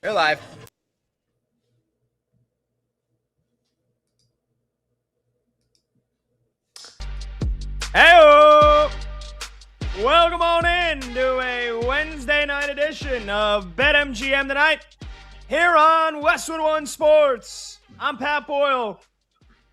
They're live. Hey, welcome on in to a Wednesday night edition of BetMGM Tonight here on Westwood One Sports. I'm Pat Boyle.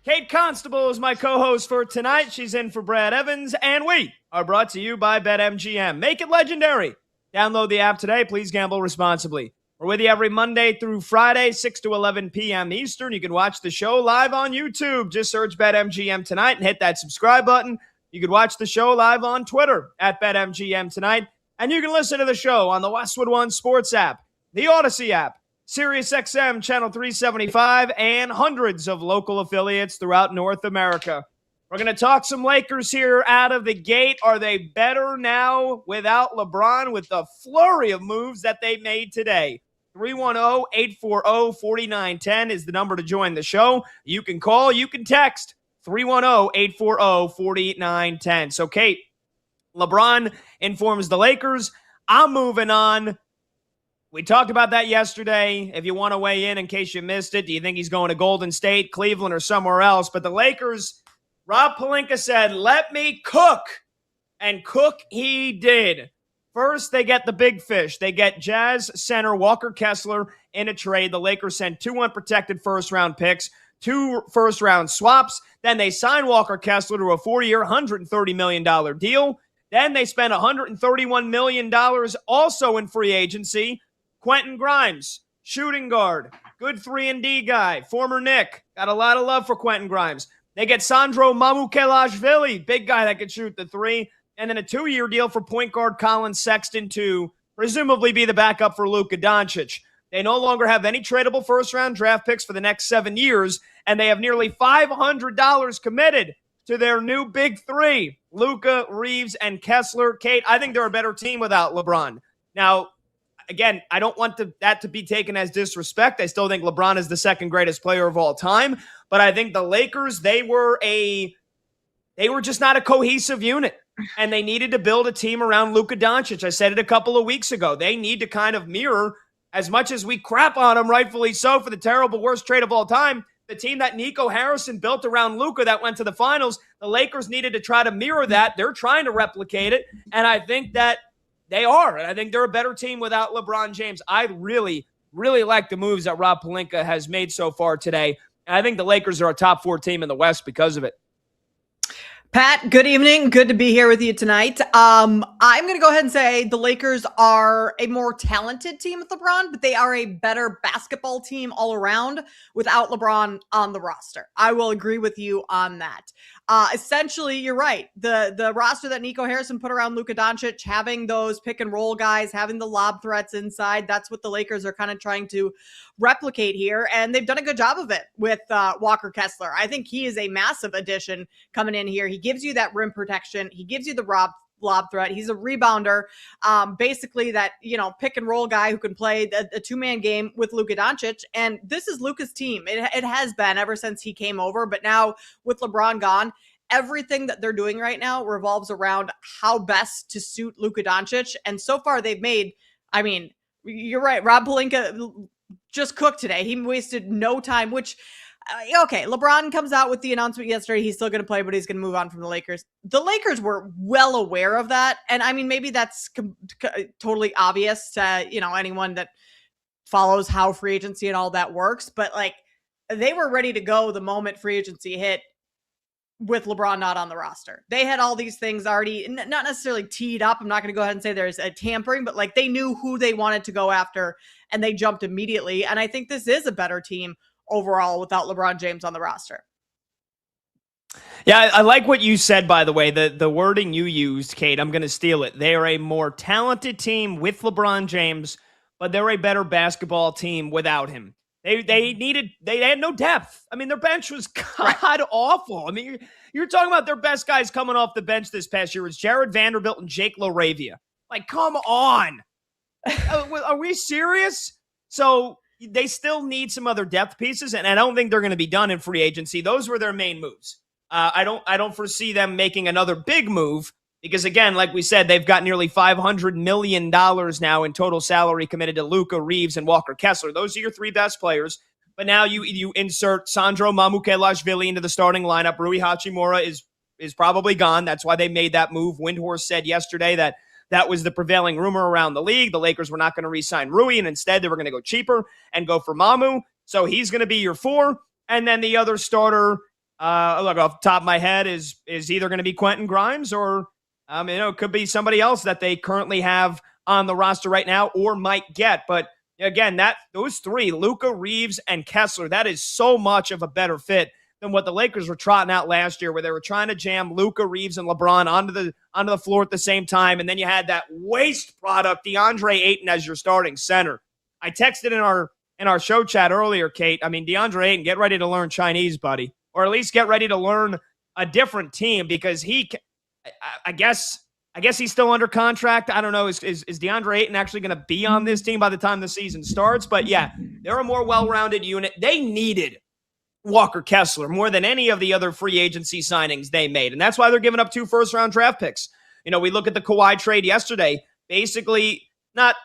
Kate Constable is my co-host for tonight. She's in for Brad Evans, and we are brought to you by BetMGM. Make it legendary. Download the app today. Please gamble responsibly. We're with you every Monday through Friday, 6 to 11 p.m. Eastern. You can watch the show live on YouTube. Just search BetMGM Tonight and hit that subscribe button. You can watch the show live on Twitter at BetMGM Tonight. And you can listen to the show on the Westwood One Sports app, the Odyssey app, SiriusXM Channel 375, and hundreds of local affiliates throughout North America. We're going to talk some Lakers here out of the gate. Are they better now without LeBron with the flurry of moves that they made today? 310-840-4910 is the number to join the show. You can call, you can text 310-840-4910. So, Kate, LeBron informs the Lakers, I'm moving on. We talked about that yesterday. If you want to weigh in case you missed it, do you think he's going to Golden State, Cleveland, or somewhere else? But the Lakers, Rob Pelinka said, let me cook. And cook he did. First, they get the big fish. They get Jazz center Walker Kessler in a trade. The Lakers send 2 unprotected first-round picks, 2 first-round swaps. Then they sign Walker Kessler to a 4-year, $130 million deal. Then they spend $131 million also in free agency. Quentin Grimes, shooting guard, good 3-and-D guy, former Knick. Got a lot of love for Quentin Grimes. They get Sandro Mamukelashvili, big guy that can shoot the 3. And then a 2-year deal for point guard Colin Sexton to presumably be the backup for Luka Doncic. They no longer have any tradable first-round draft picks for the next 7 years, and they have nearly $500 committed to their new big 3, Luka, Reeves, and Kessler. Kate, I think they're a better team without LeBron. Now, again, I don't want that to be taken as disrespect. I still think LeBron is the second greatest player of all time, but I think the Lakers, they were just not a cohesive unit. And they needed to build a team around Luka Doncic. I said it a couple of weeks ago. They need to kind of mirror, as much as we crap on him, rightfully so, for the terrible worst trade of all time, the team that Nico Harrison built around Luka that went to the finals. The Lakers needed to try to mirror that. They're trying to replicate it, and I think that they are. And I think they're a better team without LeBron James. I really, really like the moves that Rob Pelinka has made so far today. And I think the Lakers are a top 4 team in the West because of it. Pat, good evening. Good to be here with you tonight. I'm going to go ahead and say the Lakers are a more talented team with LeBron, but they are a better basketball team all around without LeBron on the roster. I will agree with you on that. Essentially, you're right. The roster that Nico Harrison put around Luka Doncic, having those pick and roll guys, having the lob threats inside, that's what the Lakers are kind of trying to replicate here. And they've done a good job of it with Walker Kessler. I think he is a massive addition coming in here. He gives you that rim protection. He gives you the lob threat. He's a rebounder, basically that, pick and roll guy who can play a 2-man game with Luka Doncic. And this is Luka's team. It has been ever since he came over. But now with LeBron gone, everything that they're doing right now revolves around how best to suit Luka Doncic. And so far they've made, you're right. Rob Pelinka just cooked today. He wasted no time, which, okay, LeBron comes out with the announcement yesterday. He's still going to play, but he's going to move on from the Lakers. The Lakers were well aware of that. And maybe that's totally obvious to, anyone that follows how free agency and all that works. But they were ready to go the moment free agency hit with LeBron not on the roster. They had all these things already, not necessarily teed up. I'm not going to go ahead and say there's a tampering, but they knew who they wanted to go after and they jumped immediately. And I think this is a better team overall without LeBron James on the roster. Yeah, I like what you said, by the way, the wording you used, Kate. I'm going to steal it. They are a more talented team with LeBron James, but they're a better basketball team without him. They had no depth. Their bench was god awful. You're talking about their best guys coming off the bench this past year was Jared Vanderbilt and Jake LaRavia. Come on. Are we serious? So they still need some other depth pieces, and I don't think they're going to be done in free agency. Those were their main moves. I don't foresee them making another big move. Because again, like we said, they've got nearly $500 million now in total salary committed to Luka, Reeves, and Walker Kessler. Those are your three best players. But now you insert Sandro Mamukelashvili into the starting lineup. Rui Hachimura is probably gone. That's why they made that move. Windhorst said yesterday that was the prevailing rumor around the league. The Lakers were not going to re-sign Rui, and instead they were going to go cheaper and go for Mamu. So he's going to be your 4. And then the other starter, look, off the top of my head, is either going to be Quentin Grimes or it could be somebody else that they currently have on the roster right now or might get. But again, those 3, Luka, Reeves, and Kessler, that is so much of a better fit than what the Lakers were trotting out last year, where they were trying to jam Luka, Reeves, and LeBron onto the floor at the same time, and then you had that waste product, DeAndre Ayton, as your starting center. I texted in our show chat earlier, Kate. I mean, DeAndre Ayton, get ready to learn Chinese, buddy, or at least get ready to learn a different team, because I guess he's still under contract. I don't know. Is DeAndre Ayton actually going to be on this team by the time the season starts? But yeah, they're a more well-rounded unit. They needed Walker Kessler more than any of the other free agency signings they made. And that's why they're giving up 2 first-round draft picks. We look at the Kawhi trade yesterday, basically not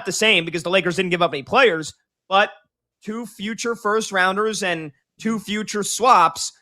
the same because the Lakers didn't give up any players, but 2 future first-rounders and 2 future swaps.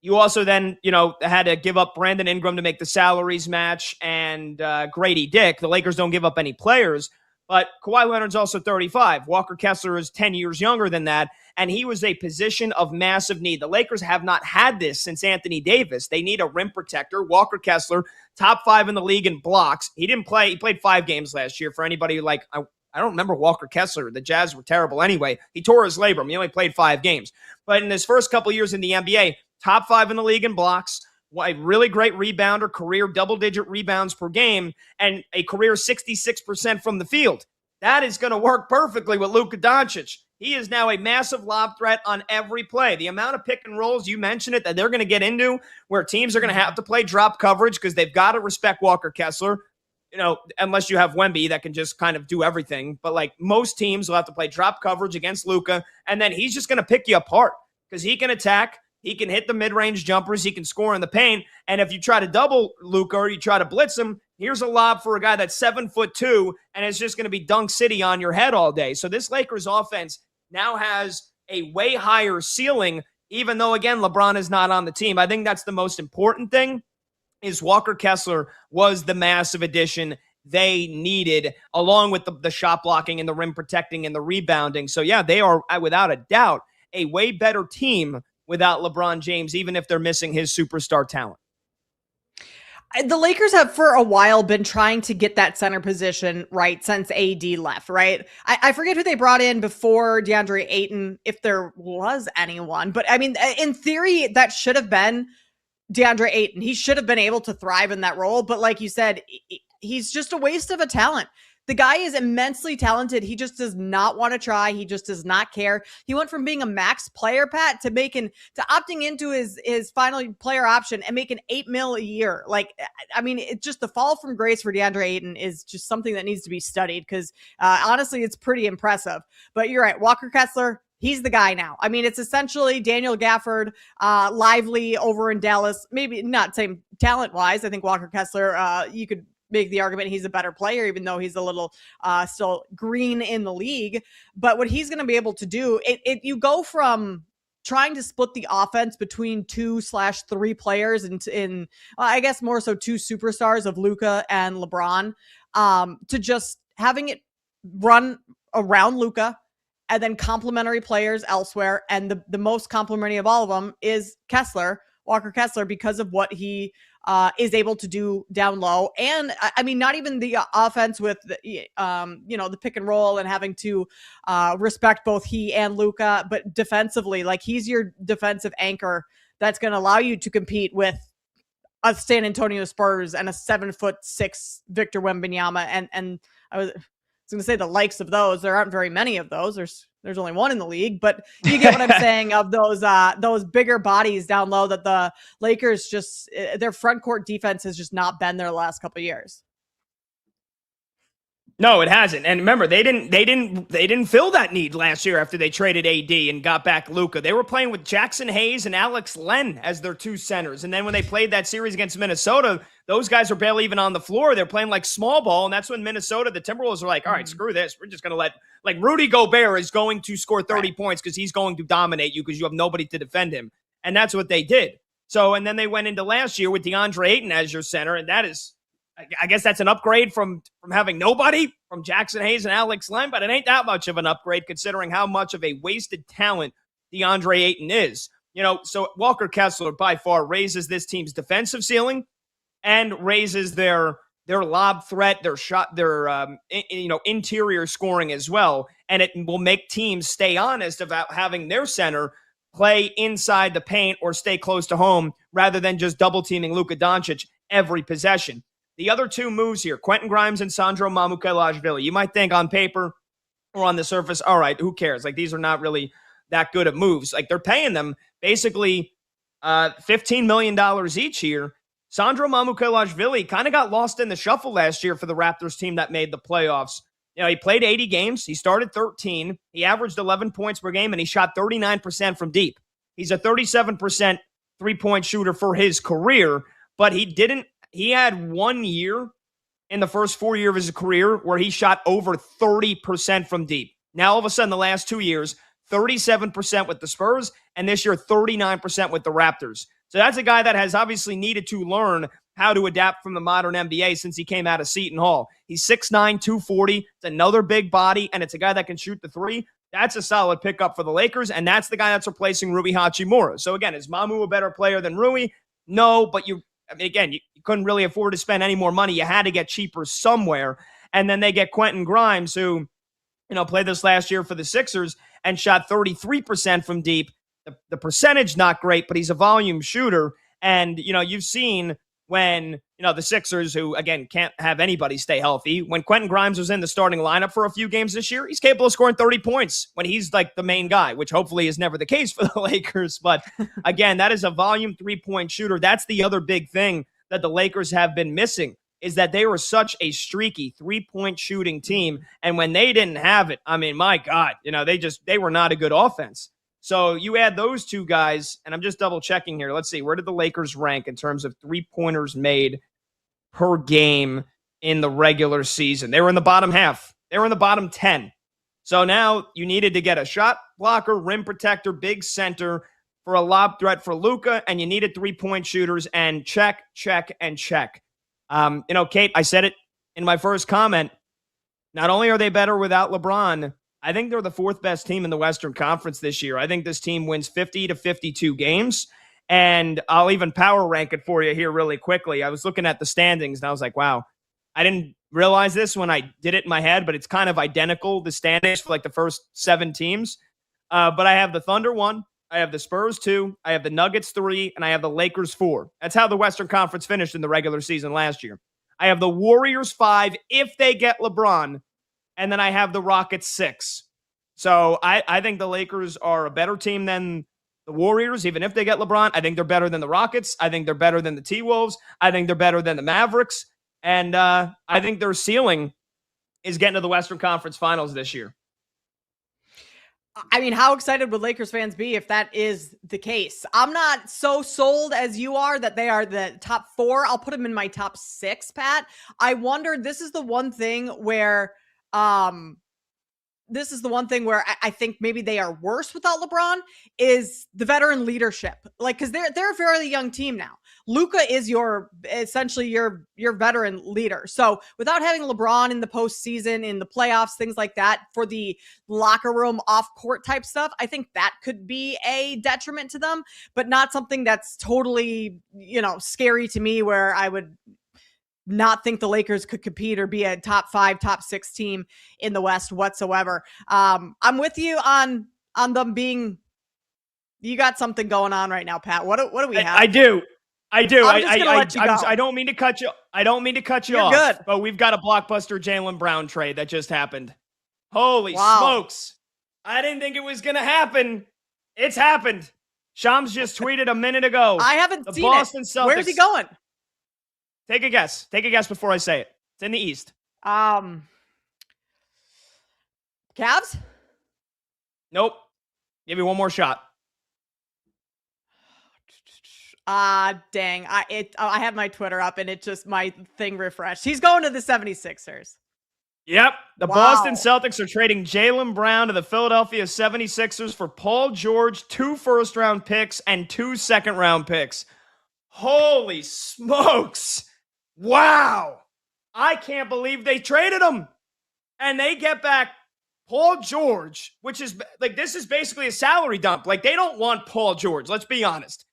You also then, had to give up Brandon Ingram to make the salaries match and Grady Dick. The Lakers don't give up any players, but Kawhi Leonard's also 35. Walker Kessler is 10 years younger than that, and he was a position of massive need. The Lakers have not had this since Anthony Davis. They need a rim protector. Walker Kessler, top 5 in the league in blocks. He didn't play. He played 5 games last year. For anybody I don't remember Walker Kessler. The Jazz were terrible anyway. He tore his labrum. He only played 5 games. But in his first couple years in the NBA, top 5 in the league in blocks, a really great rebounder, career double-digit rebounds per game, and a career 66% from the field. That is going to work perfectly with Luka Doncic. He is now a massive lob threat on every play. The amount of pick and rolls, you mentioned it, that they're going to get into where teams are going to have to play drop coverage because they've got to respect Walker Kessler, unless you have Wemby that can just kind of do everything. But like most teams will have to play drop coverage against Luka, and then he's just going to pick you apart because he can attack. He can hit the mid-range jumpers. He can score in the paint. And if you try to double Luka or you try to blitz him, here's a lob for a guy that's 7'2", and it's just going to be Dunk City on your head all day. So this Lakers offense now has a way higher ceiling, even though, again, LeBron is not on the team. I think that's the most important thing, is Walker Kessler was the massive addition they needed, along with the shot blocking and the rim protecting and the rebounding. So, yeah, they are, without a doubt, a way better team without LeBron James, even if they're missing his superstar talent. The Lakers have for a while been trying to get that center position right since AD left, right? I forget who they brought in before DeAndre Ayton, if there was anyone. But I mean, in theory, that should have been DeAndre Ayton. He should have been able to thrive in that role. But like you said, he's just a waste of a talent. The guy is immensely talented. He just does not want to try. He just does not care. He went from being a max player, Pat, to opting into his final player option and making $8 million a year. Like, I mean, it's just the fall from grace for DeAndre Ayton is just something that needs to be studied because honestly, it's pretty impressive. But you're right, Walker Kessler, he's the guy now. I mean, it's essentially Daniel Gafford, Lively over in Dallas. Maybe not same talent-wise. I think Walker Kessler, you could make the argument he's a better player, even though he's a little still green in the league. But what he's going to be able to do, you go from trying to split the offense between 2/3 players in I guess more so 2 superstars of Luka and LeBron, to just having it run around Luka and then complementary players elsewhere. And the most complementary of all of them is Walker Kessler, because of what he is able to do down low. And I mean, not even the offense with the pick and roll and having to respect both he and Luka, but defensively, like he's your defensive anchor that's going to allow you to compete with a San Antonio Spurs and a 7'6" Victor Wembanyama. And I was going to say the likes of those. There aren't very many of those. There's only one in the league, but you get what I'm saying, of those bigger bodies down low that the Lakers just, their front court defense has just not been there the last couple of years. No, it hasn't. And remember, they didn't fill that need last year after they traded AD and got back Luka. They were playing with Jackson Hayes and Alex Len as their two centers. And then when they played that series against Minnesota, those guys were barely even on the floor. They're playing like small ball, and that's when Minnesota, the Timberwolves, were like, all right, screw this. We're just going to let, like, Rudy Gobert is going to score 30 points because he's going to dominate you because you have nobody to defend him. And that's what they did. So, and then they went into last year with DeAndre Ayton as your center, and that is, I guess that's an upgrade from having nobody, from Jackson Hayes and Alex Len, but it ain't that much of an upgrade considering how much of a wasted talent DeAndre Ayton is. So Walker Kessler by far raises this team's defensive ceiling and raises their lob threat, their shot, their interior scoring as well, and it will make teams stay honest about having their center play inside the paint or stay close to home rather than just double teaming Luka Doncic every possession. The other two moves here, Quentin Grimes and Sandro Mamukelashvili, you might think on paper or on the surface, all right, who cares? Like, these are not really that good of moves. Like, they're paying them basically $15 million each year. Sandro Mamukelashvili kind of got lost in the shuffle last year for the Raptors team that made the playoffs. He played 80 games. He started 13. He averaged 11 points per game, and he shot 39% from deep. He's a 37% three-point shooter for his career, but he had 1 year in the first 4 years of his career where he shot over 30% from deep. Now, all of a sudden, the last 2 years, 37% with the Spurs, and this year, 39% with the Raptors. So that's a guy that has obviously needed to learn how to adapt from the modern NBA since he came out of Seton Hall. He's 6'9", 240. It's another big body, and it's a guy that can shoot the three. That's a solid pickup for the Lakers, and that's the guy that's replacing Rui Hachimura. So again, is Mamu a better player than Rui? No, but you couldn't really afford to spend any more money. You had to get cheaper somewhere. And then they get Quentin Grimes, who, played this last year for the Sixers and shot 33% from deep. The percentage not great, but he's a volume shooter. And, you've seen when, the Sixers, who, again, can't have anybody stay healthy, when Quentin Grimes was in the starting lineup for a few games this year, he's capable of scoring 30 points when he's like the main guy, which hopefully is never the case for the Lakers. But again, that is a volume three-point shooter. That's the other big thing that the Lakers have been missing, is that they were such a streaky three-point shooting team. And when they didn't have it, I mean, my God, they were not a good offense. So you add those two guys, and I'm just double checking here. Let's see, where did the Lakers rank in terms of three-pointers made per game in the regular season? They were in the bottom half. They were in the bottom 10. So now you needed to get a shot blocker, rim protector, big center for a lob threat for Luka, and you needed three-point shooters, and check, and check. Kate, I said it in my first comment. Not only are they better without LeBron, I think they're the fourth best team in the Western Conference this year. I think this team wins 50 to 52 games, and I'll even power rank it for you here really quickly. I was looking at the standings, and I was like, wow, I didn't realize this when I did it in my head, but it's kind of identical, the standings for like the first 7 teams. But I have the Thunder 1, I have the Spurs 2, I have the Nuggets 3, and I have the Lakers 4. That's how the Western Conference finished in the regular season last year. I have the Warriors 5 if they get LeBron, and then I have the Rockets 6. So I think the Lakers are a better team than the Warriors, even if they get LeBron. I think they're better than the Rockets. I think they're better than the T-Wolves. I think they're better than the Mavericks. And I think their ceiling is getting to the Western Conference Finals this year. I mean, how excited would Lakers fans be if that is the case? I'm not so sold as you are that they are the top 4. I'll put them in my top 6, Pat. I wonder, this is the one thing where I think maybe they are worse without LeBron, is the veteran leadership. Like, because they're a fairly young team now. Luka is essentially your veteran leader. So without having LeBron in the postseason, in the playoffs, things like that, for the locker room, off court type stuff, I think that could be a detriment to them, but not something that's totally, scary to me, where I would not think the Lakers could compete or be a top 5, top 6 team in the West whatsoever. I'm with you on them being. You got something going on right now, Pat. What do we have? I do. I'm just gonna let you go. I don't mean to cut you. I don't mean to cut you You're off. Good. But we've got a blockbuster Jaylen Brown trade that just happened. Holy smokes! I didn't think it was gonna happen. It's happened. Shams just tweeted a minute ago. I haven't seen Boston it. Celtics. Where's he going? Take a guess. Take a guess before I say it. It's in the East. Cavs? Nope. Give you one more shot. Dang. I have my Twitter up and it just, my thing refreshed. He's going to the 76ers. Yep. The Wow. Boston Celtics are trading Jaylen Brown to the Philadelphia 76ers for Paul George, 2 first-round picks, and 2 second-round picks. Holy smokes. Wow. I can't believe they traded him. And they get back Paul George, which is like, this is basically a salary dump. Like, they don't want Paul George. Let's be honest.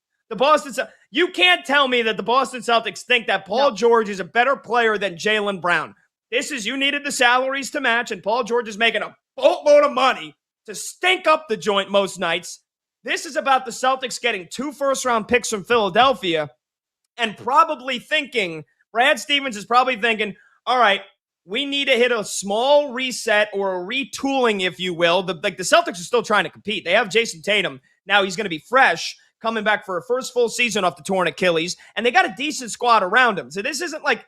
You can't tell me that the Boston Celtics think that Paul George is a better player than Jaylen Brown. You needed the salaries to match, and Paul George is making a boatload of money to stink up the joint most nights. This is about the Celtics getting 2 first-round picks from Philadelphia and probably thinking, Brad Stevens is probably thinking, all right, we need to hit a small reset or a retooling, if you will. The Celtics are still trying to compete. They have Jason Tatum. Now he's going to be fresh, coming back for a first full season off the torn Achilles, and they got a decent squad around him. So this isn't like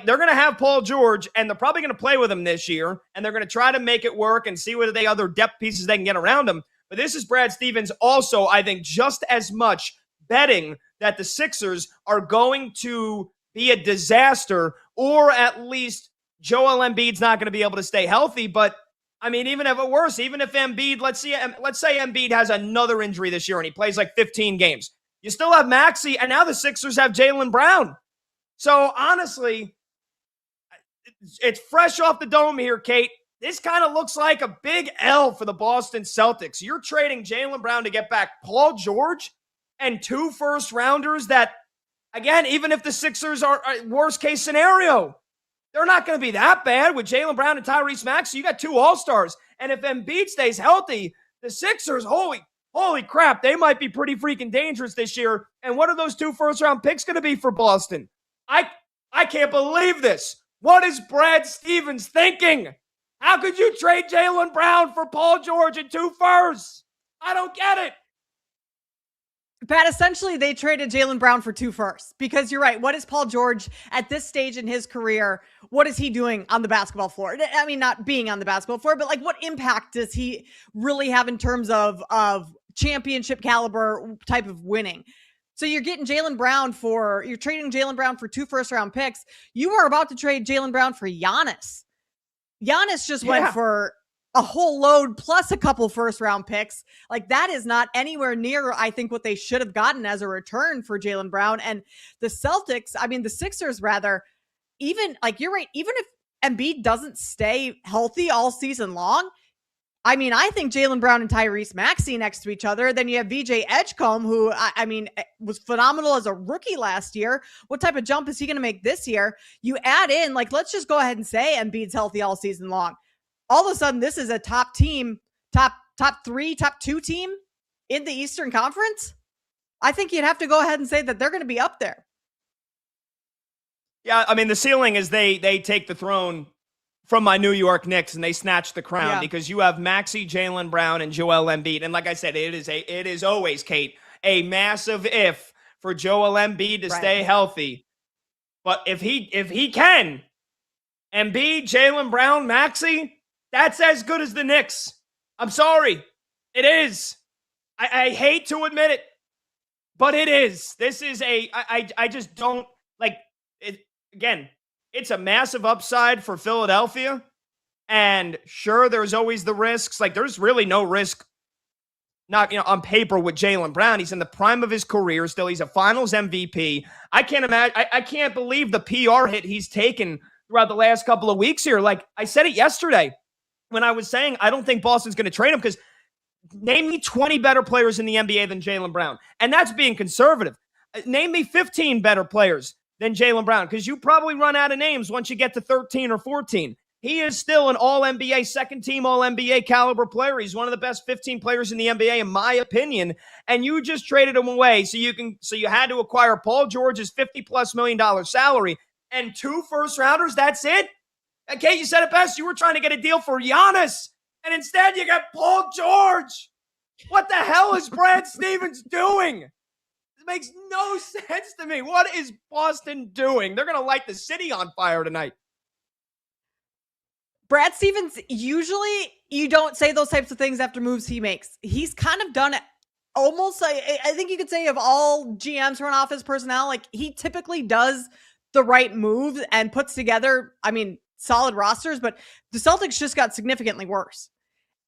they're going to have Paul George, and they're probably going to play with him this year, and they're going to try to make it work and see what other depth pieces they can get around him. But this is Brad Stevens also, I think, just as much betting that the Sixers are going to be a disaster, or at least Joel Embiid's not going to be able to stay healthy. But I mean, even if Embiid, let's say Embiid has another injury this year and he plays like 15 games, you still have Maxey, and now the Sixers have Jaylen Brown. So honestly, it's fresh off the dome here, Kate. This kind of looks like a big L for the Boston Celtics. You're trading Jaylen Brown to get back Paul George and 2 first-rounders that, again, even if the Sixers are worst case scenario, they're not going to be that bad with Jaylen Brown and Tyrese Maxey. You got 2 all-stars. And if Embiid stays healthy, the Sixers, holy crap, they might be pretty freaking dangerous this year. And what are those 2 first-round picks going to be for Boston? I can't believe this. What is Brad Stevens thinking? How could you trade Jaylen Brown for Paul George and 2 firsts? I don't get it. Pat, essentially, they traded Jaylen Brown for 2 firsts because you're right. What is Paul George at this stage in his career? What is he doing on the basketball floor? I mean, not being on the basketball floor, but like, what impact does he really have in terms of championship caliber type of winning? So you're getting Jaylen Brown you're trading Jaylen Brown for 2 first-round picks. You are about to trade Jaylen Brown for Giannis. Giannis just went for a whole load plus a couple first-round picks. Like, that is not anywhere near, I think, what they should have gotten as a return for Jaylen Brown. And the Sixers rather, even, like, you're right, even if Embiid doesn't stay healthy all season long, I mean, I think Jaylen Brown and Tyrese Maxey next to each other. Then you have VJ Edgecombe, who, I mean, was phenomenal as a rookie last year. What type of jump is he going to make this year? You add in, like, let's just go ahead and say Embiid's healthy all season long. All of a sudden, this is a top team, top 3, top 2 team in the Eastern Conference. I think you'd have to go ahead and say that they're going to be up there. Yeah, I mean, the ceiling is they take the throne from my New York Knicks and they snatch the crown because you have Maxey, Jaylen Brown, and Joel Embiid. And like I said, it is always, Kate, a massive if for Joel Embiid to stay healthy. But if he can, Embiid, Jaylen Brown, Maxey, that's as good as the Knicks. I'm sorry. It is. I hate to admit it, but it is. This is I just don't like it. Again, it's a massive upside for Philadelphia. And sure, there's always the risks. Like, there's really no risk not on paper with Jaylen Brown. He's in the prime of his career still. He's a finals MVP. I can't imagine. I can't believe the PR hit he's taken throughout the last couple of weeks here. Like, I said it yesterday when I was saying I don't think Boston's going to trade him, because name me 20 better players in the NBA than Jaylen Brown. And that's being conservative. Name me 15 better players than Jaylen Brown, because you probably run out of names once you get to 13 or 14. He is still an all-NBA, second-team all-NBA caliber player. He's one of the best 15 players in the NBA, in my opinion. And you just traded him away so you had to acquire Paul George's $50+ million salary and 2 first-rounders. That's it? Okay, you said it best. You were trying to get a deal for Giannis, and instead you got Paul George. What the hell is Brad Stevens doing? It makes no sense to me. What is Boston doing? They're going to light the city on fire tonight. Brad Stevens usually, you don't say those types of things after moves he makes. He's kind of done it almost, I think you could say, of all GMs front office personnel, like he typically does the right moves and puts together, solid rosters, but the Celtics just got significantly worse.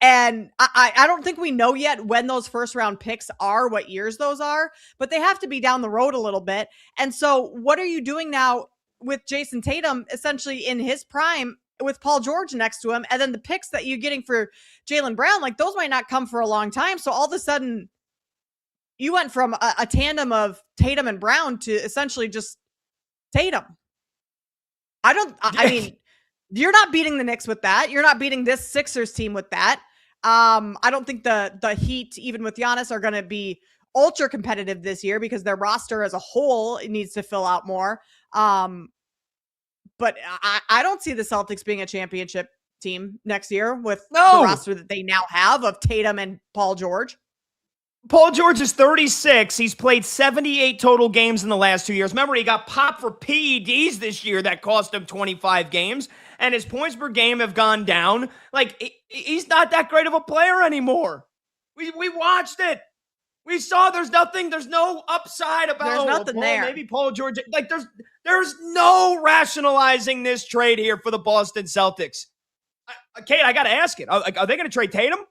And I don't think we know yet when those first round picks are, what years those are, but they have to be down the road a little bit. And so what are you doing now with Jason Tatum essentially in his prime with Paul George next to him? And then the picks that you're getting for Jaylen Brown, like those might not come for a long time. So all of a sudden you went from a tandem of Tatum and Brown to essentially just Tatum. I mean, you're not beating the Knicks with that. You're not beating this Sixers team with that. I don't think the Heat, even with Giannis, are going to be ultra competitive this year because their roster as a whole needs to fill out more. But I don't see the Celtics being a championship team next year with the roster that they now have of Tatum and Paul George. Paul George is 36. He's played 78 total games in the last 2 years. Remember, he got popped for PEDs this year that cost him 25 games, and his points per game have gone down. Like, he's not that great of a player anymore. We watched it. We saw there's no upside about there's nothing there. Maybe Paul George. Like, there's no rationalizing this trade here for the Boston Celtics. Kate, I got to ask it. Are they going to trade Tatum?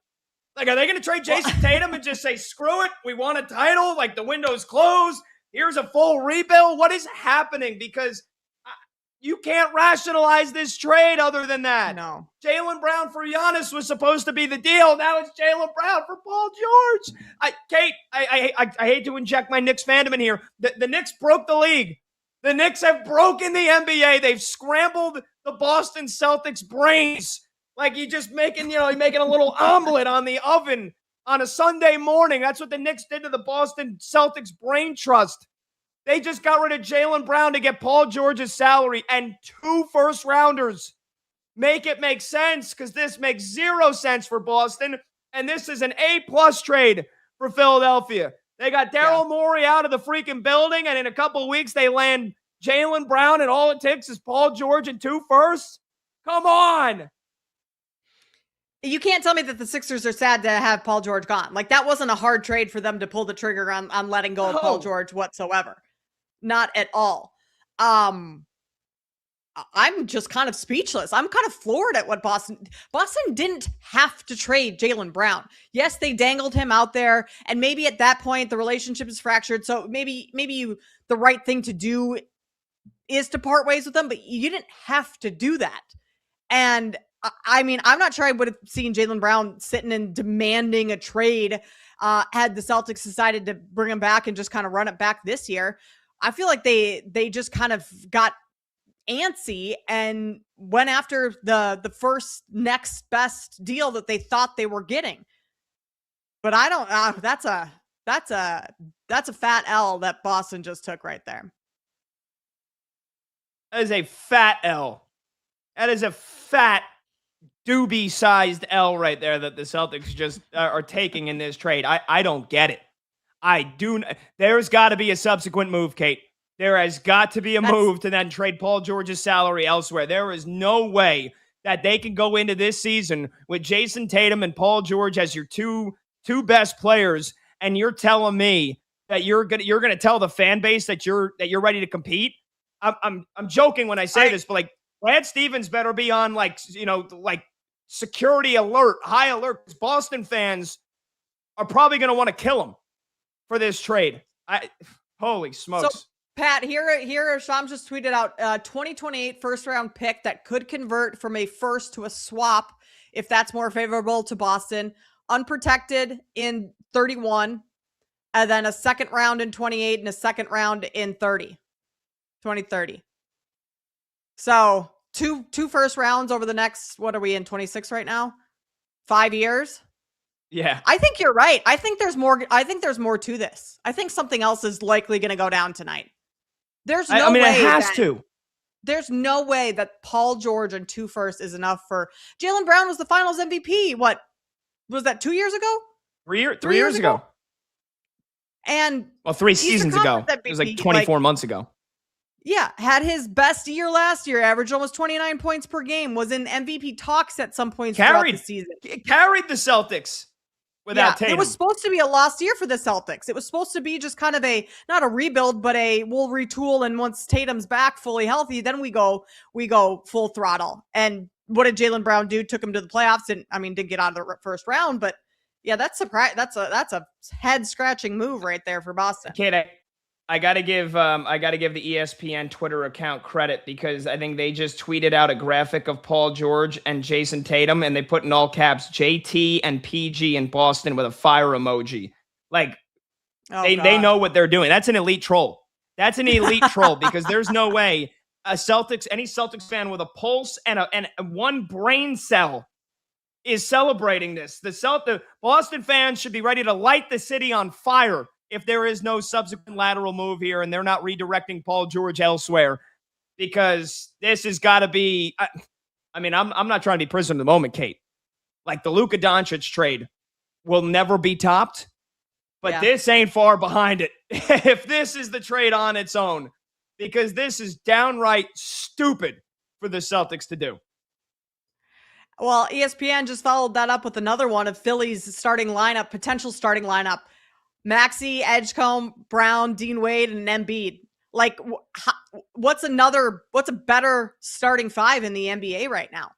Like, are they going to trade Jason Tatum and just say, screw it, we want a title, like the window's closed, here's a full rebuild? What is happening? Because you can't rationalize this trade other than that. No. Jaylen Brown for Giannis was supposed to be the deal. Now it's Jaylen Brown for Paul George. Kate, I hate to inject my Knicks fandom in here. The Knicks broke the league. The Knicks have broken the NBA. They've scrambled the Boston Celtics' brains. Like you're making a little omelet on the oven on a Sunday morning. That's what the Knicks did to the Boston Celtics brain trust. They just got rid of Jaylen Brown to get Paul George's salary and 2 first-rounders. Make it make sense, because this makes 0 sense for Boston, and this is an A-plus trade for Philadelphia. They got Daryl Morey out of the freaking building, and in a couple of weeks they land Jaylen Brown, and all it takes is Paul George and 2 firsts? Come on! You can't tell me that the Sixers are sad to have Paul George gone. Like, that wasn't a hard trade for them to pull the trigger on letting go of Paul George whatsoever. Not at all. I'm just kind of speechless. I'm kind of floored at what Boston didn't have to trade Jaylen Brown. Yes, they dangled him out there, and maybe at that point the relationship is fractured. So maybe the right thing to do is to part ways with them, but you didn't have to do that. And I'm not sure I would have seen Jaylen Brown sitting and demanding a trade had the Celtics decided to bring him back and just kind of run it back this year. I feel like they just kind of got antsy and went after the first next best deal that they thought they were getting. But I don't. That's a fat L that Boston just took right there. That is a fat L. That is a fat doobie-sized L right there that the Celtics just are taking in this trade. I don't get it. There's got to be a subsequent move, Kate. There has got to be a move to then trade Paul George's salary elsewhere. There is no way that they can go into this season with Jason Tatum and Paul George as your two best players, and you're telling me that you're gonna tell the fan base that you're ready to compete. I'm joking when I say this, but like Brad Stevens better be on like security alert, high alert. Boston fans are probably going to want to kill him for this trade. Holy smokes. So, Pat, here, Sham just tweeted out 2028 first round pick that could convert from a first to a swap if that's more favorable to Boston. Unprotected in 31, and then a second round in 28 and a second round in 2030. So two first rounds over the next, what are we in, 26 right now? 5 years? Yeah. I think you're right. I think there's more to this. I think something else is likely going to go down tonight. There's no way it has to. There's no way that Paul George and 2 firsts is enough for Jaylen Brown was the finals MVP. What was that, 2 years ago? 3 years ago. And 3 seasons ago. It was like 24 months ago. Yeah, had his best year last year, averaged almost 29 points per game, was in MVP talks at some points throughout the season. Carried the Celtics without Tatum. It was supposed to be a lost year for the Celtics. It was supposed to be just kind of not a rebuild, but we'll retool, and once Tatum's back fully healthy, then we go full throttle. And what did Jaylen Brown do? Took him to the playoffs, and didn't get out of the first round, but yeah, that's a head scratching move right there for Boston. Kate, I gotta give the ESPN Twitter account credit, because I think they just tweeted out a graphic of Paul George and Jason Tatum, and they put in all caps JT and PG in Boston with a fire emoji. Like, they know what they're doing. That's an elite troll. That's an elite troll, because there's no way any Celtics fan with a pulse and one brain cell is celebrating this. The Boston fans should be ready to light the city on fire if there is no subsequent lateral move here and they're not redirecting Paul George elsewhere, because this has got to be, I'm not trying to be prisoner of the moment, Kate. Like, the Luka Doncic trade will never be topped, but this ain't far behind it. If this is the trade on its own, because this is downright stupid for the Celtics to do. Well, ESPN just followed that up with another one of Philly's potential starting lineup. Maxey, Edgecombe, Brown, Dean Wade, and Embiid. Like, what's a better starting five in the NBA right now?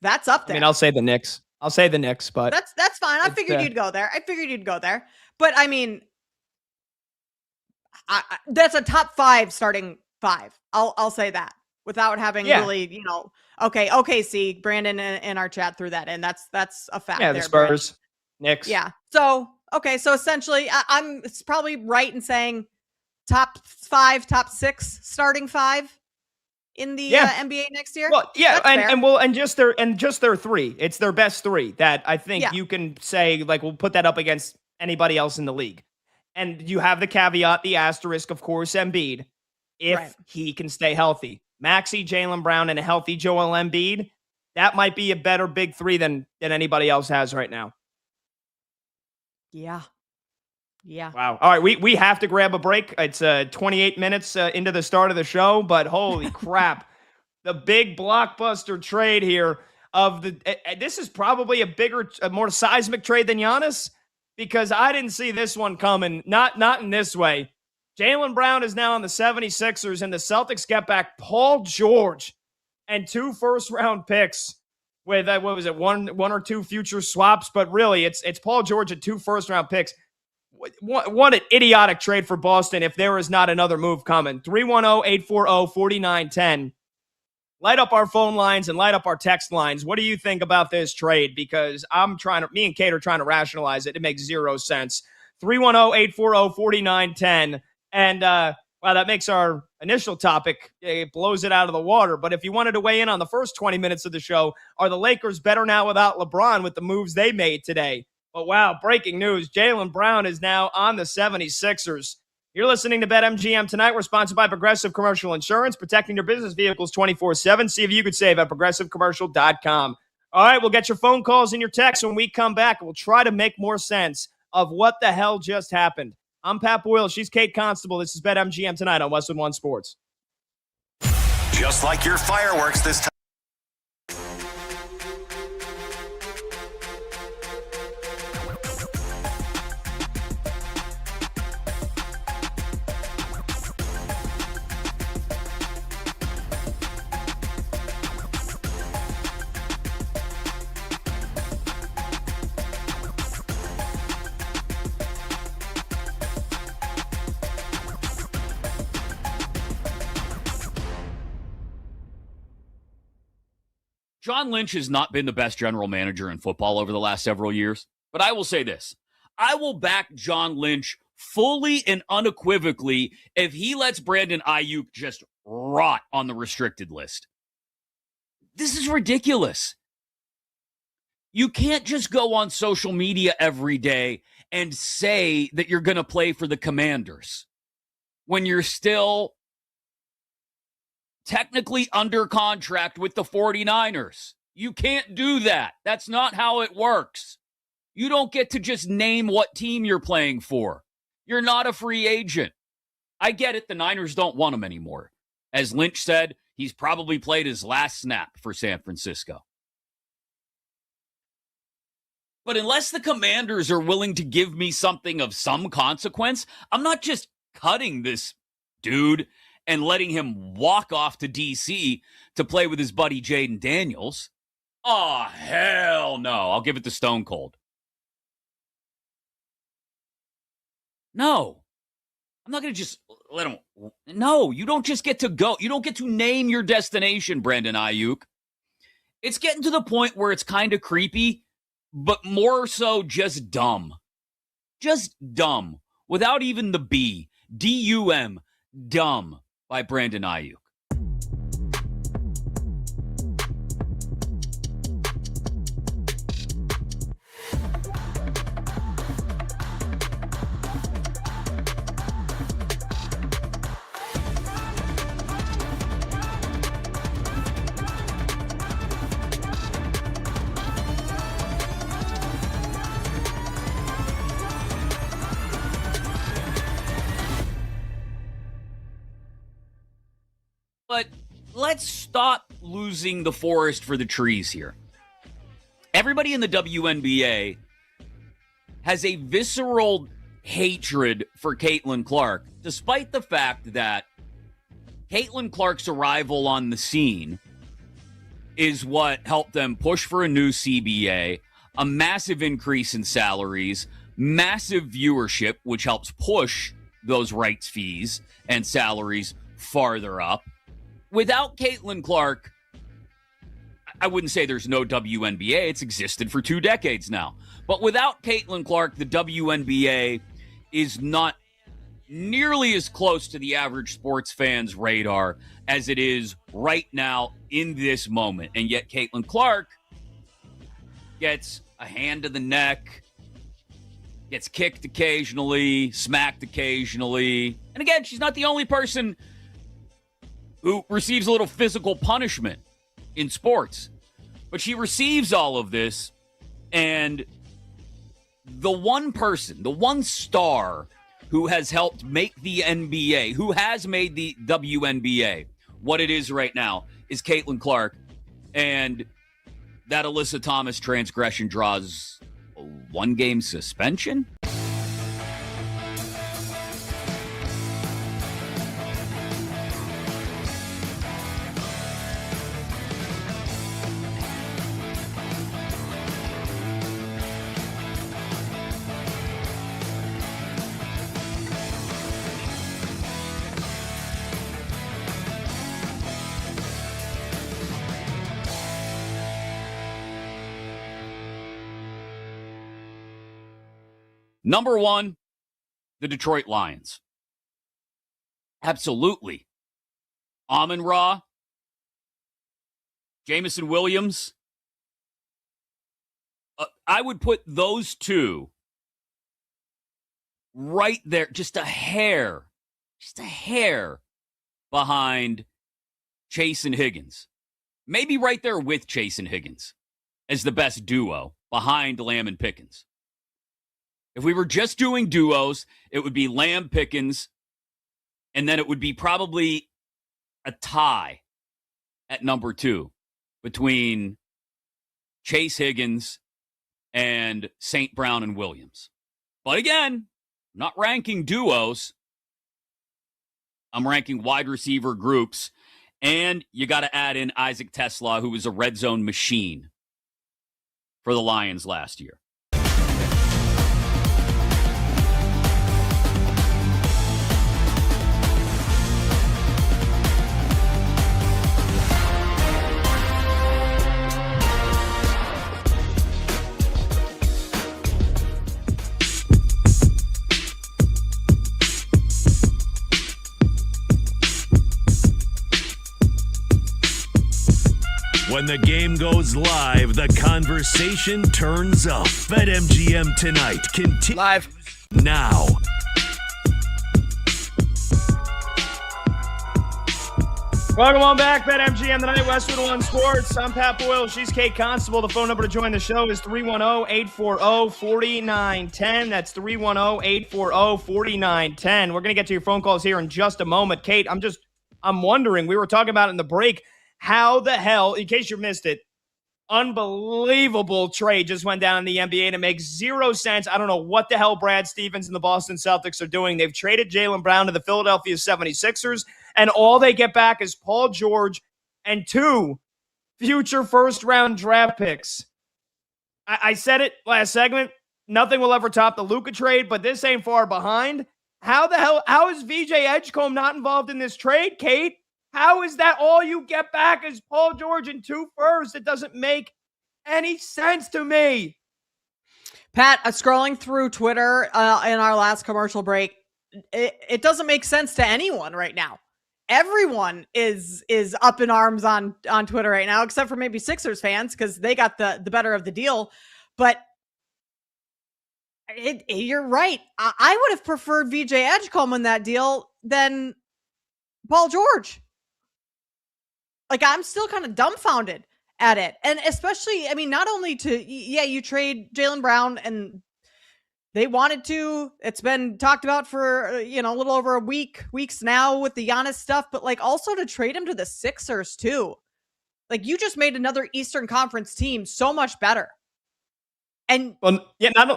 That's up there. I'll say the Knicks. But that's fine. I figured you'd go there. But that's a top 5 starting 5. I'll say that without having really, OKC, Brandon in our chat threw that in. That's a fact. Yeah, the Spurs. Brandon. Knicks. Yeah. So essentially it's probably right in saying top 5, top 6 starting 5 in the NBA next year. Well, yeah, and just their 3. It's their best 3 that I think you can say, like, we'll put that up against anybody else in the league. And you have the caveat, the asterisk, of course, Embiid, if he can stay healthy. Maxey, Jaylen Brown, and a healthy Joel Embiid, that might be a better big 3 than anybody else has right now. Yeah. Wow. All right, we have to grab a break. It's 28 minutes into the start of the show, but holy crap. The big blockbuster trade here this is probably a more seismic trade than Giannis, because I didn't see this one coming. Not in this way. Jaylen Brown is now on the 76ers, and the Celtics get back Paul George and 2 first-round picks with, one or 2 future swaps, but really it's Paul George and 2 first-round picks. What an idiotic trade for Boston if there is not another move coming. 310-840-4910. Light up our phone lines and light up our text lines. What do you think about this trade? Because me and Kate are trying to rationalize it. It makes zero sense. 310-840-4910. And, wow, that makes our initial topic, it blows it out of the water. But if you wanted to weigh in on the first 20 minutes of the show, are the Lakers better now without LeBron with the moves they made today? But wow, breaking news. Jaylen Brown is now on the 76ers. You're listening to BetMGM tonight. We're sponsored by Progressive Commercial Insurance, protecting your business vehicles 24/7. See if you could save at progressivecommercial.com. All right, we'll get your phone calls and your texts when we come back. We'll try to make more sense of what the hell just happened. I'm Pat Boyle. She's Kate Constable. This is BetMGM tonight on Westwood One Sports. Just like your fireworks this time. John Lynch has not been the best general manager in football over the last several years, but I will say this. I will back John Lynch fully and unequivocally if he lets Brandon Ayuk just rot on the restricted list. This is ridiculous. You can't just go on social media every day and say that you're going to play for the Commanders when you're still technically under contract with the 49ers. You can't do that. That's not how it works. You don't get to just name what team you're playing for. You're not a free agent. I get it. The Niners don't want him anymore. As Lynch said, he's probably played his last snap for San Francisco. But unless the Commanders are willing to give me something of some consequence, I'm not just cutting this dude and letting him walk off to D.C. to play with his buddy Jaden Daniels. Oh, hell no. I'll give it to Stone Cold. No. I'm not going to just let him. No, you don't just get to go. You don't get to name your destination, Brandon Ayuk. It's getting to the point where it's kind of creepy, but more so just dumb. Just dumb. Without even the B. D-U-M. Dumb by Brandon Ayuk. But let's stop losing the forest for the trees here. Everybody in the WNBA has a visceral hatred for Caitlin Clark, despite the fact that Caitlin Clark's arrival on the scene is what helped them push for a new CBA, a massive increase in salaries, massive viewership, which helps push those rights fees and salaries farther up. Without Caitlin Clark, I wouldn't say there's no WNBA. It's existed for 2 decades now. But without Caitlin Clark, the WNBA is not nearly as close to the average sports fan's radar as it is right now in this moment. And yet Caitlin Clark gets a hand to the neck, gets kicked occasionally, smacked occasionally. And again, she's not the only person who receives a little physical punishment in sports. But she receives all of this, and the one person, the one star who has helped make the NBA, who has made the WNBA what it is right now, is Caitlin Clark. And that Alyssa Thomas transgression draws a 1-game suspension? Number 1, the Detroit Lions. Absolutely. Amon-Ra, Jamison Williams. I would put those two right there, just a hair behind Chase and Higgins. Maybe right there with Chase and Higgins as the best duo behind Lamb and Pickens. If we were just doing duos, it would be Lamb, Pickens, and then it would be probably a tie at number 2 between Chase Higgins and St. Brown and Williams. But again, I'm not ranking duos. I'm ranking wide receiver groups. And you got to add in Isaac Tesla, who was a red zone machine for the Lions last year. When the game goes live, the conversation turns up. BetMGM tonight Live now. Welcome on back, BetMGM, the night Westwood One Sports. I'm Pat Boyle. She's Kate Constable. The phone number to join the show is 310-840-4910. That's 310-840-4910. We're going to get to your phone calls here in just a moment. Kate, I'm wondering, we were talking about in the break, how the hell, in case you missed it, unbelievable trade just went down in the NBA, and it makes zero sense. I don't know what the hell Brad Stevens and the Boston Celtics are doing. They've traded Jaylen Brown to the Philadelphia 76ers, and all they get back is Paul George and 2 future first-round draft picks. I said it last segment. Nothing will ever top the Luka trade, but this ain't far behind. How is VJ Edgecombe not involved in this trade, Kate? How is that all you get back is Paul George and 2 firsts? It doesn't make any sense to me. Pat, scrolling through Twitter in our last commercial break, it doesn't make sense to anyone right now. Everyone is up in arms on Twitter right now, except for maybe Sixers fans because they got the better of the deal. But you're right. I would have preferred VJ Edgecombe in that deal than Paul George. Like, I'm still kind of dumbfounded at it. And especially, I mean, not only you trade Jaylen Brown, and they wanted to. It's been talked about for, a little over weeks now with the Giannis stuff, but like also to trade him to the Sixers too. Like, you just made another Eastern Conference team so much better. And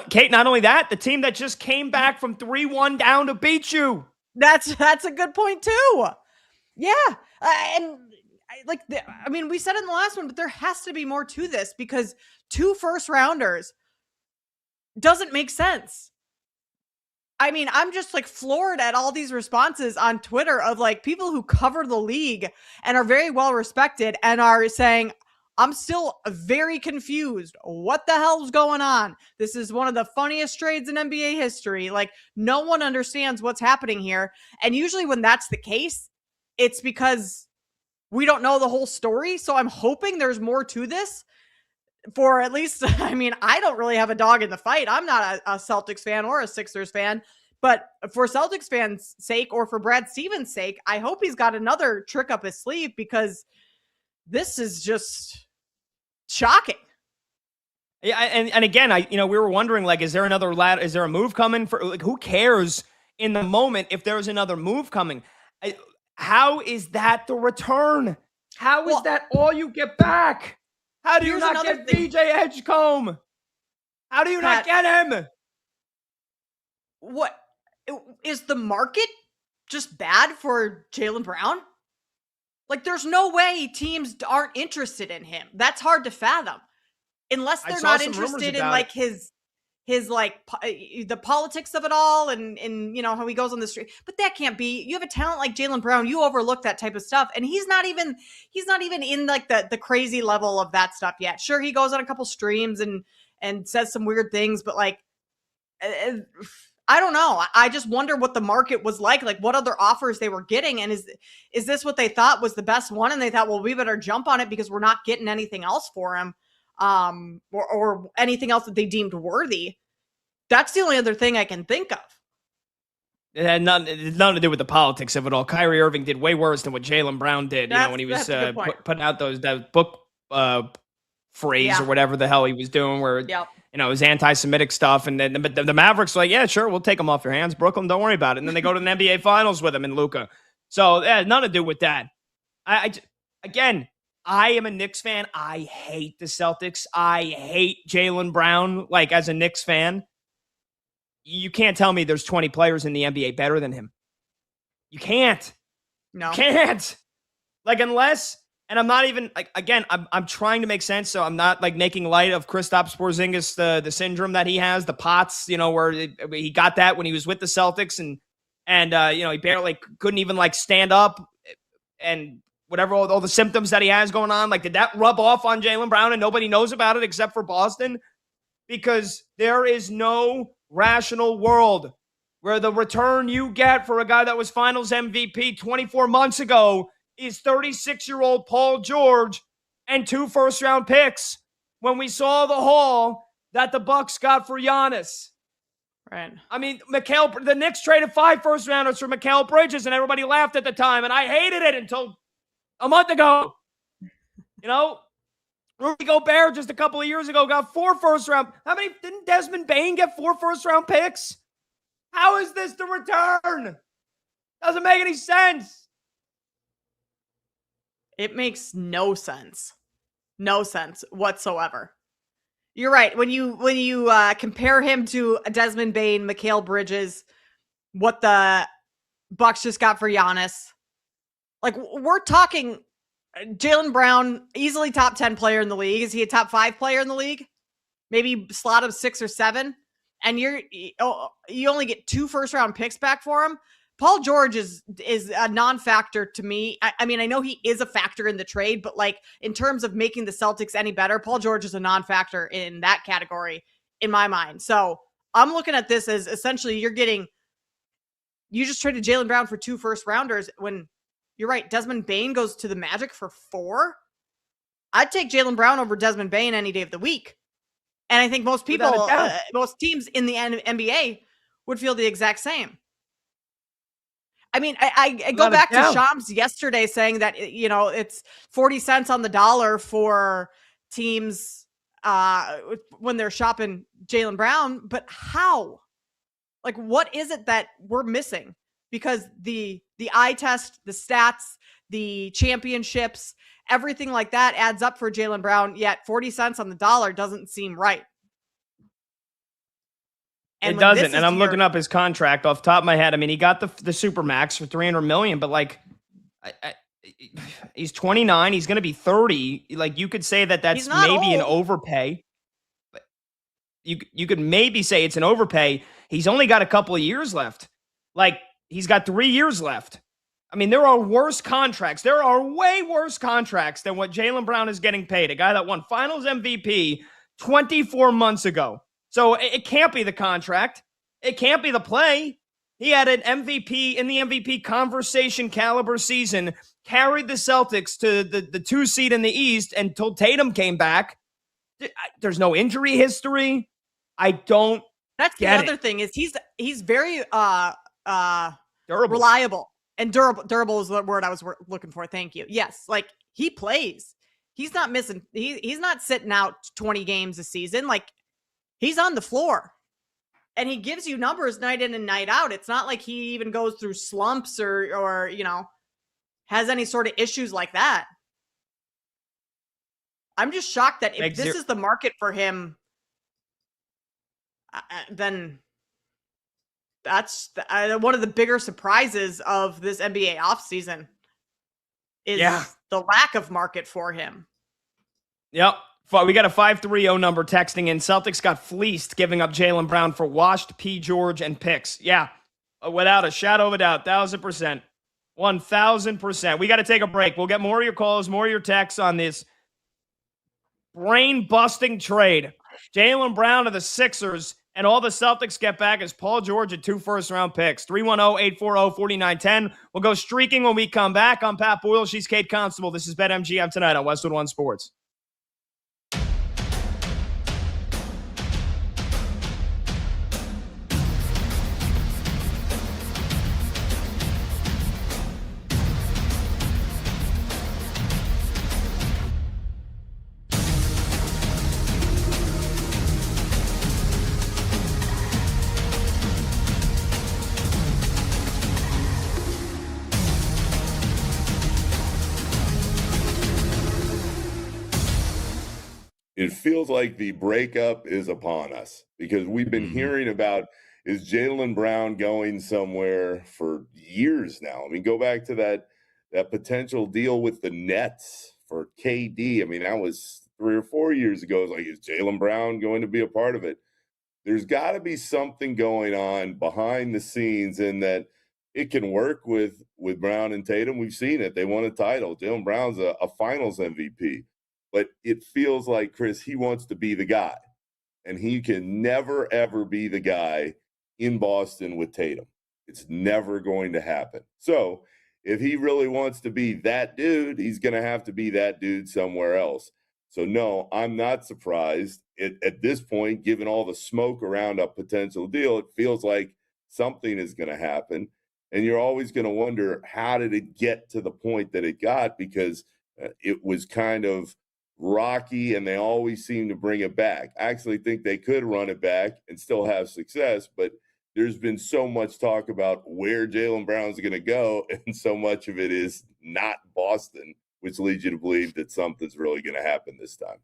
Kate, not only that, the team that just came back from 3-1 down to beat you. That's a good point too. Yeah. We said in the last one, but there has to be more to this because 2 first rounders doesn't make sense. I mean, I'm just like floored at all these responses on Twitter of like people who cover the league and are very well respected and are saying, I'm still very confused. What the hell's going on? This is one of the funniest trades in NBA history. Like, no one understands what's happening here. And usually when that's the case, it's because we don't know the whole story. So I'm hoping there's more to this for at least, I mean, I don't really have a dog in the fight. I'm not a Celtics fan or a Sixers fan, but for Celtics fans' sake or for Brad Stevens' sake, I hope he's got another trick up his sleeve because this is just shocking. Yeah, and again, we were wondering, like, is there another is there a move coming for, like, who cares in the moment if there's another move coming? How is that the return? How is that all you get back? How do you not get VJ Edgecombe? How do you not get him? What is the market just bad for Jaylen Brown? Like, there's no way teams aren't interested in him. That's hard to fathom. Unless they're not interested in like his like the politics of it all and how he goes on the street. But that can't be. You have a talent like Jaylen Brown, you overlook that type of stuff, and he's not even in like the crazy level of that stuff yet. Sure, he goes on a couple streams and says some weird things, but like I don't know. I just wonder what the market was like what other offers they were getting, and is this what they thought was the best one, and they thought, well, we better jump on it because we're not getting anything else for him. Or anything else that they deemed worthy. That's the only other thing I can think of. It had nothing to do with the politics of it all. Kyrie Irving did way worse than what Jaylen Brown did. When he was putting out that book phrase or whatever the hell he was doing, where it was anti-Semitic stuff. And then the Mavericks were like, yeah, sure, we'll take them off your hands, Brooklyn. Don't worry about it. And then they go to the NBA Finals with him and Luka. So nothing to do with that. I am a Knicks fan. I hate the Celtics. I hate Jaylen Brown. Like, as a Knicks fan, you can't tell me there's 20 players in the NBA better than him. You can't. No. You can't. Like, unless, and I'm not even, like, again, I'm trying to make sense, so I'm not, like, making light of Kristaps Porzingis, the syndrome that he has, the POTS, where he got that when he was with the Celtics, and he barely couldn't even, like, stand up, and whatever, all the symptoms that he has going on, like, did that rub off on Jaylen Brown and nobody knows about it except for Boston? Because there is no rational world where the return you get for a guy that was Finals MVP 24 months ago is 36-year-old Paul George and 2 first-round picks when we saw the haul that the Bucks got for Giannis. Right. I mean, the Knicks traded 5 first-rounders for Mikal Bridges, and everybody laughed at the time, and I hated it until a month ago. You know, Rudy Gobert just a couple of years ago got 4 first-round. How many didn't Desmond Bane get 4 first-round picks? How is this the return? Doesn't make any sense. It makes no sense. No sense whatsoever. You're right. When you compare him to Desmond Bane, Mikal Bridges, what the Bucks just got for Giannis, like we're talking Jaylen Brown, easily top 10 player in the league. Is he a top 5 player in the league? Maybe slot of 6 or 7. And you only get 2 first-round picks back for him. Paul George is a non-factor to me. I mean, I know he is a factor in the trade, but like in terms of making the Celtics any better, Paul George is a non-factor in that category in my mind. So I'm looking at this as essentially you just traded Jaylen Brown for 2 first-rounders when you're right. Desmond Bane goes to the Magic for 4. I'd take Jaylen Brown over Desmond Bane any day of the week. And I think most people, most teams in the NBA would feel the exact same. I mean, I go back to Shams yesterday saying that, it's 40 cents on the dollar for teams when they're shopping Jaylen Brown. But how? Like, what is it that we're missing? Because the eye test, the stats, the championships, everything like that adds up for Jaylen Brown, yet 40 cents on the dollar doesn't seem right. And it doesn't. And I'm looking up his contract off the top of my head. I mean, he got the Supermax for $300 million, but like, he's 29. He's going to be 30. Like, you could say that's maybe an overpay. You could maybe say it's an overpay. He's only got a couple of years left. Like, he's got 3 years left. I mean, there are worse contracts. There are way worse contracts than what Jaylen Brown is getting paid. A guy that won Finals MVP 24 months ago. So it can't be the contract. It can't be the play. He had an MVP in the MVP conversation caliber season, carried the Celtics to the 2 seed in the East until Tatum came back. There's no injury history. I don't That's get the other thing is he's very durable. Reliable and durable. Durable is the word I was looking for. Thank you. Yes, like he plays. He's not missing. He's not sitting out 20 games a season. Like, he's on the floor and he gives you numbers night in and night out. It's not like he even goes through slumps or has any sort of issues like that. I'm just shocked that if this is the market for him, then that's one of the bigger surprises of this NBA offseason is the lack of market for him. Yep. We got a 530 number texting in. Celtics got fleeced giving up Jaylen Brown for washed P. George and picks. Yeah, without a shadow of a doubt, 1,000%. 1,000%. We got to take a break. We'll get more of your calls, more of your texts on this brain-busting trade. Jaylen Brown to the Sixers, and all the Celtics get back is Paul George at 2 first-round picks. 310-840-4910. We'll go streaking when we come back. I'm Pat Boyle. She's Kate Constable. This is BetMGM tonight on Westwood One Sports. It feels like the breakup is upon us because we've been hearing about, is Jaylen Brown going somewhere for years now? I mean, go back to that potential deal with the Nets for KD. I mean, that was 3 or 4 years ago. It's like, is Jaylen Brown going to be a part of it? There's got to be something going on behind the scenes in that it can work with Brown and Tatum. We've seen it. They won a title. Jaylen Brown's a finals MVP. But it feels like, Chris, he wants to be the guy. And he can never, ever be the guy in Boston with Tatum. It's never going to happen. So if he really wants to be that dude, he's going to have to be that dude somewhere else. So, no, I'm not surprised. At this point, given all the smoke around a potential deal, it feels like something is going to happen. And you're always going to wonder, how did it get to the point that it got? Because it was kind of rocky, and they always seem to bring it back. I actually think they could run it back and still have success, but there's been so much talk about where Jaylen Brown's going to go, and so much of it is not Boston, which leads you to believe that something's really going to happen this time.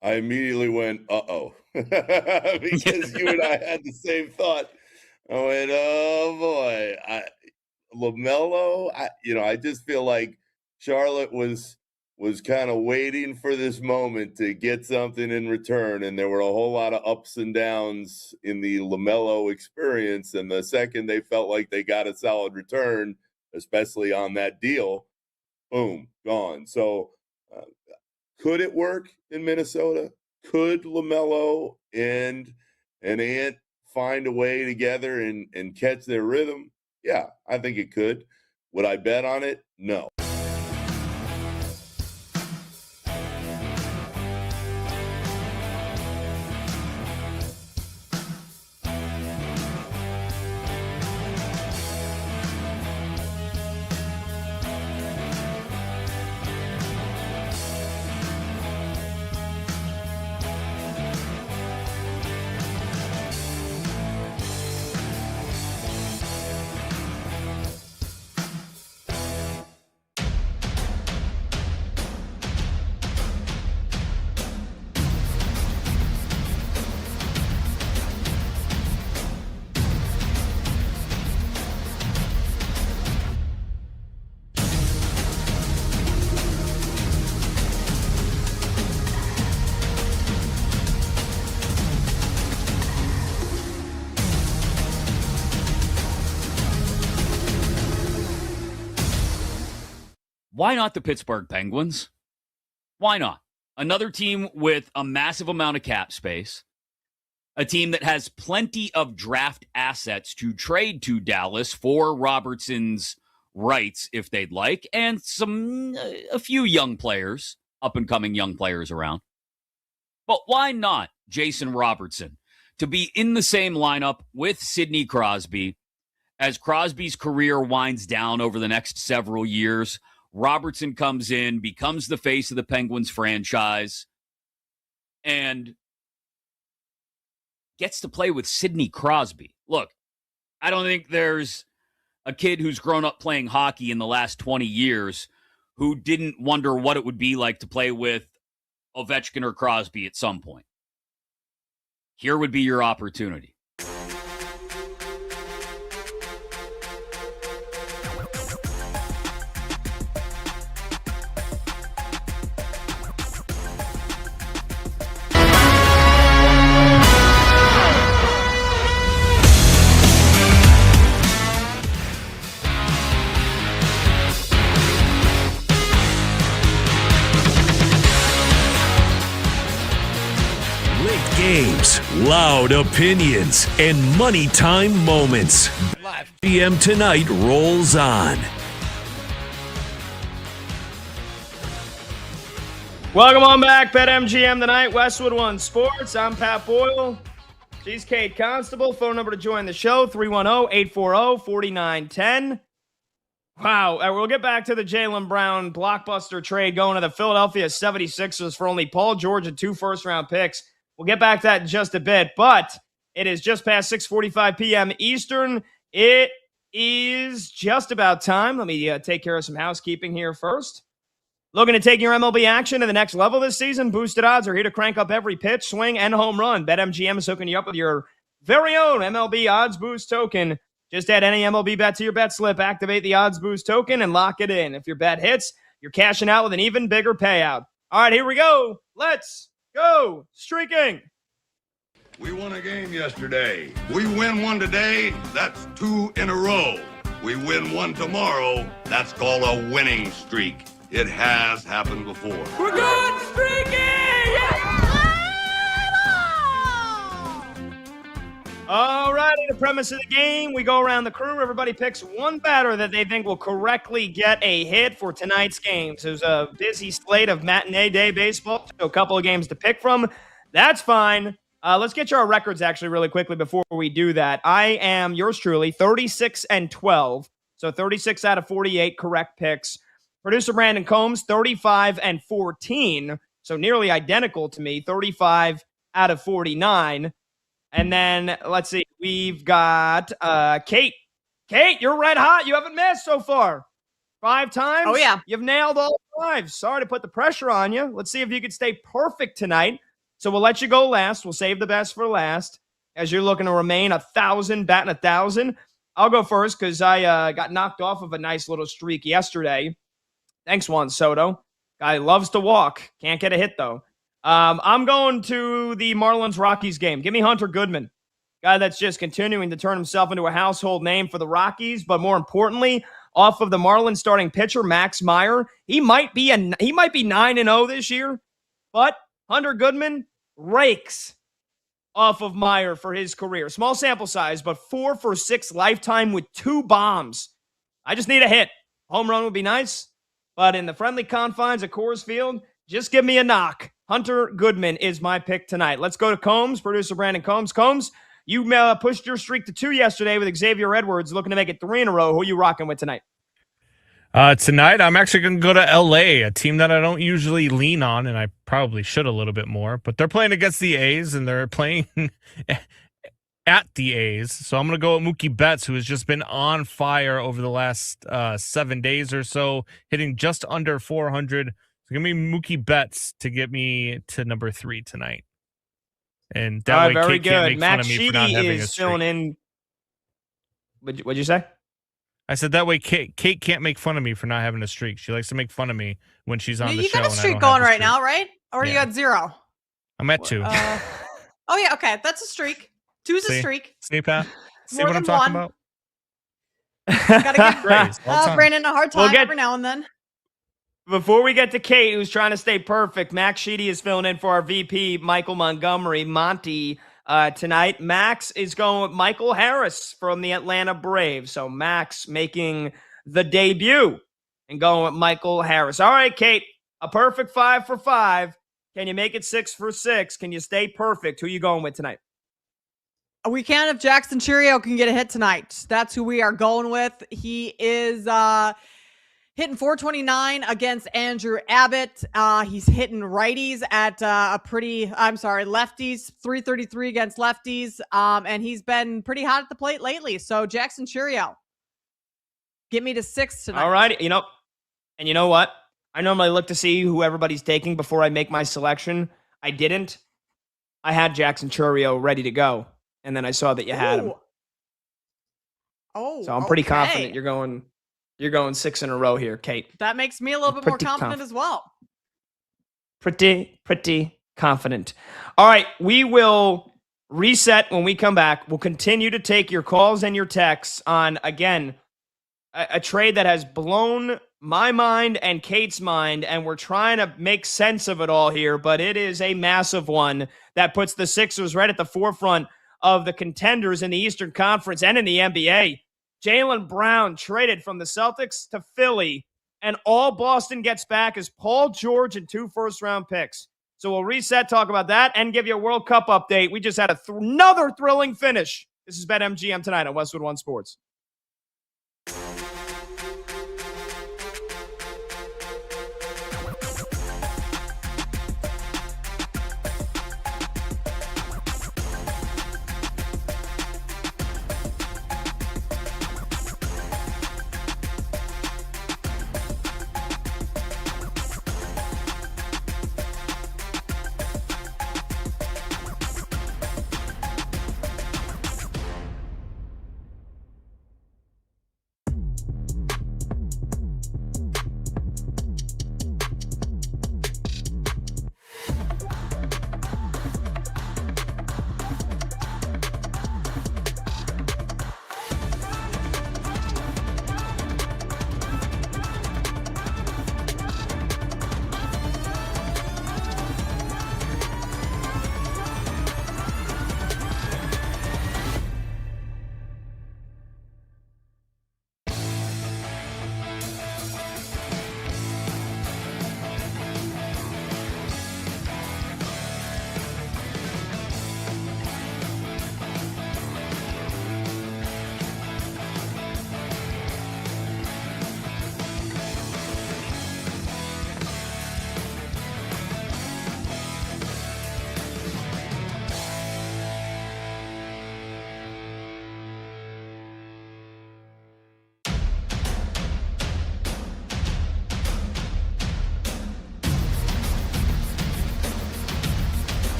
I immediately went, uh-oh, because you and I had the same thought. I went, oh boy, LaMelo. I just feel like Charlotte was kind of waiting for this moment to get something in return, and there were a whole lot of ups and downs in the LaMelo experience. And the second they felt like they got a solid return, especially on that deal, boom, gone. So. Could it work in Minnesota? Could LaMelo and Ant find a way together and catch their rhythm? Yeah, I think it could. Would I bet on it? No. Why not the Pittsburgh Penguins? Why not? Another team with a massive amount of cap space, a team that has plenty of draft assets to trade to Dallas for Robertson's rights if they'd like, and a few young players, up-and-coming young players around. But why not Jason Robertson to be in the same lineup with Sidney Crosby as Crosby's career winds down over the next several years? Robertson comes in, becomes the face of the Penguins franchise, and gets to play with Sidney Crosby. Look, I don't think there's a kid who's grown up playing hockey in the last 20 years who didn't wonder what it would be like to play with Ovechkin or Crosby at some point. Here would be your opportunity. Games, loud opinions, and money time moments. BetMGM tonight rolls on. Welcome on back, BetMGM tonight, Westwood One Sports. I'm Pat Boyle. She's Kate Constable. Phone number to join the show, 310-840-4910. Wow, we'll get back to the Jaylen Brown blockbuster trade going to the Philadelphia 76ers for only Paul George and 2 first-round picks. We'll get back to that in just a bit, but it is just past 6:45 p.m. Eastern. It is just about time. Let me take care of some housekeeping here first. Looking to take your MLB action to the next level this season? Boosted odds are here to crank up every pitch, swing, and home run. BetMGM is hooking you up with your very own MLB Odds Boost token. Just add any MLB bet to your bet slip, activate the Odds Boost token, and lock it in. If your bet hits, you're cashing out with an even bigger payout. All right, here we go. Let's go streaking. We won a game yesterday. We win one today, that's 2 in a row. We win one tomorrow, that's called a winning streak. It has happened before. We're good streaking! All righty, the premise of the game, we go around the crew. Everybody picks one batter that they think will correctly get a hit for tonight's games. There's a busy slate of matinee day baseball, so a couple of games to pick from. That's fine. Let's get you our records actually really quickly before we do that. I am yours truly, 36-12, so 36 out of 48 correct picks. Producer Brandon Combs, 35-14, so nearly identical to me, 35 out of 49. And then, let's see, we've got Kate. Kate, you're red hot. You haven't missed so far. 5 times? Oh, yeah. You've nailed all 5. Sorry to put the pressure on you. Let's see if you can stay perfect tonight. So we'll let you go last. We'll save the best for last as you're looking to remain 1,000, batting 1,000. I'll go first because I got knocked off of a nice little streak yesterday. Thanks, Juan Soto. Guy loves to walk. Can't get a hit, though. I'm going to the Marlins-Rockies game. Give me Hunter Goodman. Guy that's just continuing to turn himself into a household name for the Rockies, but more importantly, off of the Marlins starting pitcher, Max Meyer. He might be 9-0 this year, but Hunter Goodman rakes off of Meyer for his career. Small sample size, but 4 for 6 lifetime with 2 bombs. I just need a hit. Home run would be nice. But in the friendly confines of Coors Field, just give me a knock. Hunter Goodman is my pick tonight. Let's go to Combs, producer Brandon Combs. Combs, you pushed your streak to 2 yesterday with Xavier Edwards, looking to make it 3 in a row. Who are you rocking with tonight? Tonight, I'm actually going to go to L.A., a team that I don't usually lean on, and I probably should a little bit more. But they're playing against the A's, and they're playing at the A's. So I'm going to go with Mookie Betts, who has just been on fire over the last 7 days or so, hitting just under 400. So give me Mookie Betts to get me to number 3 tonight. And that way very Kate can't good. make Matt fun of me for not having a is streak. filling in. What'd you say? I said that way Kate can't make fun of me for not having a streak. She likes to make fun of me when she's on the show. You got a streak going right now, right? Or you got 0? I'm at 2. Oh, yeah, okay. That's a streak. 2's a streak. See, Pat? See More what I'm than talking one. about? Gotta give Praise all time. Brandon a hard time every now and then. Before we get to Kate, who's trying to stay perfect, Max Sheedy is filling in for our VP, Michael Montgomery, Monty, tonight. Max is going with Michael Harris from the Atlanta Braves. So Max making the debut and going with Michael Harris. All right, Kate, a perfect 5 for 5. Can you make it 6 for 6? Can you stay perfect? Who are you going with tonight? We can if Jackson Cheerio can get a hit tonight. That's who we are going with. He is hitting 429 against Andrew Abbott. He's hitting righties at lefties, 333 against lefties. And he's been pretty hot at the plate lately. So Jackson Cheerio, get me to 6 tonight. All right. You know what? I normally look to see who everybody's taking before I make my selection. I didn't. I had Jackson Cheerio ready to go. And then I saw that you had him. Oh, so I'm pretty confident you're going 6 in a row here, Kate. That makes me a little bit more confident as well. Pretty confident. All right, we will reset when we come back. We'll continue to take your calls and your texts on, again, a trade that has blown my mind and Kate's mind, and we're trying to make sense of it all here, but it is a massive one that puts the Sixers right at the forefront of the contenders in the Eastern Conference and in the NBA. Jaylen Brown traded from the Celtics to Philly, and all Boston gets back is Paul George and 2 first-round picks. So we'll reset, talk about that, and give you a World Cup update. We just had another thrilling finish. This is BetMGM tonight on Westwood One Sports.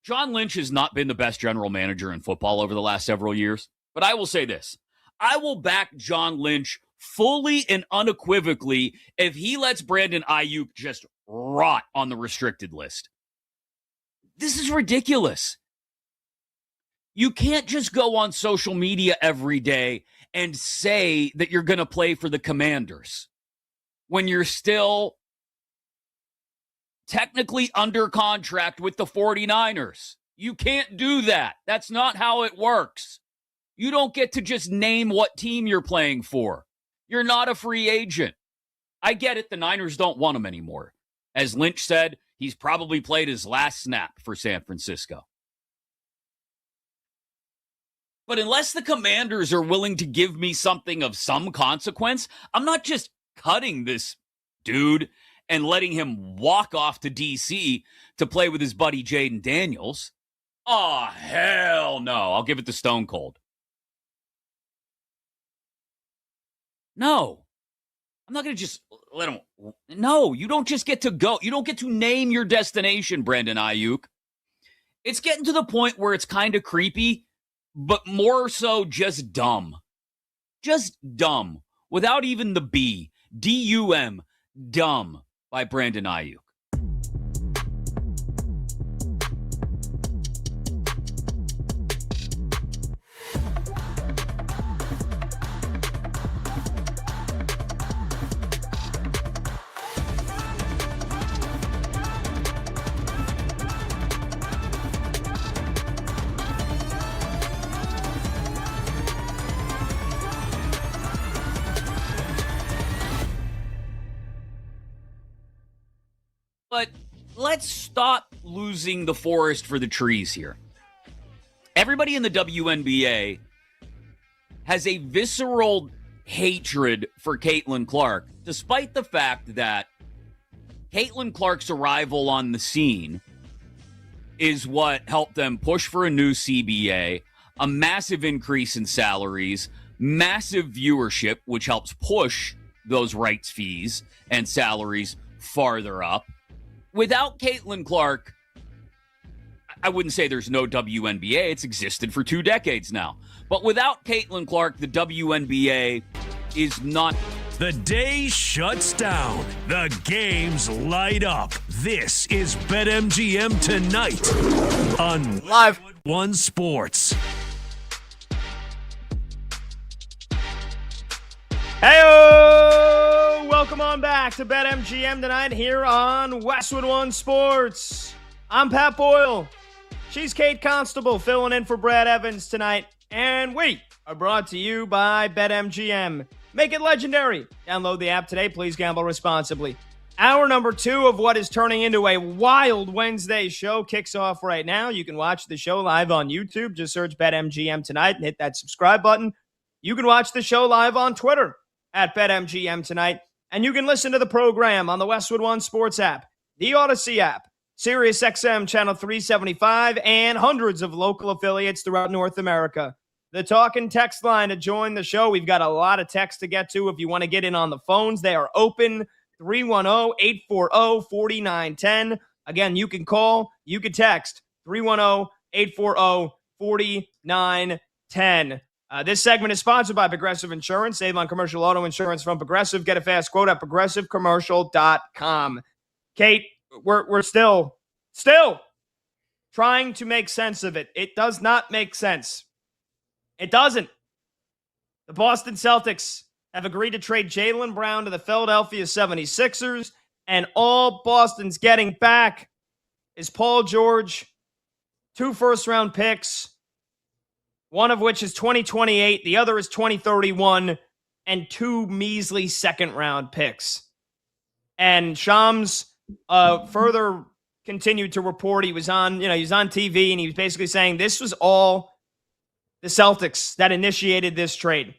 John Lynch has not been the best general manager in football over the last several years, but I will say this. I will back John Lynch fully and unequivocally if he lets Brandon Ayuk just rot on the restricted list. This is ridiculous. You can't just go on social media every day and say that you're going to play for the Commanders when you're still technically under contract with the 49ers. You can't do that. That's not how it works. You don't get to just name what team you're playing for. You're not a free agent. I get it. The Niners don't want him anymore. As Lynch said, he's probably played his last snap for San Francisco. But unless the Commanders are willing to give me something of some consequence, I'm not just cutting this dude and letting him walk off to D.C. to play with his buddy Jaden Daniels. Oh, hell no. I'll give it to Stone Cold. No. I'm not going to just let him. No, you don't just get to go. You don't get to name your destination, Brandon Ayuk. It's getting to the point where it's kind of creepy, but more so just dumb. Just dumb. Without even the B. D-U-M. Dumb. By Brandon Ayuk. But let's stop losing the forest for the trees here. Everybody in the WNBA has a visceral hatred for Caitlin Clark, despite the fact that Caitlin Clark's arrival on the scene is what helped them push for a new CBA, a massive increase in salaries, massive viewership, which helps push those rights fees and salaries farther up. Without Caitlin Clark, I wouldn't say there's no WNBA. It's existed for 2 decades now. But without Caitlin Clark, the WNBA is not. The day shuts down. The games light up. This is BetMGM Tonight on Live One Sports. Hey-o! Welcome on back to BetMGM Tonight here on Westwood One Sports. I'm Pat Boyle. She's Kate Constable filling in for Brad Evans tonight. And we are brought to you by BetMGM. Make it legendary. Download the app today. Please gamble responsibly. Hour number 2 of what is turning into a wild Wednesday show kicks off right now. You can watch the show live on YouTube. Just search BetMGM Tonight and hit that subscribe button. You can watch the show live on Twitter at BetMGM Tonight. And you can listen to the program on the Westwood One Sports app, the Odyssey app, SiriusXM Channel 375, and hundreds of local affiliates throughout North America. The talk and text line to join the show. We've got a lot of text to get to. If you want to get in on the phones, they are open. 310-840-4910. Again, you can call, you can text 310-840-4910. This segment is sponsored by Progressive Insurance. Save on commercial auto insurance from Progressive. Get a fast quote at progressivecommercial.com. Kate, we're still trying to make sense of it. It does not make sense. It doesn't. The Boston Celtics have agreed to trade Jaylen Brown to the Philadelphia 76ers, and all Boston's getting back is Paul George, 2 first-round picks, one of which is 2028, the other is 2031, and 2 measly second-round picks. And Shams further continued to report. He was on TV, and he was basically saying this was all the Celtics that initiated this trade.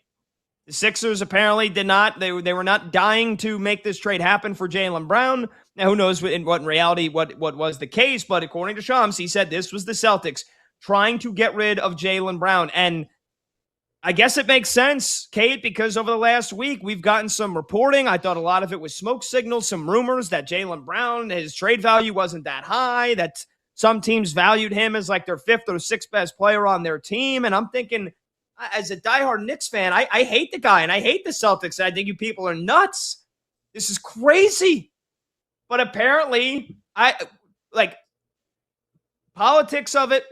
The Sixers apparently did not. They were not dying to make this trade happen for Jaylen Brown. Now, who knows in reality what was the case, but according to Shams, he said this was the Celtics trying to get rid of Jaylen Brown. And I guess it makes sense, Kate, because over the last week, we've gotten some reporting. I thought a lot of it was smoke signals, some rumors that Jaylen Brown, his trade value wasn't that high, that some teams valued him as like their fifth or sixth best player on their team. And I'm thinking, as a diehard Knicks fan, I hate the guy and I hate the Celtics. I think you people are nuts. This is crazy. But apparently, politics of it,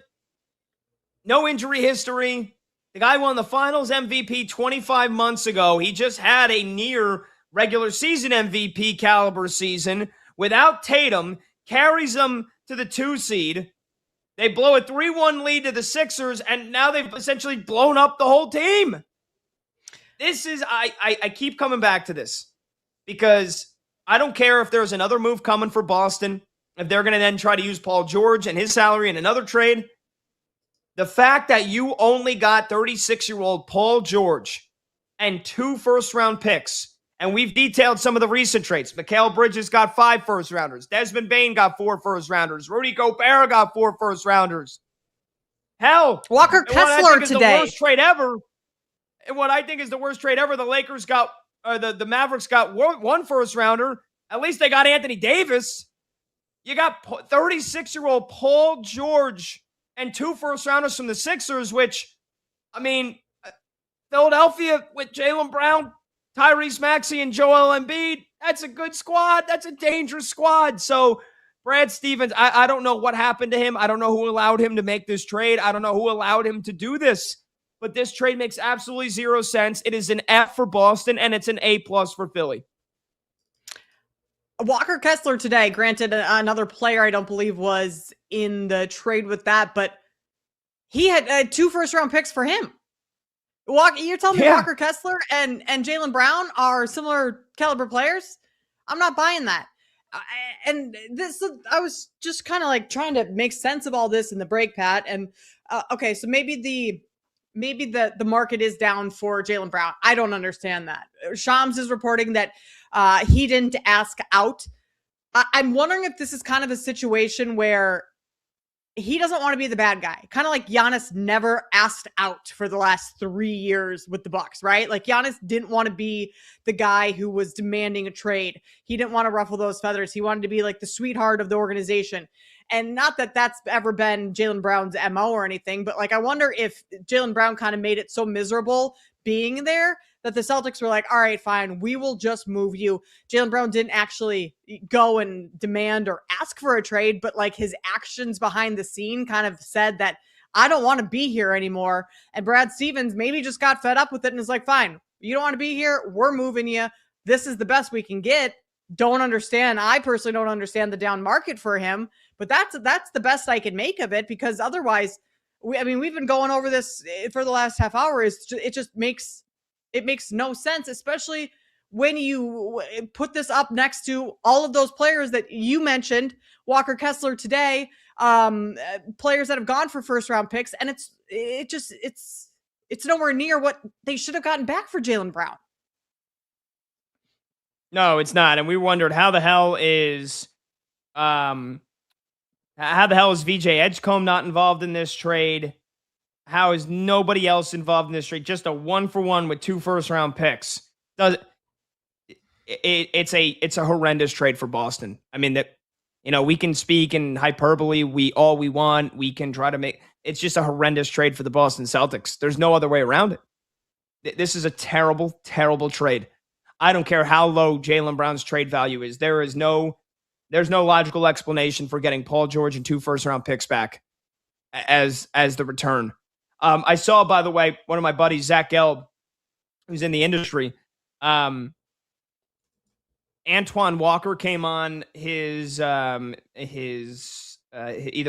no injury history. The guy won the finals MVP 25 months ago. He just had a near regular season MVP caliber season without Tatum, carries them to the 2 seed. They blow a 3-1 lead to the Sixers, and now they've essentially blown up the whole team. This is, I keep coming back to this because I don't care if there's another move coming for Boston, if they're going to then try to use Paul George and his salary in another trade. The fact that you only got 36-year-old Paul George and 2 first-round picks, and we've detailed some of the recent trades. Mikal Bridges got 5 first-rounders. Desmond Bane got 4 first-rounders. Rudy Gobert got 4 first-rounders. Hell, Walker Kessler today. The worst trade ever. And what I think is the worst trade ever, the Lakers got, or the Mavericks got 1 first-rounder. At least they got Anthony Davis. You got 36-year-old Paul George and 2 first-rounders from the Sixers, which, I mean, Philadelphia with Jaylen Brown, Tyrese Maxey, and Joel Embiid, that's a good squad. That's a dangerous squad. So, Brad Stevens, I don't know what happened to him. I don't know who allowed him to make this trade. I don't know who allowed him to do this. But this trade makes absolutely 0 sense. It is an F for Boston, and it's an A+ for Philly. Walker Kessler today, granted another player I don't believe was in the trade with that, but he had 2 first-round picks for him. You're telling me Walker Kessler and Jaylen Brown are similar caliber players? I'm not buying that. And this, I was just kind of like trying to make sense of all this in the break, Pat. And okay, so maybe the market is down for Jaylen Brown. I don't understand that. Shams is reporting that he didn't ask out. I'm wondering if this is kind of a situation where he doesn't want to be the bad guy. Kind of like Giannis never asked out for the last 3 years with the Bucks, right? Like Giannis didn't want to be the guy who was demanding a trade. He didn't want to ruffle those feathers. He wanted to be like the sweetheart of the organization. And not that that's ever been Jaylen Brown's MO or anything, but like I wonder if Jaylen Brown kind of made it so miserable being there that the Celtics were like, all right, fine, we will just move you. Jaylen Brown didn't actually go and demand or ask for a trade, but like his actions behind the scene kind of said that I don't want to be here anymore. And Brad Stevens maybe just got fed up with it and is like, fine, you don't want to be here. We're moving you. This is the best we can get. Don't understand. I personally don't understand the down market for him, but that's the best I can make of it because otherwise, we've been going over this for the last half hour. It makes no sense, especially when you put this up next to all of those players that you mentioned, Walker Kessler today, players that have gone for first round picks. And it's nowhere near what they should have gotten back for Jaylen Brown. No, it's not. And we wondered how the hell is VJ Edgecombe not involved in this trade? How is nobody else involved in this trade? Just a 1-for-1 with 2 first-round picks. It's a horrendous trade for Boston. I mean, we can speak in hyperbole. We want. We can try to make. It's just a horrendous trade for the Boston Celtics. There's no other way around it. This is a terrible, terrible trade. I don't care how low Jaylen Brown's trade value is. There's no logical explanation for getting Paul George and 2 first-round picks back as the return. I saw, by the way, one of my buddies, Zach Gelb, who's in the industry, Antoine Walker came on his either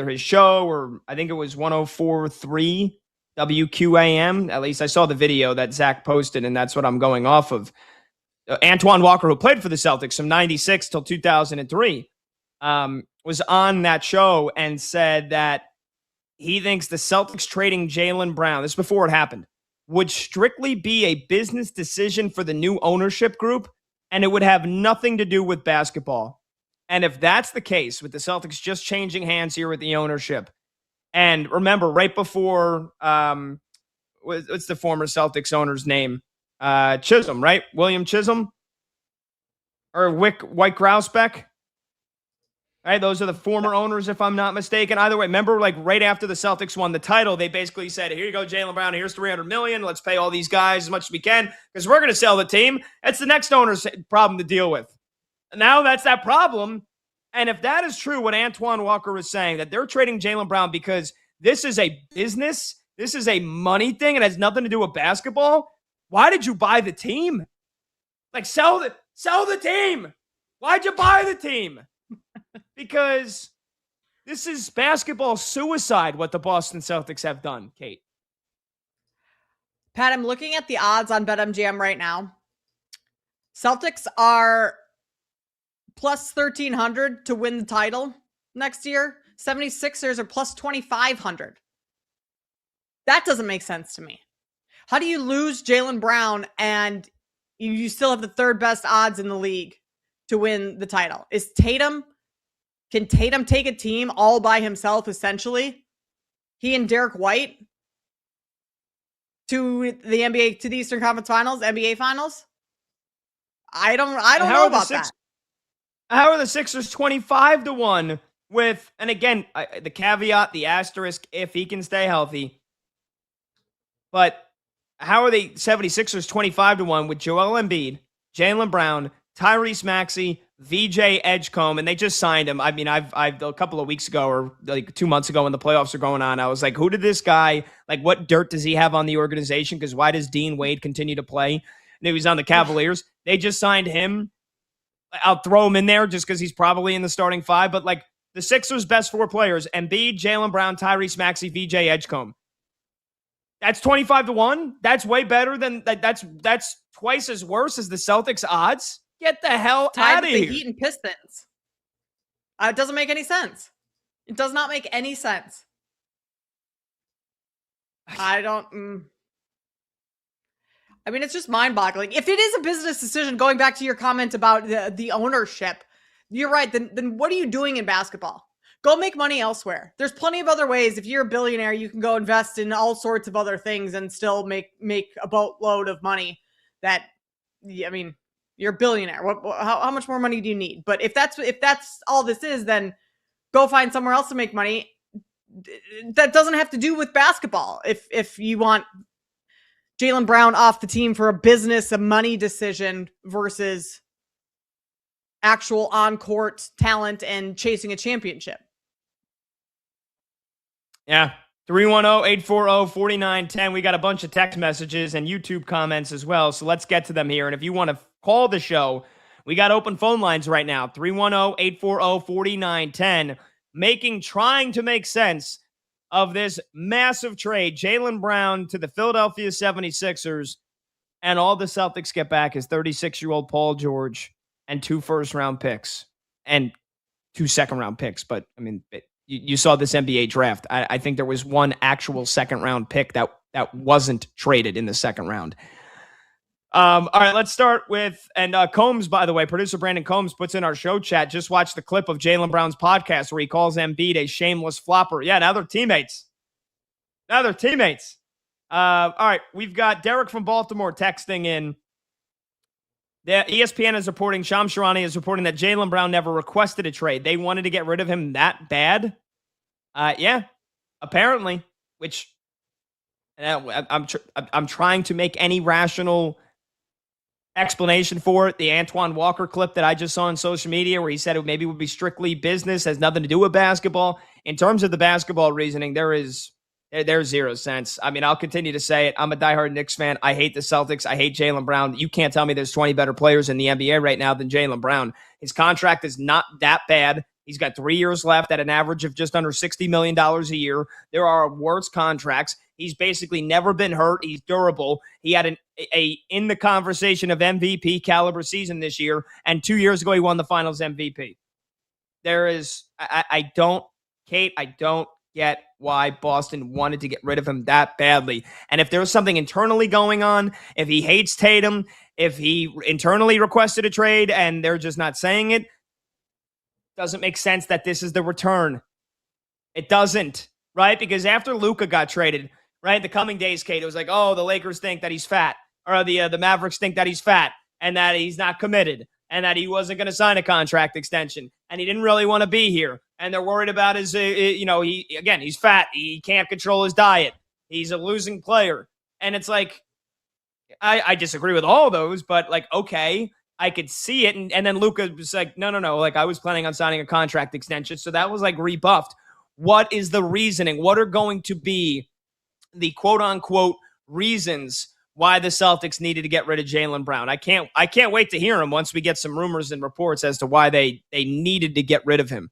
his show or I think it was 104.3 WQAM. At least I saw the video that Zach posted, and that's what I'm going off of. Antoine Walker, who played for the Celtics from 96 till 2003, was on that show and said that he thinks the Celtics trading Jaylen Brown, this is before it happened, would strictly be a business decision for the new ownership group, and it would have nothing to do with basketball. And if that's the case, with the Celtics just changing hands here with the ownership, and remember, right before, what's the former Celtics owner's name? Chisholm, right? William Chisholm? Or White Grousebeck? Right, those are the former owners, if I'm not mistaken. Either way, remember, like right after the Celtics won the title, they basically said, "Here you go, Jaylen Brown. Here's $300 million. Let's pay all these guys as much as we can because we're going to sell the team." That's the next owner's problem to deal with. Now that's that problem. And if that is true, what Antoine Walker is saying, that they're trading Jaylen Brown because this is a business, this is a money thing, and has nothing to do with basketball. Why did you buy the team? Like sell the team. Why'd you buy the team? Because this is basketball suicide, what the Boston Celtics have done, Kate. Pat, I'm looking at the odds on BetMGM right now. Celtics are plus 1,300 to win the title next year. 76ers are plus 2,500. That doesn't make sense to me. How do you lose Jaylen Brown and you still have the third best odds in the league to win the title? Can Tatum take a team all by himself, essentially? He and Derek White to the NBA, to the Eastern Conference Finals, NBA Finals? I don't know about that. How are the Sixers 25-1 with, and again, the caveat, the asterisk, if he can stay healthy. But how are the 76ers 25-1 with Joel Embiid, Jaylen Brown, Tyrese Maxey, VJ Edgecombe, and they just signed him. I mean, I've a couple of weeks ago or like 2 months ago when the playoffs are going on, I was like, who did this guy, like what dirt does he have on the organization? Because why does Dean Wade continue to play? And he was on the Cavaliers. They just signed him. I'll throw him in there just because he's probably in the starting five. But like the Sixers' best four players, Embiid, Jaylen Brown, Tyrese Maxey, VJ Edgecombe. That's 25-1. That's way better than that's twice as worse as the Celtics odds. Get the hell out of here. The Heat and Pistons. It doesn't make any sense. It does not make any sense. I mean, it's just mind-boggling. If it is a business decision, going back to your comment about the ownership, you're right. Then what are you doing in basketball? Go make money elsewhere. There's plenty of other ways. If you're a billionaire, you can go invest in all sorts of other things and still make a boatload of money. I mean, you're a billionaire. How much more money do you need? But if that's all this is, then go find somewhere else to make money. That doesn't have to do with basketball. If you want Jaylen Brown off the team for a money decision versus actual on-court talent and chasing a championship. Yeah. 310-840-4910. We got a bunch of text messages and YouTube comments as well, so let's get to them here. And if you want to call the show, we got open phone lines right now, 310-840-4910, trying to make sense of this massive trade, Jaylen Brown to the Philadelphia 76ers, and all the Celtics get back is 36-year-old Paul George and 2 first-round picks and 2 second-round picks. But, I mean, you saw this NBA draft. I think there was one actual second-round pick that wasn't traded in the second round. All right, let's start with, and Combs, by the way, producer Brandon Combs puts in our show chat, just watch the clip of Jaylen Brown's podcast where he calls Embiid a shameless flopper. Yeah, now they're teammates. All right, we've got Derek from Baltimore texting in. The ESPN is reporting, Shams Charania is reporting that Jaylen Brown never requested a trade. They wanted to get rid of him that bad. Yeah, apparently, which I'm trying to make any rational explanation for it. The Antoine Walker clip that I just saw on social media where he said it maybe would be strictly business, has nothing to do with basketball. In terms of the basketball reasoning, there's 0 sense. I mean, I'll continue to say it. I'm a diehard Knicks fan. I hate the Celtics. I hate Jaylen Brown. You can't tell me there's 20 better players in the NBA right now than Jaylen Brown. His contract is not that bad. He's got 3 years left at an average of just under $60 million a year. There are worse contracts. He's basically never been hurt. He's durable. He had a in the conversation of MVP caliber season this year, and 2 years ago he won the Finals MVP. I don't, Kate, I don't get why Boston wanted to get rid of him that badly. And if there's something internally going on, if he hates Tatum, if he internally requested a trade and they're just not saying it, doesn't make sense that this is the return. It doesn't, right? Because after Luka got traded, right, the coming days, Kate, it was like, oh, the Lakers think that he's fat, or the Mavericks think that he's fat and that he's not committed and that he wasn't going to sign a contract extension and he didn't really want to be here. And they're worried about his, he's fat. He can't control his diet. He's a losing player. And it's like, I disagree with all those, but like, okay, I could see it. And then Luka was like, no. Like, I was planning on signing a contract extension. So that was like rebuffed. What is the reasoning? What are going to be the quote unquote reasons why the Celtics needed to get rid of Jaylen Brown? I can't wait to hear them once we get some rumors and reports as to why they needed to get rid of him.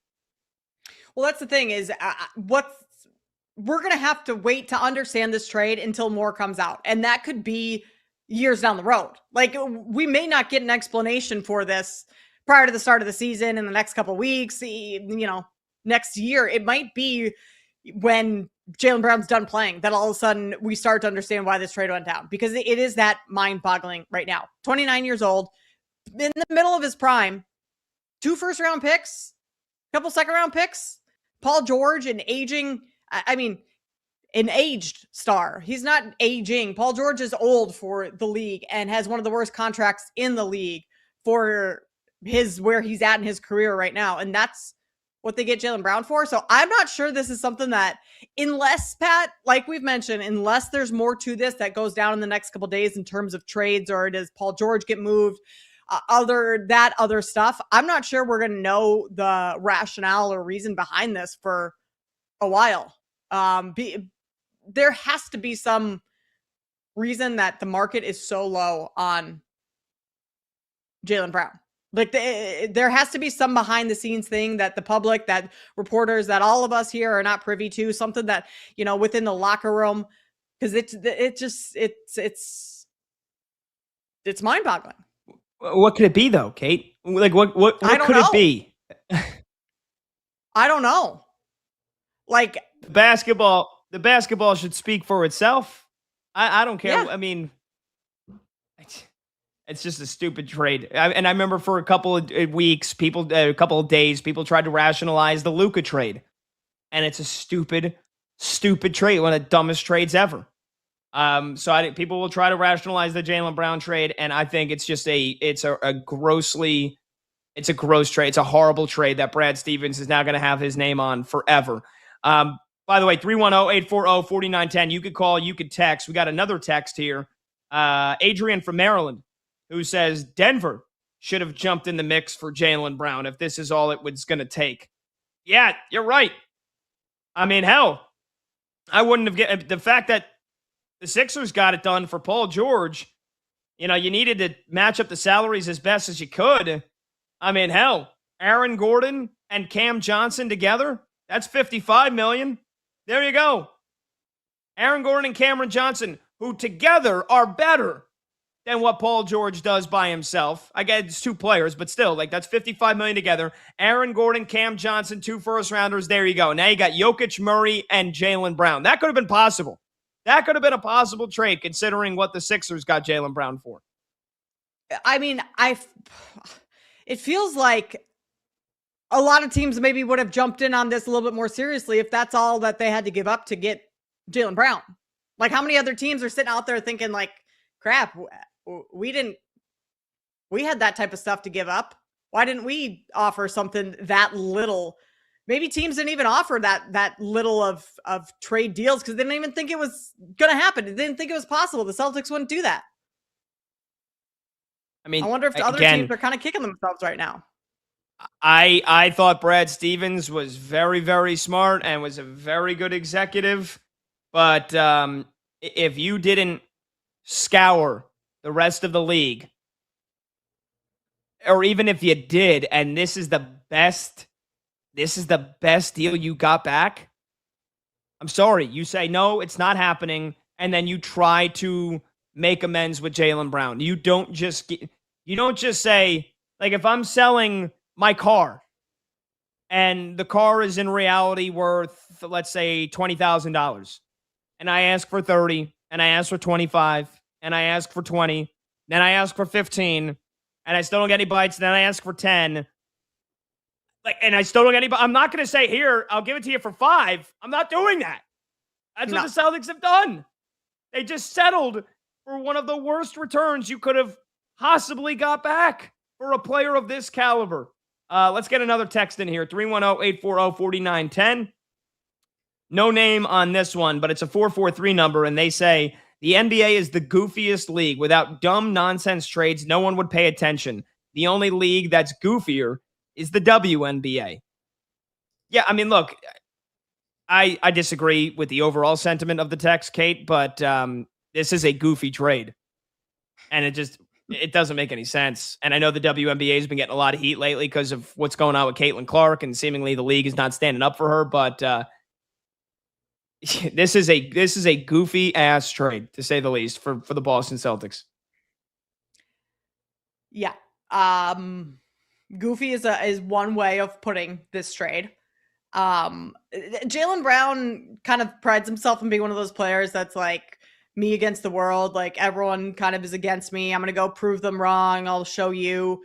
Well, that's the thing is we're going to have to wait to understand this trade until more comes out. And that could be years down the road. Like, we may not get an explanation for this prior to the start of the season in the next couple of weeks, next year. It might be when Jaylen Brown's done playing that all of a sudden we start to understand why this trade went down, because it is that mind-boggling right now. 29 years old, in the middle of his prime, 2 first-round picks, a couple second-round picks, Paul George, an aging, an aged star. He's not aging. Paul George is old for the league and has one of the worst contracts in the league for where he's at in his career right now. And that's what they get Jaylen Brown for. So I'm not sure this is something that, unless, Pat, like we've mentioned, unless there's more to this that goes down in the next couple of days in terms of trades, or does Paul George get moved, other stuff, I'm not sure we're going to know the rationale or reason behind this for a while. There has to be some reason that the market is so low on Jaylen Brown. Like, there has to be some behind the scenes thing that the public, that reporters, that all of us here are not privy to, something that, within the locker room, because it's mind boggling. What could it be though, Kate? Like, what could it be? I don't know. Like, the basketball should speak for itself. I don't care. Yeah. I mean, it's just a stupid trade. And I remember for a couple of weeks, a couple of days, people tried to rationalize the Luka trade. And it's a stupid trade. One of the dumbest trades ever. So I think people will try to rationalize the Jaylen Brown trade. And I think it's just it's a gross trade. It's a horrible trade that Brad Stevens is now going to have his name on forever. By the way, 310-840-4910. You could call, you could text. We got another text here. Adrian from Maryland, who says Denver should have jumped in the mix for Jaylen Brown if this is all it was going to take. Yeah, you're right. I mean, hell, I wouldn't have get the fact that the Sixers got it done for Paul George. You needed to match up the salaries as best as you could. I mean, hell, Aaron Gordon and Cam Johnson together, that's $55 million. There you go. Aaron Gordon and Cameron Johnson, who together are better than what Paul George does by himself. I get it's 2 players, but still, like, that's $55 million together. Aaron Gordon, Cam Johnson, 2 first-rounders. There you go. Now you got Jokic, Murray, and Jaylen Brown. That could have been possible. That could have been a possible trade, considering what the Sixers got Jaylen Brown for. I mean, it feels like a lot of teams maybe would have jumped in on this a little bit more seriously if that's all that they had to give up to get Jaylen Brown. Like, how many other teams are sitting out there thinking, like, crap, we had that type of stuff to give up. Why didn't we offer something that little? Maybe teams didn't even offer that little of trade deals because they didn't even think it was going to happen. They didn't think it was possible. The Celtics wouldn't do that. I mean, I wonder if other teams are kind of kicking themselves right now. I thought Brad Stevens was very, very smart and was a very good executive. But if you didn't scour the rest of the league, or even if you did, and this is the best deal you got back, I'm sorry. You say, no, it's not happening. And then you try to make amends with Jaylen Brown. You don't just say, like, if I'm selling my car and the car is in reality worth, let's say, $20,000. And I ask for 30, and I ask for 25, and I ask for 20, then I ask for 15, and I still don't get any bites, then I ask for 10. And I still don't get any. I'm not going to say, here, I'll give it to you for 5. I'm not doing that. That's what the Celtics have done. They just settled for one of the worst returns you could have possibly got back for a player of this caliber. Let's get another text in here. 310-840-4910. No name on this one, but it's a 443 number, and they say, the NBA is the goofiest league. Without dumb nonsense trades, no one would pay attention. The only league that's goofier is the WNBA. Yeah, I mean, look, I disagree with the overall sentiment of the text, Kate, but this is a goofy trade. And it doesn't make any sense. And I know the WNBA has been getting a lot of heat lately because of what's going on with Caitlin Clark, and seemingly the league is not standing up for her, but this is a goofy ass trade, to say the least, for the Boston Celtics. Yeah. Goofy is one way of putting this trade. Jaylen Brown kind of prides himself in being one of those players that's like me against the world. Like, everyone kind of is against me. I'm going to go prove them wrong. I'll show you.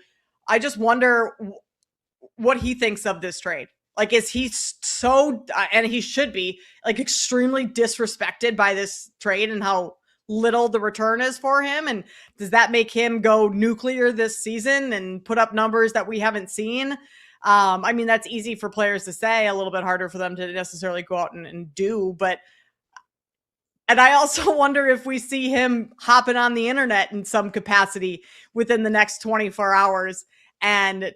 I just wonder what he thinks of this trade. Like, is he so, and he should be, like, extremely disrespected by this trade and how little the return is for him? And does that make him go nuclear this season and put up numbers that we haven't seen? I mean, that's easy for players to say, a little bit harder for them to necessarily go out and do. And I also wonder if we see him hopping on the internet in some capacity within the next 24 hours and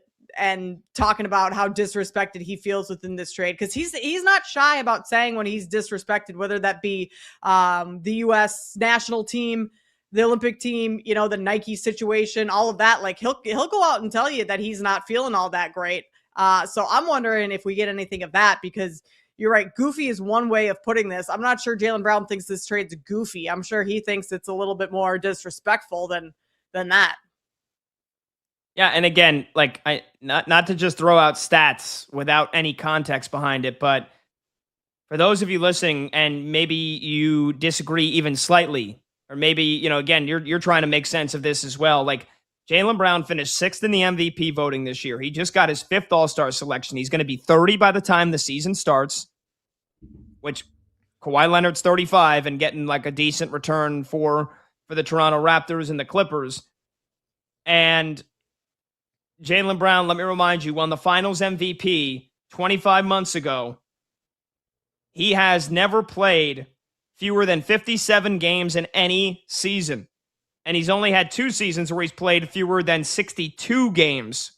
talking about how disrespected he feels within this trade, because he's not shy about saying when he's disrespected, whether that be the U.S. national team, the Olympic team, the Nike situation, all of that. Like, he'll go out and tell you that he's not feeling all that great. So I'm wondering if we get anything of that, because you're right, goofy is one way of putting this. I'm not sure Jaylen Brown thinks this trade's goofy. I'm sure he thinks it's a little bit more disrespectful than that. Yeah, and again, like, not to just throw out stats without any context behind it, but for those of you listening, and maybe you disagree even slightly, or maybe, again, you're trying to make sense of this as well. Like, Jaylen Brown finished 6th in the MVP voting this year. He just got his 5th All-Star selection. He's going to be 30 by the time the season starts, which Kawhi Leonard's 35 and getting like a decent return for the Toronto Raptors and the Clippers. And Jaylen Brown, let me remind you, won the Finals MVP 25 months ago. He has never played fewer than 57 games in any season. And he's only had 2 seasons where he's played fewer than 62 games.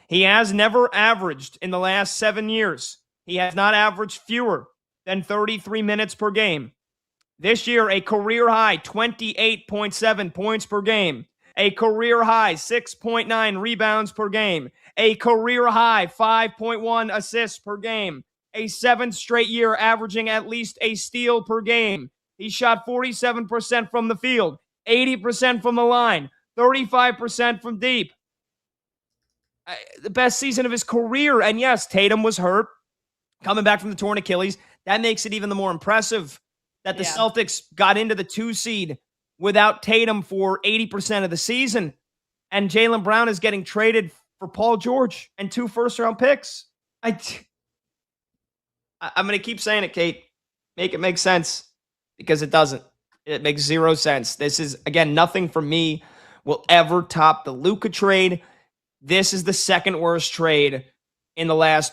He has never averaged, in the last 7 years, he has not averaged fewer than 33 minutes per game. This year, a career high 28.7 points per game. A career high 6.9 rebounds per game. A career high 5.1 assists per game. A 7th straight year averaging at least a steal per game. He shot 47% from the field, 80% from the line, 35% from deep. The best season of his career. And yes, Tatum was hurt, coming back from the torn Achilles. That makes it even the more impressive that the Celtics got into the 2 seed without Tatum for 80% of the season. And Jaylen Brown is getting traded for Paul George and 2 first-round picks. I'm going to keep saying it, Kate. Make it make sense, because it doesn't. It makes 0 sense. This is, again, nothing for me will ever top the Luka trade. This is the second worst trade in the last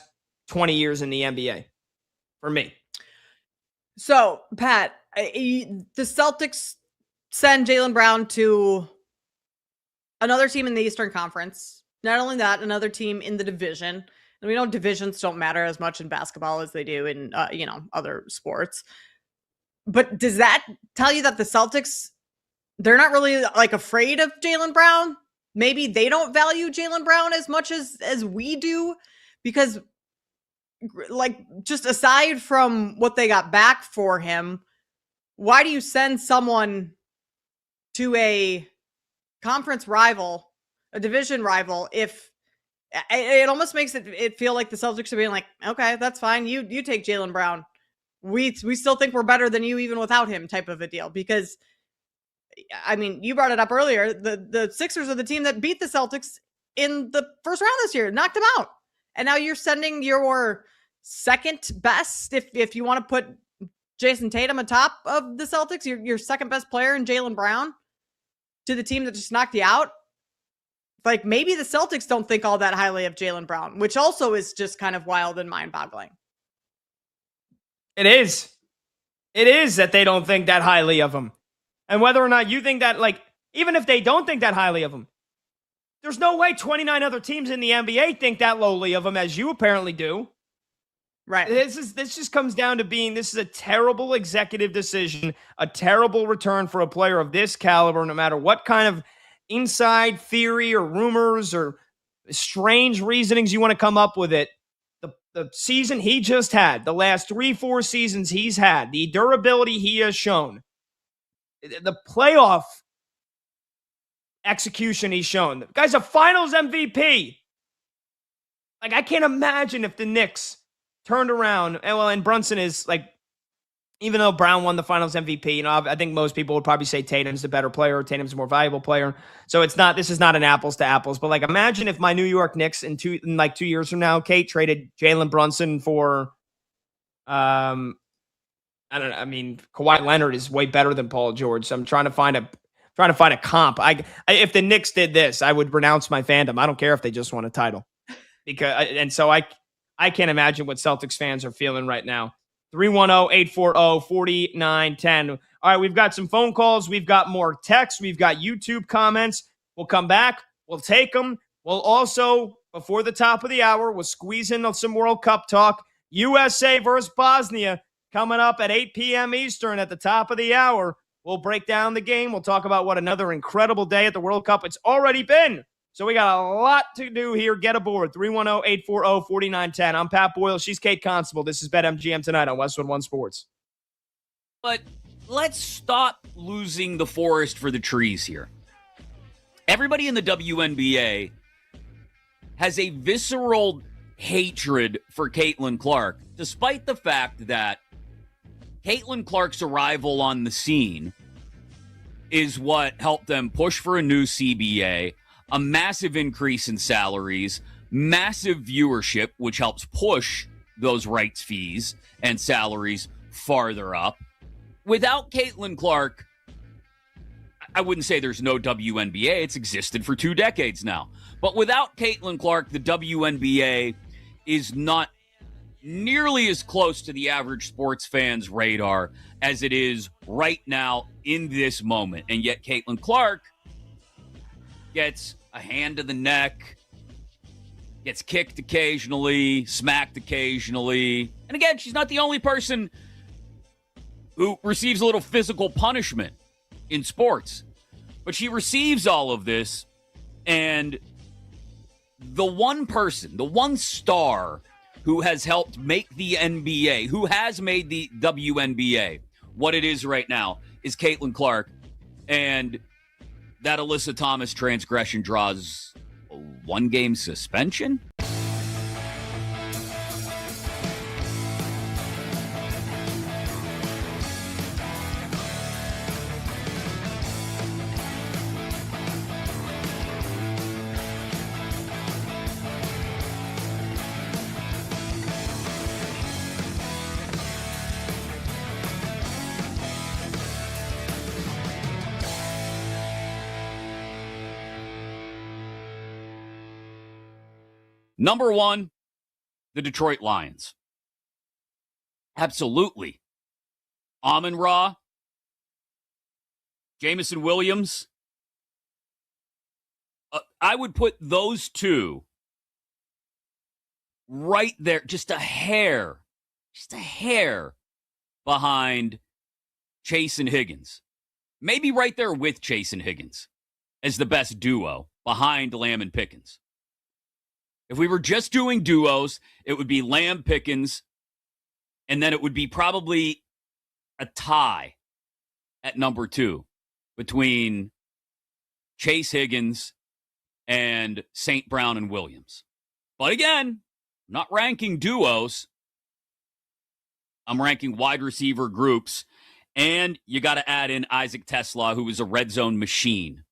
20 years in the NBA for me. So, Pat, the Celtics send Jaylen Brown to another team in the Eastern Conference. Not only that, another team in the division. And we know divisions don't matter as much in basketball as they do in, other sports. But does that tell you that the Celtics, they're not really like afraid of Jaylen Brown? Maybe they don't value Jaylen Brown as much as we do, because, like, just aside from what they got back for him, why do you send someone to a conference rival, a division rival, if It almost makes it feel like the Celtics are being like, okay, that's fine. You take Jaylen Brown. We still think we're better than you even without him, type of a deal. Because I mean, you brought it up earlier. The Sixers are the team that beat the Celtics in the first round this year, knocked them out. And now you're sending your second best, if you want to put Jason Tatum atop of the Celtics, your second best player in Jaylen Brown, to the team that just knocked you out. Like, maybe the Celtics don't think all that highly of Jaylen Brown, which also is just kind of wild and mind-boggling. It is. It is that they don't think that highly of him. And whether or not you think that, like, even if they don't think that highly of him, there's no way 29 other teams in the NBA think that lowly of him as you apparently do. Right. This just comes down to this is a terrible executive decision, a terrible return for a player of this caliber, no matter what kind of inside theory or rumors or strange reasonings you want to come up with it. The season he just had, the last 3-4 seasons he's had, the durability he has shown, the playoff execution he's shown. The guy's a finals MVP. Like, I can't imagine if the Knicks turned around, and Brunson is, like, even though Brown won the finals MVP, I think most people would probably say Tatum's the better player, Tatum's the more valuable player. So this is not an apples to apples, but, like, imagine if my New York Knicks in 2 years from now, Kate, traded Jalen Brunson for, I don't know. I mean, Kawhi Leonard is way better than Paul George. So I'm trying to find a comp. If the Knicks did this, I would renounce my fandom. I don't care if they just won a title, so I can't imagine what Celtics fans are feeling right now. 310-840-4910. All right, we've got some phone calls. We've got more texts. We've got YouTube comments. We'll come back. We'll take them. We'll also, before the top of the hour, we'll squeeze in some World Cup talk. USA versus Bosnia coming up at 8 p.m. Eastern at the top of the hour. We'll break down the game. We'll talk about what another incredible day at the World Cup it's already been. So we got a lot to do here. Get aboard. 310-840-4910. I'm Pat Boyle. She's Kate Constable. This is BetMGM tonight on Westwood One Sports. But let's stop losing the forest for the trees here. Everybody in the WNBA has a visceral hatred for Caitlin Clark, despite the fact that Caitlin Clark's arrival on the scene is what helped them push for a new CBA, a massive increase in salaries, massive viewership, which helps push those rights fees and salaries farther up. Without Caitlin Clark, I wouldn't say there's no WNBA. It's existed for 2 decades now. But without Caitlin Clark, the WNBA is not nearly as close to the average sports fan's radar as it is right now in this moment. And yet Caitlin Clark gets a hand to the neck, gets kicked occasionally, smacked occasionally. And again, she's not the only person who receives a little physical punishment in sports. But she receives all of this, and the one person, the one star who has helped make the NBA, who has made the WNBA what it is right now, is Caitlin Clark. And that Alyssa Thomas transgression draws a 1-game suspension? Number 1, the Detroit Lions. Absolutely. Amon-Ra, Jamison Williams. I would put those two right there, just a hair behind Chase and Higgins. Maybe right there with Chase and Higgins as the best duo behind Lamb and Pickens. If we were just doing duos, it would be Lamb, Pickens, and then it would be probably a tie at number 2 between Chase Higgins and St. Brown and Williams. But again, I'm not ranking duos. I'm ranking wide receiver groups. And you got to add in Isaac Tesla, who was a red zone machine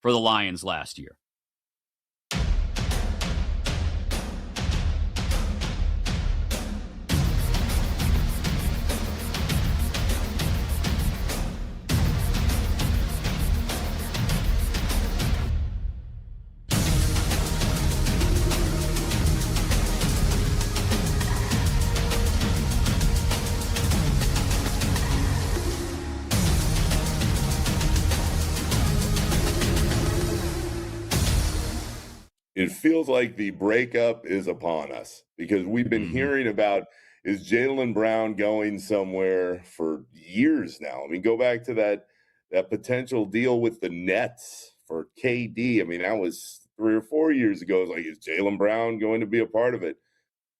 for the Lions last year. It feels like the breakup is upon us because we've been hearing about, is Jaylen Brown going somewhere for years now? I mean, go back to that potential deal with the Nets for KD. I mean, that was 3 or 4 years ago. It's like, is Jaylen Brown going to be a part of it?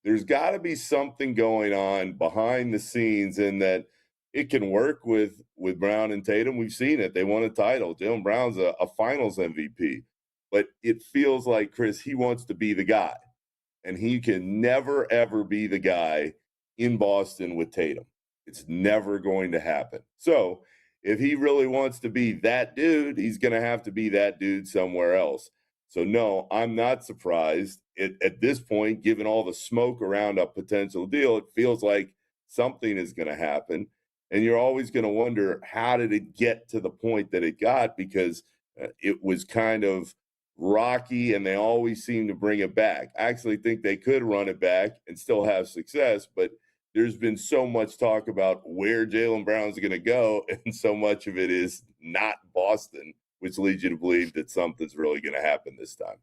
There's got to be something going on behind the scenes in that it can work with Brown and Tatum. We've seen it. They won a title. Jaylen Brown's a finals MVP. But it feels like, Chris, he wants to be the guy. And he can never, ever be the guy in Boston with Tatum. It's never going to happen. So if he really wants to be that dude, he's going to have to be that dude somewhere else. So, no, I'm not surprised. At this point, given all the smoke around a potential deal, it feels like something is going to happen. And you're always going to wonder, how did it get to the point that it got? Because it was kind of rocky, and they always seem to bring it back. I actually think they could run it back and still have success, but there's been so much talk about where Jaylen Brown's going to go, and so much of it is not Boston, which leads you to believe that something's really going to happen this time.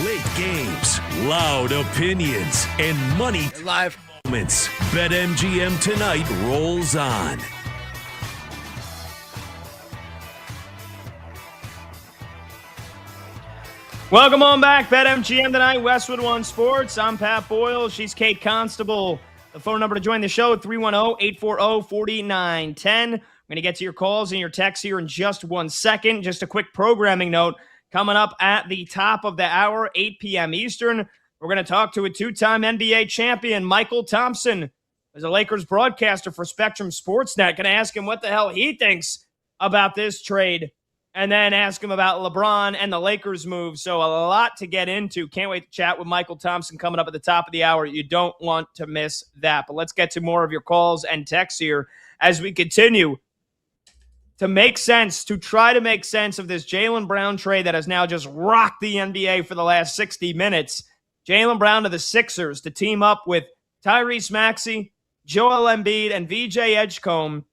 Late games, loud opinions, and money live moments. BetMGM tonight rolls on. Welcome on back. BetMGM tonight, Westwood One Sports. I'm Pat Boyle. She's Kate Constable. The phone number to join the show, 310-840-4910. We're going to get to your calls and your texts here in just 1 second. Just a quick programming note. Coming up at the top of the hour, 8 p.m. Eastern, we're going to talk to a two-time NBA champion, Michael Thompson, as a Lakers broadcaster for Spectrum Sportsnet. Going to ask him what the hell he thinks about this trade, and then ask him about LeBron and the Lakers move. So a lot to get into. Can't wait to chat with Michael Thompson coming up at the top of the hour. You don't want to miss that. But let's get to more of your calls and texts here as we continue to make sense, to try to make sense of this Jaylen Brown trade that has now just rocked the NBA for the last 60 minutes. Jaylen Brown to the Sixers to team up with Tyrese Maxey, Joel Embiid, and VJ Edgecombe.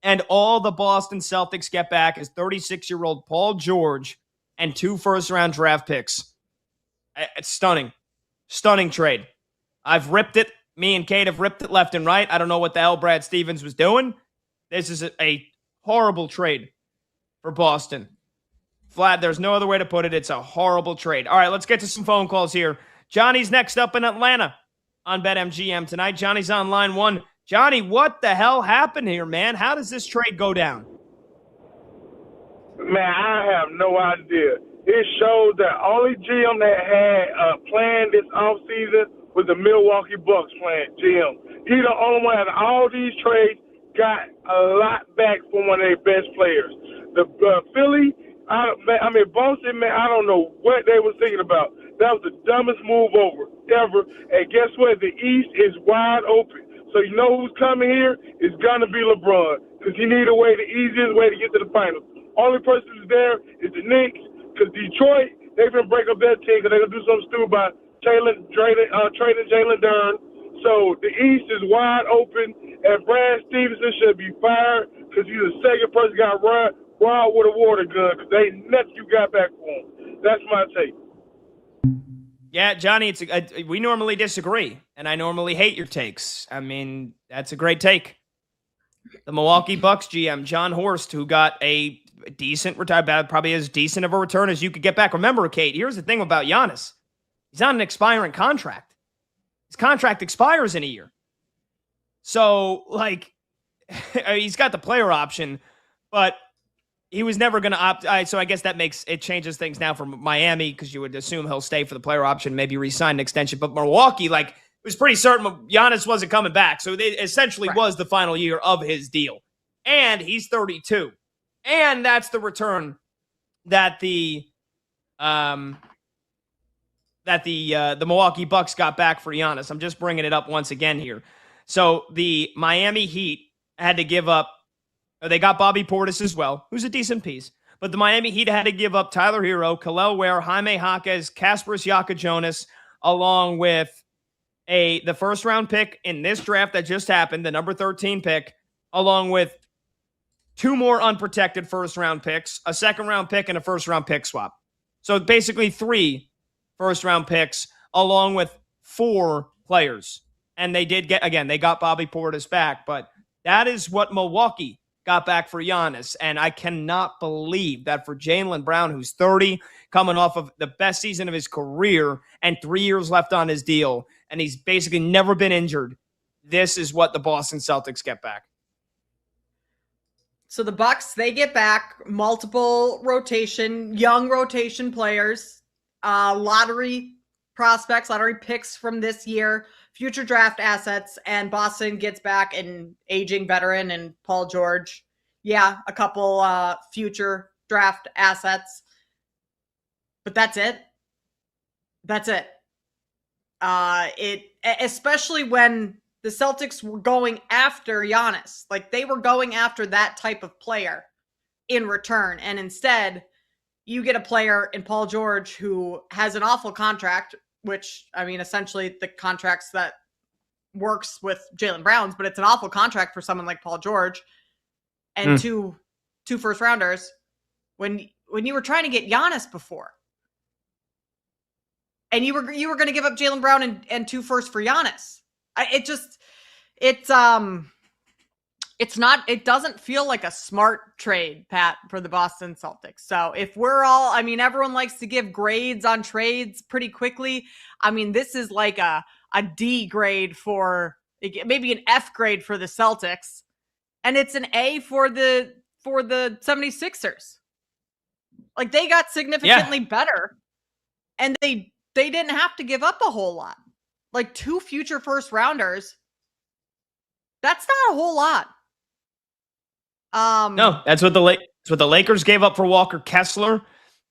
And all the Boston Celtics get back is 36-year-old Paul George and 2 first-round draft picks. It's stunning. Stunning trade. I've ripped it. Me and Kate have ripped it left and right. I don't know what the hell Brad Stevens was doing. This is a horrible trade for Boston. Vlad, there's no other way to put it. It's a horrible trade. All right, let's get to some phone calls here. Johnny's next up in Atlanta on BetMGM tonight. Johnny's on line 1. Johnny, what the hell happened here, man? How does this trade go down? Man, I have no idea. It shows that only GM that had planned this offseason was the Milwaukee Bucks GM. He the only one out of all these trades got a lot back from one of their best players. The Philly, Boston, man, I don't know what they were thinking about. That was the dumbest move ever. And guess what? The East is wide open. So you know who's coming here? It's going to be LeBron because he need the easiest way to get to the finals. Only person who's there is the Knicks because Detroit, they're going to break up their team because they're going to do something stupid by trading Jalen Duren. So the East is wide open, and Brad Stevenson should be fired because he's the second person got robbed with a water gun because they nothing you got back for him. That's my take. Yeah, Johnny, we normally disagree, and I normally hate your takes. I mean, that's a great take. The Milwaukee Bucks GM, John Horst, who got a decent return, probably as decent of a return as you could get back. Remember, Kate, here's the thing about Giannis. He's on an expiring contract. His contract expires in a year. So, he's got the player option, but he was never going to opt. So I guess it changes things now for Miami because you would assume he'll stay for the player option, maybe re-sign an extension. But Milwaukee, it was pretty certain Giannis wasn't coming back. So it essentially was the final year of his deal. And he's 32. And that's the return that the Milwaukee Bucks got back for Giannis. I'm just bringing it up once again here. So the Miami Heat had to give up. They got Bobby Portis as well, who's a decent piece. But the Miami Heat had to give up Tyler Hero, Kel'el Ware, Jaime Jaquez, Kasparis Jonas, along with the first-round pick in this draft that just happened, the number 13 pick, along with 2 more unprotected first-round picks, a second-round pick, and a first-round pick swap. So basically 3 first-round picks, along with 4 players. And they got Bobby Portis back. But that is what Milwaukee got back for Giannis. And I cannot believe that for Jaylen Brown, who's 30, coming off of the best season of his career and 3 years left on his deal, and he's basically never been injured, this is what the Boston Celtics get back. So the Bucks, they get back multiple young rotation players, lottery prospects, lottery picks from this year, future draft assets, and Boston gets back an aging veteran and Paul George. Yeah, a couple future draft assets. But that's it. That's it. Especially when the Celtics were going after Giannis. They were going after that type of player in return. And instead, you get a player in Paul George who has an awful contract, which, essentially the contracts that works with Jaylen Brown's, but it's an awful contract for someone like Paul George, and two first rounders when you were trying to get Giannis before. And you were going to give up Jaylen Brown and 2 firsts for Giannis. It doesn't feel like a smart trade, Pat, for the Boston Celtics. So if everyone likes to give grades on trades pretty quickly. This is like a D grade for, maybe an F grade for the Celtics. And it's an A for the 76ers. They got significantly better. And they didn't have to give up a whole lot. 2 future first rounders. That's not a whole lot. No, that's what the Lakers gave up for Walker Kessler,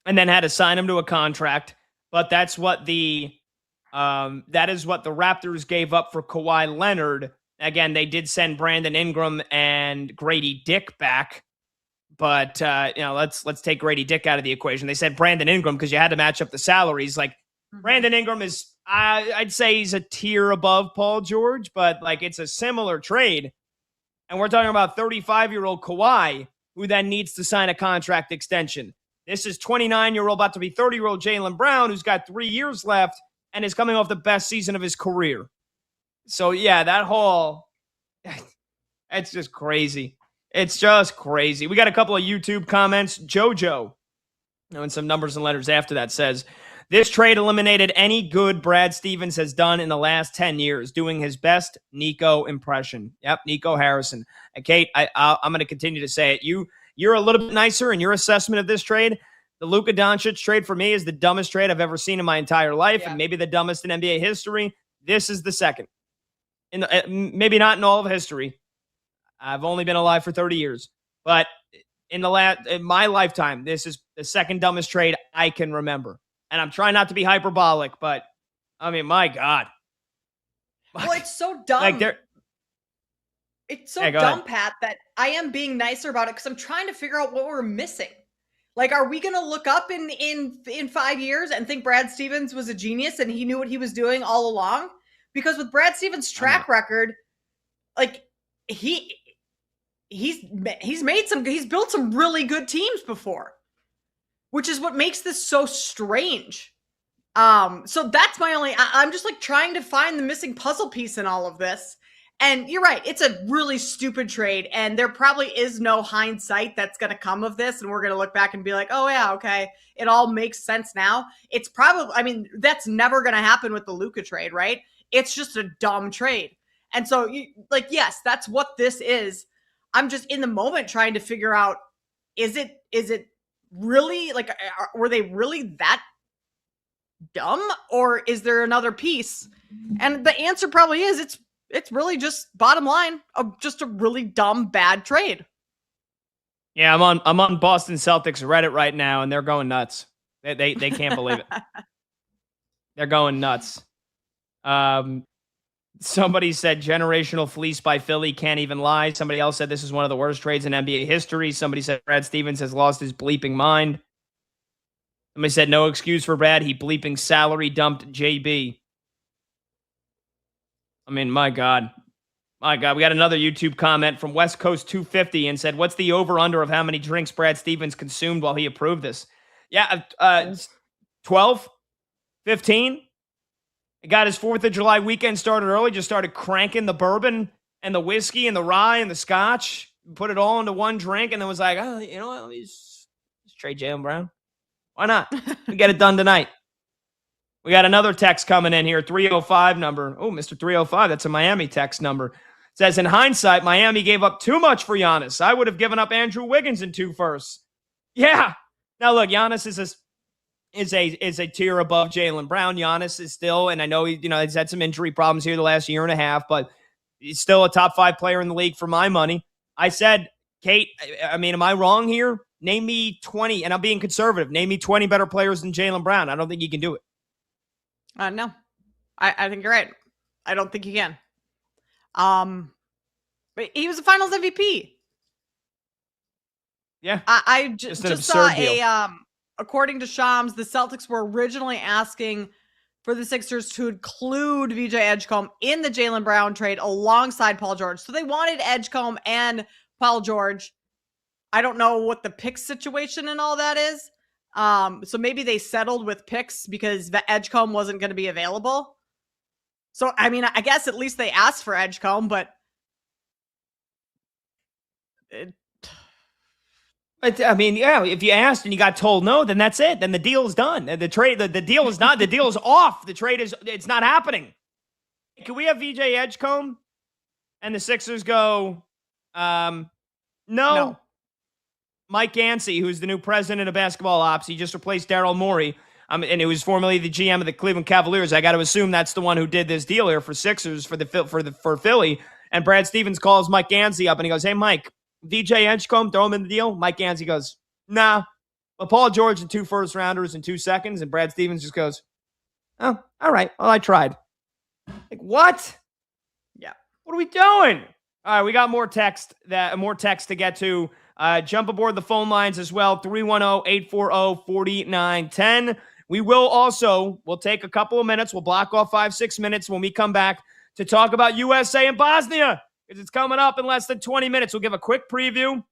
and then had to sign him to a contract. But that's what that is what the Raptors gave up for Kawhi Leonard. Again, they did send Brandon Ingram and Grady Dick back, but let's take Grady Dick out of the equation. They said Brandon Ingram because you had to match up the salaries. Brandon Ingram is, I'd say he's a tier above Paul George, but it's a similar trade. And we're talking about 35-year-old Kawhi, who then needs to sign a contract extension. This is 29-year-old, about to be 30-year-old Jaylen Brown, who's got 3 years left and is coming off the best season of his career. So, yeah, that whole, it's just crazy. It's just crazy. We got a couple of YouTube comments. JoJo, and some numbers and letters after that, says, this trade eliminated any good Brad Stevens has done in the last 10 years, doing his best Nico impression. Yep, Nico Harrison. And Kate, I'm going to continue to say it. You're a little bit nicer in your assessment of this trade. The Luka Doncic trade for me is the dumbest trade I've ever seen in my entire life, and maybe the dumbest in NBA history. This is the second. Maybe not in all of history. I've only been alive for 30 years. But in my lifetime, this is the second dumbest trade I can remember. And I'm trying not to be hyperbolic, but I mean, my God. Well, it's so dumb. It's so dumb, ahead. Pat, that I am being nicer about it because I'm trying to figure out what we're missing. Like, are we going to look up in 5 years and think Brad Stevens was a genius and he knew what he was doing all along? Because with Brad Stevens' track record, like he's built some really good teams before, which is what makes this so strange. So that's my only. I'm just like trying to find the missing puzzle piece in all of this. And you're right, it's a really stupid trade, and there probably is no hindsight that's going to come of this, and we're going to look back and be like, oh yeah, okay, it all makes sense now. It's probably, I mean, that's never going to happen with the Luka trade, right? It's just a dumb trade. And so, yes, that's what this is. I'm just in the moment trying to figure out, is it really, like, were they really that dumb, or is there another piece? And the answer probably is it's really just bottom line of just a really dumb, bad trade. Yeah, I'm on Boston Celtics Reddit right now, and they're going nuts. They can't believe it. They're going nuts. Somebody said generational fleece by Philly, can't even lie. Somebody else said this is one of the worst trades in NBA history. Somebody said Brad Stevens has lost his bleeping mind. Somebody said no excuse for Brad. He bleeping salary dumped JB. I mean, my God. We got another YouTube comment from West Coast 250 and said, what's the over-under of how many drinks Brad Stevens consumed while he approved this? Yeah, 12, 15. He got his 4th of July weekend started early, just started cranking the bourbon and the whiskey and the rye and the scotch, put it all into one drink, and then was like, oh, you know what, let me just trade Jaylen Brown. Why not? We get it done tonight. We got another text coming in here, 305 number. Oh, Mr. 305, that's a Miami text number. It says, in hindsight, Miami gave up too much for Giannis. I would have given up Andrew Wiggins in 2 firsts. Yeah. Now, look, Giannis is a tier above Jaylen Brown. Giannis is still, and I know he's had some injury problems here the last year and a half, but he's still a top 5 player in the league for my money. I said, Kate, I mean, am I wrong here? Name me 20, and I'm being conservative. Name me 20 better players than Jaylen Brown. I don't think you can do it. No, I think you're right. I don't think you can. But he was a Finals MVP. Yeah, I just saw according to Shams, the Celtics were originally asking for the Sixers to include VJ Edgecombe in the Jaylen Brown trade alongside Paul George. So they wanted Edgecombe and Paul George. I don't know what the pick situation and all that is. So maybe they settled with picks because the Edgecombe wasn't going to be available. So, I mean, I guess at least they asked for Edgecombe, but I mean, yeah, if you asked and you got told no, then that's it. Then the deal is done. The trade, the deal is not, the deal is off. The trade it's not happening. Can we have VJ Edgecombe? And the Sixers go, no. Mike Yancey, who's the new president of basketball ops, he just replaced Daryl Morey, and it was formerly the GM of the Cleveland Cavaliers. I got to assume that's the one who did this deal here for Sixers for Philly. And Brad Stevens calls Mike Yancey up and he goes, "Hey, Mike, VJ Edgecombe, throw him in the deal." Mike Yancey goes, "Nah." But Paul George and 2 first rounders in 2 seconds, and Brad Stevens just goes, "Oh, all right. Well, I tried." Like, what? Yeah. What are we doing? All right, we got more text to get to. Jump aboard the phone lines as well, 310-840-4910. We'll take a couple of minutes. We'll block off 5-6 minutes when we come back to talk about USA and Bosnia, because it's coming up in less than 20 minutes. We'll give a quick preview.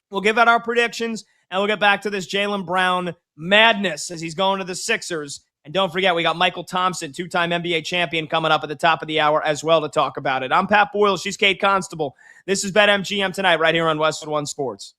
We'll give out our predictions, and we'll get back to this Jaylen Brown madness as he's going to the Sixers. And don't forget, we got Michael Thompson, 2-time NBA champion, coming up at the top of the hour as well to talk about it. I'm Pat Boyle. She's Kate Constable. This is BetMGM Tonight right here on Westwood One Sports.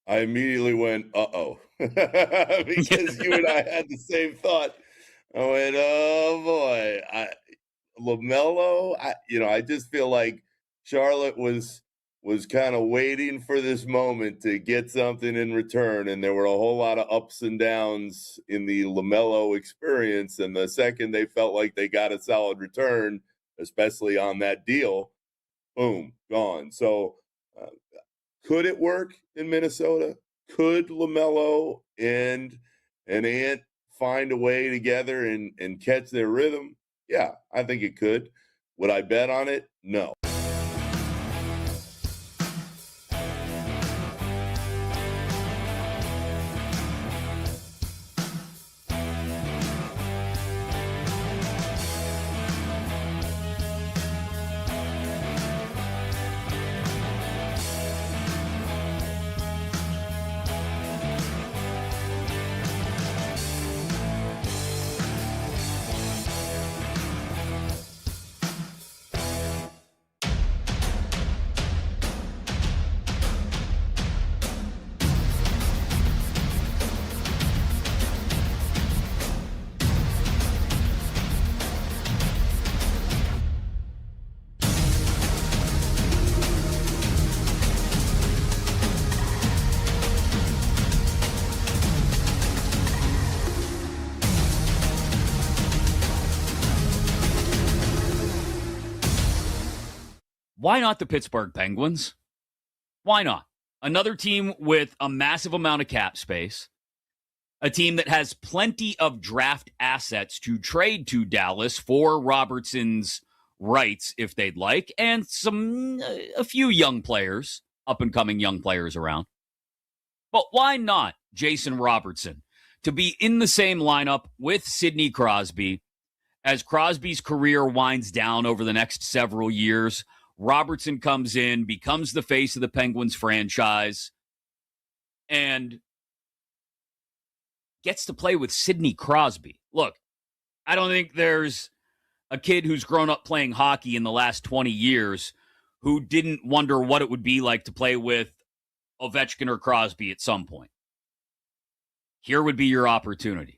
I immediately went, uh-oh, because you and I had the same thought. I went, oh boy, LaMelo. I just feel like Charlotte was kind of waiting for this moment to get something in return, and there were a whole lot of ups and downs in the LaMelo experience. And the second they felt like they got a solid return, especially on that deal, boom, gone. So. Could it work in Minnesota? Could LaMelo and Ant find a way together and catch their rhythm? Yeah, I think it could. Would I bet on it? No. Why not the Pittsburgh Penguins? Why not? Another team with a massive amount of cap space, a team that has plenty of draft assets to trade to Dallas for Robertson's rights if they'd like, and a few young players, up-and-coming young players around. But why not Jason Robertson to be in the same lineup with Sidney Crosby as Crosby's career winds down over the next several years? Robertson comes in, becomes the face of the Penguins franchise, and gets to play with Sidney Crosby. Look, I don't think there's a kid who's grown up playing hockey in the last 20 years who didn't wonder what it would be like to play with Ovechkin or Crosby at some point. Here would be your opportunity.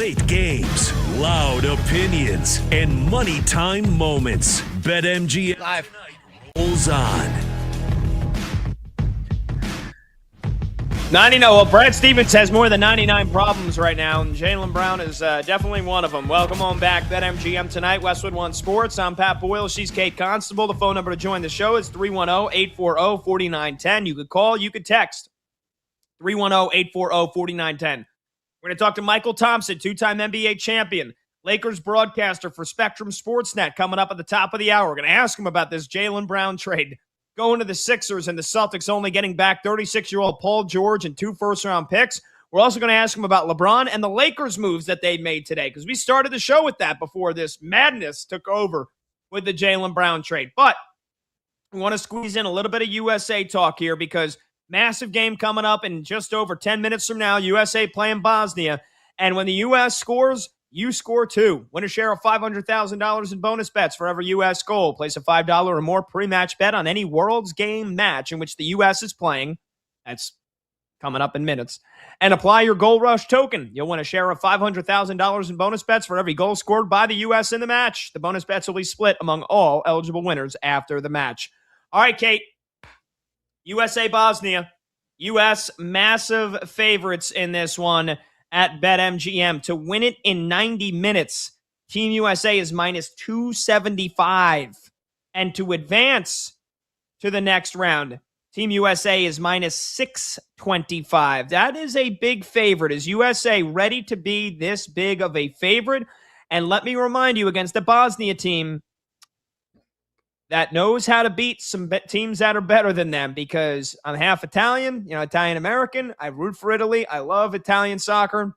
Late games, loud opinions, and money time moments. BetMGM Live. rolls on. 99. Well, Brad Stevens has more than 99 problems right now, and Jaylen Brown is definitely one of them. Welcome on back, BetMGM tonight, Westwood One Sports. I'm Pat Boyle. She's Kate Constable. The phone number to join the show is 310-840-4910. You could call, you could text. 310-840-4910. We're going to talk to Michael Thompson, two-time NBA champion, Lakers broadcaster for Spectrum Sportsnet, coming up at the top of the hour. We're going to ask him about this Jaylen Brown trade, going to the Sixers and the Celtics only getting back 36-year-old Paul George and 2 first-round picks. We're also going to ask him about LeBron and the Lakers moves that they made today, because we started the show with that before this madness took over with the Jaylen Brown trade. But we want to squeeze in a little bit of USA talk here, because massive game coming up in just over 10 minutes from now. USA playing Bosnia. And when the U.S. scores, you score too. Win a share of $500,000 in bonus bets for every U.S. goal. Place a $5 or more pre-match bet on any World's Game match in which the U.S. is playing. That's coming up in minutes. And apply your Goal Rush token. You'll win a share of $500,000 in bonus bets for every goal scored by the U.S. in the match. The bonus bets will be split among all eligible winners after the match. All right, Kate. USA Bosnia. U.S. massive favorites in this one at BetMGM. To win it in 90 minutes, Team USA is minus 275. And to advance to the next round, Team USA is minus 625. That is a big favorite. Is USA ready to be this big of a favorite? And let me remind you, against the Bosnia team that knows how to beat some teams that are better than them, because I'm half Italian, Italian-American. I root for Italy. I love Italian soccer.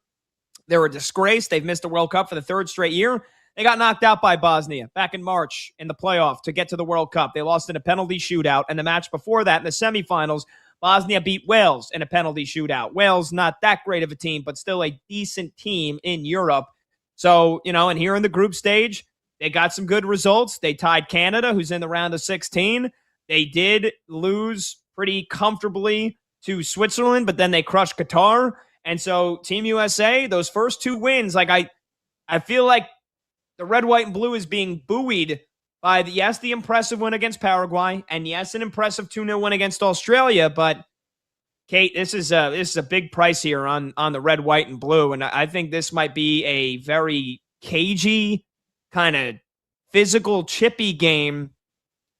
They're a disgrace. They've missed the World Cup for the 3rd straight year. They got knocked out by Bosnia back in March in the playoff to get to the World Cup. They lost in a penalty shootout. And the match before that, in the semifinals, Bosnia beat Wales in a penalty shootout. Wales, not that great of a team, but still a decent team in Europe. So, and here in the group stage, they got some good results. They tied Canada, who's in the round of 16. They did lose pretty comfortably to Switzerland, but then they crushed Qatar. And so Team USA, those first 2 wins, I feel like the red, white, and blue is being buoyed by, the impressive win against Paraguay, and yes, an impressive 2-0 win against Australia. But, Kate, this is a big price here on the red, white, and blue. And I think this might be a very cagey, kind of physical, chippy game.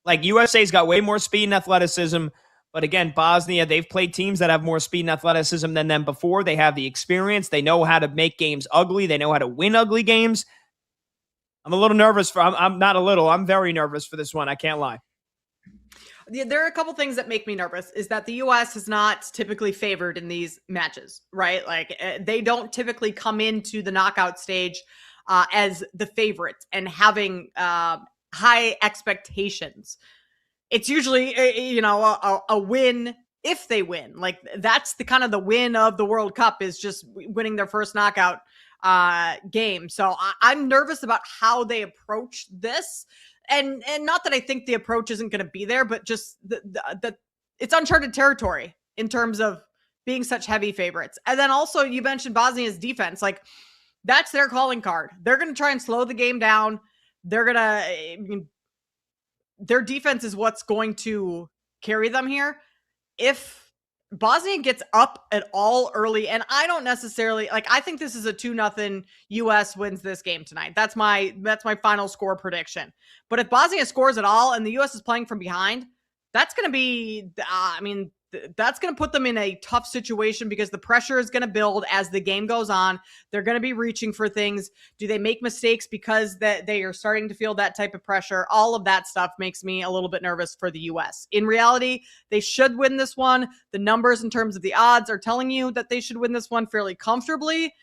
Like, USA's got way more speed and athleticism, but again, Bosnia, they've played teams that have more speed and athleticism than them before. They have the experience. They know how to make games ugly. They know how to win ugly games. I'm a little nervous I'm very nervous for this one. I can't lie. There are a couple things that make me nervous. Is that the U.S. is not typically favored in these matches, right? Like, they don't typically come into the knockout stage as the favorites and having high expectations. It's usually, a win if they win. Like, that's the kind of the win of the World Cup, is just winning their first knockout game. So I'm nervous about how they approach this. And not that I think the approach isn't going to be there, but just the it's uncharted territory in terms of being such heavy favorites. And then also, you mentioned Bosnia's defense. Like, that's their calling card. They're going to try and slow the game down. Their defense is what's going to carry them here. If Bosnia gets up at all early, and I don't necessarily I think this is a 2-0 US wins this game tonight. That's my final score prediction. But if Bosnia scores at all and the US is playing from behind, that's going to be, that's going to put them in a tough situation, because the pressure is going to build as the game goes on. They're going to be reaching for things. Do they make mistakes because that they are starting to feel that type of pressure? All of that stuff makes me a little bit nervous for the U.S. In reality, they should win this one. The numbers in terms of the odds are telling you that they should win this one fairly comfortably.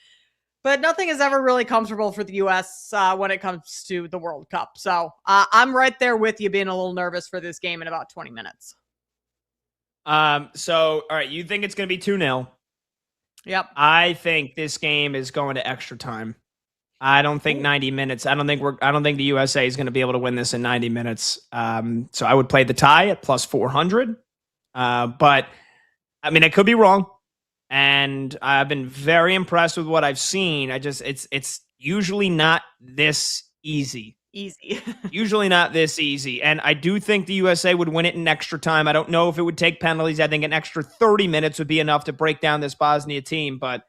But nothing is ever really comfortable for the U.S. When it comes to the World Cup. So I'm right there with you, being a little nervous for this game in about 20 minutes. All right, you think it's going to be 2-0. Yep. I think this game is going to extra time. I don't think 90 minutes. I don't think the USA is going to be able to win this in 90 minutes. So I would play the tie at plus 400. But I mean, I could be wrong. and I've been very impressed with what I've seen. It's usually not this easy. Usually not this easy. And I do think the USA would win it in extra time. I don't know if it would take penalties. I think an extra 30 minutes would be enough to break down this Bosnia team, but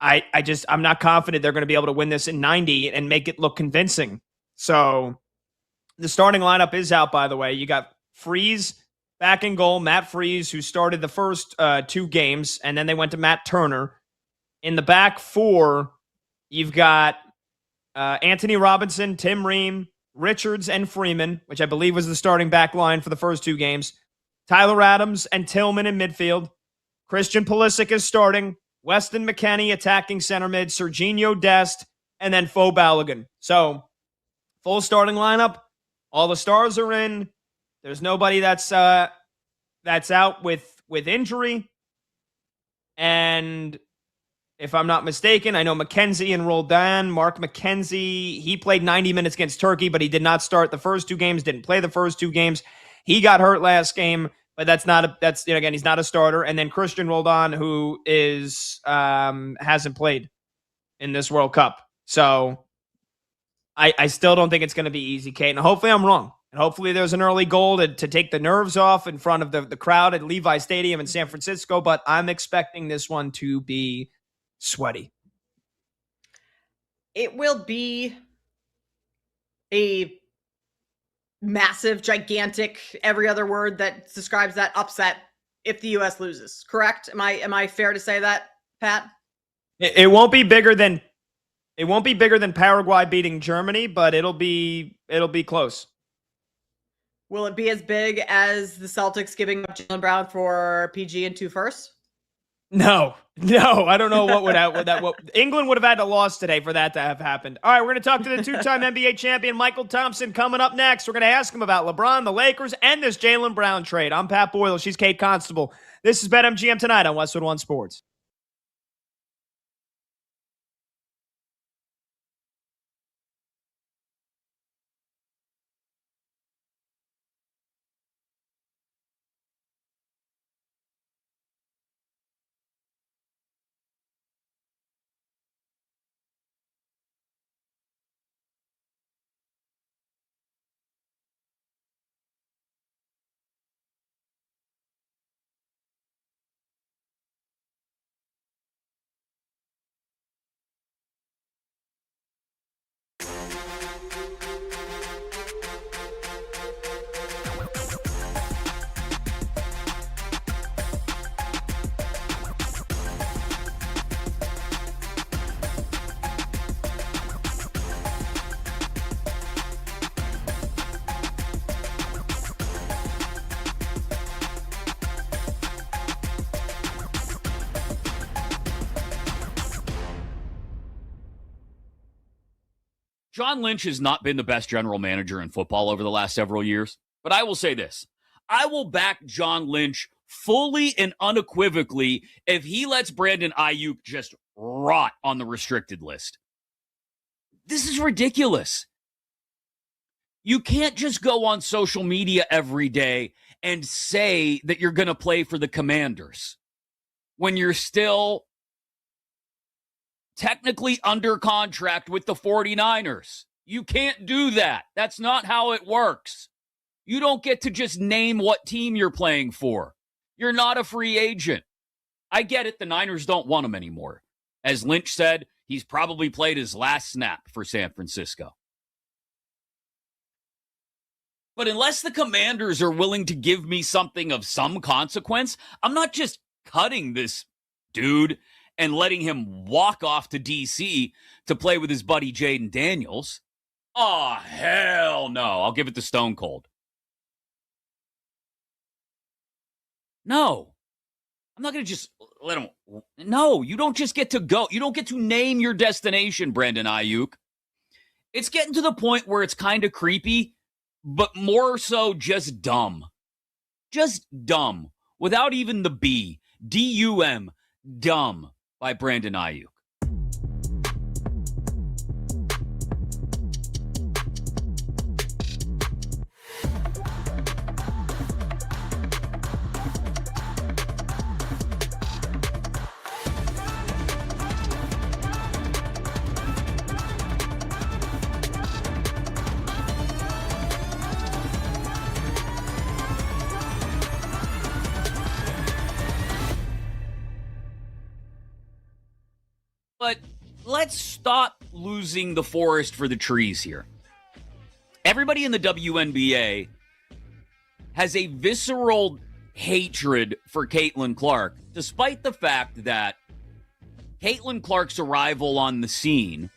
I'm not confident they're going to be able to win this in 90 and make it look convincing. So the starting lineup is out, by the way. You got Freeze back in goal, Matt Freeze, who started the first 2 games, and then they went to Matt Turner. In the back 4, you've got Anthony Robinson, Tim Ream, Richards, and Freeman, which I believe was the starting back line for the first 2 games. Tyler Adams and Tillman in midfield. Christian Pulisic is starting. Weston McKennie attacking center mid. Serginho Dest, and then Fo Balogun. So, full starting lineup. All the stars are in. There's nobody that's out with injury. And if I'm not mistaken, I know McKenzie and Roldan. Mark McKenzie, he played 90 minutes against Turkey, but he did not start the first 2 games, didn't play the first 2 games. He got hurt last game, but he's not a starter. And then Christian Roldan, who is hasn't played in this World Cup. So I still don't think it's going to be easy, Kate. And hopefully I'm wrong. And hopefully there's an early goal to take the nerves off in front of the crowd at Levi Stadium in San Francisco. But I'm expecting this one to be sweaty. It will be a massive, gigantic, every other word that describes that upset if the U.S. loses. Correct? Am I fair to say that, Pat? It won't be bigger than Paraguay beating Germany, but it'll be close. Will it be as big as the Celtics giving up Jaylen Brown for PG and 2 firsts? No, I don't know what England would have had to loss today for that to have happened. All right, we're going to talk to the 2-time NBA champion Michael Thompson coming up next. We're going to ask him about LeBron, the Lakers, and this Jaylen Brown trade. I'm Pat Boyle. She's Kate Constable. This is BetMGM tonight on Westwood One Sports. John Lynch has not been the best general manager in football over the last several years, but I will say this. I will back John Lynch fully and unequivocally if he lets Brandon Ayuk just rot on the restricted list. This is ridiculous. You can't just go on social media every day and say that you're going to play for the Commanders when you're still technically under contract with the 49ers. You can't do that. That's not how it works. You don't get to just name what team you're playing for. You're not a free agent. I get it. The Niners don't want him anymore. As Lynch said, he's probably played his last snap for San Francisco. But unless the Commanders are willing to give me something of some consequence, I'm not just cutting this dude and letting him walk off to D.C. to play with his buddy Jaden Daniels. Oh, hell no. I'll give it to Stone Cold. No. I'm not going to just let him. No, you don't just get to go. You don't get to name your destination, Brandon Ayuk. It's getting to the point where it's kind of creepy, but more so just dumb. Just dumb. Without even the B. D-U-M. Dumb. By Brandon Ayuk. But let's stop losing the forest for the trees here. Everybody in the WNBA has a visceral hatred for Caitlin Clark, despite the fact that Caitlin Clark's arrival on the scene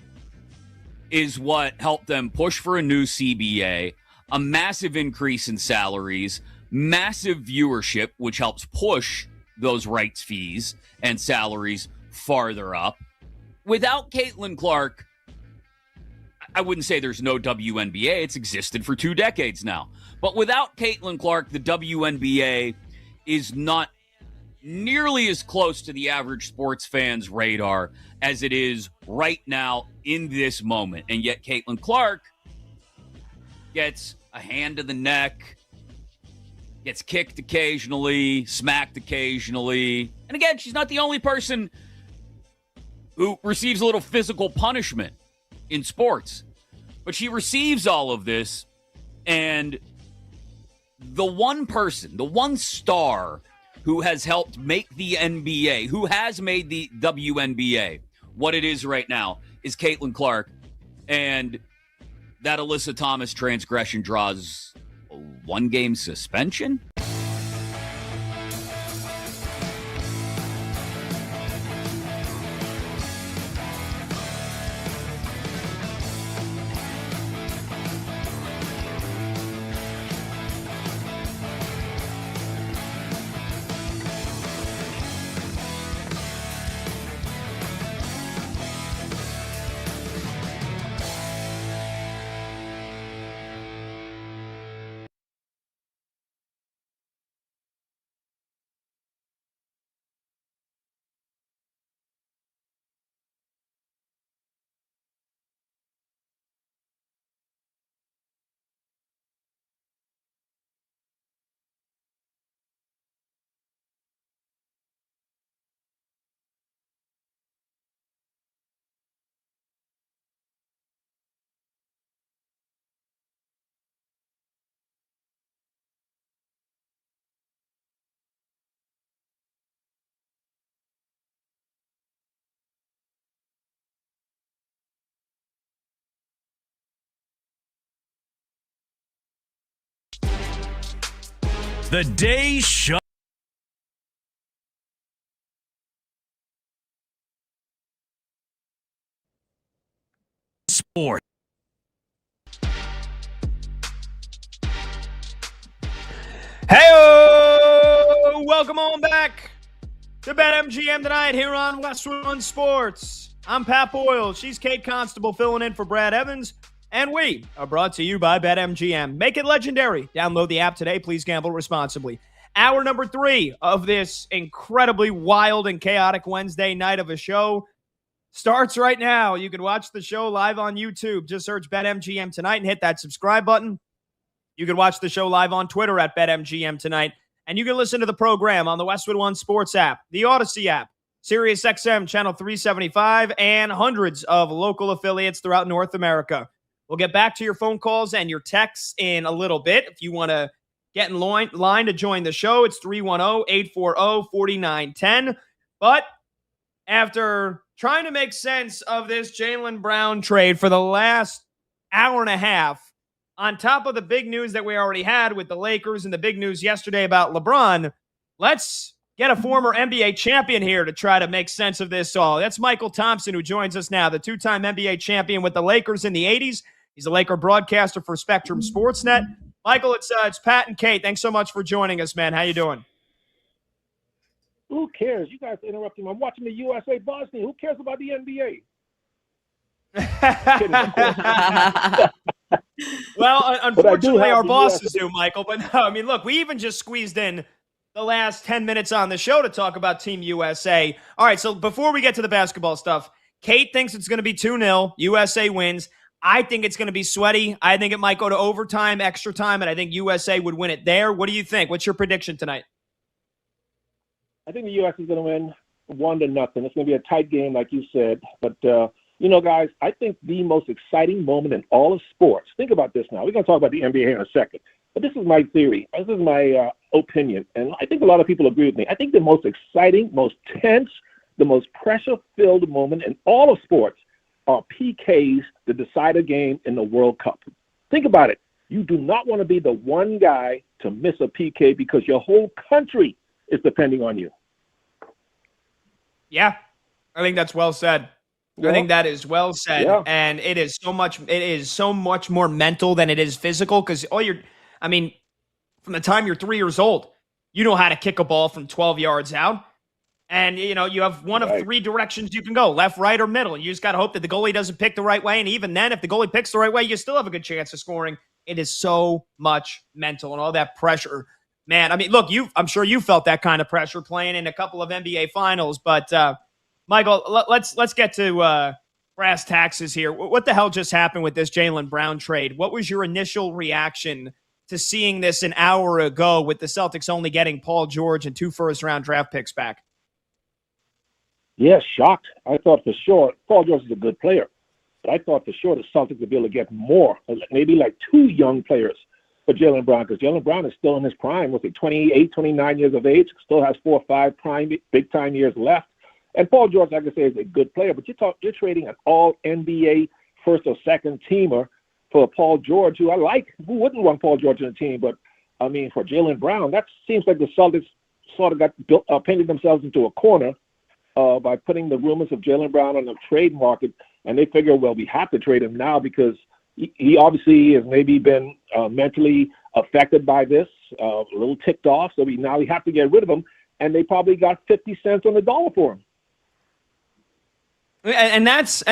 is what helped them push for a new CBA, a massive increase in salaries, massive viewership, which helps push those rights fees and salaries farther up. Without Caitlin Clark, I wouldn't say there's no WNBA. It's existed for 2 decades now. But without Caitlin Clark, the WNBA is not nearly as close to the average sports fan's radar as it is right now in this moment. And yet Caitlin Clark gets a hand to the neck, gets kicked occasionally, smacked occasionally. And again, she's not the only person who receives a little physical punishment in sports. But she receives all of this, and the one person, the one star who has helped make the NBA, who has made the WNBA what it is right now, is Caitlin Clark. And that Alyssa Thomas transgression draws a 1-game suspension? The Day Shut Sport. Hey-o! Welcome on back to BetMGM tonight here on Westwood Sports. I'm Pat Boyle. She's Kate Constable filling in for Brad Evans. And we are brought to you by BetMGM. Make it legendary. Download the app today. Please gamble responsibly. Hour number 3 of this incredibly wild and chaotic Wednesday night of a show starts right now. You can watch the show live on YouTube. Just search BetMGM tonight and hit that subscribe button. You can watch the show live on Twitter at BetMGM tonight. And you can listen to the program on the Westwood One Sports app, the Odyssey app, SiriusXM Channel 375, and hundreds of local affiliates throughout North America. We'll get back to your phone calls and your texts in a little bit. If you want to get in line to join the show, it's 310-840-4910. But after trying to make sense of this Jaylen Brown trade for the last hour and a half, on top of the big news that we already had with the Lakers and the big news yesterday about LeBron, let's get a former NBA champion here to try to make sense of this all. That's Michael Thompson, who joins us now, the 2-time NBA champion with the Lakers in the 80s. He's a Laker broadcaster for Spectrum Sportsnet. Michael, it's Pat and Kate. Thanks so much for joining us, man. How you doing? Who cares? You guys interrupting me. I'm watching the USA Boston. Who cares about the NBA? Well, unfortunately, our bosses do, Michael. But no, I mean, look, we even just squeezed in the last 10 minutes on the show to talk about Team USA. All right, so before we get to the basketball stuff, Kate thinks it's going to be 2-0. USA wins. I think it's going to be sweaty. I think it might go to overtime, extra time, and I think USA would win it there. What do you think? What's your prediction tonight? I think the U.S. is going to win 1-0. It's going to be a tight game, like you said. But, guys, I think the most exciting moment in all of sports, think about this now. We're going to talk about the NBA here in a second. But this is my theory. This is my opinion. And I think a lot of people agree with me. I think the most exciting, most tense, the most pressure-filled moment in all of sports are PKs to decide a game in the World Cup. Think about it. You do not want to be the one guy to miss a PK because your whole country is depending on you. Yeah, I think that's well said. Yeah. I think that is well said. Yeah. And it is so much more mental than it is physical because from the time you're 3 years old, you know how to kick a ball from 12 yards out. And, you have one of three directions you can go, left, right, or middle. You just got to hope that the goalie doesn't pick the right way. And even then, if the goalie picks the right way, you still have a good chance of scoring. It is so much mental and all that pressure. Man, I mean, look, I'm sure you felt that kind of pressure playing in a couple of NBA finals. But, Michael, let's get to brass taxes here. What the hell just happened with this Jaylen Brown trade? What was your initial reaction to seeing this an hour ago with the Celtics only getting Paul George and 2 first-round draft picks back? Yeah, shocked. I thought for sure Paul George is a good player, but I thought for sure the Celtics would be able to get more, maybe like 2 young players for Jaylen Brown, because Jaylen Brown is still in his prime. Was he 28, 29 years of age? Still has 4 or 5 prime big-time years left. And Paul George, like I say, is a good player, but you're trading an all-NBA first or second teamer for Paul George, who I like. Who wouldn't want Paul George on the team? But, I mean, for Jaylen Brown, that seems like the Celtics sort of got painted themselves into a corner by putting the rumors of Jaylen Brown on the trade market, and they figure, well, we have to trade him now because he obviously has maybe been mentally affected by this, a little ticked off, so we have to get rid of him, and they probably got 50 cents on the dollar for him. And that's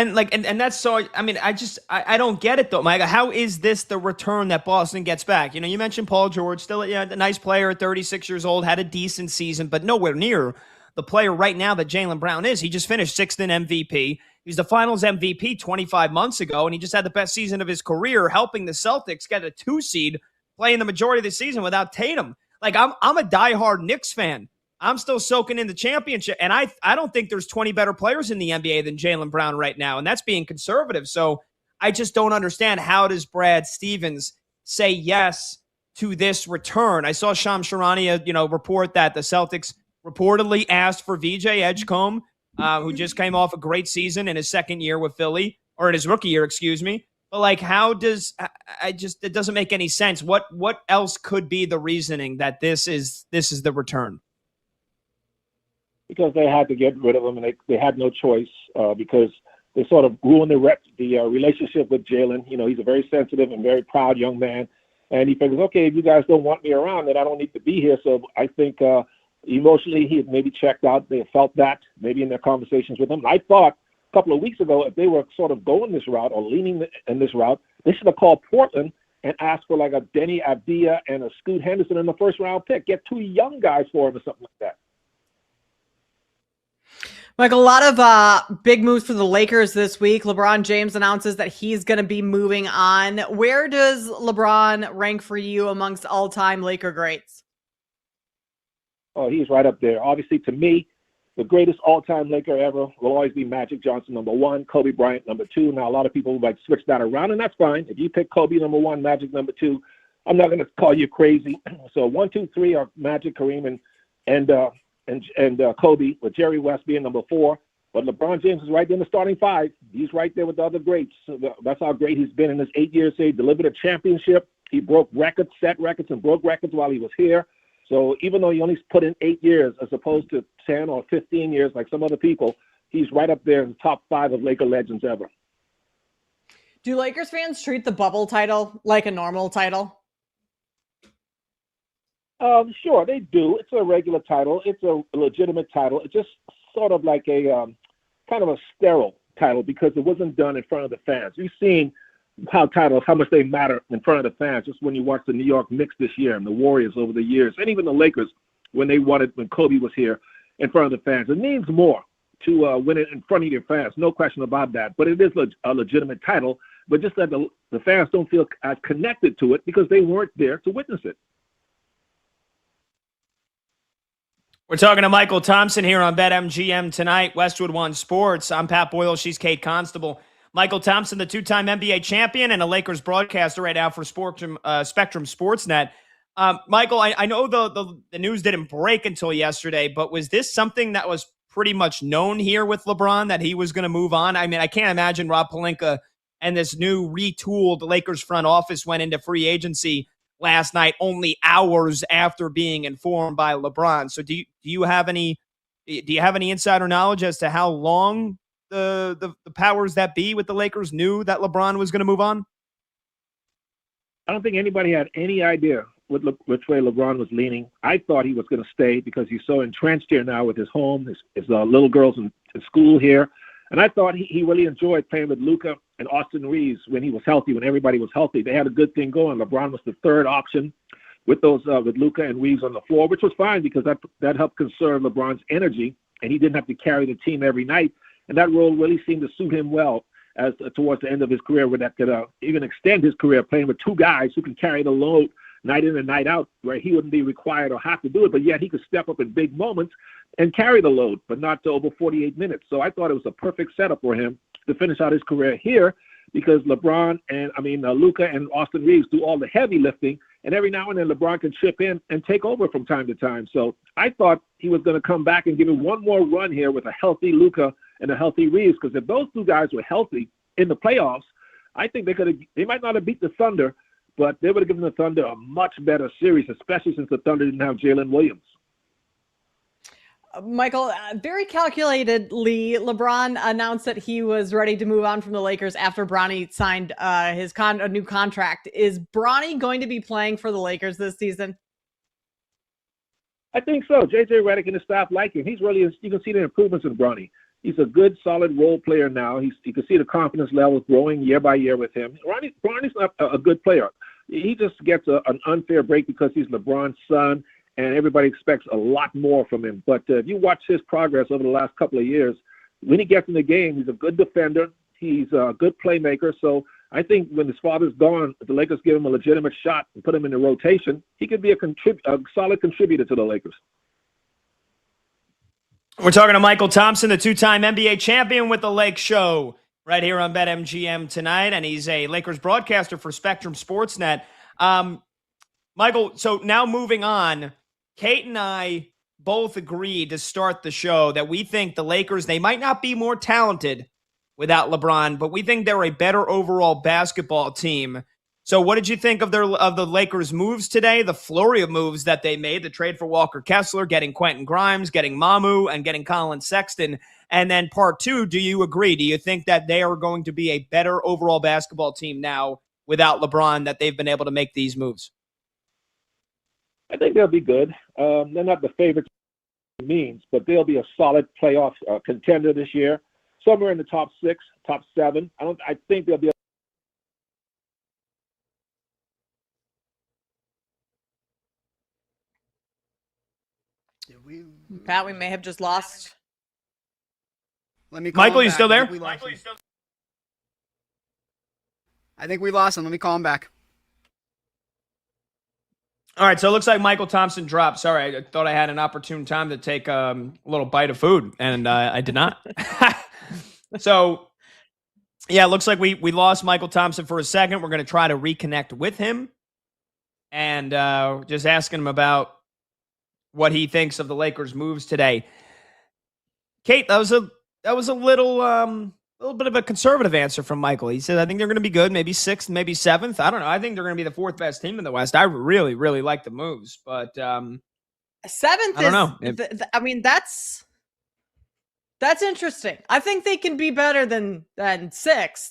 so. I mean, I don't get it though, Mike. How is this the return that Boston gets back? You mentioned Paul George, still a nice player at 36 years old, had a decent season, but nowhere near the player right now that Jaylen Brown is. He just finished 6th in MVP. He's the Finals MVP 25 months ago, and he just had the best season of his career, helping the Celtics get a 2 seed, playing the majority of the season without Tatum. Like I'm a diehard Knicks fan. I'm still soaking in the championship, and I don't think there's 20 better players in the NBA than Jaylen Brown right now, and that's being conservative. So I just don't understand, how does Brad Stevens say yes to this return? I saw Shams Charania, report that the Celtics reportedly asked for VJ Edgecombe, who just came off a great season in his second year with Philly, or in his rookie year, excuse me. But like, it doesn't make any sense. What else could be the reasoning that this is the return? Because they had to get rid of him, and they had no choice because they sort of ruined the relationship with Jaylen. He's a very sensitive and very proud young man, and he figures, okay, if you guys don't want me around, then I don't need to be here. So I think emotionally he had maybe checked out. They felt that maybe in their conversations with him. I thought a couple of weeks ago, if they were sort of going this route or leaning in this route, they should have called Portland and asked for like a Denny Avdia and a Scoot Henderson in the first-round pick. Get 2 young guys for him or something like that. Like a lot of big moves for the Lakers this week. LeBron James announces that he's going to be moving on. Where does LeBron rank for you amongst all-time Laker greats? Oh, he's right up there. Obviously, to me, the greatest all-time Laker ever will always be Magic Johnson, number 1, Kobe Bryant, number 2. Now, a lot of people like switch that around, and that's fine. If you pick Kobe, number 1, Magic, number 2, I'm not going to call you crazy. So 1, 2, 3 are Magic, Kareem, and Kobe, with Jerry West being number 4. But LeBron James is right there in the starting 5. He's right there with the other greats. So that's how great he's been in his 8 years. He delivered a championship. He broke records, set records, and broke records while he was here. So even though he only put in 8 years as opposed to 10 or 15 years like some other people, he's right up there in the top 5 of Laker legends ever. Do Lakers fans treat the bubble title like a normal title? Sure, they do. It's a regular title. It's a legitimate title. It's just sort of like a kind of a sterile title because it wasn't done in front of the fans. You've seen how much they matter in front of the fans just when you watch the New York Knicks this year and the Warriors over the years, and even the Lakers when Kobe was here in front of the fans. It means more to win it in front of your fans, no question about that. But it is a legitimate title, but just that the fans don't feel as connected to it because they weren't there to witness it. We're talking to Michael Thompson here on BetMGM tonight, Westwood One Sports. I'm Pat Boyle. She's Kate Constable. Michael Thompson, the 2-time NBA champion and a Lakers broadcaster right now for Spectrum Sportsnet. Michael, I know the news didn't break until yesterday, but was this something that was pretty much known here with LeBron that he was going to move on. I mean, I can't imagine Rob Pelinka and this new retooled Lakers front office went into free agency last night only hours after being informed by LeBron. So do you have any insider knowledge as to how long the powers that be with the Lakers knew that LeBron was going to move on? I don't think anybody had any idea which way LeBron was leaning. I thought he was going to stay because he's so entrenched here now with his home, his little girls in school here. And I thought he really enjoyed playing with Luka and Austin Reeves when he was healthy, when everybody was healthy. They had a good thing going. LeBron was the third option with Luka and Reeves on the floor, which was fine because that helped conserve LeBron's energy, and he didn't have to carry the team every night. And that role really seemed to suit him well as towards the end of his career, where that could even extend his career, playing with two guys who can carry the load night in and night out, where he wouldn't be required or have to do it, but yet he could step up in big moments and carry the load, but not to over 48 minutes. So I thought it was a perfect setup for him to finish out his career here because Luka and Austin Reeves do all the heavy lifting, and every now and then LeBron can chip in and take over from time to time. So I thought he was going to come back and give him one more run here with a healthy Luka and a healthy Reeves, because if those two guys were healthy in the playoffs, I think they might not have beat the Thunder, but they would have given the Thunder a much better series, especially since the Thunder didn't have Jalen Williams. Michael, very calculatedly, LeBron announced that he was ready to move on from the Lakers after Bronny signed a new contract. Is Bronny going to be playing for the Lakers this season? I think so. J.J. Redick and the staff like him. You can see the improvements in Bronny. He's a good, solid role player now. You can see the confidence level growing year by year with him. Bronny's not a good player. He just gets an unfair break because he's LeBron's son, and everybody expects a lot more from him. But if you watch his progress over the last couple of years, when he gets in the game, he's a good defender. He's a good playmaker. So I think when his father's gone, if the Lakers give him a legitimate shot and put him in the rotation, he could be a solid contributor to the Lakers. We're talking to Michael Thompson, the two-time NBA champion with the Lake Show, right here on BetMGM tonight, and he's a Lakers broadcaster for Spectrum Sportsnet. Michael, so now moving on, Kate and I both agreed to start the show that we think the Lakers, they might not be more talented without LeBron, but we think they're a better overall basketball team. So what did you think of the Lakers' moves today, the flurry of moves that they made, the trade for Walker Kessler, getting Quentin Grimes, getting Mamu, and getting Colin Sexton? And then part two, do you agree? Do you think that they are going to be a better overall basketball team now without LeBron, that they've been able to make these moves? I think they'll be good. They're not the favorite means, but they'll be a solid playoff contender this year, somewhere in the top 6, top 7. I think they'll be. Pat, we may have just lost. Let me call Michael, him you back. still there? I think we lost him. Let me call him back. All right, so it looks like Michael Thompson dropped. Sorry, I thought I had an opportune time to take a little bite of food, and I did not. So, yeah, it looks like we lost Michael Thompson for a second. We're going to try to reconnect with him and just asking him about what he thinks of the Lakers' moves today. Kate, that was a little bit of a conservative answer from Michael. He said, I think they're going to be good, maybe 6th, maybe 7th. I don't know. I think they're going to be the 4th best team in the West. I really, really like the moves, but 7th I don't know. I mean, that's interesting. I think they can be better than 6th.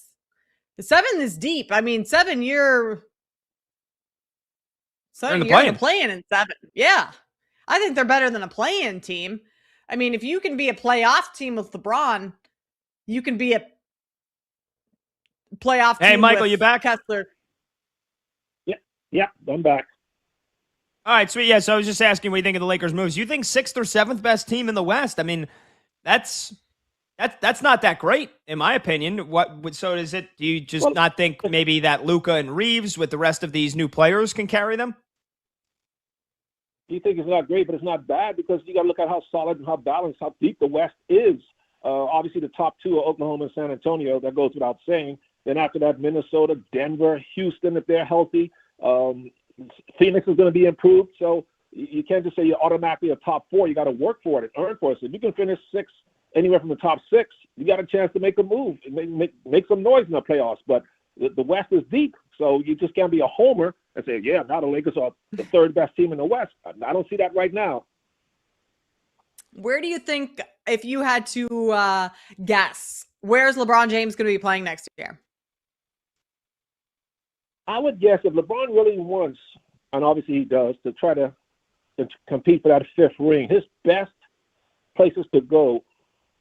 The 7th is deep. I mean, 7 you're playing in 7. Yeah. I think they're better than a play-in team. I mean, if you can be a playoff team with LeBron, you can be a playoff team. Hey, Michael, with you back? Kessler. Yeah, I'm back. All right, sweet. Yeah, so I was just asking what you think of the Lakers' moves. You think 6th or 7th best team in the West? I mean, that's not that great, in my opinion. So is it? Do you just not think maybe that Luka and Reeves with the rest of these new players can carry them? You think it's not great, but it's not bad because you got to look at how solid and how balanced, how deep the West is. Obviously, the top 2 are Oklahoma and San Antonio. That goes without saying. Then after that, Minnesota, Denver, Houston, if they're healthy. Phoenix is going to be improved. So You can't just say you're automatically a top 4. You got to work for it and earn for it. So if you can finish 6, anywhere from the top 6, you got a chance to make a move and make some noise in the playoffs. But the West is deep, so you just can't be a homer and say, yeah, now the Lakers are the 3rd best team in the West. I don't see that right now. Where do you think, if you had to guess, where's LeBron James going to be playing next year? I would guess if LeBron really wants, and obviously he does, to try to compete for that 5th ring, his best places to go,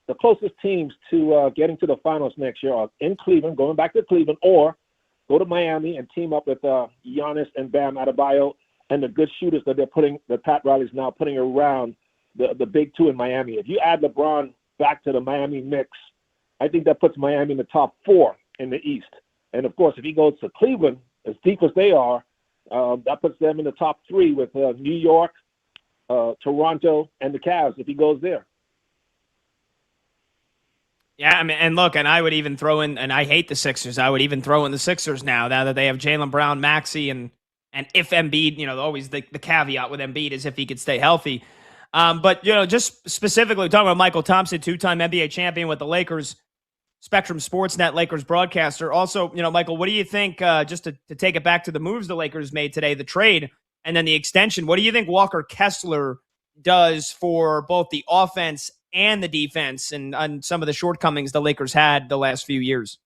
the closest teams to getting to the finals next year are in Cleveland, going back to Cleveland, or go to Miami and team up with Giannis and Bam Adebayo and the good shooters that Pat Riley's now putting around the big 2 in Miami. If you add LeBron back to the Miami mix, I think that puts Miami in the top 4 in the East. And of course, if he goes to Cleveland, as deep as they are, that puts them in the top 3 with New York, Toronto, and the Cavs if he goes there. Yeah, I mean, and look, and I would even throw in, and I hate the Sixers. I would even throw in the Sixers now that they have Jaylen Brown, Maxey, and if Embiid, always the caveat with Embiid is if he could stay healthy. But just specifically talking about Michael Thompson, 2-time NBA champion with the Lakers, Spectrum Sportsnet Lakers broadcaster. Also, Michael, what do you think? Just to take it back to the moves the Lakers made today, the trade and then the extension. What do you think Walker Kessler does for both the offense and the defense and some of the shortcomings the Lakers had the last few years?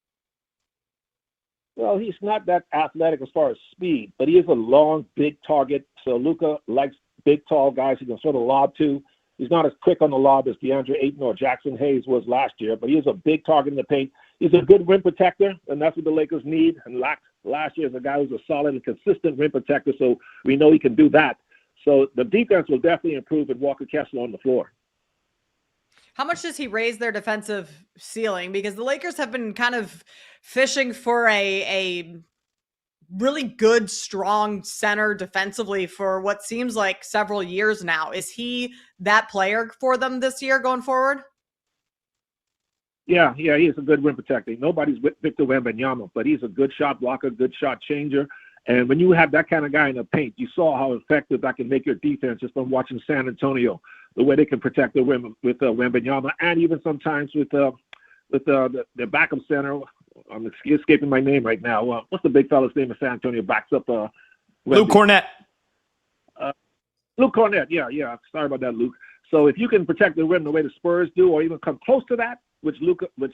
Well, he's not that athletic as far as speed, but he is a long, big target. So Luka likes big, tall guys he can sort of lob to. He's not as quick on the lob as DeAndre Ayton or Jackson Hayes was last year, but he is a big target in the paint. He's a good rim protector, and that's what the Lakers need. And last year is a guy who's a solid and consistent rim protector, so we know he can do that. So the defense will definitely improve with Walker Kessler on the floor. How much does he raise their defensive ceiling? Because the Lakers have been kind of fishing for a really good, strong center defensively for what seems like several years now. Is he that player for them this year going forward? Yeah, he is a good rim protector. Nobody's Victor Wembanyama, but he's a good shot blocker, good shot changer. And when you have that kind of guy in the paint, you saw how effective that can make your defense just from watching San Antonio, the way they can protect the rim with Wembanyama, and even sometimes with the backup center. I'm escaping my name right now. What's the big fella's name in San Antonio? Backs up Luke Cornett. Luke Cornett, yeah. Sorry about that, Luke. So if you can protect the rim the way the Spurs do, or even come close to that, which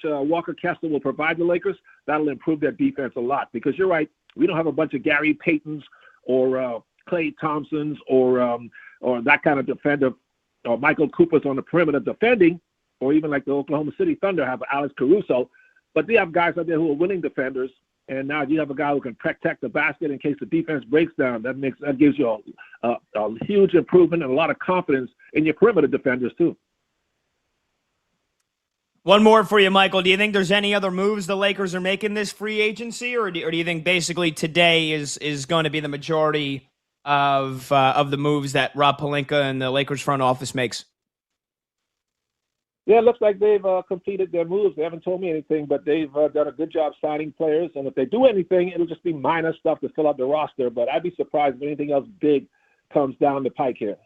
Walker Kessler will provide the Lakers, that'll improve their defense a lot. Because you're right, we don't have a bunch of Gary Paytons or Klay Thompsons or that kind of defender, or Michael Cooper's on the perimeter defending, or even like the Oklahoma City Thunder have Alex Caruso. But they have guys out there who are winning defenders, and now you have a guy who can protect the basket in case the defense breaks down. That gives you a huge improvement and a lot of confidence in your perimeter defenders too. One more for you, Michael. Do you think there's any other moves the Lakers are making this free agency, or do you think basically today is going to be the majority of the moves that Rob Pelinka and the Lakers front office makes? Yeah, it looks like they've completed their moves. They haven't told me anything, but they've done a good job signing players. And if they do anything, it'll just be minor stuff to fill out the roster. But I'd be surprised if anything else big comes down the pike here.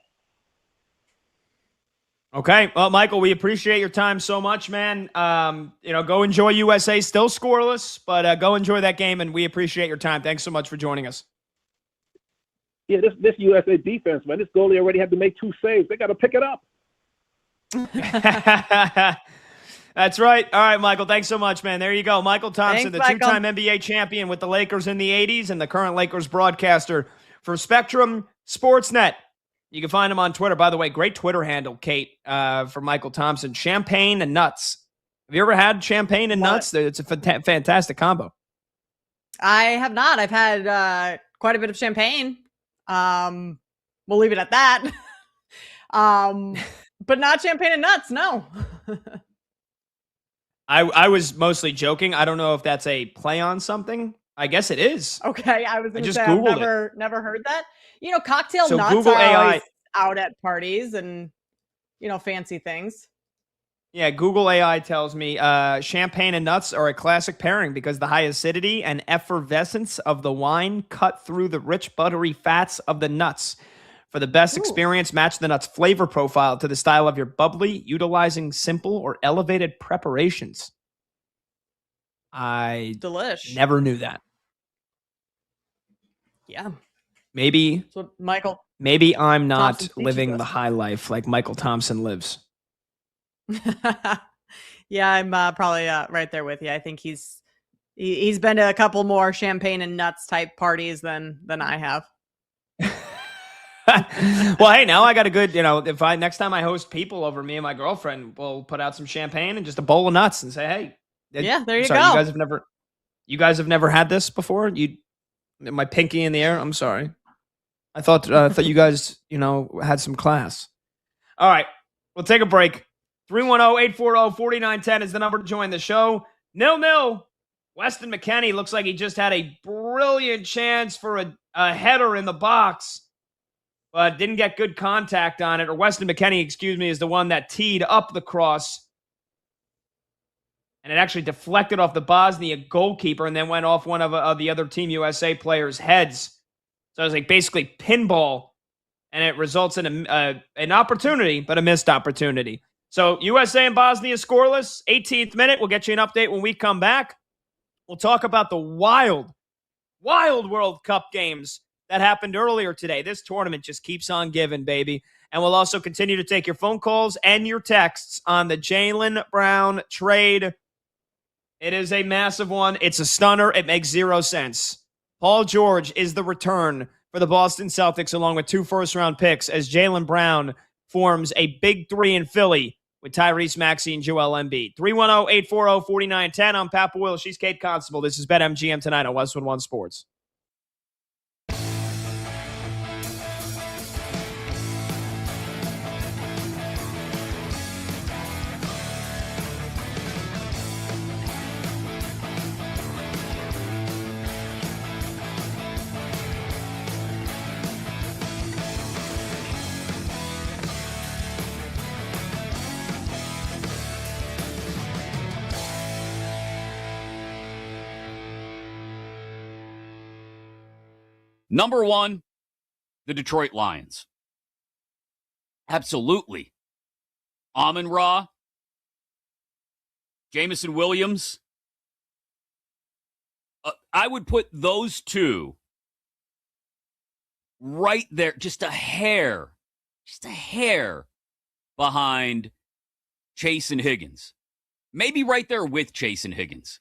Okay. Well, Michael, we appreciate your time so much, man. Go enjoy USA. Still scoreless, but go enjoy that game, and we appreciate your time. Thanks so much for joining us. Yeah, this USA defense, man, this goalie already had to make 2 saves. They got to pick it up. That's right. All right, Michael. Thanks so much, man. There you go. Michael Thompson, Thanks, the 2-time NBA champion with the Lakers in the 80s and the current Lakers broadcaster for Spectrum Sportsnet. You can find him on Twitter. By the way, great Twitter handle, Kate, for Michael Thompson. Champagne and nuts. Have you ever had champagne and nuts? It's a fantastic combo. I have not. I've had quite a bit of champagne. We'll leave it at that. But not champagne and nuts, no. I was mostly joking. I don't know if that's a play on something. I guess it is. Okay, I was going to say Googled I've never heard that. Cocktail So nuts Google are AI always out at parties and, fancy things. Yeah, Google AI tells me champagne and nuts are a classic pairing because the high acidity and effervescence of the wine cut through the rich buttery fats of the nuts, For the best Ooh. experience, match the Nuts flavor profile to the style of your bubbly, utilizing simple or elevated preparations. I Delish. never knew that. Yeah. Maybe That's what Michael. maybe I'm not Thompson teaches living us. the high life like Michael Thompson lives. Yeah, I'm probably right there with you. I think he's been to a couple more champagne and nuts type parties than I have. Well, hey, now I got a good, if next time I host people over, me and my girlfriend will put out some champagne and just a bowl of nuts and say, hey, Yeah, there you sorry, go. you guys have never had this before? My pinky in the air. I'm sorry. I thought you guys, had some class. All right, we'll take a break. 310-840-4910 is the number to join the show. 0-0. Weston McKennie looks like he just had a brilliant chance for a header in the box, but didn't get good contact on it. Or Weston McKennie, is the one that teed up the cross. And it actually deflected off the Bosnia goalkeeper and then went off one of the other Team USA players' heads. So it was like basically pinball, and it results in an opportunity, but a missed opportunity. So USA and Bosnia scoreless, 18th minute. We'll get you an update when we come back. We'll talk about the wild World Cup games that happened earlier today. This tournament just keeps on giving, baby. And we'll also continue to take your phone calls and your texts on the Jaylen Brown trade. It is a massive one. It's a stunner. It makes zero sense. Paul George is the return for the Boston Celtics along with 2 first-round picks as Jaylen Brown forms a big three in Philly with Tyrese Maxey and Joel Embiid. 310-840-4910. I'm Pat Boyle. She's Kate Constable. This is BetMGM tonight on Westwood One Sports. Number 1, the Detroit Lions. Absolutely. Amon-Ra, Jamison Williams. I would put those two right there, just a hair behind Chase and Higgins. Maybe right there with Chase and Higgins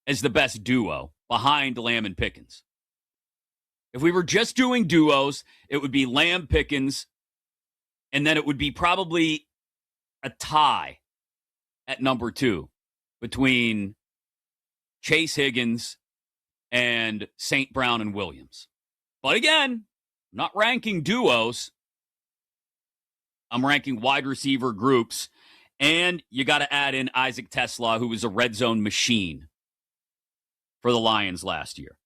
as the best duo behind Lamb and Pickens. If we were just doing duos, it would be Lamb, Pickens, and then it would be probably a tie at number 2 between Chase Higgins and St. Brown and Williams. But again, I'm not ranking duos. I'm ranking wide receiver groups. And you got to add in Isaac Tesla, who was a red zone machine for the Lions last year.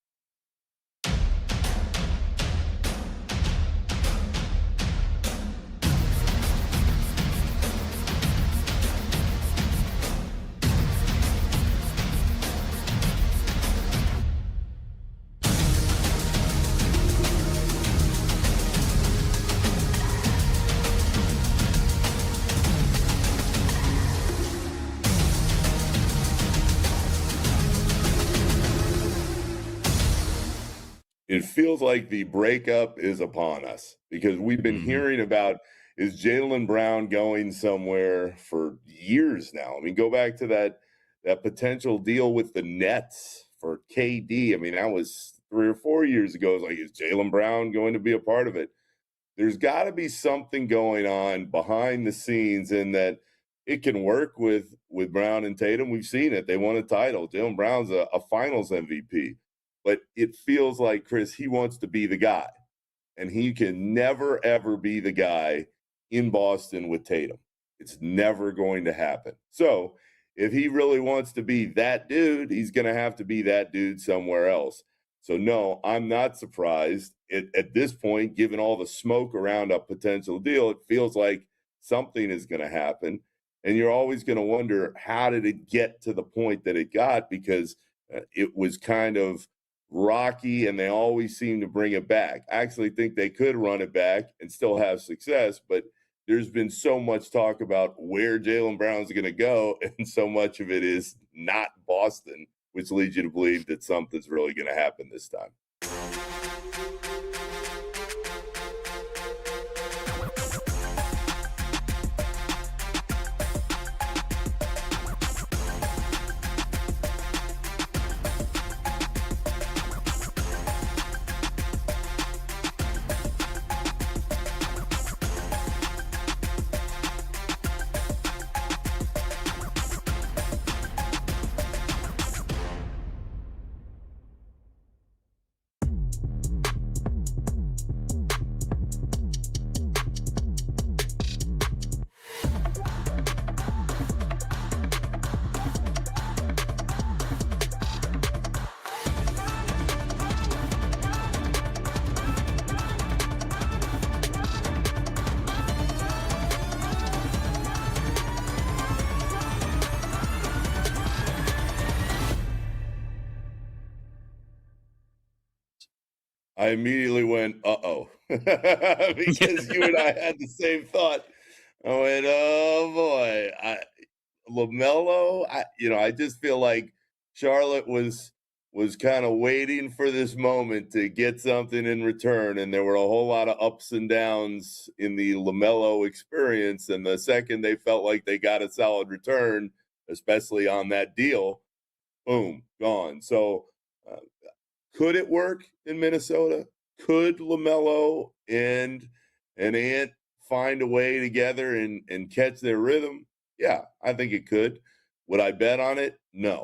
It feels like the breakup is upon us because we've been hearing about, is Jaylen Brown going somewhere for years now? I mean, go back to that potential deal with the Nets for KD. I mean, that was 3 or 4 years ago. It's like, is Jaylen Brown going to be a part of it? There's got to be something going on behind the scenes in that it can work with Brown and Tatum. We've seen it. They won a title. Jaylen Brown's a finals MVP. But it feels like, Chris, he wants to be the guy. And he can never, ever be the guy in Boston with Tatum. It's never going to happen. So if he really wants to be that dude, he's going to have to be that dude somewhere else. So, no, I'm not surprised. At this point, given all the smoke around a potential deal, it feels like something is going to happen. And you're always going to wonder, how did it get to the point that it got? Because it was kind of rocky, and they always seem to bring it back. I actually think they could run it back and still have success, but there's been so much talk about where Jaylen Brown's going to go, and so much of it is not Boston, which leads you to believe that something's really going to happen this time. I immediately went, uh-oh, because you and I had the same thought. I went, oh boy, LaMelo. I just feel like Charlotte was kind of waiting for this moment to get something in return, and there were a whole lot of ups and downs in the LaMelo experience. And the second they felt like they got a solid return, especially on that deal, boom, gone. So. Could it work in Minnesota? Could LaMelo and Ant find a way together and catch their rhythm? Yeah, I think it could. Would I bet on it? No.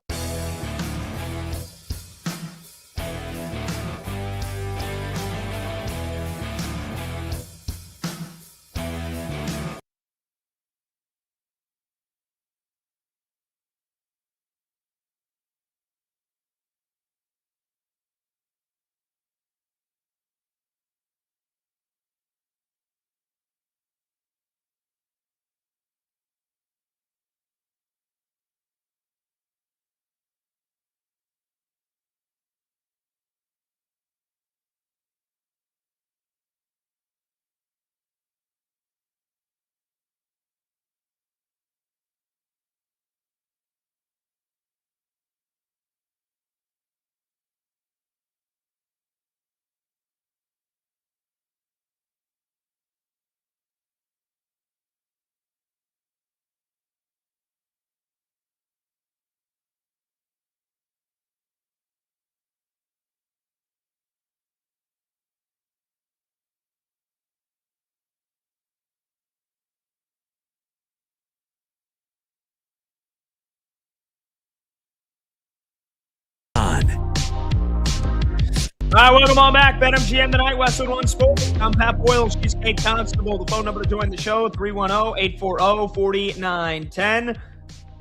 All right, welcome on back. BetMGM tonight, Westwood One Sports. I'm Pat Boyle. She's Kate Constable. The phone number to join the show, 310-840-4910.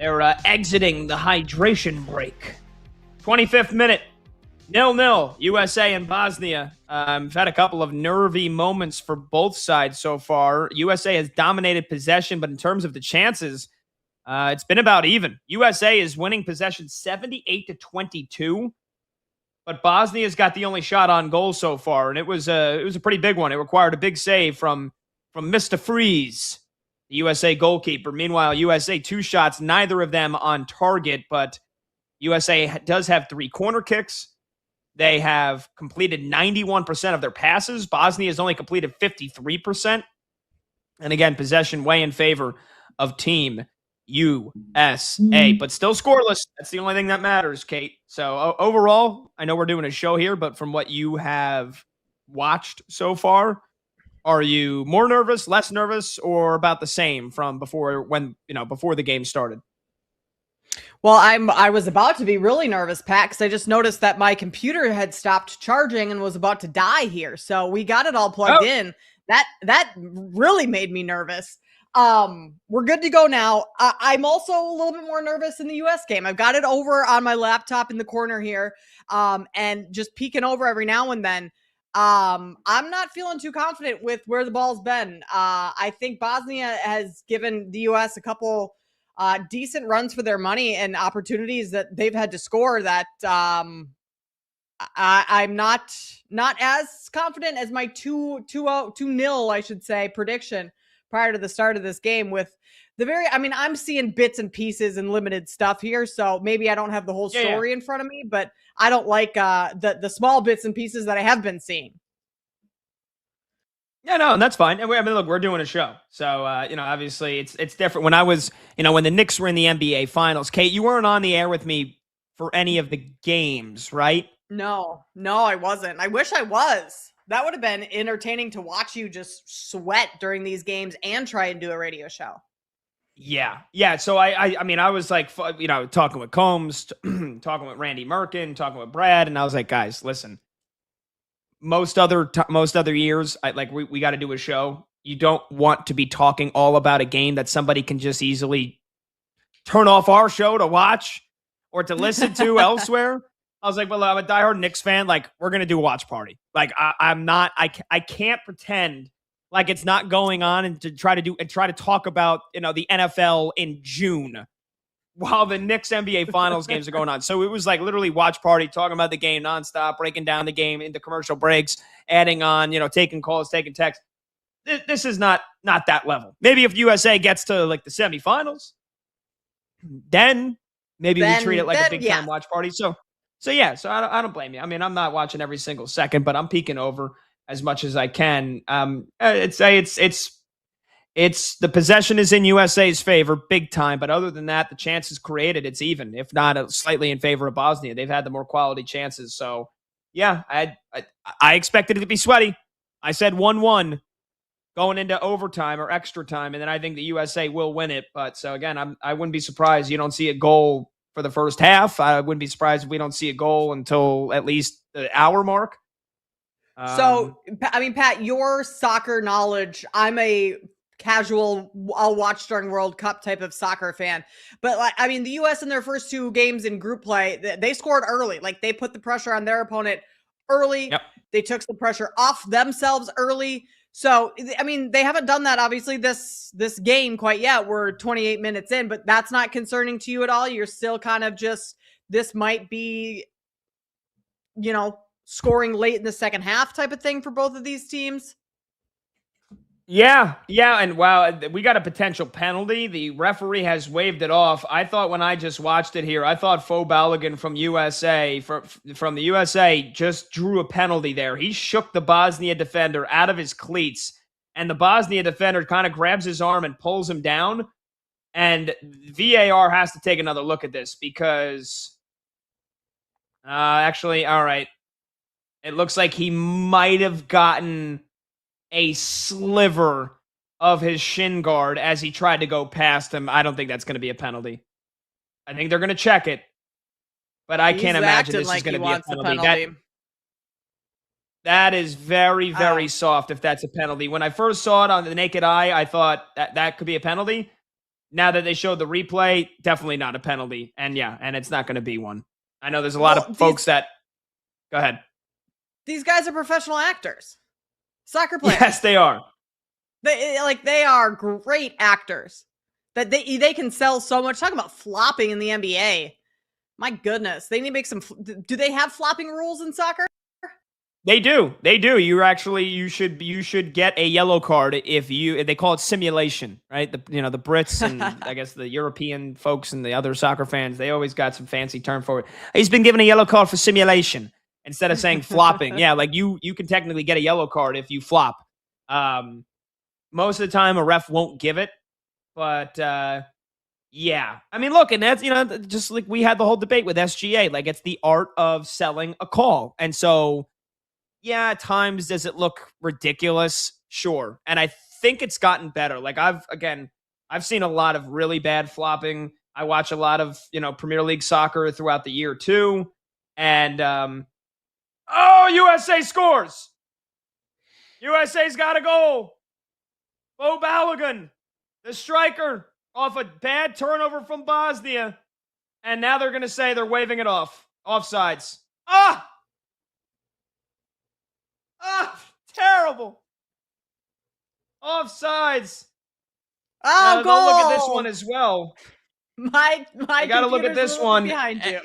They're exiting the hydration break. 25th minute, 0-0, USA and Bosnia. We've had a couple of nervy moments for both sides so far. USA has dominated possession, but in terms of the chances, it's been about even. USA is winning possession 78-22. But Bosnia's got the only shot on goal so far, and it was a pretty big one. It required a big save from Mr. Freeze, the USA goalkeeper. Meanwhile, USA 2 shots, neither of them on target, but USA does have 3 corner kicks. They have completed 91% of their passes. Bosnia has only completed 53%. And again, possession way in favor of Team USA, but still scoreless. That's the only thing that matters, Kate. So overall, I know we're doing a show here, but from what you have watched so far, are you more nervous, less nervous, or about the same from before the game started? Well, I was about to be really nervous, Pat, because I just noticed that my computer had stopped charging and was about to die here. So we got it all plugged in. That really made me nervous. We're good to go now. I'm also a little bit more nervous in the US game. I've got it over on my laptop in the corner here, and just peeking over every now and then. I'm not feeling too confident with where the ball's been. I think Bosnia has given the US a couple decent runs for their money and opportunities that they've had to score that I'm not as confident as my 2-0, I should say, prediction prior to the start of this game with I'm seeing bits and pieces and limited stuff here, so maybe I don't have the whole story in front of me, but I don't like the small bits and pieces that I have been seeing. Yeah, no, and that's fine. And look, we're doing a show. So, obviously it's different. When I was, when the Knicks were in the NBA Finals, Kate, you weren't on the air with me for any of the games, right? No, I wasn't. I wish I was. That would have been entertaining to watch you just sweat during these games and try and do a radio show. Yeah. So I was like, talking with Combs, talking with Randy Merkin, talking with Brad, and I was like, guys, listen. Most other years, we got to do a show. You don't want to be talking all about a game that somebody can just easily turn off our show to watch or to listen to elsewhere. I was like, well, I'm a diehard Knicks fan. Like, we're gonna do a watch party. Like, I can't pretend like it's not going on and to try to talk about the NFL in June while the Knicks NBA Finals games are going on. So it was like literally watch party, talking about the game nonstop, breaking down the game into commercial breaks, adding on, taking calls, taking texts. This is not that level. Maybe if USA gets to like the semifinals, then maybe we treat it like a big time watch party. So I don't blame you. I mean, I'm not watching every single second, but I'm peeking over as much as I can. It's the possession is in USA's favor, big time. But other than that, the chances created, it's even, if not slightly in favor of Bosnia. They've had the more quality chances. So, yeah, I expected it to be sweaty. I said 1-1 going into overtime or extra time, and then I think the USA will win it. But so again, I wouldn't be surprised you don't see a goal for the first half. I wouldn't be surprised if we don't see a goal until at least the hour mark. Pat, your soccer knowledge, I'm a casual, I'll watch during World Cup type of soccer fan. But the US in their first two games in group play, they scored early. Like, they put the pressure on their opponent early. Yep. They took the pressure off themselves early. So, they haven't done that, obviously, this game quite yet. We're 28 minutes in, but that's not concerning to you at all. You're still kind of just, this might be, scoring late in the second half type of thing for both of these teams. Yeah. And wow, we got a potential penalty. The referee has waved it off. I thought when I just watched it here, I thought Fo Balogun from the USA just drew a penalty there. He shook the Bosnia defender out of his cleats, and the Bosnia defender kind of grabs his arm and pulls him down. And VAR has to take another look at this because actually, all right, it looks like he might have gotten a sliver of his shin guard as he tried to go past him. I don't think that's going to be a penalty. I think they're going to check it, but I can't imagine this is going to be a penalty. That is very, very soft if that's a penalty. When I first saw it on the naked eye, I thought that could be a penalty. Now that they showed the replay, definitely not a penalty. And it's not going to be one. I know there's a lot of folks that... Go ahead. These guys are professional actors. Soccer players. Yes, they are. They are great actors. That they can sell so much. Talk about flopping in the NBA. My goodness, they need to make some. Do they have flopping rules in soccer? They do. You should get a yellow card if they call it simulation, right? The Brits and I guess the European folks and the other soccer fans, they always got some fancy term for it. He's been given a yellow card for simulation. Instead of saying flopping. Yeah, like you can technically get a yellow card if you flop. Most of the time a ref won't give it. But yeah. I mean, look, and that's just like we had the whole debate with SGA. Like, it's the art of selling a call. And so yeah, at times does it look ridiculous? Sure. And I think it's gotten better. Like I've seen a lot of really bad flopping. I watch a lot of, Premier League soccer throughout the year too. And USA scores. USA's got a goal. Fo Balogun, the striker, off a bad turnover from Bosnia. And now they're going to say they're waving it off. Offsides. Terrible. Offsides. Goal. Look at this one as well. My I got to look at this one. behind you.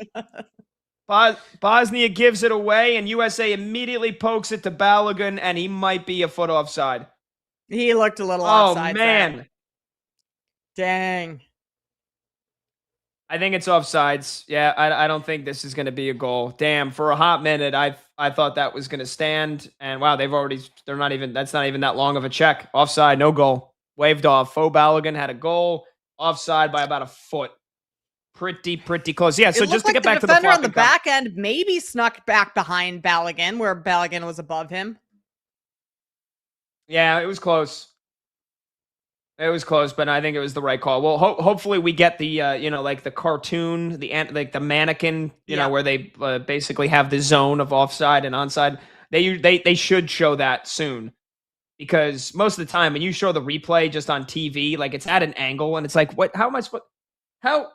Bosnia gives it away, and USA immediately pokes it to Balogun, and he might be a foot offside. He looked a little Oh, offside. man. Dang. I think it's offsides. Yeah, I don't think this is going to be a goal. Damn, for a hot minute, I thought that was going to stand, and wow, that's not even that long of a check. Offside, no goal. Waved off. Faux Balogun had a goal. Offside by about a foot. Pretty close. Yeah, so It just looked to like get the back to the defender on the flopping comment. back end maybe snuck back behind Balogun, where Balogun was above him. Yeah, it was close. It was close, but I think it was the right call. Well, hopefully we get the like the cartoon, like the mannequin, where they basically have the zone of offside and onside. They should show that soon, because most of the time when you show the replay just on TV, like it's at an angle and it's like, what? How am I supposed? How?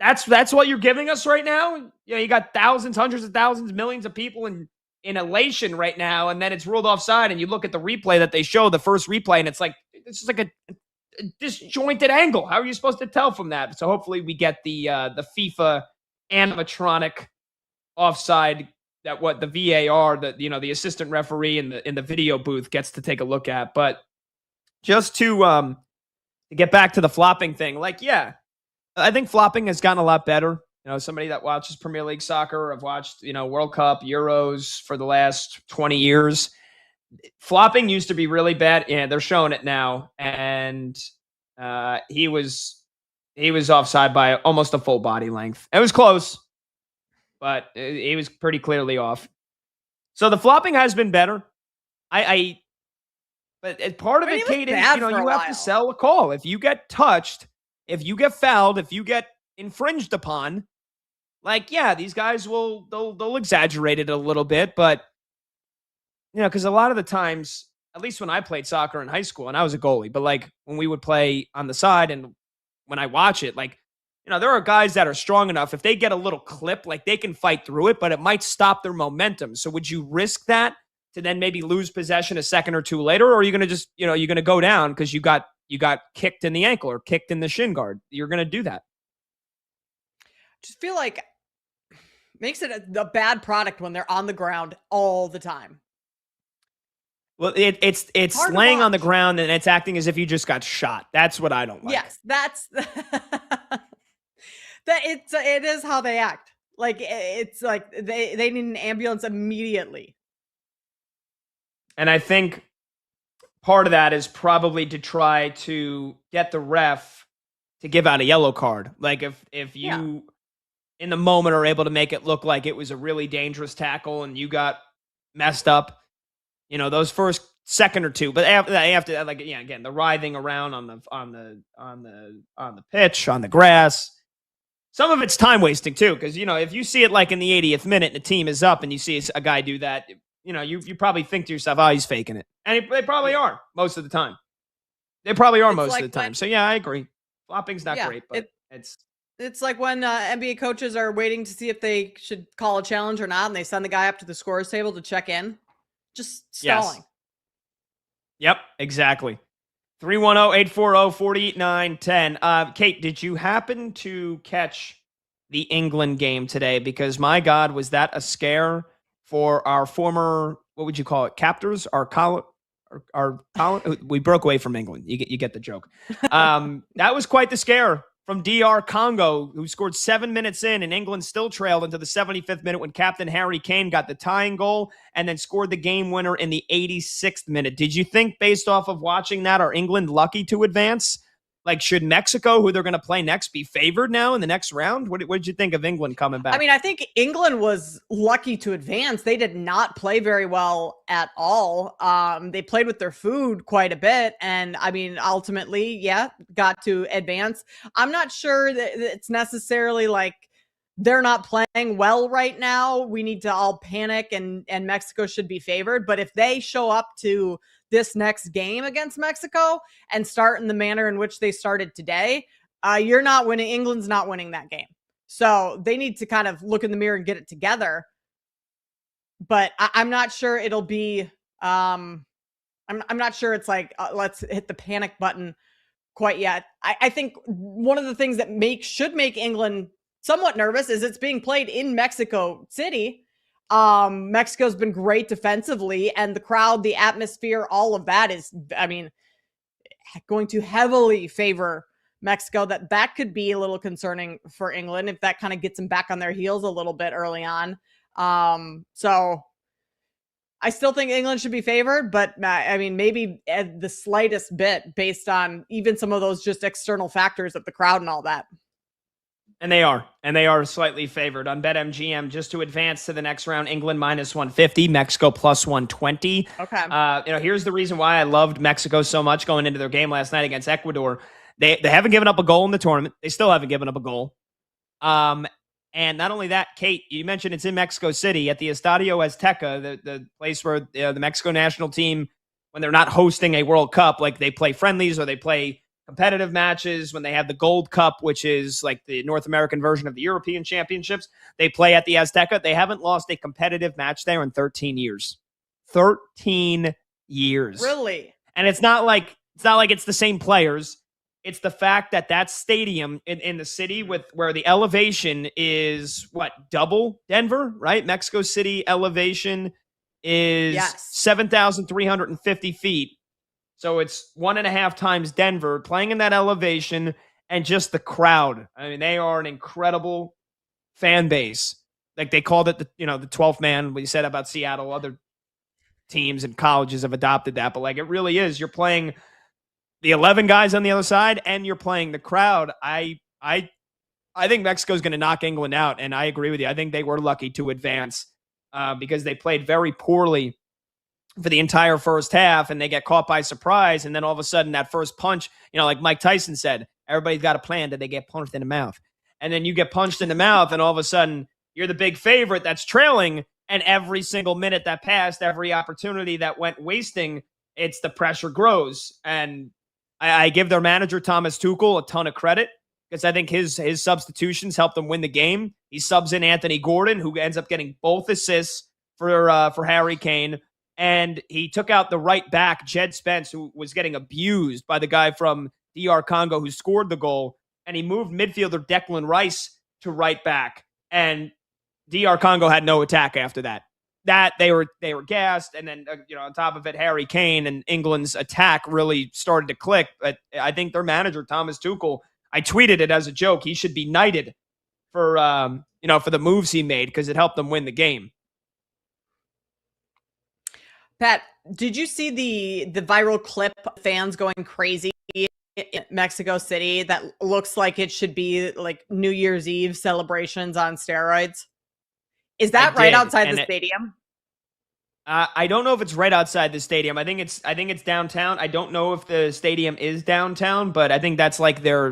That's what you're giving us right now. You got thousands, hundreds of thousands, millions of people in elation right now, and then it's ruled offside, and you look at the replay that they show, the first replay, and it's just like a disjointed angle. How are you supposed to tell from that? So hopefully we get the FIFA animatronic offside, that what the VAR, the assistant referee in the video booth gets to take a look at. But just to get back to the flopping thing, I think flopping has gotten a lot better. Somebody that watches Premier League soccer, I've watched, World Cup, Euros for the last 20 years. Flopping used to be really bad. Yeah, they're showing it now. And he was offside by almost a full body length. It was close, but he was pretty clearly off. So the flopping has been better. But as part of it, Kate, is, you have to sell a call. If you get touched, if you get fouled, if you get infringed upon, these guys they'll exaggerate it a little bit, but because a lot of the times, at least when I played soccer in high school, and I was a goalie, but when we would play on the side, and when I watch it, there are guys that are strong enough, if they get a little clip, they can fight through it, but it might stop their momentum. So would you risk that to then maybe lose possession a second or two later, or are you going to just, you're going to go down because you got kicked in the ankle or kicked in the shin guard? You're going to do that. Just feel like makes it a bad product when they're on the ground all the time. Well, it's laying on the ground and it's acting as if you just got shot. That's what I don't like. Yes, that's it is how they act. It's like they need an ambulance immediately. And I think part of that is probably to try to get the ref to give out a yellow card. If you in the moment are able to make it look like it was a really dangerous tackle and you got messed up, those first second or two, but after again, the writhing around on the pitch, on the grass, some of it's time wasting too. Cause if you see it in the 80th minute and the team is up and you see a guy do that, you probably think to yourself, oh, he's faking it. And they probably are most of the time. They probably are most of the time. So yeah, I agree. Flopping's not great, but it's like when NBA coaches are waiting to see if they should call a challenge or not, and they send the guy up to the scorer's table to check in. Just stalling. Yes. Yep, exactly. 310-840-4910. Kate, did you happen to catch the England game today? Because my God, was that a scare for our former, what would you call it, captors? We broke away from England. You get the joke. That was quite the scare from DR Congo, who scored 7 minutes in, and England still trailed into the 75th minute when Captain Harry Kane got the tying goal and then scored the game winner in the 86th minute. Did you think, based off of watching that, are England lucky to advance? Should Mexico, who they're going to play next, be favored now in the next round? What did you think of England coming back? I mean, I think England was lucky to advance. They did not play very well at all. They played with their food quite a bit. And I mean, ultimately, got to advance. I'm not sure that it's necessarily they're not playing well right now. We need to all panic and Mexico should be favored. But if they show up to this next game against Mexico and start in the manner in which they started today, you're not winning. England's not winning that game. So they need to kind of look in the mirror and get it together. But I'm not sure it'll be, I'm not sure it's let's hit the panic button quite yet. I think one of the things that should make England somewhat nervous is it's being played in Mexico City. Mexico's been great defensively, and the crowd, the atmosphere, all of that is, going to heavily favor Mexico. That could be a little concerning for England if that kind of gets them back on their heels a little bit early on. So I still think England should be favored, but maybe at the slightest bit based on even some of those just external factors of the crowd and all that. And they are slightly favored on BetMGM just to advance to the next round. England minus 150, Mexico plus 120. Okay. Here's the reason why I loved Mexico so much going into their game last night against Ecuador. They haven't given up a goal in the tournament. They still haven't given up a goal. And not only that, Kate, you mentioned it's in Mexico City at the Estadio Azteca, the place where the Mexico national team, when they're not hosting a World Cup, like they play friendlies or they play competitive matches, when they have the Gold Cup, which is like the North American version of the European Championships, they play at the Azteca. They haven't lost a competitive match there in 13 years. 13 years. Really? And it's not like it's the same players. It's the fact that stadium in the city where the elevation is double Denver, right? Mexico City elevation is 7,350 feet. So it's 1.5 times Denver, playing in that elevation, and just the crowd. I mean, they are an incredible fan base. Like they called it the 12th man. We said about Seattle, other teams and colleges have adopted that, but like it really is. You're playing the 11 guys on the other side, and you're playing the crowd. I think Mexico's going to knock England out, and I agree with you. I think they were lucky to advance because they played very poorly for the entire first half, and they get caught by surprise. And then all of a sudden that first punch, like Mike Tyson said, everybody's got a plan that they get punched in the mouth. And then you get punched in the mouth, and all of a sudden you're the big favorite that's trailing. And every single minute that passed, every opportunity that went wasting, it's the pressure grows. And I give their manager, Thomas Tuchel, a ton of credit because I think his substitutions helped them win the game. He subs in Anthony Gordon, who ends up getting both assists for Harry Kane. And he took out the right back, Jed Spence, who was getting abused by the guy from DR Congo who scored the goal. And he moved midfielder Declan Rice to right back. And DR Congo had no attack after that. They were gassed. And then, on top of it, Harry Kane and England's attack really started to click. But I think their manager, Thomas Tuchel, I tweeted it as a joke. He should be knighted for the moves he made because it helped them win the game. Pat, did you see the viral clip of fans going crazy in Mexico City that looks like it should be like New Year's Eve celebrations on steroids? Is that right outside the stadium? I don't know if it's right outside the stadium. I think it's downtown. I don't know if the stadium is downtown, but I think that's like their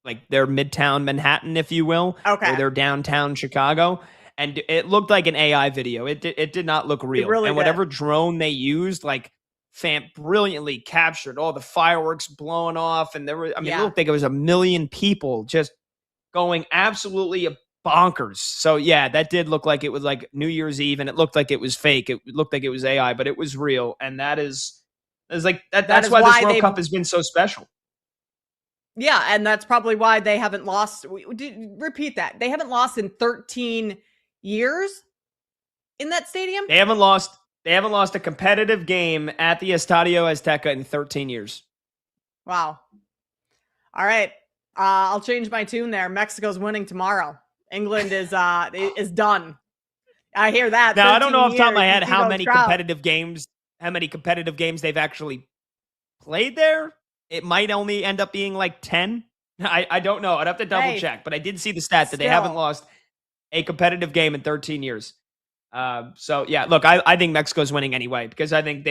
midtown Manhattan, if you will. Okay. Or their downtown Chicago. And it looked like an AI video. It did not look real. It really and whatever drone they used, brilliantly captured all the fireworks blowing off. And it looked like it was 1 million people just going absolutely bonkers. So yeah, that did look like it was like New Year's Eve, and it looked like it was fake. It looked like it was AI, but it was real. And that's why this World Cup has been so special. Yeah, and that's probably why they haven't lost. Repeat that. They haven't lost in 13 years in that stadium? They haven't lost a competitive game at the Estadio Azteca in 13 years. Wow. All right. I'll change my tune there. Mexico's winning tomorrow. England is done. I hear that. Now, I don't know off the top of my head how many competitive games they've actually played there. It might only end up being like 10. I don't know. I'd have to double check, but I did see the stat that they haven't lost a competitive game in 13 years. So yeah, look, I think Mexico's winning anyway, because I think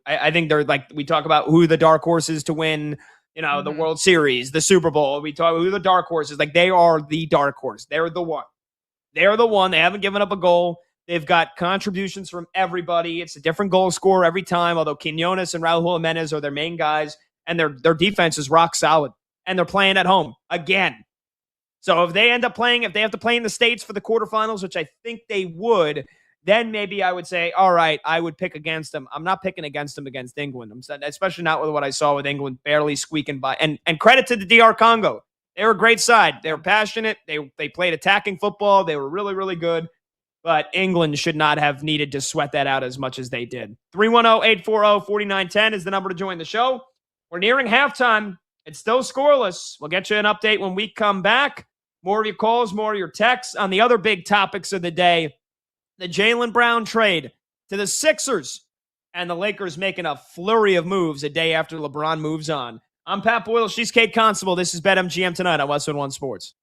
I think they're like, we talk about who the dark horses to win, the World Series, the Super Bowl. We talk about who the dark horses, like they are the dark horse. They're the one. They're the one. They haven't given up a goal. They've got contributions from everybody. It's a different goal scorer every time, although Quinones and Raul Jimenez are their main guys, and their defense is rock solid, and they're playing at home again. So if they have to play in the States for the quarterfinals, which I think they would, then maybe I would say, all right, I would pick against them. I'm not picking against them against England. Especially not with what I saw with England barely squeaking by. And credit to the DR Congo. They were a great side. They were passionate. They played attacking football. They were really, really good. But England should not have needed to sweat that out as much as they did. 310-840-4910 is the number to join the show. We're nearing halftime. It's still scoreless. We'll get you an update when we come back. More of your calls, more of your texts on the other big topics of the day. The Jaylen Brown trade to the Sixers and the Lakers making a flurry of moves a day after LeBron moves on. I'm Pat Boyle. She's Kate Constable. This is BetMGM tonight on Westwood One Sports.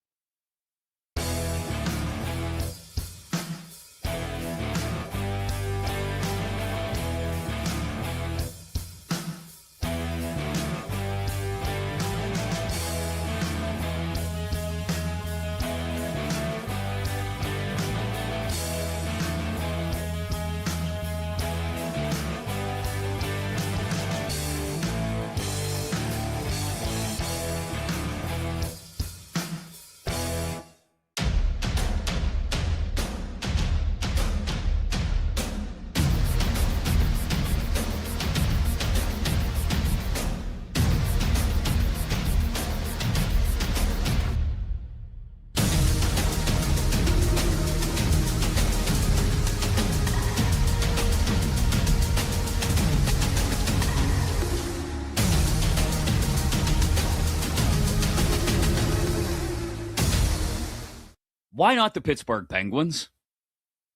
Why not the Pittsburgh Penguins?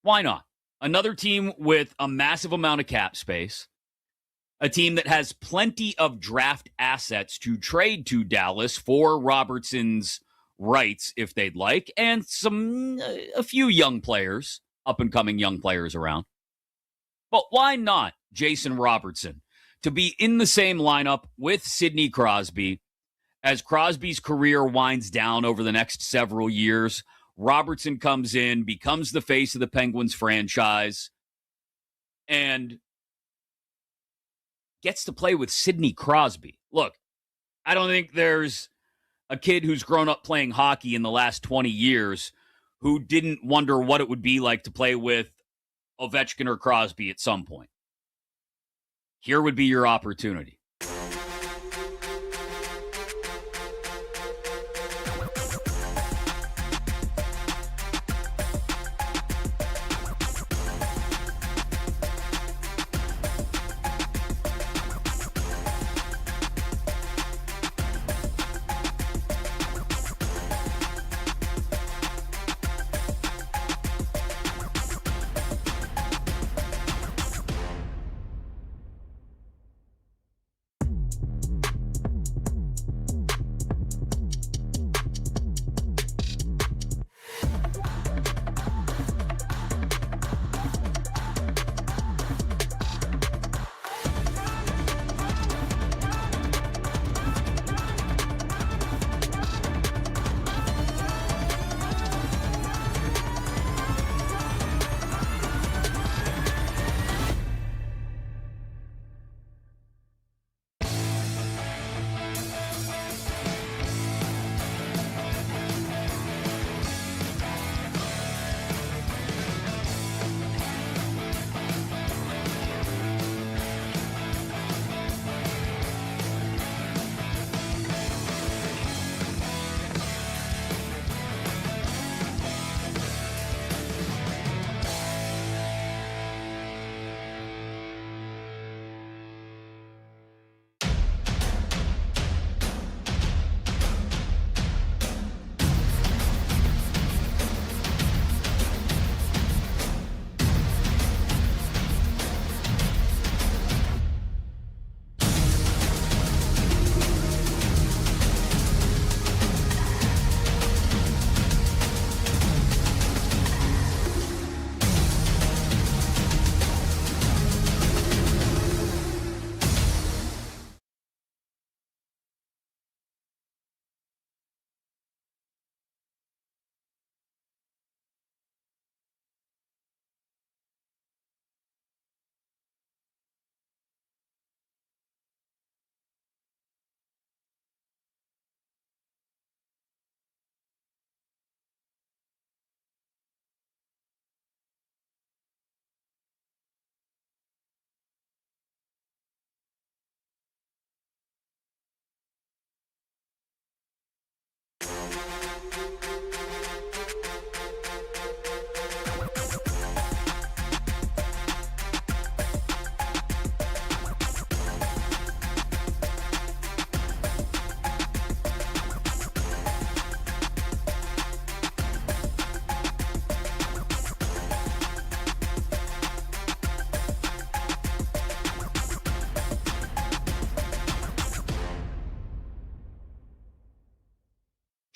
Why not? Another team with a massive amount of cap space, a team that has plenty of draft assets to trade to Dallas for Robertson's rights if they'd like, and a few young players, up-and-coming young players around. But why not Jason Robertson to be in the same lineup with Sidney Crosby as Crosby's career winds down over the next several years? Robertson comes in, becomes the face of the Penguins franchise, and gets to play with Sidney Crosby. Look, I don't think there's a kid who's grown up playing hockey in the last 20 years who didn't wonder what it would be like to play with Ovechkin or Crosby at some point. Here would be your opportunity.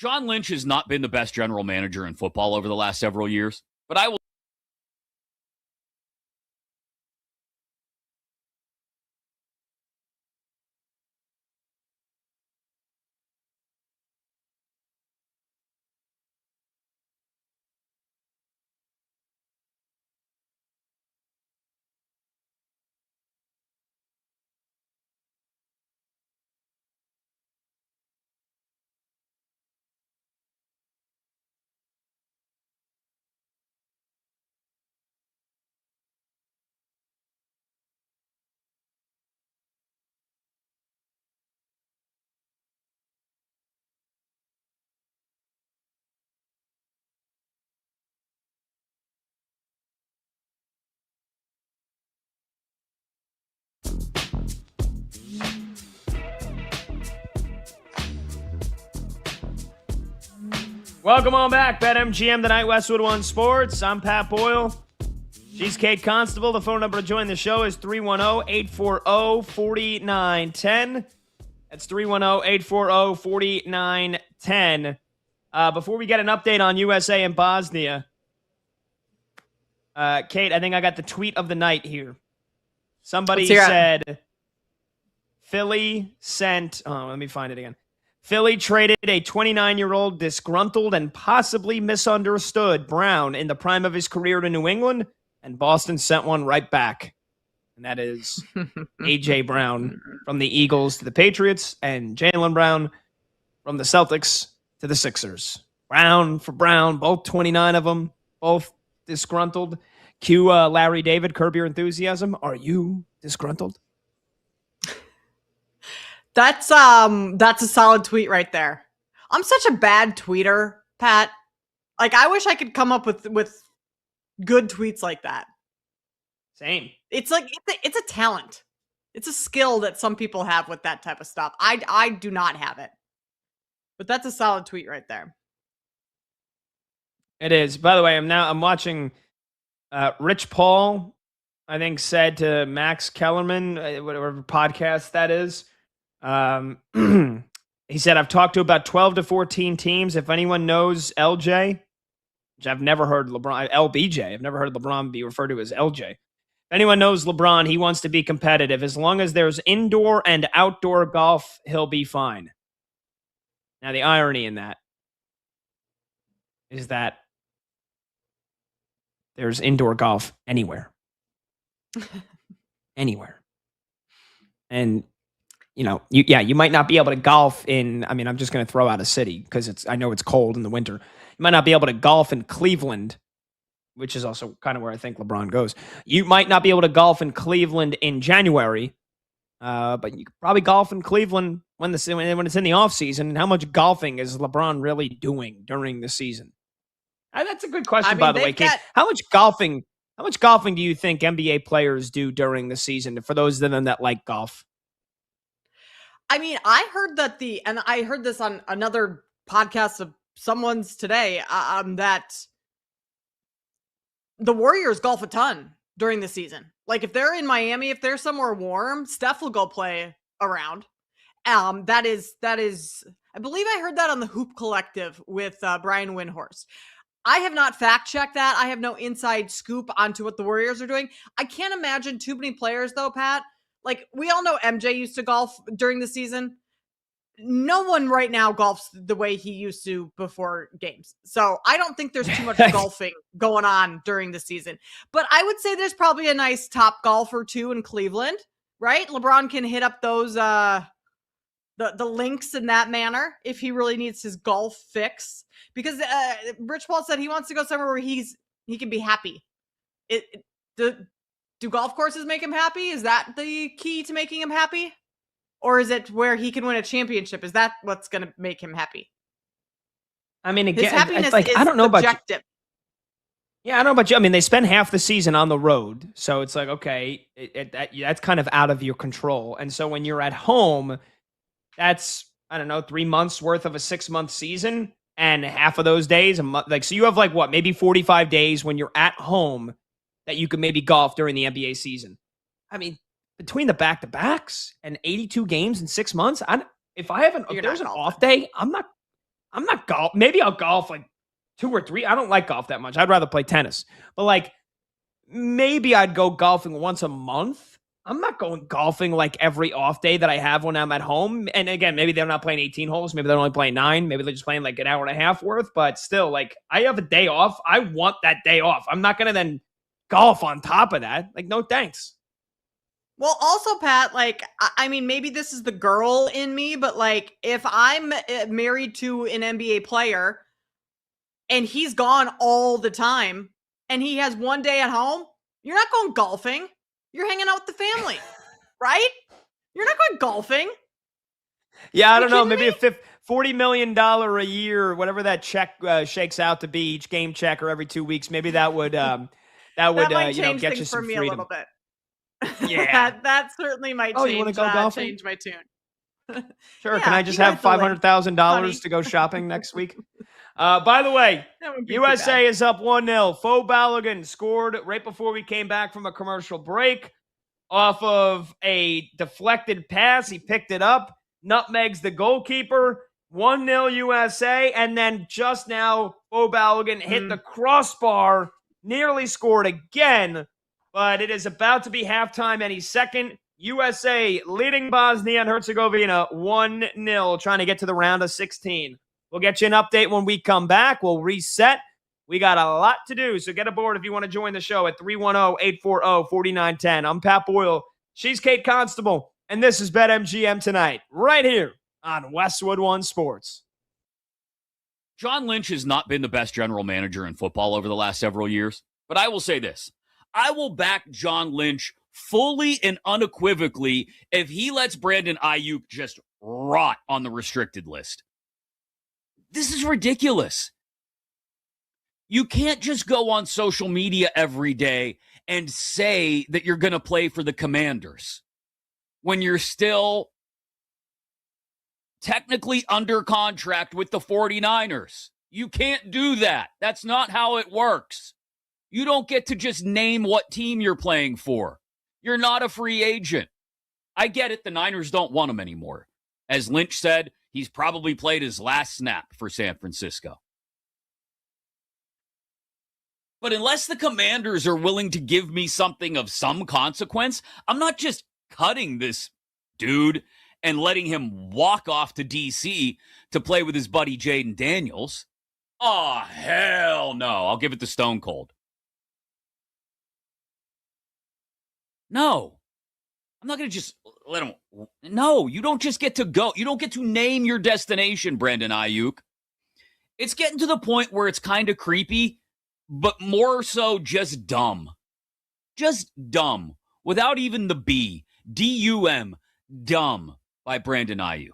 John Lynch has not been the best general manager in football over the last several years, but I will. Welcome on back, BetMGM, tonight, Westwood One Sports. I'm Pat Boyle. She's Kate Constable. The phone number to join the show is 310-840-4910. That's 310-840-4910. Before we get an update on USA and Bosnia, Kate, I think I got the tweet of the night here. Somebody said, Philly sent, let me find it again. Philly traded a 29-year-old disgruntled and possibly misunderstood Brown in the prime of his career to New England, and Boston sent one right back. And that is A.J. Brown from the Eagles to the Patriots, and Jaylen Brown from the Celtics to the Sixers. Brown for Brown, both 29 of them, both disgruntled. Cue Larry David, Curb Your Enthusiasm. Are you disgruntled? That's a solid tweet right there. I'm such a bad tweeter, Pat. Like, I wish I could come up with good tweets like that. Same. It's like it's a talent. It's a skill that some people have with that type of stuff. I do not have it. But that's a solid tweet right there. It is. By the way, I'm watching Rich Paul, I think, said to Max Kellerman, whatever podcast that is. He said, I've talked to about 12 to 14 teams. If anyone knows LJ, which I've never heard LBJ, I've never heard LeBron be referred to as LJ. If anyone knows LeBron, he wants to be competitive. As long as there's indoor and outdoor golf, he'll be fine. Now, the irony in that is that there's indoor golf anywhere. Anywhere. And you might not be able to golf in, I'm just going to throw out a city because I know it's cold in the winter. You might not be able to golf in Cleveland, which is also kind of where I think LeBron goes. You might not be able to golf in Cleveland in January, but you could probably golf in Cleveland when it's in the off season. And how much golfing is LeBron really doing during the season? That's a good question, by the way, Kate. How much golfing do you think NBA players do during the season for those of them that like golf? I heard that and I heard this on another podcast of someone's today, that the Warriors golf a ton during the season. Like, if they're in Miami, if they're somewhere warm, Steph will go play around. That is, I believe I heard that on the Hoop Collective with Brian Windhorst. I have not fact-checked that. I have no inside scoop onto what the Warriors are doing. I can't imagine too many players, though, Pat. Like, we all know MJ used to golf during the season. No one right now golfs the way he used to before games. So I don't think there's too much golfing going on during the season. But I would say there's probably a nice top golfer, too, in Cleveland, right? LeBron can hit up those the links in that manner if he really needs his golf fix. Because Rich Paul said he wants to go somewhere where he can be happy. Do golf courses make him happy? Is that the key to making him happy? Or is it where he can win a championship? Is that what's going to make him happy? Again, his happiness is I don't know subjective. About you. Yeah, I don't know about you. They spend half the season on the road. So it's like, okay, that's kind of out of your control. And so when you're at home, that's, 3 months worth of a 6-month season. And half of those days, so you have maybe 45 days when you're at home that you could maybe golf during the NBA season. Between the back-to-backs and 82 games in 6 months, if there's an off day, I'm not I'm not golf. Maybe I'll golf like 2 or 3. I don't like golf that much. I'd rather play tennis. But like maybe I'd go golfing once a month. I'm not going golfing like every off day that I have when I'm at home. And again, maybe they're not playing 18 holes. Maybe they're only playing 9. Maybe they're just playing like an hour and a half worth. But still, like I have a day off. I want that day off. I'm not going to then golf on top of that. Like, no thanks. Well, also, Pat, like, I mean, maybe this is the girl in me, but like, if I'm married to an NBA player and he's gone all the time and he has one day at home, you're not going golfing. You're hanging out with the family, right? You're not going golfing. Yeah, I don't know. Maybe a $40 million a year, whatever that check shakes out to be, each game check or every 2 weeks. Maybe that would might you know, change get things you some for me freedom. a little bit. Yeah, that certainly might you want to go golfing? change my tune. Sure. Yeah, Can I just you have got the link, $500,000 to go shopping next week? By the way, That wouldn't be too USA bad. is up 1-0. Faux Balogun scored right before we came back from a commercial break off of a deflected pass. He picked it up, nutmegs the goalkeeper. 1-0 USA. And then just now, Faux Balogun hit the crossbar, nearly scored again. But it is about to be halftime any second. USA leading Bosnia and Herzegovina 1-0, trying to get to the round of 16. We'll get you an update when we come back. We'll reset. We got a lot to do, so get aboard if you want to join the show at 310-840-4910. I'm Pat Boyle. She's Kate Constable, and this is BetMGM Tonight, right here on Westwood One Sports. John Lynch has not been the best general manager in football over the last several years, but I will say this. I will back John Lynch fully and unequivocally if he lets Brandon Ayuk just rot on the restricted list. This is ridiculous. You can't just go on social media every day and say that you're going to play for the Commanders when you're still technically under contract with the 49ers. You can't do that. That's not how it works. You don't get to just name what team you're playing for. You're not a free agent. I get it. The Niners don't want him anymore. As Lynch said, he's probably played his last snap for San Francisco. But unless the Commanders are willing to give me something of some consequence, I'm not just cutting this dude and letting him walk off to D.C. to play with his buddy Jaden Daniels. Oh, hell no. I'll give it to Stone Cold. No. I'm not going to just let him. No, you don't just get to go. You don't get to name your destination, Brandon Ayuk. It's getting to the point where it's kind of creepy, but more so just dumb. Just dumb. Without even the B. D-U-M. Dumb by Brandon Ayuk.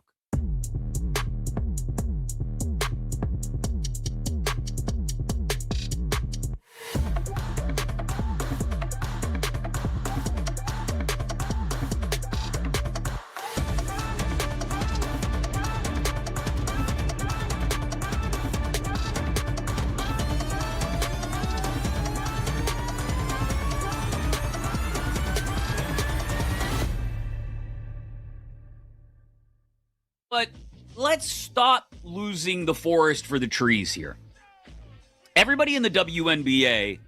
But let's stop losing the forest for the trees here. Everybody in the WNBA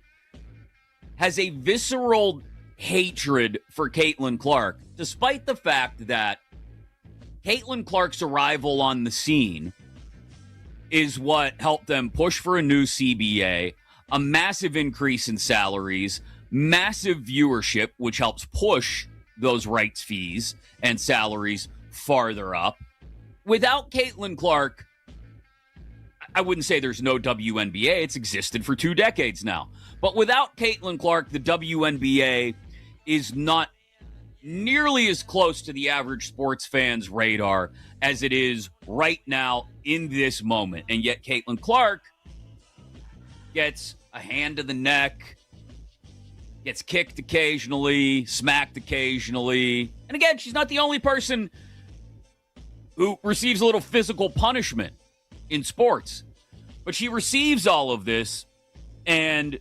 has a visceral hatred for Caitlin Clark, despite the fact that Caitlin Clark's arrival on the scene is what helped them push for a new CBA, a massive increase in salaries, massive viewership, which helps push those rights fees and salaries farther up. Without Caitlin Clark, I wouldn't say there's no WNBA. It's existed for 2 decades now. But without Caitlin Clark, the WNBA is not nearly as close to the average sports fan's radar as it is right now in this moment. And yet Caitlin Clark gets a hand to the neck, gets kicked occasionally, smacked occasionally. And again, she's not the only person who receives a little physical punishment in sports. But she receives all of this, and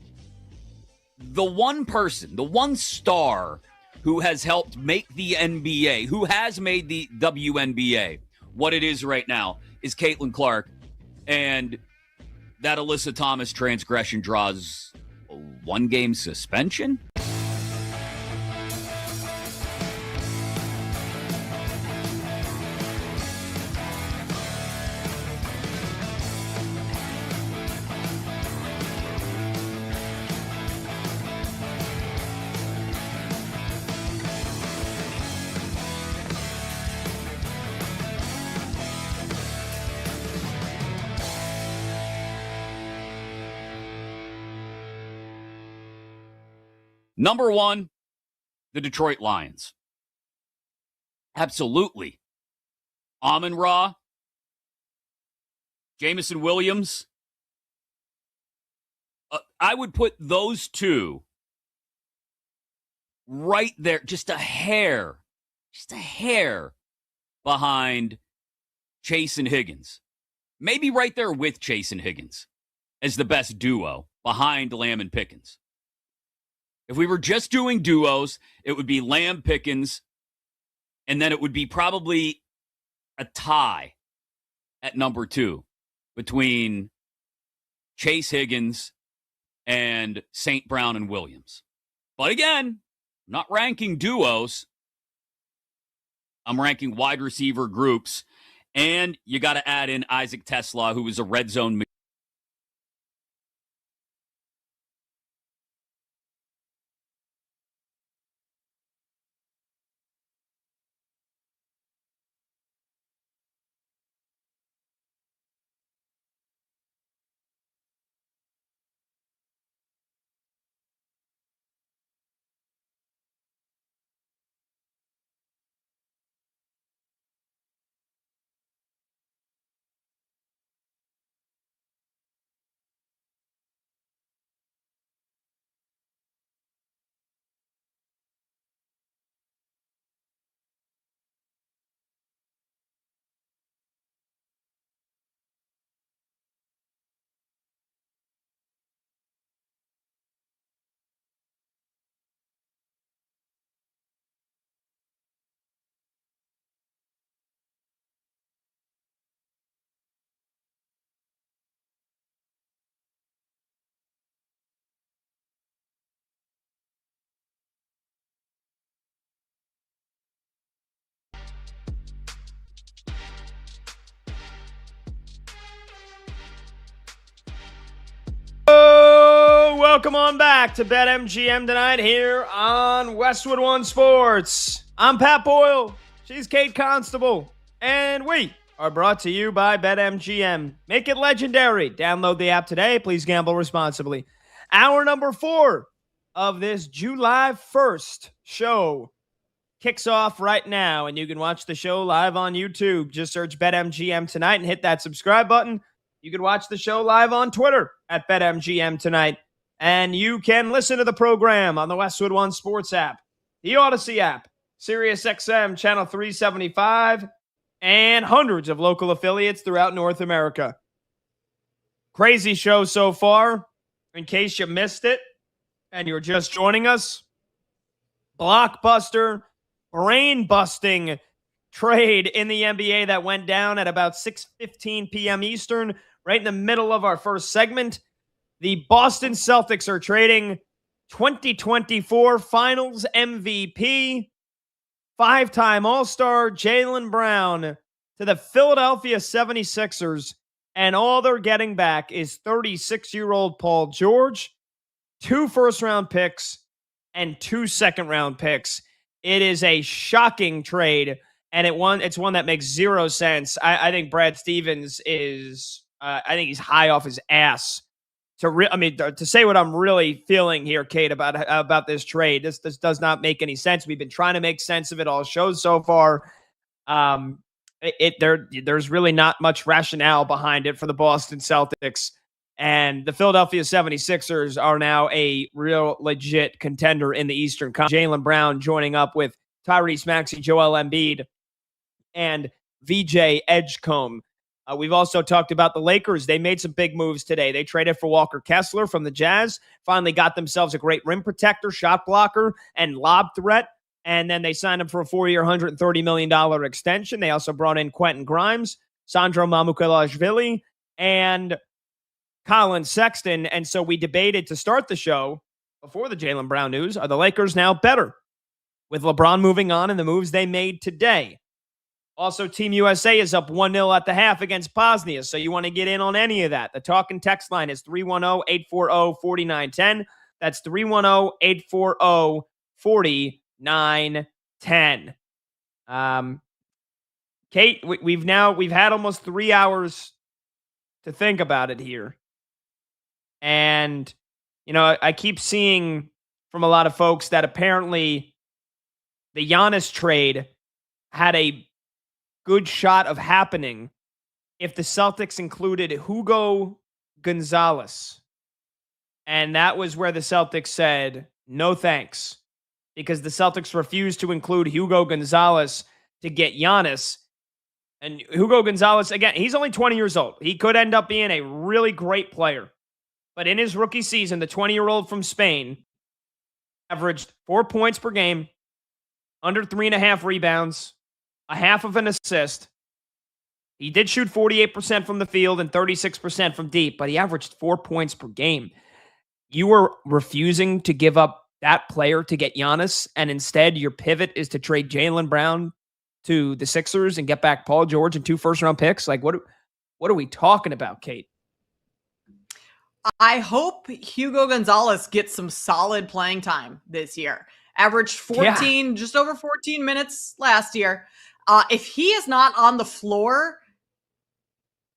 the one person, the one star who has helped make the NBA, who has made the WNBA what it is right now, is Caitlin Clark. and that Alyssa Thomas transgression draws a 1-game suspension? Number one, the Detroit Lions. Absolutely. Amon-Ra, Jamison Williams. I would put those two right there, just a hair behind Chase and Higgins. Maybe right there with Chase and Higgins as the best duo behind Lamb and Pickens. If we were just doing duos, it would be Lamb, Pickens, and then it would be probably a tie at number 2 between Chase Higgins and St. Brown and Williams. But again, I'm not ranking duos. I'm ranking wide receiver groups. And you got to add in Isaac Tesla, who was a red zone. Welcome on back to BetMGM tonight here on Westwood One Sports. I'm Pat Boyle. She's Kate Constable. And we are brought to you by BetMGM. Make it legendary. Download the app today. Please gamble responsibly. Hour number 4 of this July 1st show kicks off right now, and you can watch the show live on YouTube. Just search BetMGM tonight and hit that subscribe button. You can watch the show live on Twitter at BetMGM tonight. And you can listen to the program on the Westwood One Sports app, the Odyssey app, SiriusXM Channel 375, and hundreds of local affiliates throughout North America. Crazy show so far. In case you missed it and you're just joining us, blockbuster, brain-busting trade in the NBA that went down at about 6:15 p.m. Eastern, right in the middle of our first segment. The Boston Celtics are trading 2024 Finals MVP, 5-time All-Star Jaylen Brown to the Philadelphia 76ers, and all they're getting back is 36-year-old Paul George, 2 first-round picks, and 2 second-round picks. It is a shocking trade, and it's one that makes zero sense. I think Brad Stevens is, I think he's high off his ass. To say what I'm really feeling here, Kate, about this trade. This does not make any sense. We've been trying to make sense of it all shows so far. There's really not much rationale behind it for the Boston Celtics. And the Philadelphia 76ers are now a real legit contender in the Eastern Conference. Jaylen Brown joining up with Tyrese Maxey, Joel Embiid, and VJ Edgecombe. We've also talked about the Lakers. They made some big moves today. They traded for Walker Kessler from the Jazz, finally got themselves a great rim protector, shot blocker, and lob threat. And then they signed him for a 4-year, $130 million extension. They also brought in Quentin Grimes, Sandro Mamukelashvili, and Colin Sexton. And so we debated to start the show before the Jaylen Brown news. Are the Lakers now better with LeBron moving on and the moves they made today? Also, Team USA is up 1-0 at the half against Bosnia, so you want to get in on any of that. The talk and text line is 310-840-4910. That's 310-840-4910. Kate, we've had almost 3 hours to think about it here. And, I keep seeing from a lot of folks that apparently the Giannis trade had a good shot of happening if the Celtics included Hugo Gonzalez. And that was where the Celtics said, no thanks, because the Celtics refused to include Hugo Gonzalez to get Giannis. And Hugo Gonzalez, again, he's only 20 years old. He could end up being a really great player. But in his rookie season, the 20-year-old from Spain averaged 4 points per game, under 3.5 rebounds, a half of an assist. He did shoot 48% from the field and 36% from deep, but he averaged 4 points per game. You were refusing to give up that player to get Giannis, and instead your pivot is to trade Jaylen Brown to the Sixers and get back Paul George and 2 first-round picks? Like, what are we talking about, Kate? I hope Hugo Gonzalez gets some solid playing time this year. Averaged 14, just over 14 minutes last year. If he is not on the floor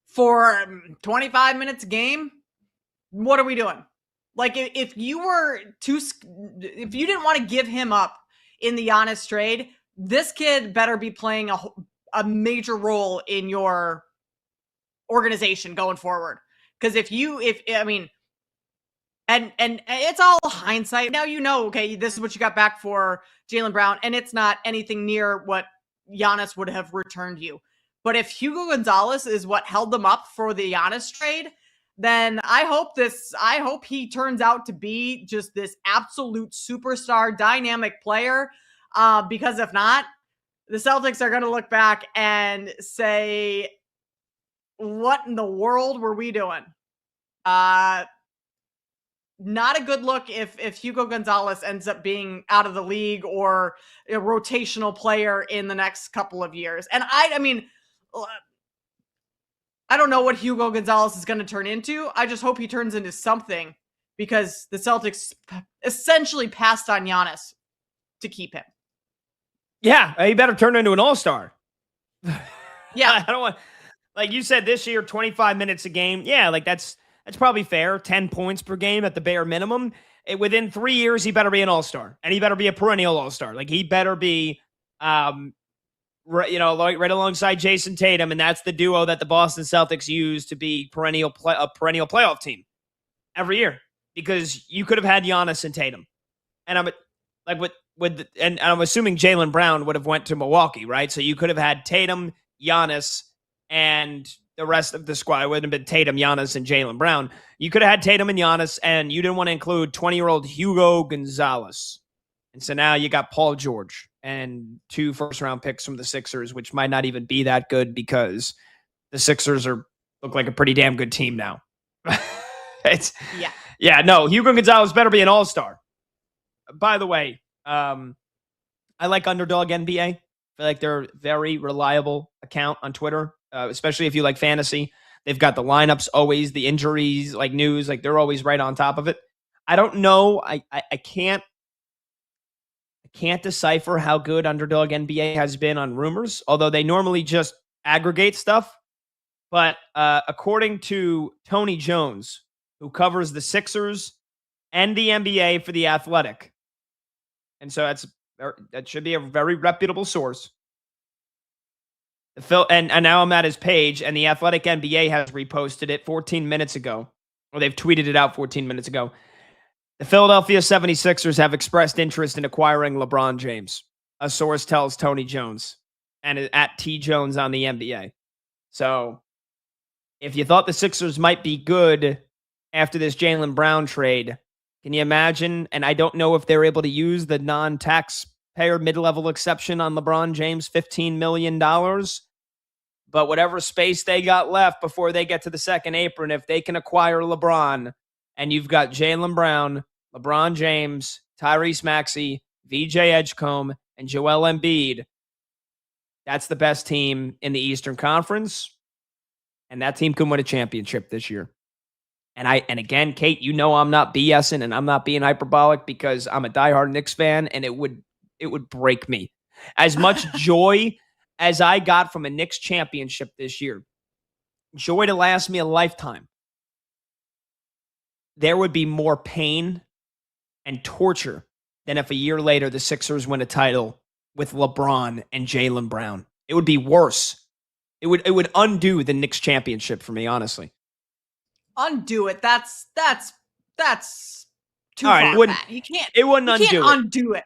for 25 minutes a game, what are we doing? Like, if you didn't want to give him up in the Giannis trade, this kid better be playing a major role in your organization going forward. Because and it's all hindsight. Now okay, this is what you got back for Jaylen Brown, and it's not anything near what Giannis would have returned you. But if Hugo Gonzalez is what held them up for the Giannis trade, then I hope he turns out to be just this absolute superstar, dynamic player. Because if not, the Celtics are going to look back and say, what in the world were we doing? Not a good look if Hugo Gonzalez ends up being out of the league or a rotational player in the next couple of years. And I don't know what Hugo Gonzalez is going to turn into. I just hope he turns into something, because the Celtics essentially passed on Giannis to keep him. Yeah, he better turn into an all-star. Yeah. I don't want, like you said, this year, 25 minutes a game. Yeah, like that's probably fair. 10 points per game at the bare minimum. Within 3 years, he better be an all-star, and he better be a perennial all-star. Like, he better be, right alongside Jason Tatum, and that's the duo that the Boston Celtics use to be a perennial playoff team every year. Because you could have had Giannis and Tatum, and I'm like and I'm assuming Jaylen Brown would have went to Milwaukee, right? So you could have had Tatum, Giannis, and the rest of the squad. It wouldn't have been Tatum, Giannis, and Jaylen Brown. You could have had Tatum and Giannis, and you didn't want to include 20-year-old Hugo Gonzalez. And so now you got Paul George and 2 first-round picks from the Sixers, which might not even be that good because the Sixers look like a pretty damn good team now. No, Hugo Gonzalez better be an all-star. By the way, I like Underdog NBA. I feel like they're a very reliable account on Twitter, especially if you like fantasy. They've got the lineups always, the injuries, like news, like they're always right on top of it. I don't know. I can't decipher how good Underdog NBA has been on rumors, although they normally just aggregate stuff. But according to Tony Jones, who covers the Sixers and the NBA for The Athletic, and so that should be a very reputable source. And now I'm at his page, and The Athletic NBA has reposted it 14 minutes ago, or they've tweeted it out 14 minutes ago. The Philadelphia 76ers have expressed interest in acquiring LeBron James, a source tells Tony Jones, and at T Jones on the NBA. So if you thought the Sixers might be good after this Jaylen Brown trade, can you imagine? And I don't know if they're able to use the non-taxpayer mid-level exception on LeBron James, $15 million. But whatever space they got left before they get to the second apron, if they can acquire LeBron, and you've got Jaylen Brown, LeBron James, Tyrese Maxey, VJ Edgecombe, and Joel Embiid, that's the best team in the Eastern Conference. And that team can win a championship this year. And again, Kate, you know I'm not BSing and I'm not being hyperbolic because I'm a diehard Knicks fan, and it would break me. As much joy as I got from a Knicks championship this year, joy to last me a lifetime, there would be more pain and torture than if a year later the Sixers win a title with LeBron and Jaylen Brown. It would be worse. It would undo the Knicks championship for me, honestly. Undo it. That's too All right, far. it wouldn't. Pat. You can't. It wouldn't You undo can't it. undo it.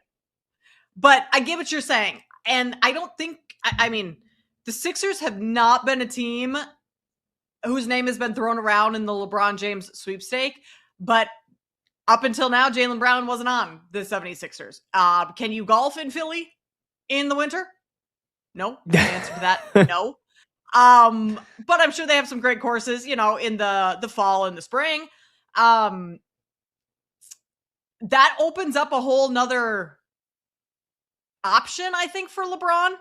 But I get what you're saying, and I don't think. I mean, the Sixers have not been a team whose name has been thrown around in the LeBron James sweepstake, but up until now, Jaylen Brown wasn't on the 76ers. Can you golf in Philly in the winter? No. The answer to that, no. But I'm sure they have some great courses, in the fall and the spring. That opens up a whole nother option, I think, for LeBron.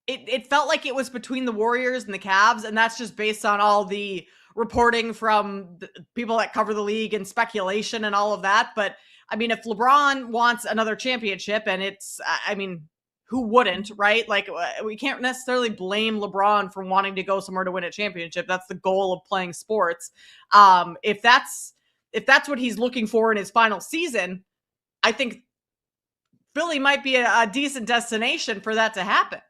It felt like it was between the Warriors and the Cavs, and that's just based on all the reporting from the people that cover the league and speculation and all of that. But I mean, if LeBron wants another championship, and who wouldn't, right? Like, we can't necessarily blame LeBron for wanting to go somewhere to win a championship. That's the goal of playing sports. If that's what he's looking for in his final season, I think Philly might be a decent destination for that to happen.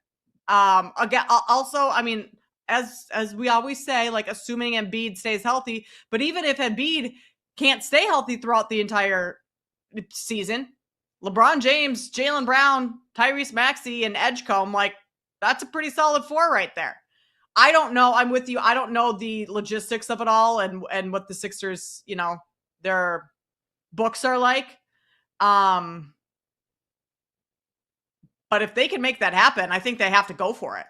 Again, also, I mean, as we always say, like, assuming Embiid stays healthy, but even if Embiid can't stay healthy throughout the entire season, LeBron James, Jaylen Brown, Tyrese Maxey, and Edgecombe, like, that's a pretty solid four right there. I don't know. I'm with you. I don't know the logistics of it all and what the Sixers, their books are like. But if they can make that happen, I think they have to go for it.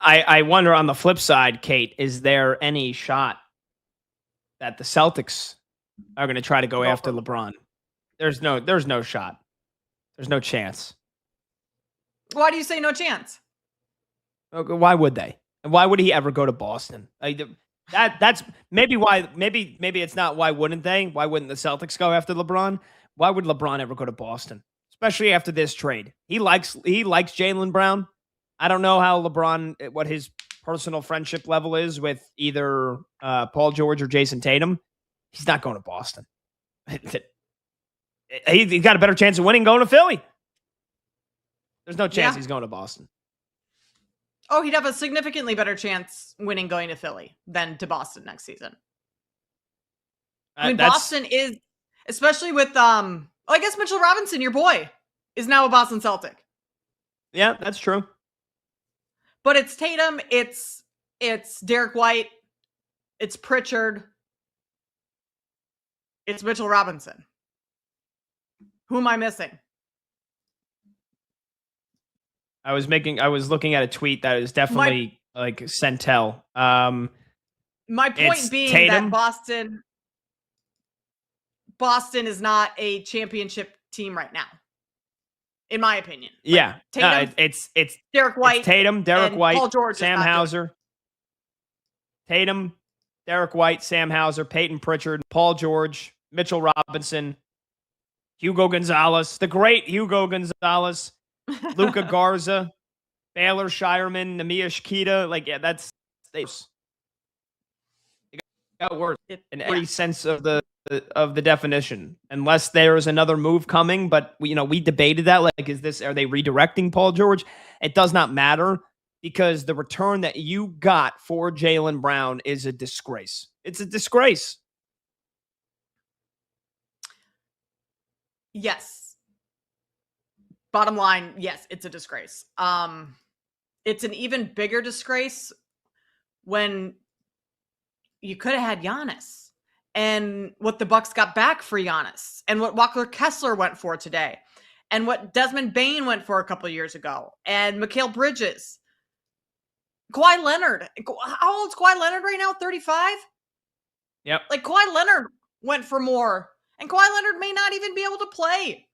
I wonder on the flip side, Kate, is there any shot that the Celtics are going to try to go after LeBron? There's no shot. There's no chance. Why do you say no chance? Why would they? And why would he ever go to Boston? That's maybe why. Maybe it's not. Why wouldn't they? Why wouldn't the Celtics go after LeBron? Why would LeBron ever go to Boston? Especially after this trade. He likes Jaylen Brown. I don't know how what his personal friendship level is with either Paul George or Jason Tatum. He's not going to Boston. He got a better chance of winning going to Philly. There's no chance he's going to Boston. Oh, he'd have a significantly better chance winning going to Philly than to Boston next season. I mean, Boston is, especially with, I guess Mitchell Robinson, your boy, is now a Boston Celtic. Yeah, that's true. But it's Tatum, it's Derek White, it's Pritchard, it's Mitchell Robinson. Who am I missing? I was looking at a tweet that is definitely like Centel. My point being Tatum. that Boston is not a championship team right now, in my opinion. Yeah, Tatum, it's Derek White, it's Tatum, Derek White, Paul George, Sam Hauser. Tatum, Derek White, Sam Hauser, Peyton Pritchard, Paul George, Mitchell Robinson, Hugo Gonzalez, the great Hugo Gonzalez, Luka Garza, Baylor Shireman, Namiya Shikita. Like, yeah, that's it got worse in every sense of the definition. Unless there is another move coming, but we debated that. Like, are they redirecting Paul George? It does not matter because the return that you got for Jaylen Brown is a disgrace. It's a disgrace. Yes. Bottom line, yes, it's a disgrace. It's an even bigger disgrace when you could have had Giannis and what the Bucks got back for Giannis and what Walker Kessler went for today. and what Desmond Bain went for a couple of years ago, and Mikal Bridges. Kawhi Leonard. How old's Kawhi Leonard right now? 35? Yep. Like, Kawhi Leonard went for more, and Kawhi Leonard may not even be able to play,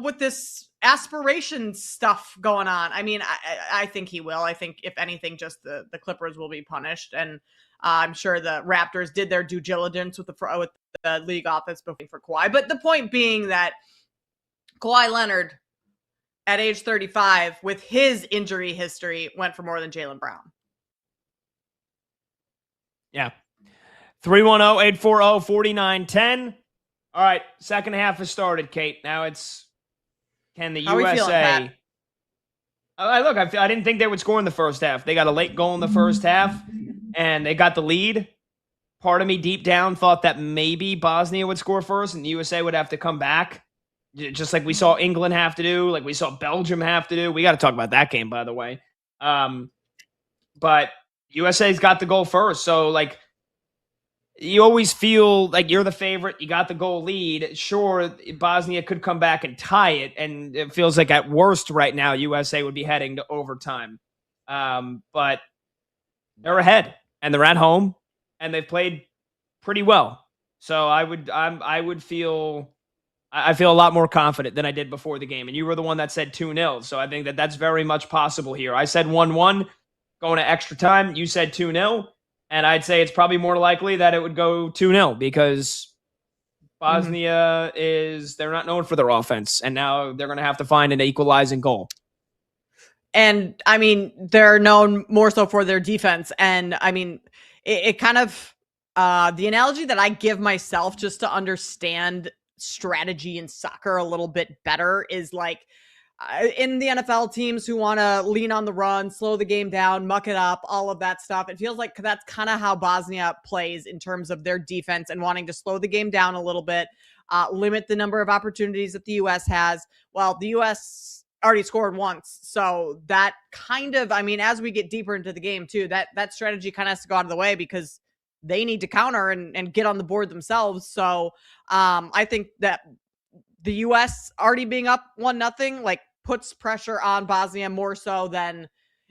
with this aspiration stuff going on. I mean, I think he will. I think, if anything, just the Clippers will be punished, and I'm sure the Raptors did their due diligence with the league office before for Kawhi. But the point being that Kawhi Leonard, at age 35, with his injury history, went for more than Jaylen Brown. Yeah. 310-840-4910. All right, second half has started, Kate. Now it's, can the How are we feeling, USA... Pat? Look, I didn't think they would score in the first half. They got a late goal in the first half, and they got the lead. Part of me deep down thought that maybe Bosnia would score first, and the USA would have to come back. Just like we saw England have to do, like we saw Belgium have to do. We got to talk about that game, by the way. But USA's got the goal first. So, like, you always feel like you're the favorite. You got the goal lead. Sure, Bosnia could come back and tie it. And it feels like at worst right now, USA would be heading to overtime. But they're ahead, and they're at home, and they've played pretty well. So I feel a lot more confident than I did before the game. And you were the one that said 2-0. So I think that that's very much possible here. I said 1-1 going to extra time. You said 2-0. And I'd say it's probably more likely that it would go 2-0 because Bosnia they're not known for their offense. And now they're going to have to find an equalizing goal. And I mean, they're known more so for their defense. And I mean, it kind of, the analogy that I give myself just to understand strategy in soccer a little bit better is like in the NFL, teams who want to lean on the run, slow the game down, muck it up, all of that stuff. It feels like that's kind of how Bosnia plays in terms of their defense and wanting to slow the game down a little bit, limit the number of opportunities that the U.S. has. Well, the U.S. already scored once. So that kind of, I mean, as we get deeper into the game too, that strategy kind of has to go out of the way because they need to counter and get on the board themselves. So I think that the U.S. already being up 1-0, like, puts pressure on Bosnia more so than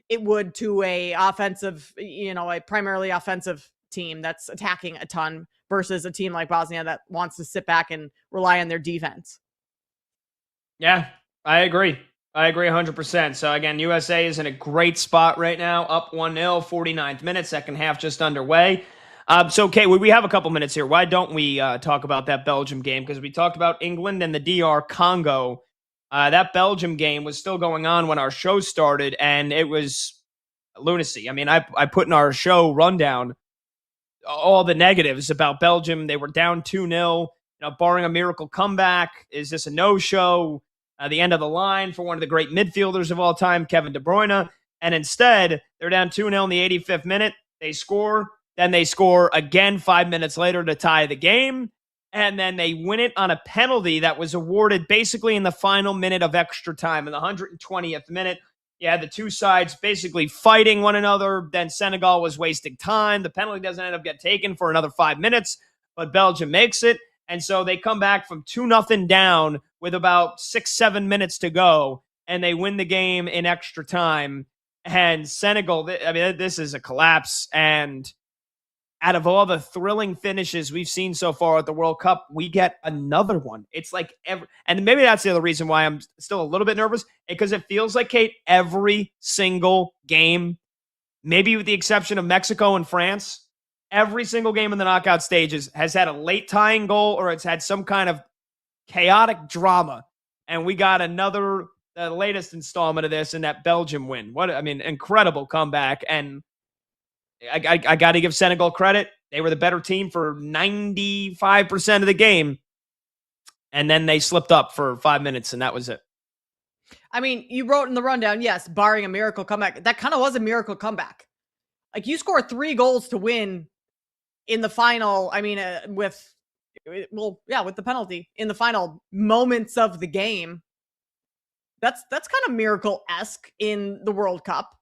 it would to a primarily offensive team that's attacking a ton versus a team like Bosnia that wants to sit back and rely on their defense. Yeah, I agree. 100%. So again, USA is in a great spot right now, up 1-0, 49th minute, second half just underway. So, Kate, we have a couple minutes here. Why don't we talk about that Belgium game? Because we talked about England and the DR Congo. That Belgium game was still going on when our show started, and it was lunacy. I mean, I put in our show rundown all the negatives about Belgium. They were down 2-0, barring a miracle comeback. Is this a no-show? The end of the line for one of the great midfielders of all time, Kevin De Bruyne. And instead, they're down 2-0 in the 85th minute. They score. Then they score again 5 minutes later to tie the game. And then they win it on a penalty that was awarded basically in the final minute of extra time. In the 120th minute, you had the two sides basically fighting one another. Then Senegal was wasting time. The penalty doesn't end up getting taken for another 5 minutes, but Belgium makes it. And so they come back from 2-0 down with about 6-7 minutes to go, and they win the game in extra time. And Senegal, I mean, this is a collapse. And out of all the thrilling finishes we've seen so far at the World Cup, we get another one. It's like and maybe that's the other reason why I'm still a little bit nervous, because it feels like, Kate, every single game, maybe with the exception of Mexico and France, every single game in the knockout stages has had a late tying goal or it's had some kind of chaotic drama. And we got the latest installment of this in that Belgium win. Incredible comeback. And I got to give Senegal credit. They were the better team for 95% of the game. And then they slipped up for 5 minutes, and that was it. I mean, you wrote in the rundown, yes, barring a miracle comeback. That kind of was a miracle comeback. Like, you score 3 goals to win in the final. I mean, with the penalty in the final moments of the game. That's kind of miracle-esque in the World Cup.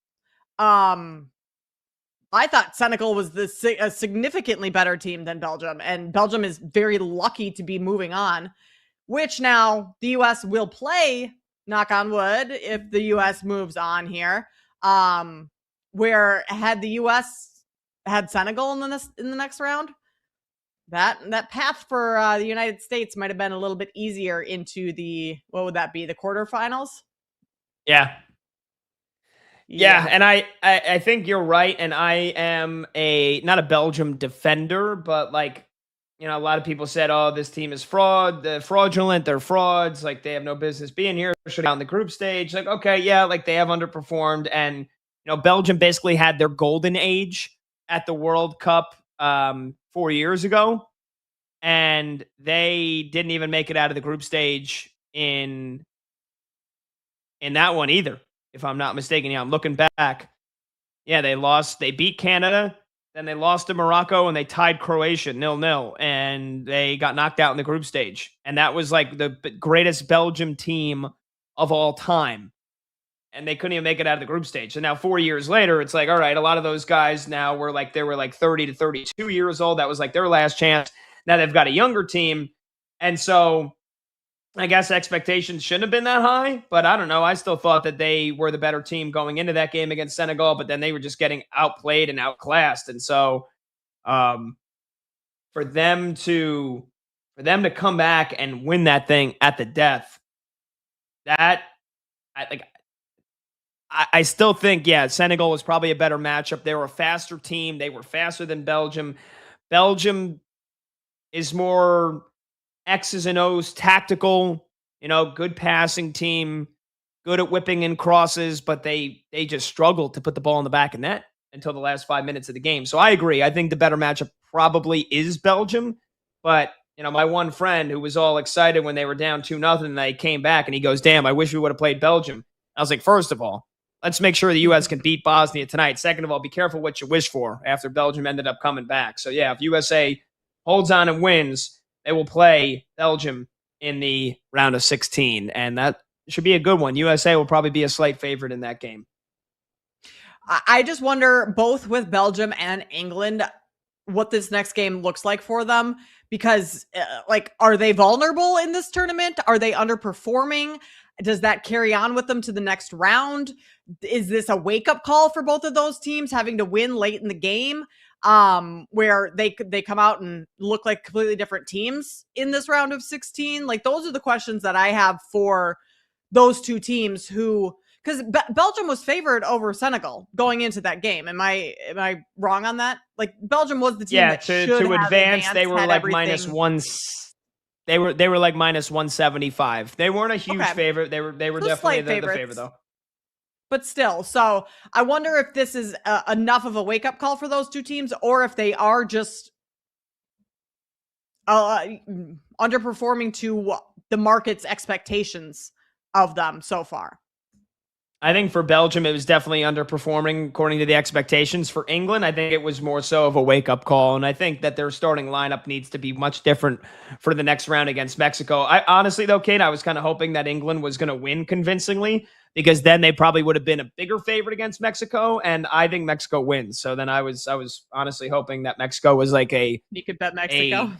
I thought Senegal was a significantly better team than Belgium, and Belgium is very lucky to be moving on. which now the U.S. will play, knock on wood, if the U.S. moves on here. Where had the U.S. had Senegal in the next round, that path for the United States might have been a little bit easier into the, what would that be, the quarterfinals? Yeah. Yeah, and I think you're right, and I am not a Belgium defender, but like, a lot of people said, "Oh, this team is fraudulent. They're frauds. Like they have no business being here. Should have on the group stage." Like, okay, yeah, like they have underperformed, and Belgium basically had their golden age at the World Cup 4 years ago, and they didn't even make it out of the group stage in that one either, if I'm not mistaken. Yeah, I'm looking back. Yeah, they lost. They beat Canada, then they lost to Morocco, and they tied Croatia 0-0, and they got knocked out in the group stage. And that was like the greatest Belgium team of all time. And they couldn't even make it out of the group stage. So now 4 years later, it's like, all right, a lot of those guys now were like, they were like 30 to 32 years old. That was like their last chance. Now they've got a younger team. And so I guess expectations shouldn't have been that high, but I don't know. I still thought that they were the better team going into that game against Senegal, but then they were just getting outplayed and outclassed. And so for them to come back and win that thing at the death, that I still think, yeah, Senegal was probably a better matchup. They were a faster team. They were faster than Belgium. Belgium is more X's and O's, tactical, good passing team, good at whipping in crosses, but they just struggled to put the ball in the back of net until the last 5 minutes of the game. So I agree. I think the better matchup probably is Belgium. But, my one friend who was all excited when they were down 2-0 and they came back and he goes, "Damn, I wish we would have played Belgium." I was like, first of all, let's make sure the U.S. can beat Bosnia tonight. Second of all, be careful what you wish for after Belgium ended up coming back. So, yeah, if USA holds on and wins, they will play Belgium in the round of 16, and that should be a good one. USA will probably be a slight favorite in that game. I just wonder, both with Belgium and England, what this next game looks like for them, because are they vulnerable in this tournament? Are they underperforming? Does that carry on with them to the next round? Is this a wake-up call for both of those teams, having to win late in the game, where they come out and look like completely different teams in this round of 16? Like, those are the questions that I have for those two teams, who, because Belgium was favored over Senegal going into that game. Am I wrong on that? Like, Belgium was the team that should have advanced. They were like -1. They were like -175. They weren't a huge favorite. They were definitely the favorite though. But still, so I wonder if this is enough of a wake-up call for those two teams, or if they are just underperforming to the market's expectations of them so far. I think for Belgium, it was definitely underperforming according to the expectations. For England, I think it was more so of a wake-up call, and I think that their starting lineup needs to be much different for the next round against Mexico. I honestly, though, Kate, I was kind of hoping that England was going to win convincingly, because then they probably would have been a bigger favorite against Mexico, and I think Mexico wins. So then I was honestly hoping that Mexico was like you could bet Mexico.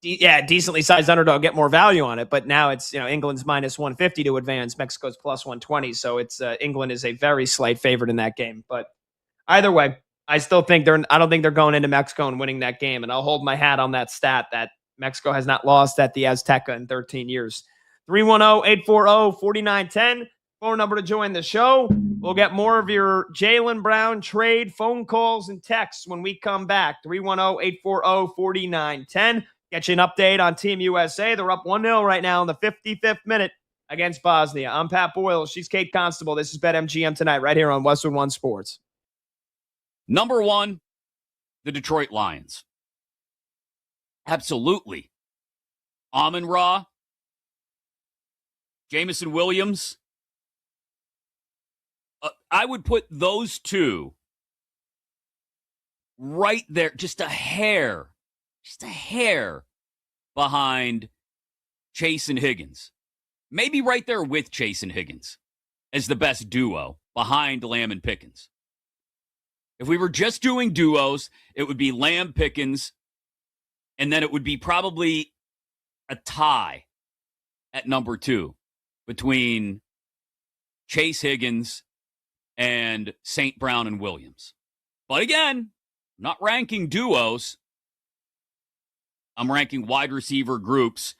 Decently sized underdog, get more value on it. But now it's, England's -150 to advance, Mexico's +120. So it's England is a very slight favorite in that game. But either way, I still think I don't think they're going into Mexico and winning that game. And I'll hold my hat on that stat that Mexico has not lost at the Azteca in 13 years. 310-840-4910. Phone number to join the show. We'll get more of your Jaylen Brown trade phone calls and texts when we come back. 310-840-4910. Get you an update on Team USA. They're up 1-0 right now in the 55th minute against Bosnia. I'm Pat Boyle. She's Kate Constable. This is BetMGM Tonight right here on Westwood One Sports. Number one, the Detroit Lions. Absolutely. Amon-Ra, Jamison Williams. I would put those two right there, just a hair behind Chase and Higgins. Maybe right there with Chase and Higgins as the best duo behind Lamb and Pickens. If we were just doing duos, it would be Lamb, Pickens, and then it would be probably a tie at number 2 between Chase Higgins and St. Brown and Williams. But again, not ranking duos. I'm ranking wide receiver groups.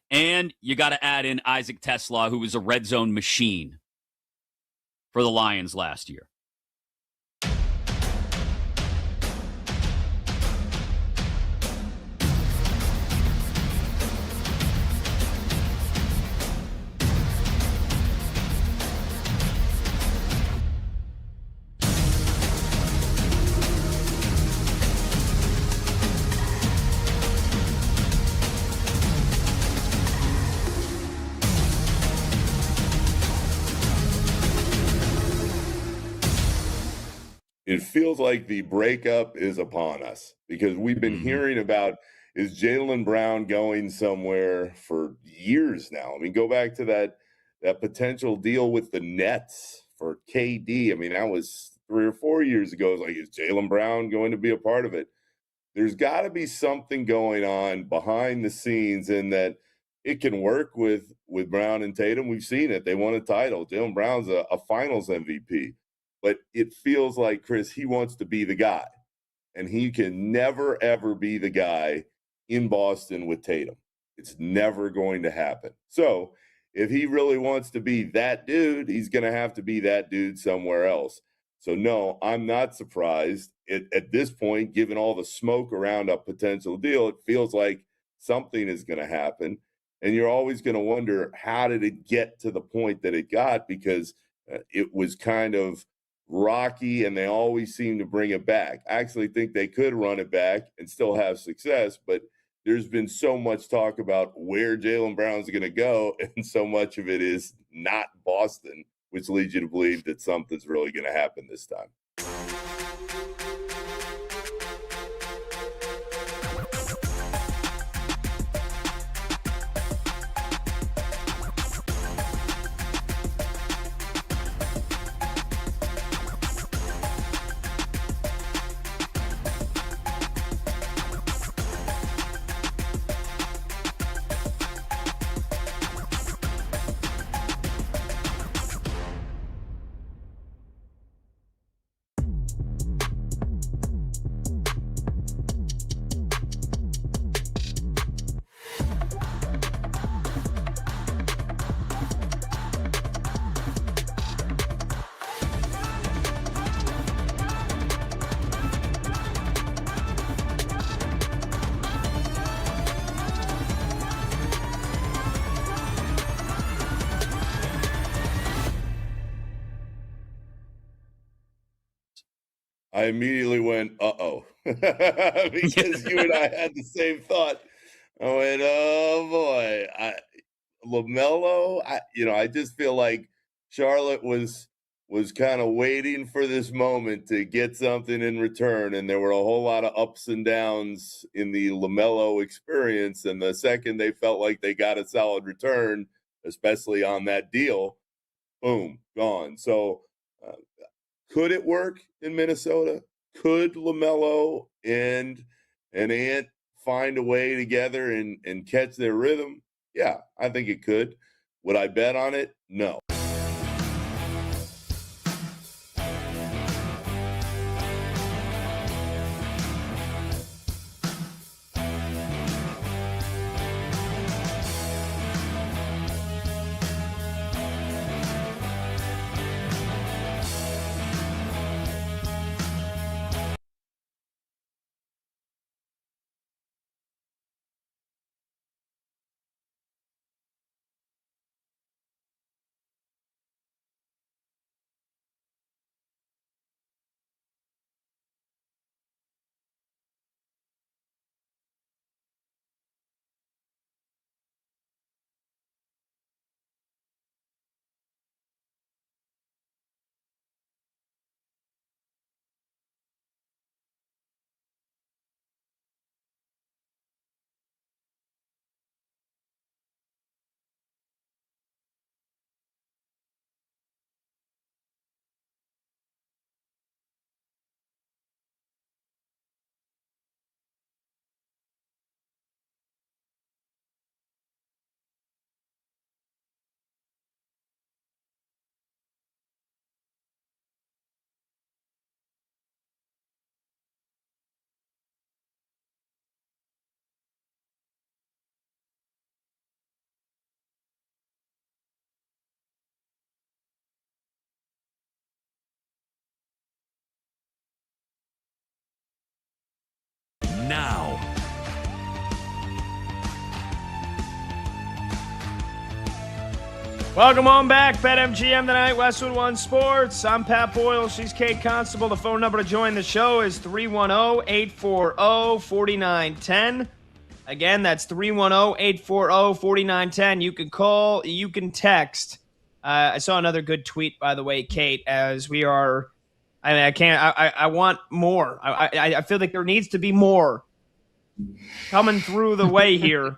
And you got to add in Isaac Tesla, who was a red zone machine for the Lions last year. It feels like the breakup is upon us because we've been hearing about, is Jaylen Brown going somewhere for years now? I mean, go back to that potential deal with the Nets for KD. I mean, that was 3 or 4 years ago. It's like, is Jaylen Brown going to be a part of it? There's got to be something going on behind the scenes in that it can work with Brown and Tatum. We've seen it. They won a title. Jaylen Brown's a finals MVP. But it feels like, Chris, he wants to be the guy. And he can never, ever be the guy in Boston with Tatum. It's never going to happen. So if he really wants to be that dude, he's going to have to be that dude somewhere else. So, no, I'm not surprised. At this point, given all the smoke around a potential deal, it feels like something is going to happen. And you're always going to wonder, how did it get to the point that it got? Because it was kind of rocky, and they always seem to bring it back. I actually think they could run it back and still have success, but there's been so much talk about where Jaylen Brown's going to go, and so much of it is not Boston, which leads you to believe that something's really going to happen this time. I immediately went, uh-oh, because you and I had the same thought. I went, oh boy, LaMelo. I just feel like Charlotte was kind of waiting for this moment to get something in return, and there were a whole lot of ups and downs in the LaMelo experience. And the second they felt like they got a solid return, especially on that deal, boom, gone. So. Could it work in Minnesota? Could LaMelo and Ant find a way together and catch their rhythm? Yeah, I think it could. Would I bet on it? No. Welcome on back, BetMGM tonight, Westwood One Sports. I'm Pat Boyle. She's Kate Constable. The phone number to join the show is 310-840-4910. Again, that's 310-840-4910. You can call, you can text. I saw another good tweet, by the way, Kate, as we are, I want more. I feel like there needs to be more coming through the way here.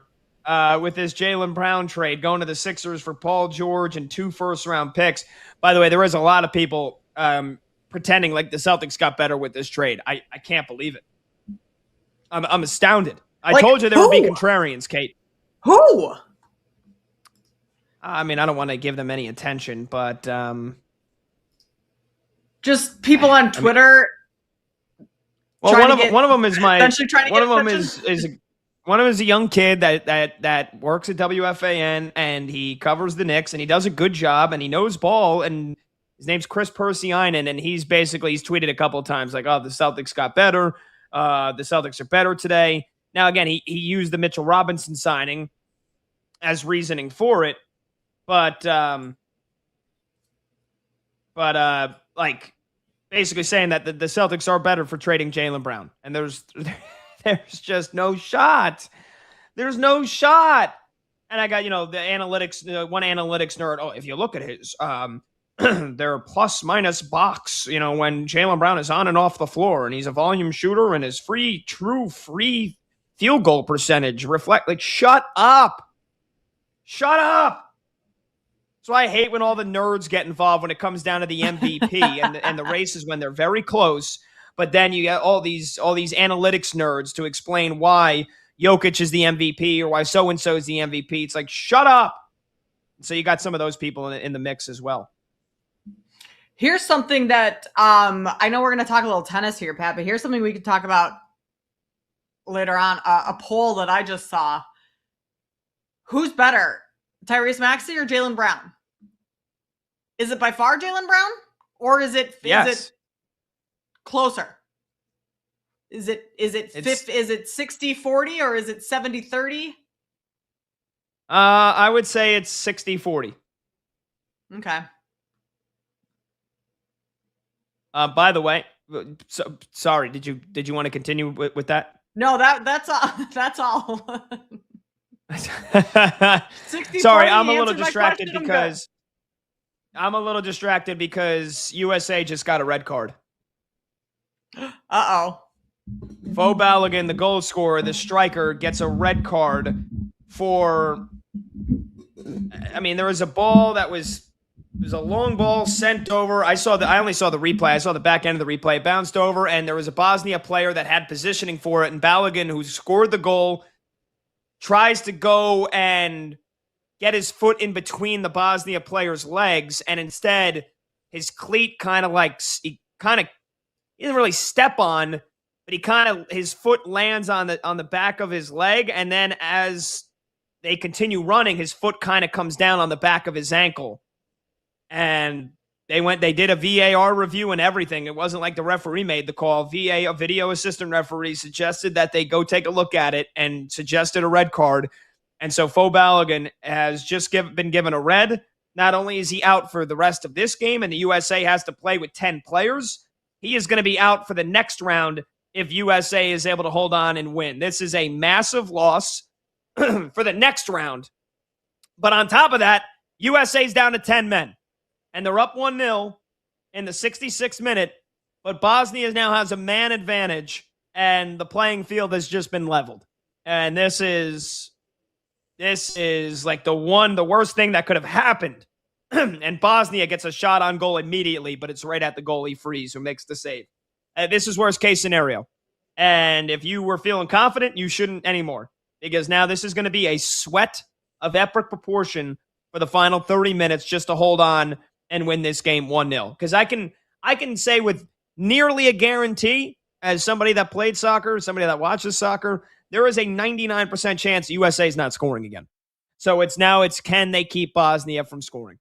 With this Jaylen Brown trade, going to the Sixers for Paul George and 2 first-round picks. By the way, there is a lot of people pretending like the Celtics got better with this trade. I can't believe it. I'm astounded. I told you there would be contrarians, Kate. Who? I mean, I don't want to give them any attention, but just people on Twitter. Well, one of them is one of them is a young kid that works at WFAN, and he covers the Knicks, and he does a good job, and he knows ball, and his name's Chris Persianen, and he's tweeted a couple of times like, oh, the Celtics got better. The Celtics are better today. Now, again, he used the Mitchell Robinson signing as reasoning for it, but like basically saying that the Celtics are better for trading Jaylen Brown, and there's just no shot. There's no shot. And I got, the analytics, one analytics nerd. Oh, if you look at his, their plus minus box, when Jaylen Brown is on and off the floor, and he's a volume shooter, and his true free field goal percentage shut up. Shut up. That's why I hate when all the nerds get involved when it comes down to the MVP and the races when they're very close. But then you get all these analytics nerds to explain why Jokic is the MVP or why so-and-so is the MVP. It's like, shut up. So you got some of those people in the mix as well. Here's something that I know we're going to talk a little tennis here, Pat, but here's something we could talk about later on. A poll that I just saw. Who's better, Tyrese Maxey or Jaylen Brown? Is it by far Jaylen Brown? Or is it closer? Is it 60-40 or is it 70-30? I would say it's 60-40. Okay. By the way, sorry, did you want to continue with that? No, that's all. That's all. Sorry, I'm a little distracted because USA just got a red card. Uh-oh. Fo Balogun, the goal scorer, the striker, gets a red card for, there was a ball that was a long ball sent over. I only saw the replay. I saw the back end of the replay. It bounced over, and there was a Bosnia player that had positioning for it, and Balogun, who scored the goal, tries to go and get his foot in between the Bosnia player's legs, and instead his cleat he didn't really step on, but his foot lands on the back of his leg, and then as they continue running, his foot kind of comes down on the back of his ankle. And they did a VAR review and everything. It wasn't like the referee made the call. A video assistant referee, suggested that they go take a look at it and suggested a red card. And so Fo Balogun has just been given a red. Not only is he out for the rest of this game, and the USA has to play with 10 players, he is going to be out for the next round if USA is able to hold on and win. This is a massive loss for the next round. But on top of that, USA's down to 10 men. And they're up 1-0 in the 66th minute. But Bosnia now has a man advantage, and the playing field has just been leveled. And this is like the worst thing that could have happened. And Bosnia gets a shot on goal immediately, but it's right at the goalie Freeze, who makes the save. This is worst case scenario. And if you were feeling confident, you shouldn't anymore, because now this is going to be a sweat of epic proportion for the final 30 minutes just to hold on and win this game 1-0. Because I can say with nearly a guarantee, as somebody that played soccer, somebody that watches soccer, there is a 99% chance USA is not scoring again. So it's can they keep Bosnia from scoring?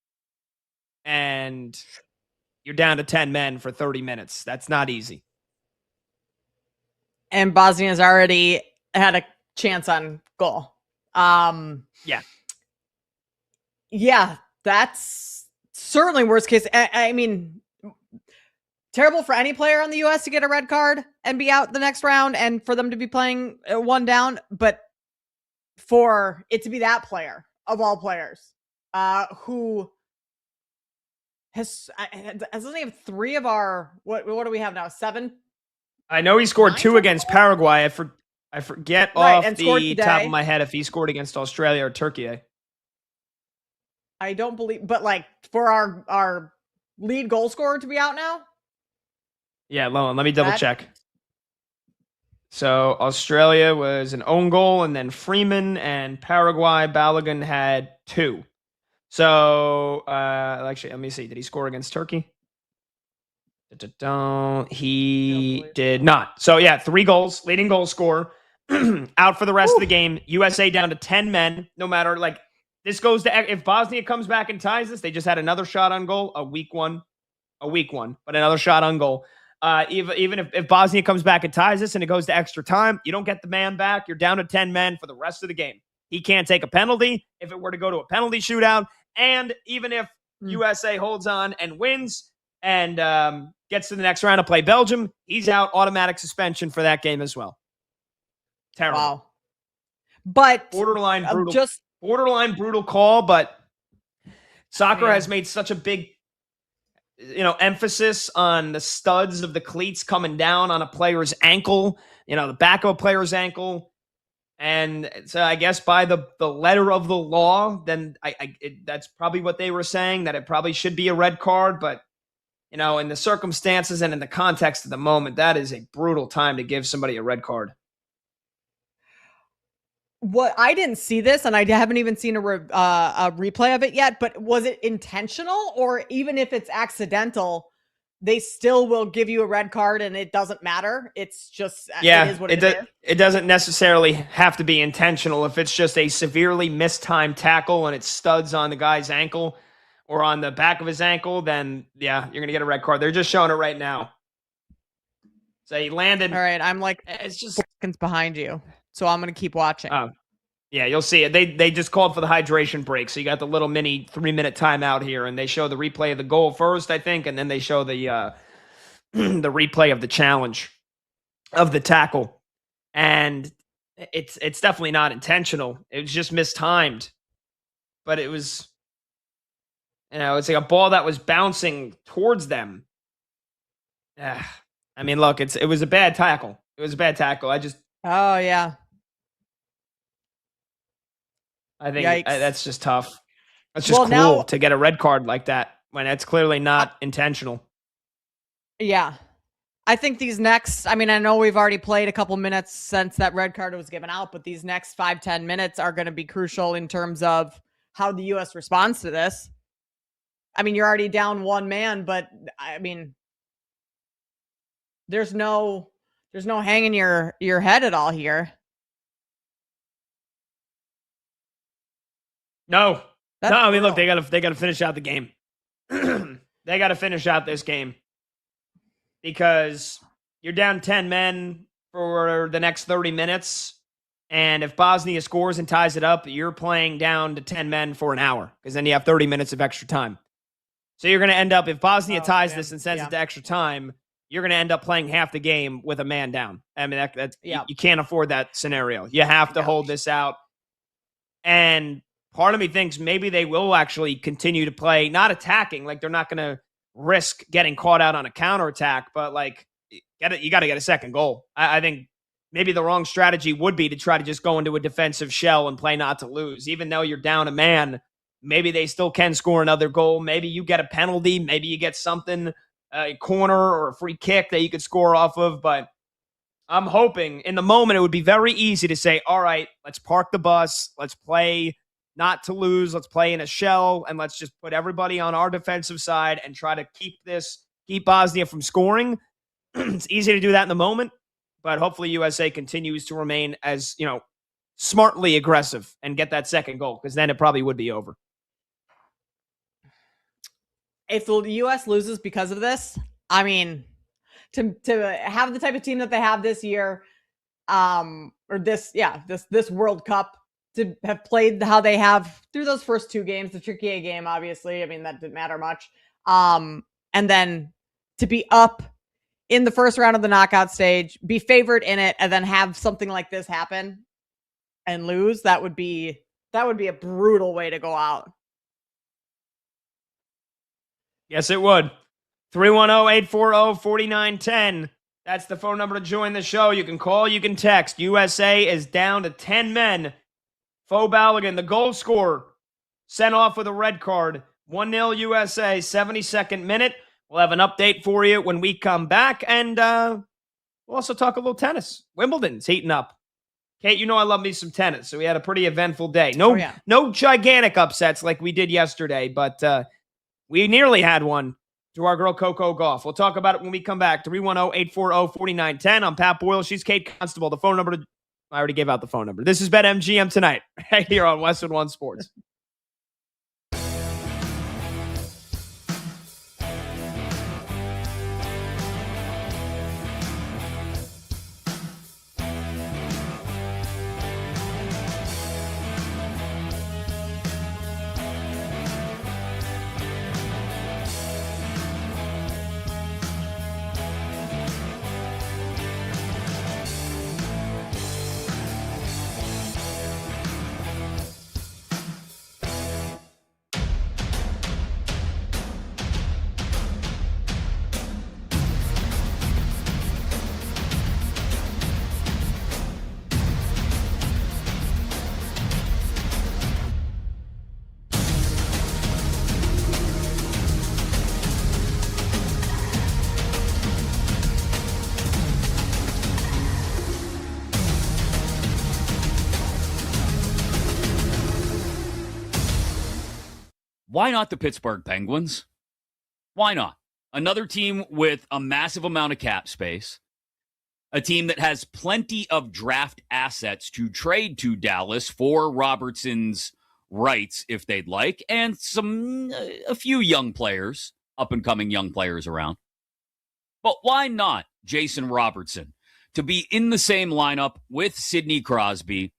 And you're down to 10 men for 30 minutes. That's not easy. And Bosnia's already had a chance on goal. Yeah. Yeah. That's certainly worst case. I mean, terrible for any player on the U.S. to get a red card and be out the next round and for them to be playing one down. But for it to be that player of all players who doesn't he have 3 of our, what do we have now? 7? I know he scored 9 2 against Paraguay. I forget Right, off the top of my head if he scored against Australia or Turkey. I don't believe, but like for our lead goal scorer to be out now. Yeah, let me double check. So Australia was an own goal, and then Freeman and Paraguay, Balogun had 2. So actually, let me see. Did he score against Turkey? He did not. So yeah, 3 goals, leading goal scorer, out for the rest of the game. USA down to 10 men. No matter, like, this goes to, if Bosnia comes back and ties this, they just had another shot on goal, a weak one, but another shot on goal. Even if Bosnia comes back and ties this and it goes to extra time, you don't get the man back. You're down to 10 men for the rest of the game. He can't take a penalty if it were to go to a penalty shootout. And even if USA holds on and wins and gets to the next round to play Belgium, he's out, automatic suspension for that game as well. Terrible. Wow. But borderline brutal call, but soccer has made such a big emphasis on the studs of the cleats coming down on a player's ankle, the back of a player's ankle. And so I guess by the letter of the law, then that's probably what they were saying, that it probably should be a red card. But, in the circumstances and in the context of the moment, that is a brutal time to give somebody a red card. What I didn't see this, and I haven't even seen a replay of it yet, but was it intentional, or even if it's accidental, they still will give you a red card and it doesn't matter? It's just, it is what it is. It doesn't necessarily have to be intentional. If it's just a severely mistimed tackle and it studs on the guy's ankle or on the back of his ankle, then yeah, you're going to get a red card. They're just showing it right now. So he landed. All right, I'm like, it's just 4 seconds behind you, so I'm going to keep watching. Oh, yeah, you'll see it. They just called for the hydration break, so you got the little mini 3-minute timeout here, and they show the replay of the goal first, I think, and then they show the the replay of the challenge of the tackle, and it's definitely not intentional. It was just mistimed, but it was, it's like a ball that was bouncing towards them. I mean, look, it was a bad tackle. It was a bad tackle. Oh yeah. I think that's just tough. That's just cool to get a red card like that when it's clearly not intentional. Yeah. I think these next, I know we've already played a couple minutes since that red card was given out, but these next 5-10 minutes are going to be crucial in terms of how the U.S. responds to this. You're already down 1 man, but there's no hanging your head at all here. No. Look, they gotta finish out the game. They gotta finish out this game because you're down 10 men for the next 30 minutes, and if Bosnia scores and ties it up, you're playing down to 10 men for an hour because then you have 30 minutes of extra time. So you're gonna end up, if Bosnia ties this and sends it to extra time, you're gonna end up playing half the game with a man down. You can't afford that scenario. You have to hold this out. And part of me thinks maybe they will actually continue to play, not attacking, like they're not going to risk getting caught out on a counterattack, but like you got to get a second goal. I think maybe the wrong strategy would be to try to just go into a defensive shell and play not to lose. Even though you're down a man, maybe they still can score another goal. Maybe you get a penalty. Maybe you get something, a corner or a free kick that you could score off of. But I'm hoping in the moment it would be very easy to say, all right, let's park the bus. Let's play not to lose. Let's play in a shell, and let's just put everybody on our defensive side and try to keep Bosnia from scoring. It's easy to do that in the moment, but hopefully USA continues to remain as, smartly aggressive and get that second goal, because then it probably would be over. If the U.S. loses because of this, to have the type of team that they have this year, or this World Cup, to have played how they have through those first 2 games, the Turkey game, obviously. I mean, that didn't matter much. And then to be up in the first round of the knockout stage, be favored in it, and then have something like this happen and lose, that would be a brutal way to go out. Yes, it would. 310-840-4910. That's the phone number to join the show. You can call, you can text. USA is down to 10 men. Fo Balogun, the goal scorer, sent off with a red card. 1-0 USA, 72nd minute. We'll have an update for you when we come back. And we'll also talk a little tennis. Wimbledon's heating up. Kate, you know I love me some tennis, so we had a pretty eventful day. No gigantic upsets like we did yesterday, but we nearly had one to our girl Coco Gauff. We'll talk about it when we come back. 310-840-4910. I'm Pat Boyle. She's Kate Constable. The phone number I already gave out the phone number. This is BetMGM tonight, right here on Westwood One Sports. Why not the Pittsburgh Penguins? Why not? Another team with a massive amount of cap space, a team that has plenty of draft assets to trade to Dallas for Robertson's rights if they'd like, and a few young players, up-and-coming young players around. But why not Jason Robertson to be in the same lineup with Sidney Crosby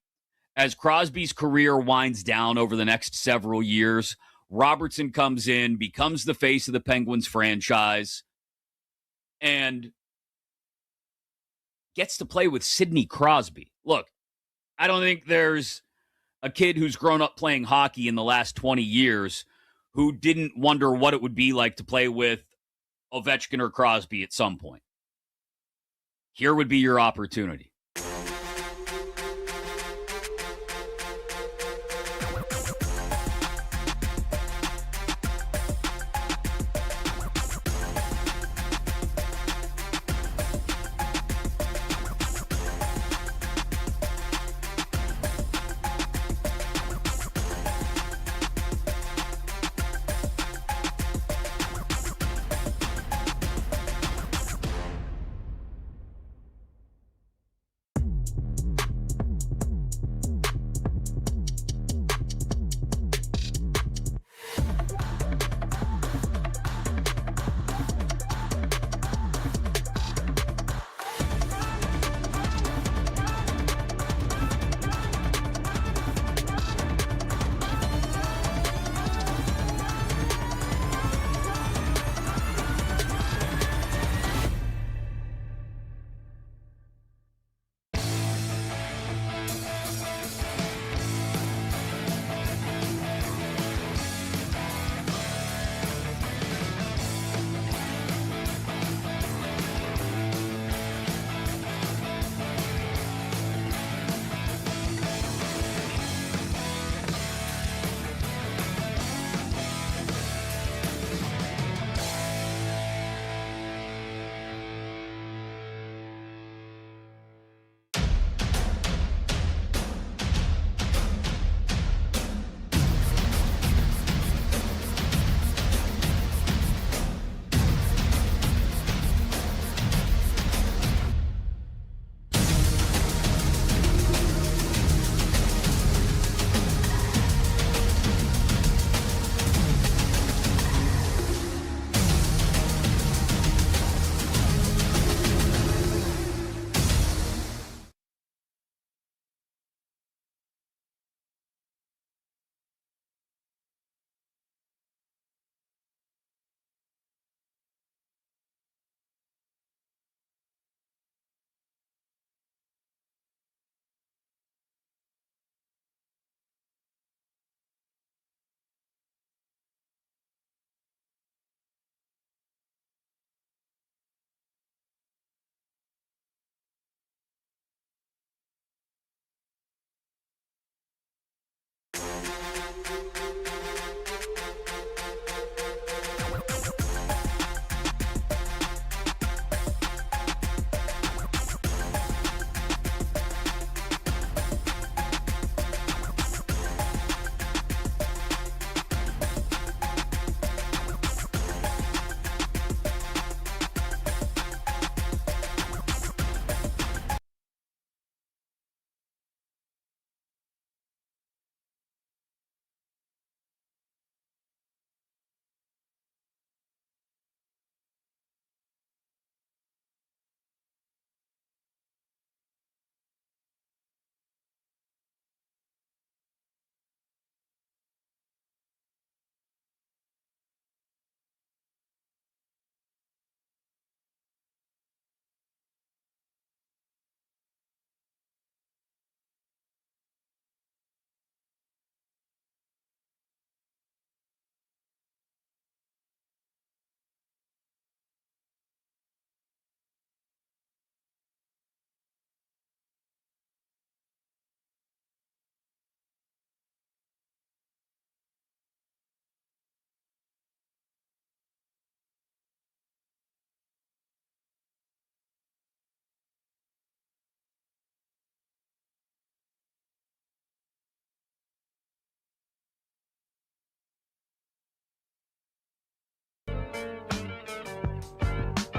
as Crosby's career winds down over the next several years? Robertson comes in, becomes the face of the Penguins franchise, and gets to play with Sidney Crosby. Look, I don't think there's a kid who's grown up playing hockey in the last 20 years who didn't wonder what it would be like to play with Ovechkin or Crosby at some point. Here would be your opportunity.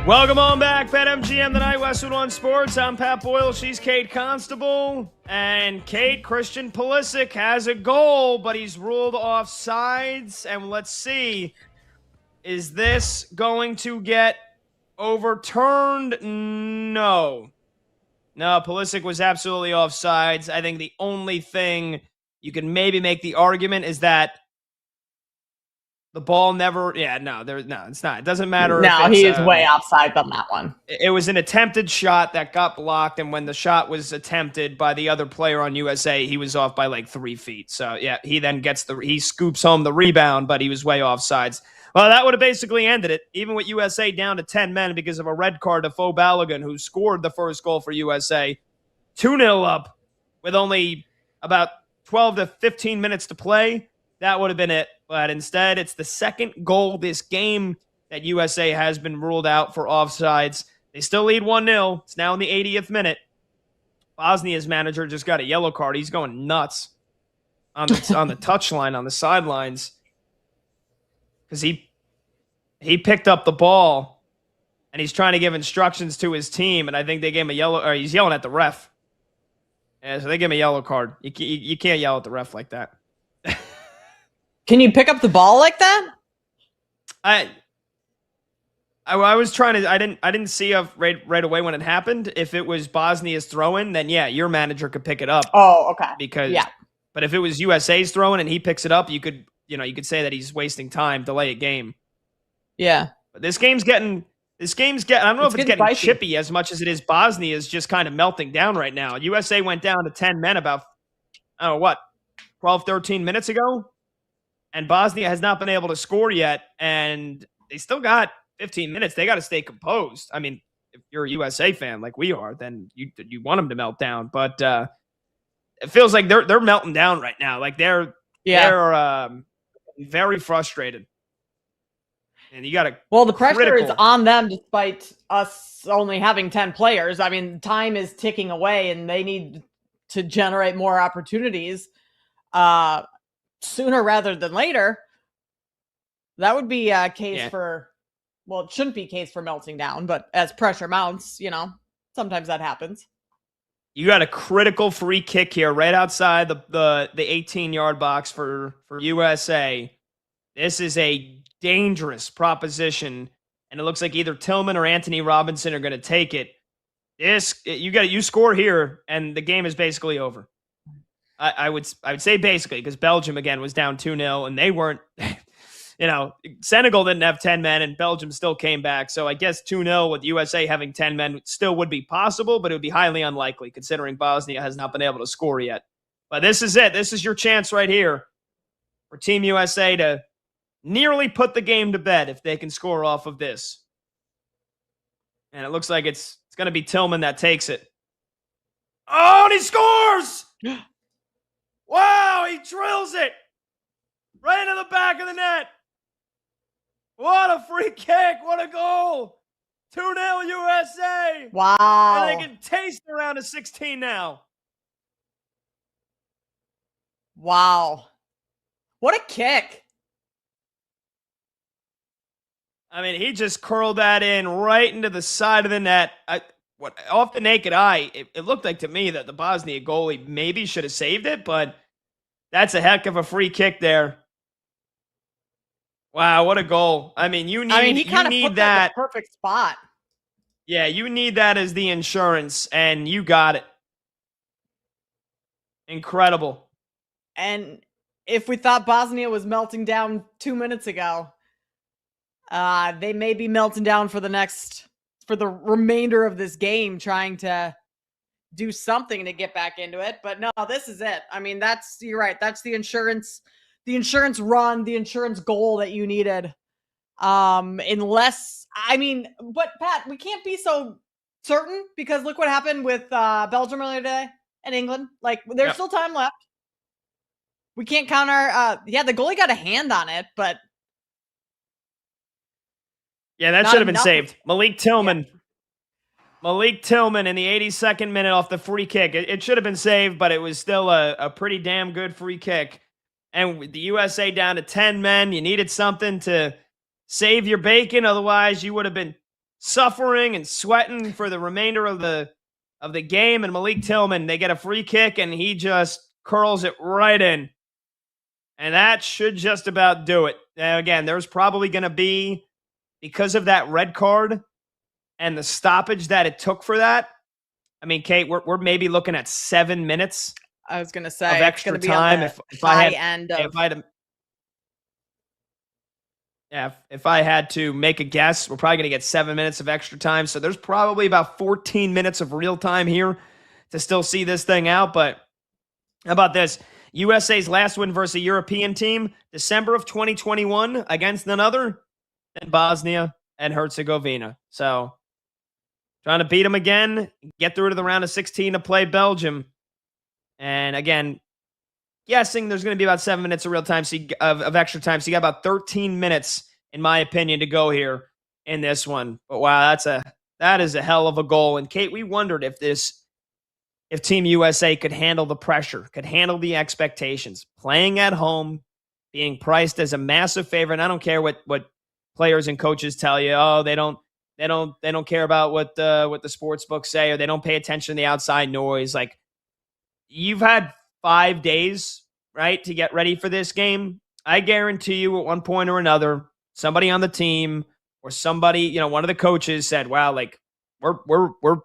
Welcome on back, BetMGM tonight, Westwood on Sports. I'm Pat Boyle. She's Kate Constable. And Kate, Christian Pulisic has a goal, but he's ruled off sides. And let's see, is this going to get overturned? No. No, Pulisic was absolutely off sides. I think the only thing you can maybe make the argument is that the ball never, it's not. It doesn't matter. No, he is way offside on that one. It was an attempted shot that got blocked, and when the shot was attempted by the other player on USA, he was off by like 3 feet. So, yeah, he then he scoops home the rebound, but he was way offsides. Well, that would have basically ended it, even with USA down to 10 men because of a red card to Faux Balogun, who scored the first goal for USA. 2-0 up with only about 12 to 15 minutes to play. That would have been it. But instead, it's the second goal this game that USA has been ruled out for offsides. They still lead 1-0. It's now in the 80th minute. Bosnia's manager just got a yellow card. He's going nuts on the touchline, on the sidelines, because he picked up the ball and he's trying to give instructions to his team, and I think they gave him a yellow, or he's yelling at the ref. Yeah, so they gave him a yellow card. You can't yell at the ref like that. Can you pick up the ball like that? I was trying to. I didn't see right away when it happened. If it was Bosnia's throw-in, then yeah, your manager could pick it up. Oh, okay. Because yeah. But if it was USA's throw-in and he picks it up, you could say that he's wasting time, delay a game. Yeah. But this game's getting. I don't know if it's getting spicy. chippy as much as it is. Bosnia is just kind of melting down right now. USA went down to 10 men about 12, 13 minutes ago. And Bosnia has not been able to score yet, and they still got 15 minutes. They got to stay composed. I mean, if you're a USA fan like we are, then you want them to melt down. But it feels like they're melting down right now. Like they're very frustrated. And you got to the pressure is on them despite us only having 10 players. I mean, time is ticking away, and they need to generate more opportunities. Sooner rather than later. That would be a case for, it shouldn't be a case for melting down, but as pressure mounts, sometimes that happens. You got a critical free kick here right outside the 18-yard box for USA. This is a dangerous proposition, and it looks like either Tillman or Anthony Robinson are going to take it. You score here, and the game is basically over. I would say basically, because Belgium again was down 2-0 and they weren't, Senegal didn't have 10 men and Belgium still came back. So I guess 2-0 with USA having 10 men still would be possible, but it would be highly unlikely considering Bosnia has not been able to score yet. But this is it. This is your chance right here for Team USA to nearly put the game to bed if they can score off of this. And it looks like it's going to be Tillman that takes it. Oh, and he scores! Wow, he drills it. Right into the back of the net. What a free kick. What a goal. 2-0 USA. Wow. And they can taste the round of 16 now. Wow. What a kick. I mean, he just curled that in right into the side of the net. Off the naked eye, it looked like to me that the Bosnia goalie maybe should have saved it, but that's a heck of a free kick there. Wow, what a goal. I mean, he kind of put that. in the perfect spot. Yeah, you need that as the insurance, and you got it. Incredible. And if we thought Bosnia was melting down 2 minutes ago, they may be melting down for the remainder of this game, trying to do something to get back into it. But no, this is it. I mean, you're right. That's the insurance run, the insurance goal that you needed. But Pat, we can't be so certain, because look what happened with Belgium earlier today and England. Like, there's still time left. We can't count our the goalie got a hand on it, but yeah, that should have been saved. Malik Tillman. Yeah. Malik Tillman in the 82nd minute off the free kick. It should have been saved, but it was still a pretty damn good free kick. And with the USA down to 10 men, you needed something to save your bacon. Otherwise, you would have been suffering and sweating for the remainder of the game. And Malik Tillman, they get a free kick, and he just curls it right in. And that should just about do it. Again, there's probably going to be, because of that red card and the stoppage that it took for that. I mean, Kate, we're maybe looking at 7 minutes. I was going to say of extra time. If I had to make a guess, we're probably going to get 7 minutes of extra time. So there's probably about 14 minutes of real time here to still see this thing out. But how about this? USA's last win versus a European team, December of 2021, against none other than Bosnia and Herzegovina. So trying to beat them again, get through to the round of 16 to play Belgium. And again, guessing there's going to be about 7 minutes of real time of extra time. So you got about 13 minutes, in my opinion, to go here in this one. But wow, that is a hell of a goal. And Kate, we wondered if Team USA could handle the pressure, could handle the expectations, playing at home, being priced as a massive favorite. I don't care what players and coaches tell you. Oh, they don't care about what the sports books say, or they don't pay attention to the outside noise. Like, you've had 5 days, right, to get ready for this game. I guarantee you, at one point or another, somebody on the team or somebody, one of the coaches said, "Wow, like we're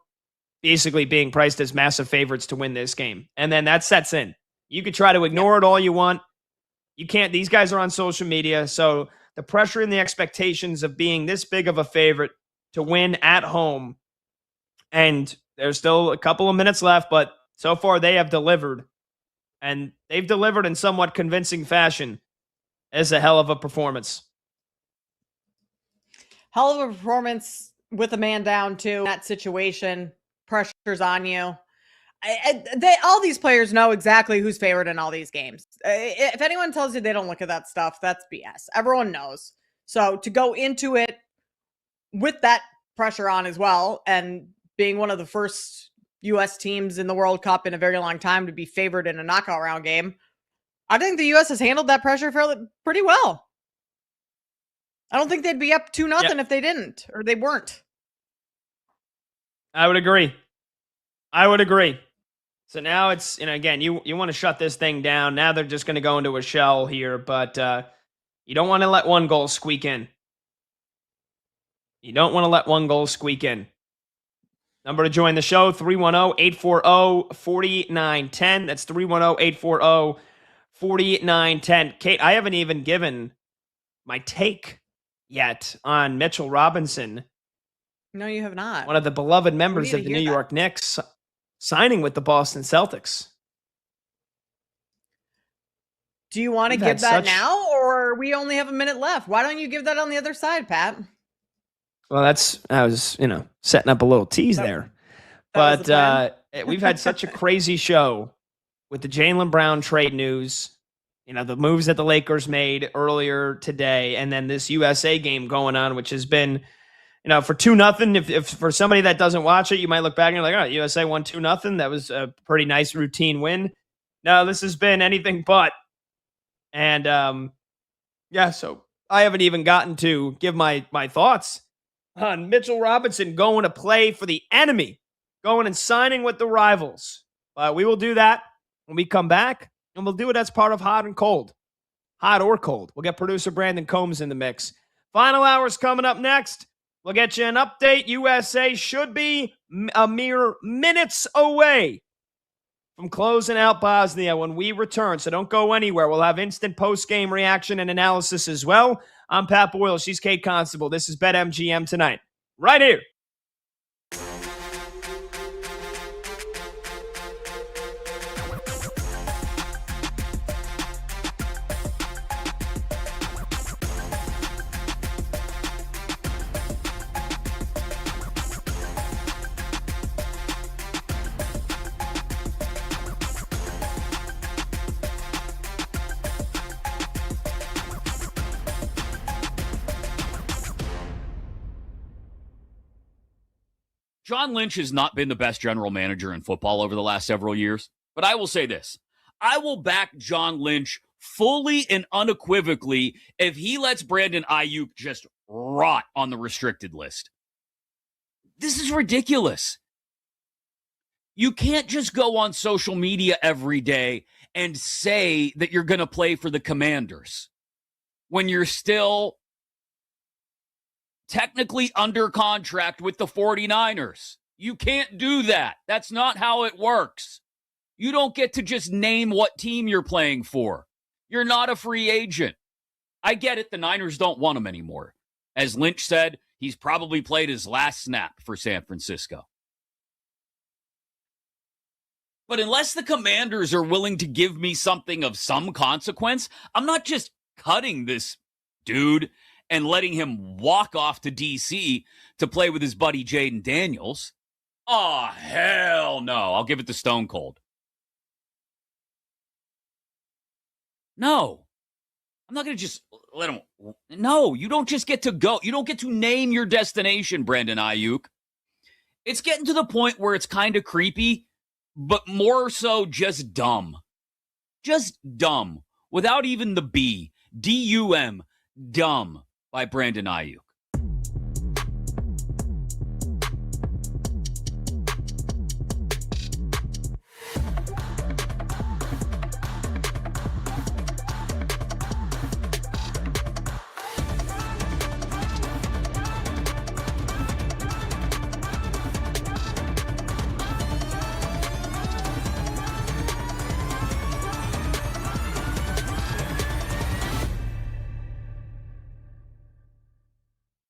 basically being priced as massive favorites to win this game." And then that sets in. You could try to ignore it all you want. You can't. These guys are on social media, so the pressure and the expectations of being this big of a favorite to win at home, and there's still a couple of minutes left, but so far they have delivered, and they've delivered in somewhat convincing fashion. It's a hell of a performance. Hell of a performance with a man down too. That situation, pressure's on you. All these players know exactly who's favored in all these games. If anyone tells you they don't look at that stuff, that's BS. Everyone knows. So to go into it with that pressure on as well, and being one of the first U.S. teams in the World Cup in a very long time to be favored in a knockout round game, I think the U.S. has handled that pressure pretty well. I don't think they'd be up 2-0 if they didn't, or they weren't. I would agree. So now it's, again, you want to shut this thing down. Now they're just going to go into a shell here, but you don't want to let one goal squeak in. Number to join the show, 310-840-4910. That's 310-840-4910. Kate, I haven't even given my take yet on Mitchell Robinson. No, you have not. One of the beloved members of the New York Knicks signing with the Boston Celtics. Do you want to give that now, or we only have a minute left? Why don't you give that on the other side, Pat? Well, I was, setting up a little tease there. But we've had such a crazy show with the Jaylen Brown trade news. the moves that the Lakers made earlier today, and then this USA game going on, which has been, for 2-0. If for somebody that doesn't watch it, you might look back and you're like, oh, USA won 2-0. That was a pretty nice routine win. No, this has been anything but. And so I haven't even gotten to give my thoughts on Mitchell Robinson going to play for the enemy, going and signing with the rivals. But we will do that when we come back. And we'll do it as part of Hot and Cold. Hot or cold. We'll get producer Brandon Combs in the mix. Final hour's coming up next. We'll get you an update. USA should be a mere minutes away from closing out Bosnia when we return. So don't go anywhere. We'll have instant post-game reaction and analysis as well. I'm Pat Boyle. She's Kate Constable. This is BetMGM tonight. Right here. John Lynch has not been the best general manager in football over the last several years, but I will say this. I will back John Lynch fully and unequivocally if he lets Brandon Ayuk just rot on the restricted list. This is ridiculous. You can't just go on social media every day and say that you're going to play for the Commanders when you're still technically under contract with the 49ers. You can't do that. That's not how it works. You don't get to just name what team you're playing for. You're not a free agent. I get it. The Niners don't want him anymore. As Lynch said, he's probably played his last snap for San Francisco. But unless the Commanders are willing to give me something of some consequence, I'm not just cutting this dude and letting him walk off to D.C. to play with his buddy Jaden Daniels. Oh, hell no. I'll give it to Stone Cold. No. I'm not going to just let him. No, you don't just get to go. You don't get to name your destination, Brandon Ayuk. It's getting to the point where it's kind of creepy, but more so just dumb. Just dumb. Without even the B. D-U-M. Dumb. By Brandon Ayuk.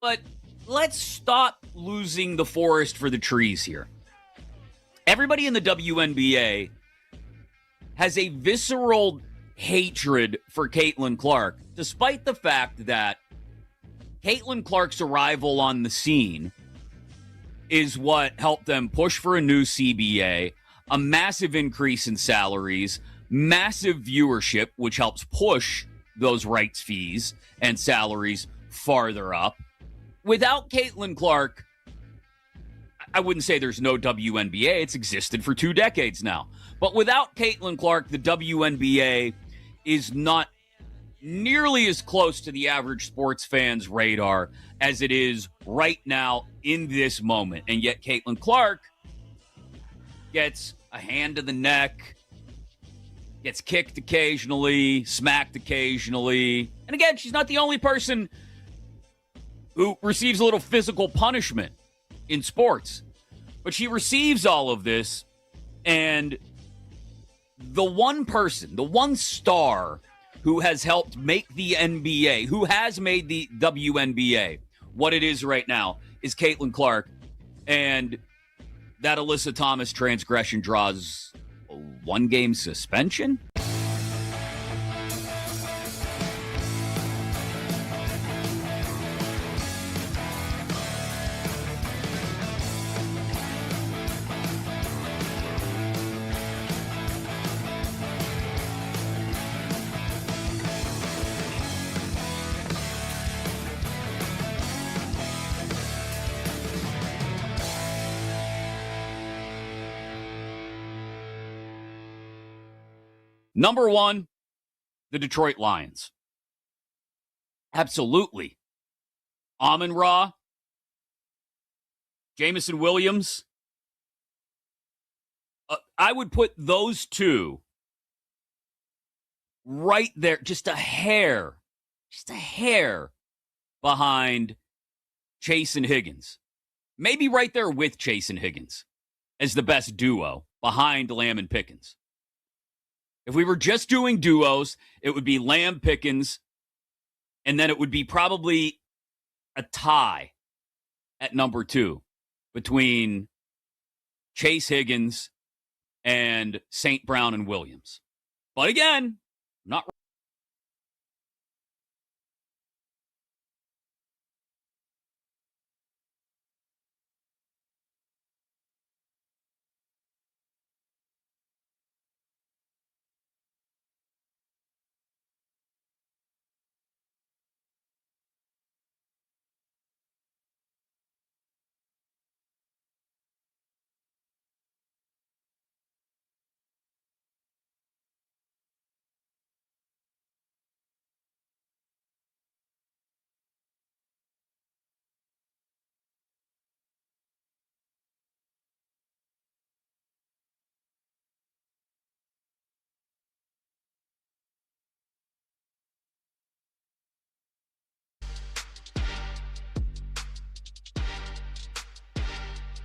But let's stop losing the forest for the trees here. Everybody in the WNBA has a visceral hatred for Caitlin Clark, despite the fact that Caitlin Clark's arrival on the scene is what helped them push for a new CBA, a massive increase in salaries, massive viewership, which helps push those rights fees and salaries farther up. Without Caitlin Clark, I wouldn't say there's no WNBA. It's existed for 2 decades now. But without Caitlin Clark, the WNBA is not nearly as close to the average sports fan's radar as it is right now in this moment. And yet Caitlin Clark gets a hand to the neck, gets kicked occasionally, smacked occasionally. And again, she's not the only person who receives a little physical punishment in sports. But she receives all of this, and the one person, the one star who has helped make the NBA, who has made the WNBA what it is right now, is Caitlin Clark. And that Alyssa Thomas transgression draws a 1-game suspension? Number 1, the Detroit Lions. Absolutely. Amon-Ra, Jameson Williams. I would put those two right there, just a hair behind Chase and Higgins. Maybe right there with Chase and Higgins as the best duo behind Lamb and Pickens. If we were just doing duos, it would be Lamb, Pickens, and then it would be probably a tie at number 2 between Chase, Higgins, and St. Brown and Williams. But again, not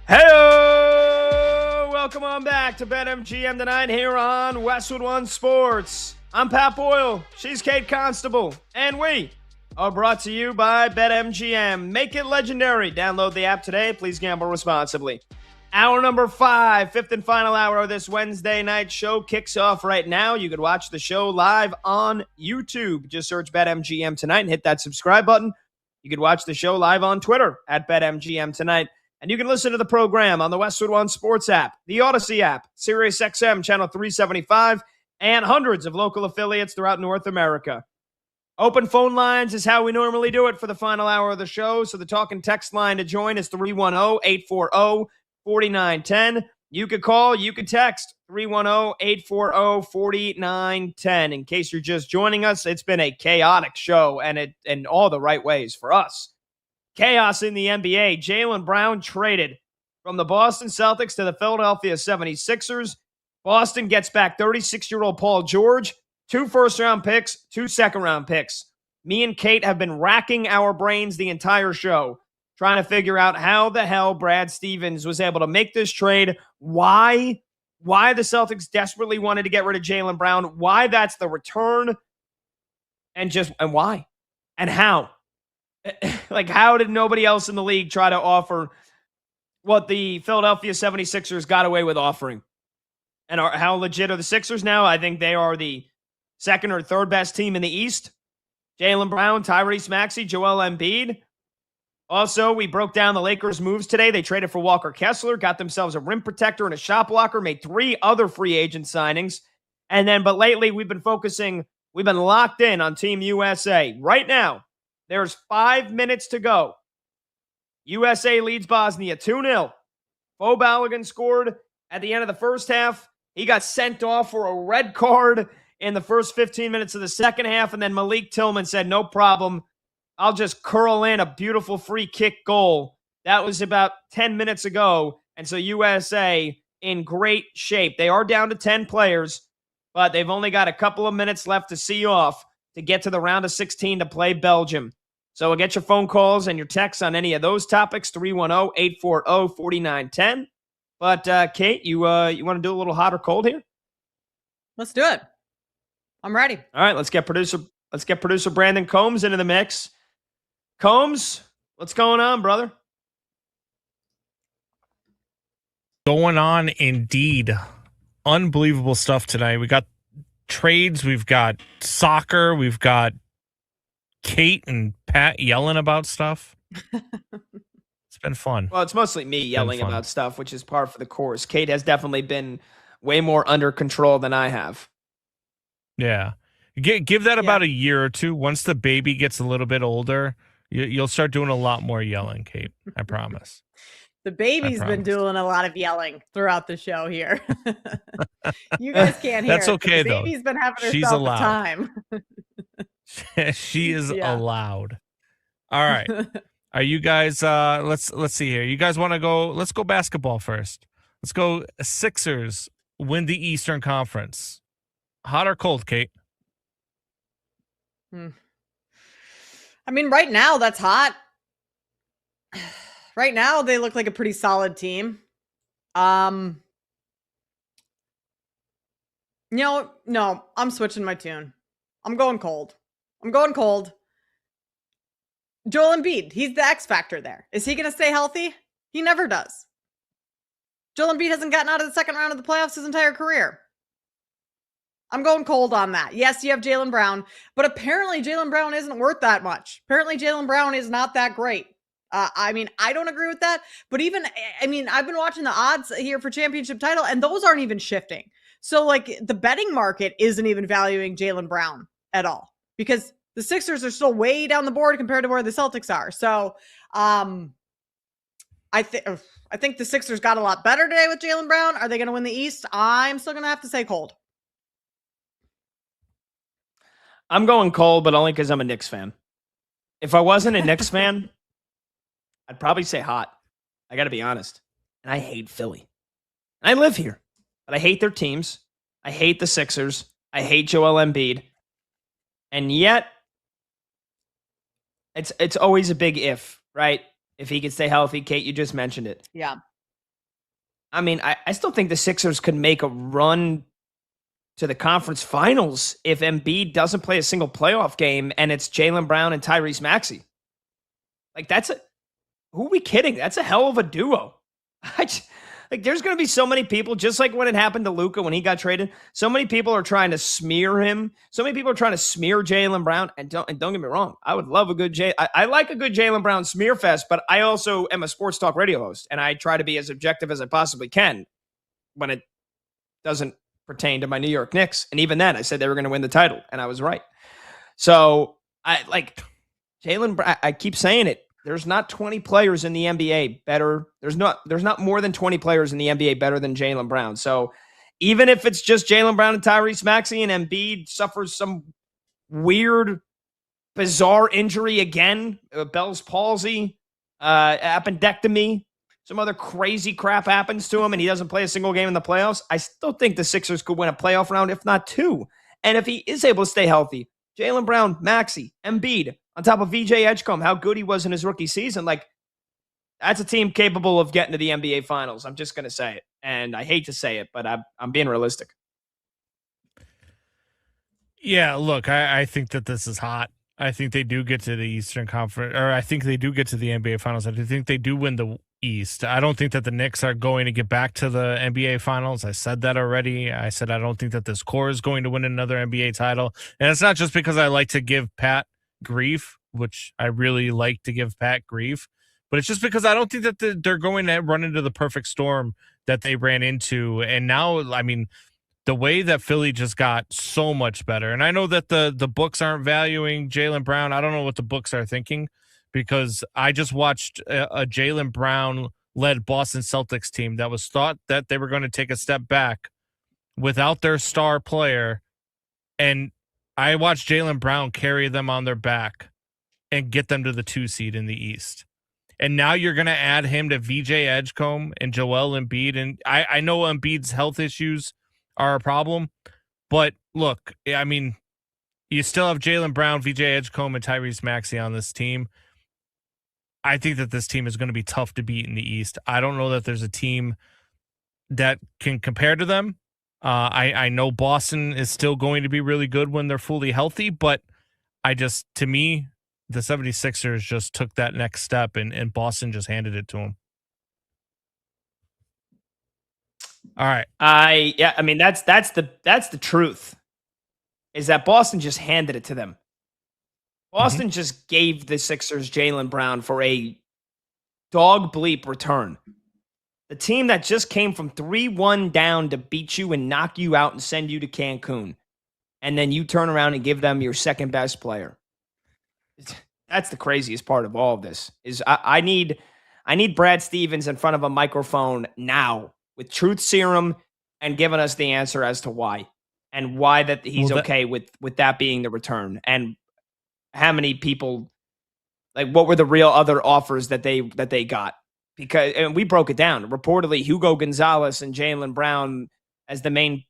Hey, welcome on back to BetMGM tonight here on Westwood One Sports. I'm Pat Boyle, she's Kate Constable, and we are brought to you by BetMGM. Make it legendary. Download the app today. Please gamble responsibly. Hour number 5, fifth and final hour of this Wednesday night show kicks off right now. You could watch the show live on YouTube. Just search BetMGM tonight and hit that subscribe button. You could watch the show live on Twitter at BetMGM tonight. And you can listen to the program on the Westwood One Sports app, the Odyssey app, SiriusXM Channel 375, and hundreds of local affiliates throughout North America. Open phone lines is how we normally do it for the final hour of the show. So the talk and text line to join is 310-840-4910. You could call, you could text 310-840-4910. In case you're just joining us, it's been a chaotic show and in all the right ways for us. Chaos in the NBA. Jaylen Brown traded from the Boston Celtics to the Philadelphia 76ers. Boston gets back 36-year-old Paul George, 2 first-round picks, 2 second-round picks. Me and Kate have been racking our brains the entire show, trying to figure out how the hell Brad Stevens was able to make this trade, why the Celtics desperately wanted to get rid of Jaylen Brown, why that's the return, and why, and how. Like, how did nobody else in the league try to offer what the Philadelphia 76ers got away with offering? And how legit are the Sixers now? I think they are the second or third best team in the East. Jaylen Brown, Tyrese Maxey, Joel Embiid. Also, we broke down the Lakers' moves today. They traded for Walker Kessler, got themselves a rim protector and a shot blocker, made 3 other free agent signings. But lately we've been locked in on Team USA. Right now, there's 5 minutes to go. USA leads Bosnia 2-0. Bo Balogun scored at the end of the first half. He got sent off for a red card in the first 15 minutes of the second half, and then Malik Tillman said, no problem, I'll just curl in a beautiful free kick goal. That was about 10 minutes ago, and so USA in great shape. They are down to 10 players, but they've only got a couple of minutes left to see off to get to the round of 16 to play Belgium. So we'll get your phone calls and your texts on any of those topics, 310-840-4910. But, Kate, you want to do a little hot or cold here? Let's do it. I'm ready. All right, let's get producer Brandon Combs into the mix. Combs, what's going on, brother? Going on indeed. Unbelievable stuff tonight. We got trades, we've got soccer, we've got Kate and Pat yelling about stuff. It's been fun. Well, it's mostly me yelling about stuff, which is par for the course. Kate has definitely been way more under control than I have. Yeah. Give that about a year or two. Once the baby gets a little bit older, you'll start doing a lot more yelling, Kate. I promise. The baby's been doing a lot of yelling throughout the show here. You guys can't hear That's it, okay, the baby's been having She's herself allowed. a time. She is Yeah. allowed. All right. Are you guys let's see here. You guys want to go, let's go basketball first. Let's go Sixers win the Eastern Conference. Hot or cold, Kate? I mean, right now that's hot. Right now they look like a pretty solid team. No, I'm switching my tune. I'm going cold. Joel Embiid, he's the X factor there. Is he going to stay healthy? He never does. Joel Embiid hasn't gotten out of the second round of the playoffs his entire career. I'm going cold on that. Yes, you have Jaylen Brown, but apparently Jaylen Brown isn't worth that much. Apparently Jaylen Brown is not that great. I mean, I don't agree with that, but I've been watching the odds here for championship title, and those aren't even shifting. So, like, the betting market isn't even valuing Jaylen Brown at all because the Sixers are still way down the board compared to where the Celtics are. So, I think the Sixers got a lot better today with Jaylen Brown. Are they going to win the East? I'm still going to have to say cold. I'm going cold, but only because I'm a Knicks fan. If I wasn't a Knicks fan, I'd probably say hot. I got to be honest. And I hate Philly. I live here, but I hate their teams. I hate the Sixers. I hate Joel Embiid. And yet, it's always a big if, right? If he can stay healthy. Kate, you just mentioned it. Yeah. I mean, I still think the Sixers could make a run to the conference finals if Embiid doesn't play a single playoff game and it's Jaylen Brown and Tyrese Maxey. Like, who are we kidding? That's a hell of a duo. There's going to be so many people, just like when it happened to Luka when he got traded. So many people are trying to smear him. So many people are trying to smear Jaylen Brown. And don't get me wrong, I would love a good I like a good Jaylen Brown smear fest, but I also am a sports talk radio host, and I try to be as objective as I possibly can when it doesn't pertain to my New York Knicks. And even then, I said they were going to win the title, and I was right. So I like Jaylen Brown. I keep saying it. There's not 20 players in the NBA better. There's not more than 20 players in the NBA better than Jaylen Brown. So even if it's just Jaylen Brown and Tyrese Maxey and Embiid suffers some weird, bizarre injury again, Bell's palsy, appendectomy, some other crazy crap happens to him and he doesn't play a single game in the playoffs, I still think the Sixers could win a playoff round, if not two. And if he is able to stay healthy, Jaylen Brown, Maxey, Embiid, on top of VJ Edgecombe, how good he was in his rookie season, like, that's a team capable of getting to the NBA Finals. I'm just going to say it. And I hate to say it, but I'm being realistic. Yeah, look, I think that this is hot. I think they do get to the Eastern Conference, or I think they do get to the NBA Finals. I do think they do win the East. I don't think that the Knicks are going to get back to the NBA Finals. I said that already. I said I don't think that this core is going to win another NBA title. And it's not just because I like to give Pat grief, which I really like to give Pat grief, but it's just because I don't think that they're going to run into the perfect storm that they ran into. And now, I mean, the way that Philly just got so much better. And I know that the books aren't valuing Jaylen Brown. I don't know what the books are thinking, because I just watched a Jaylen Brown-led Boston Celtics team that was thought that they were going to take a step back without their star player. And I watched Jaylen Brown carry them on their back and get them to the 2 seed in the East. And now you're going to add him to VJ Edgecombe and Joel Embiid. And I know Embiid's health issues are a problem, but look, I mean, you still have Jaylen Brown, VJ Edgecombe, and Tyrese Maxey on this team. I think that this team is going to be tough to beat in the East. I don't know that there's a team that can compare to them. I know Boston is still going to be really good when they're fully healthy, but to me, the 76ers just took that next step and Boston just handed it to them. All right. I mean, that's the truth, is that Boston just handed it to them. Boston just gave the Sixers Jaylen Brown for a dog bleep return. The team that just came from 3-1 down to beat you and knock you out and send you to Cancun. And then you turn around and give them your second best player. That's the craziest part of all of this, is I need I need Brad Stevens in front of a microphone now with truth serum and giving us the answer as to why and why that he's okay with that being the return, and how many people, like, what were the real other offers that they got? Because, and we broke it down. Reportedly, Hugo Gonzalez and Jaylen Brown as the main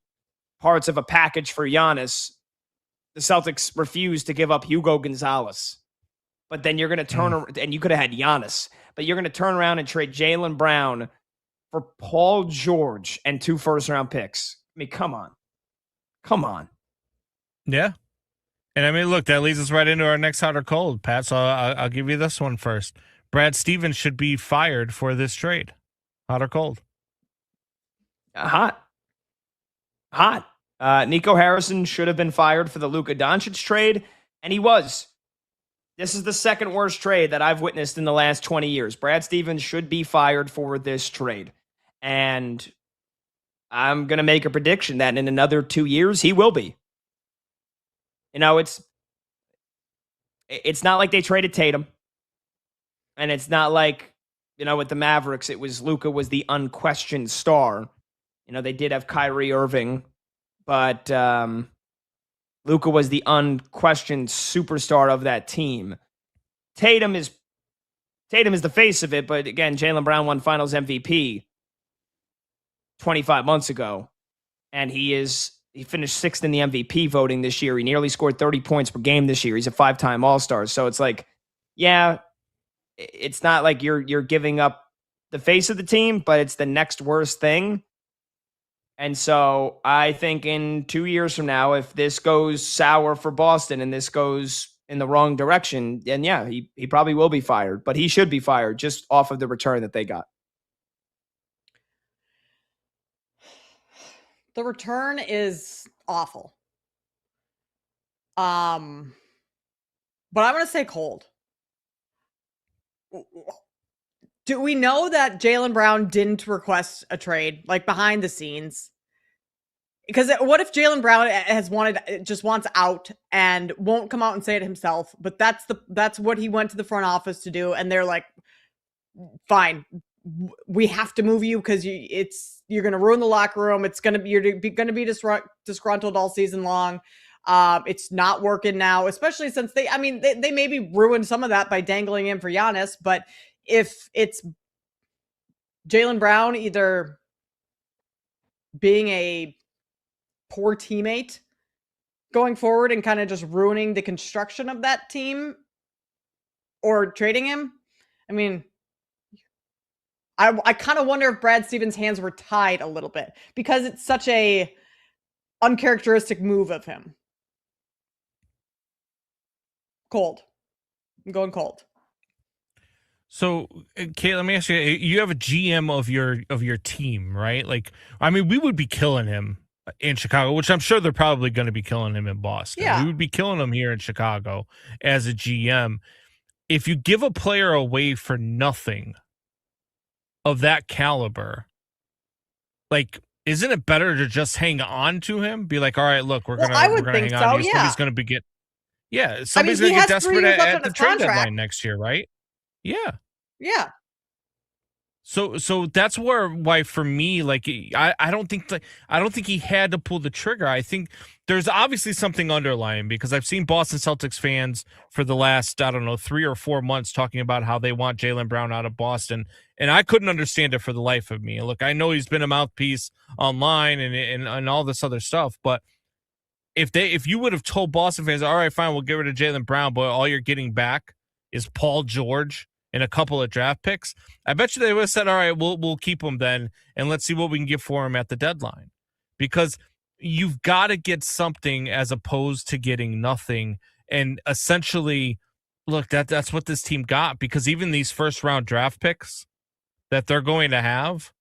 parts of a package for Giannis. The Celtics refused to give up Hugo Gonzalez. But then you're going to turn around, and you could have had Giannis, but you're going to turn around and trade Jaylen Brown for Paul George and 2 first-round picks. I mean, come on. Come on. Yeah. And I mean, look, that leads us right into our next hot or cold, Pat. So I'll give you this one first. Brad Stevens should be fired for this trade. Hot or cold? Hot. Nico Harrison should have been fired for the Luka Doncic trade, and he was. This is the second worst trade that I've witnessed in the last 20 years. Brad Stevens should be fired for this trade. And I'm going to make a prediction that in another 2 years, he will be. You know, it's not like they traded Tatum. And it's not like, you know, with the Mavericks, it was Luka was the unquestioned star. You know, they did have Kyrie Irving, but Luka was the unquestioned superstar of that team. Tatum is the face of it, but again, Jaylen Brown won Finals MVP 25 months ago, and he finished 6th in the MVP voting this year. He nearly scored 30 points per game this year. He's a 5-time All-Star. So it's like, yeah, it's not like you're giving up the face of the team, but it's the next worst thing. And so I think in 2 years from now, if this goes sour for Boston and this goes in the wrong direction, then yeah, he probably will be fired. But he should be fired just off of the return that they got. The return is awful. But I'm going to say cold. Do we know that Jaylen Brown didn't request a trade, like behind the scenes? Because what if Jaylen Brown just wants out and won't come out and say it himself, but that's what he went to the front office to do, and they're like, fine, we have to move you because you're going to ruin the locker room. You're going to be disgruntled all season long. It's not working now, especially since they maybe ruined some of that by dangling him for Giannis, but if it's Jaylen Brown either being a poor teammate going forward and kind of just ruining the construction of that team or trading him, I mean, I kind of wonder if Brad Stevens' hands were tied a little bit because it's such a uncharacteristic move of him. Cold. I'm going cold. So, Kate, let me ask you, you have a GM of your team, right? Like, I mean, we would be killing him in Chicago, which I'm sure they're probably going to be killing him in Boston. Yeah. We would be killing him here in Chicago as a GM. If you give a player away for nothing of that caliber, like, isn't it better to just hang on to him? Be like, all right, look, we're gonna hang on to you. Somebody's going to somebody's going to get desperate at the trade deadline next year, right? Yeah. Yeah. So that's why for me, like, I don't think he had to pull the trigger. I think there's obviously something underlying because I've seen Boston Celtics fans for the last, 3 or 4 months talking about how they want Jaylen Brown out of Boston, and I couldn't understand it for the life of me. Look, I know he's been a mouthpiece online and all this other stuff, but if you would have told Boston fans, all right, fine, we'll get rid of Jaylen Brown, but all you're getting back is Paul George and a couple of draft picks, I bet you they would have said, all right, we'll keep him then, and let's see what we can get for him at the deadline. Because you've got to get something as opposed to getting nothing. And essentially, look, that's what this team got, because even these first-round draft picks that they're going to have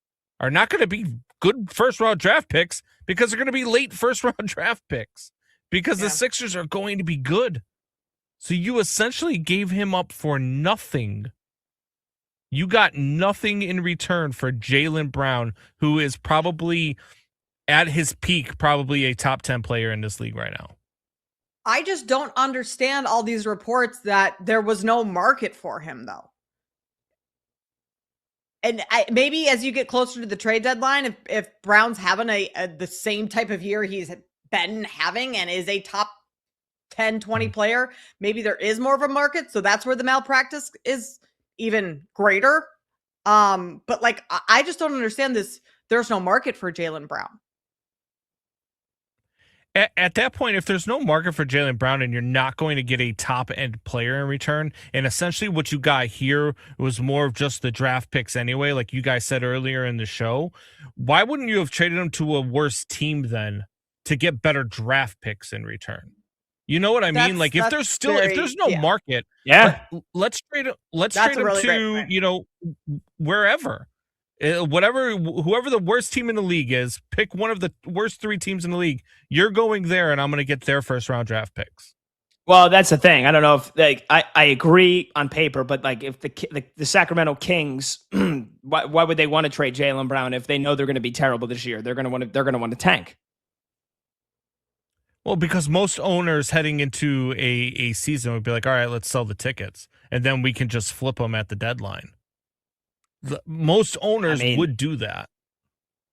are not going to be good first-round draft picks because they're going to be late first-round draft picks because the Sixers are going to be good. So you essentially gave him up for nothing. You got nothing in return for Jaylen Brown, who is probably at his peak, probably a top 10 player in this league right now. I just don't understand all these reports that there was no market for him, though. And maybe as you get closer to the trade deadline, if Brown's having the same type of year he's been having and is a top 10, 20 player, maybe there is more of a market. So that's where the malpractice is even greater. But like, I just don't understand this. There's no market for Jaylen Brown. At that point, if there's no market for Jaylen Brown and you're not going to get a top-end player in return, and essentially what you got here was more of just the draft picks anyway, like you guys said earlier in the show, why wouldn't you have traded him to a worse team then to get better draft picks in return? You know what I mean? Like if there's no market, let's trade him to, you know, wherever. Whoever the worst team in the league is, pick one of the worst 3 teams in the league. You're going there, and I'm going to get their first round draft picks. Well, that's the thing. I don't know if I agree on paper, but like if the Sacramento Kings, why would they want to trade Jaylen Brown if they know they're going to be terrible this year? They're going to want to tank. Well, because most owners heading into a season would be like, all right, let's sell the tickets, and then we can just flip them at the deadline. Most owners would do that,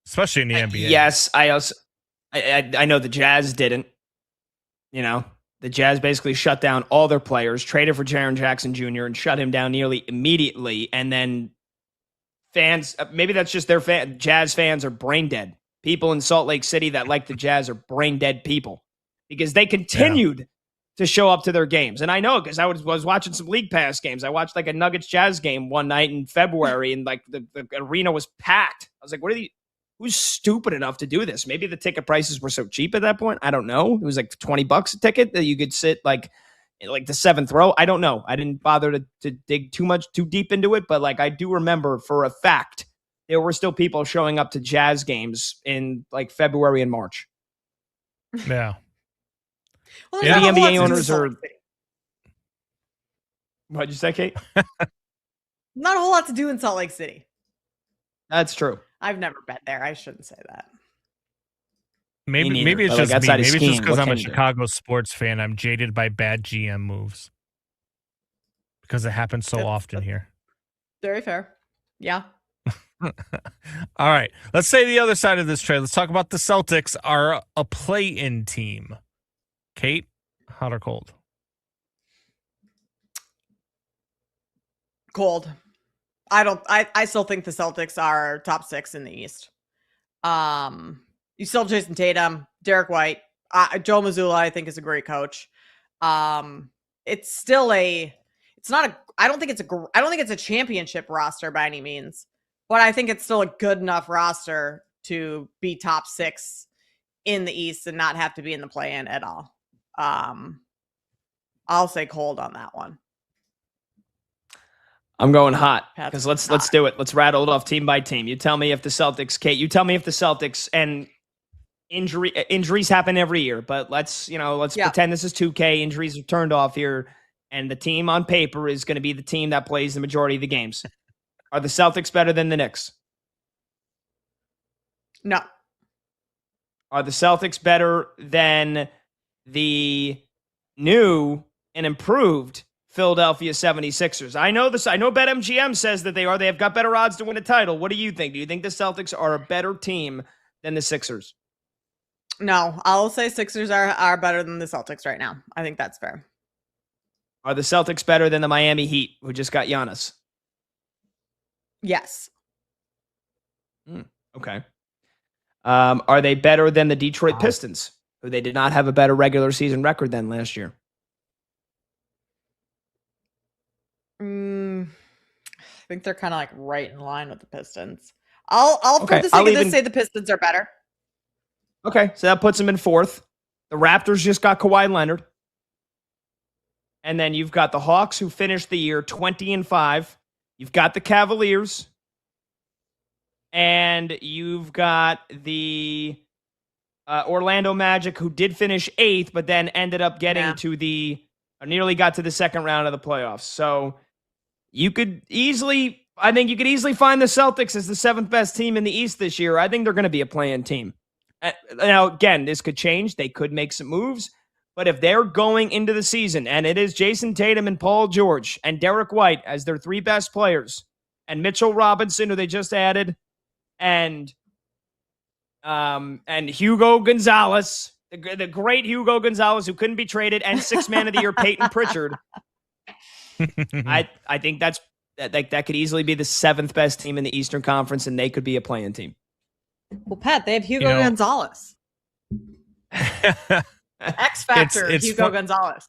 especially in the NBA. Yes, I know the Jazz didn't. You know, the Jazz basically shut down all their players, traded for Jaren Jackson Jr. and shut him down nearly immediately. And then fans, maybe that's just their Jazz fans are brain dead. People in Salt Lake City that like the Jazz are brain dead people because they continued to show up to their games. And I know because I was watching some League Pass games. I watched like a Nuggets Jazz game one night in February and like the arena was packed. I was like, who's stupid enough to do this? Maybe the ticket prices were so cheap at that point. I don't know. It was like $20 a ticket that you could sit like the 7th row. I don't know. I didn't bother to dig too deep into it, but like I do remember for a fact there were still people showing up to Jazz games in like February and March. Yeah. Well, the NBA owners are. What'd you say, Kate? Not a whole lot to do in Salt Lake City. That's true. I've never been there. I shouldn't say that. Maybe it's just me. Maybe it's just because I'm a Chicago sports fan. I'm jaded by bad GM moves because it happens so often here. Very fair. Yeah. All right. Let's say the other side of this trade. Let's talk about the Celtics are a play-in team. Kate, hot or cold? Cold. I still think the Celtics are top 6 in the East. You still have Jason Tatum, Derek White, Joe Mazzulla, I think is a great coach. It's still I don't think it's a championship roster by any means, but I think it's still a good enough roster to be top 6 in the East and not have to be in the play-in at all. I'll say cold on that one. I'm going hot because let's do it. Let's rattle it off team by team. You tell me if the Celtics, Kate. You tell me if the Celtics and injuries happen every year, but let's pretend this is 2K. Injuries are turned off here, and the team on paper is going to be the team that plays the majority of the games. Are the Celtics better than the Knicks? No. Are the Celtics better than the new and improved Philadelphia 76ers? I know this. I know BetMGM says that they are. They have got better odds to win a title. What do you think? Do you think the Celtics are a better team than the Sixers? No, I'll say Sixers are better than the Celtics right now. I think that's fair. Are the Celtics better than the Miami Heat, who just got Giannis? Yes. Okay. Are they better than the Detroit Pistons, who they did not have a better regular season record than last year? I think they're kind of like right in line with the Pistons. I'll for the sake of this say the Pistons are better. Okay, so that puts them in 4th. The Raptors just got Kawhi Leonard. And then you've got the Hawks, who finished the year 20-5. You've got the Cavaliers. And you've got the Orlando Magic, who did finish 8th, but then ended up getting to nearly got to the second round of the playoffs. So I think you could easily find the Celtics as the 7th best team in the East this year. I think they're going to be a play-in team. Now, again, this could change. They could make some moves. But if they're going into the season, and it is Jason Tatum and Paul George and Derek White as their 3 best players, and Mitchell Robinson, who they just added, and Hugo Gonzalez, the great Hugo Gonzalez, who couldn't be traded, and Sixth Man of the Year Peyton Pritchard. I think that could easily be the 7th best team in the Eastern Conference, and they could be a play-in team. Well, Pat, they have Hugo Gonzalez. X Factor, Hugo Gonzalez.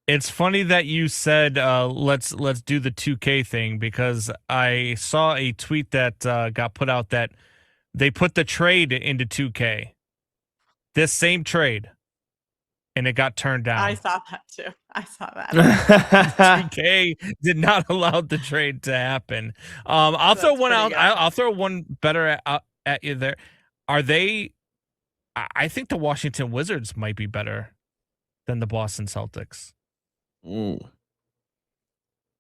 It's funny that you said let's do the 2K thing, because I saw a tweet that got put out that they put the trade into 2K. This same trade, and it got turned down. I saw that too. I saw that. 2K did not allow the trade to happen. I'll throw one out. I'll throw one better at you there. Are they? I think the Washington Wizards might be better than the Boston Celtics. A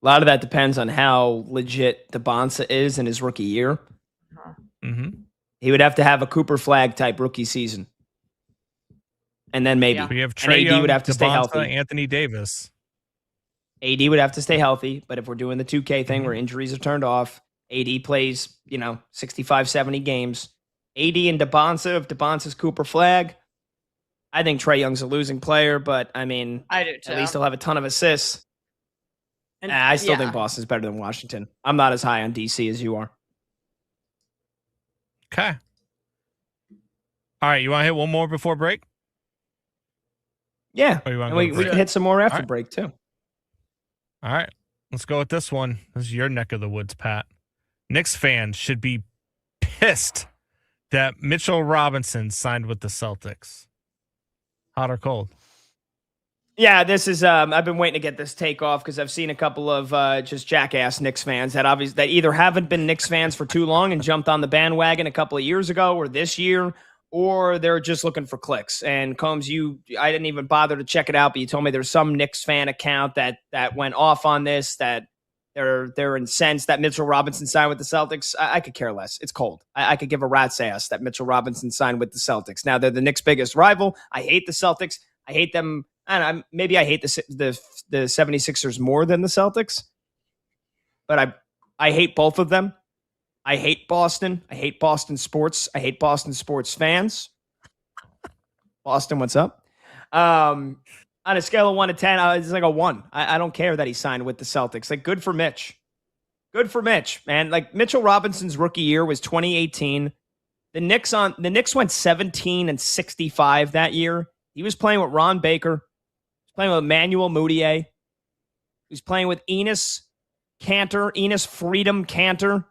lot of that depends on how legit DeBonsa is in his rookie year. Mm-hmm. He would have to have a Cooper Flag type rookie season. And then maybe. We have Trae Young, would have to stay healthy. Anthony Davis. AD would have to stay healthy, but if we're doing the 2K thing where injuries are turned off, AD plays, 65, 70 games. AD and DeBonsa, if DeBonsa's Cooper Flag, I think Trae Young's a losing player, but I do too. At least he'll have a ton of assists. And I still think Boston's better than Washington. I'm not as high on DC as you are. Okay. All right, you want to hit one more before break? Yeah, and we can hit some more after break, too. All right, let's go with this one. This is your neck of the woods, Pat. Knicks fans should be pissed that Mitchell Robinson signed with the Celtics. Hot or cold? Yeah, this is. I've been waiting to get this take off because I've seen a couple of just jackass Knicks fans that either haven't been Knicks fans for too long and jumped on the bandwagon a couple of years ago or this year, or they're just looking for clicks. And Combs, I didn't even bother to check it out, but you told me there's some Knicks fan account that went off on this, that they're incensed that Mitchell Robinson signed with the Celtics. I could care less. It's cold. I could give a rat's ass that Mitchell Robinson signed with the Celtics. Now, they're the Knicks' biggest rival. I hate the Celtics. I hate them. Maybe I hate the 76ers more than the Celtics, but I hate both of them. I hate Boston. I hate Boston sports. I hate Boston sports fans. Boston, what's up? On a scale of 1 to 10, it's like a 1. I don't care that he signed with the Celtics. Like, good for Mitch. Good for Mitch, man. Like, Mitchell Robinson's rookie year was 2018. The Knicks went 17-65 that year. He was playing with Ron Baker. He was playing with Emmanuel Mudiay. He was playing with Enes Freedom Cantor.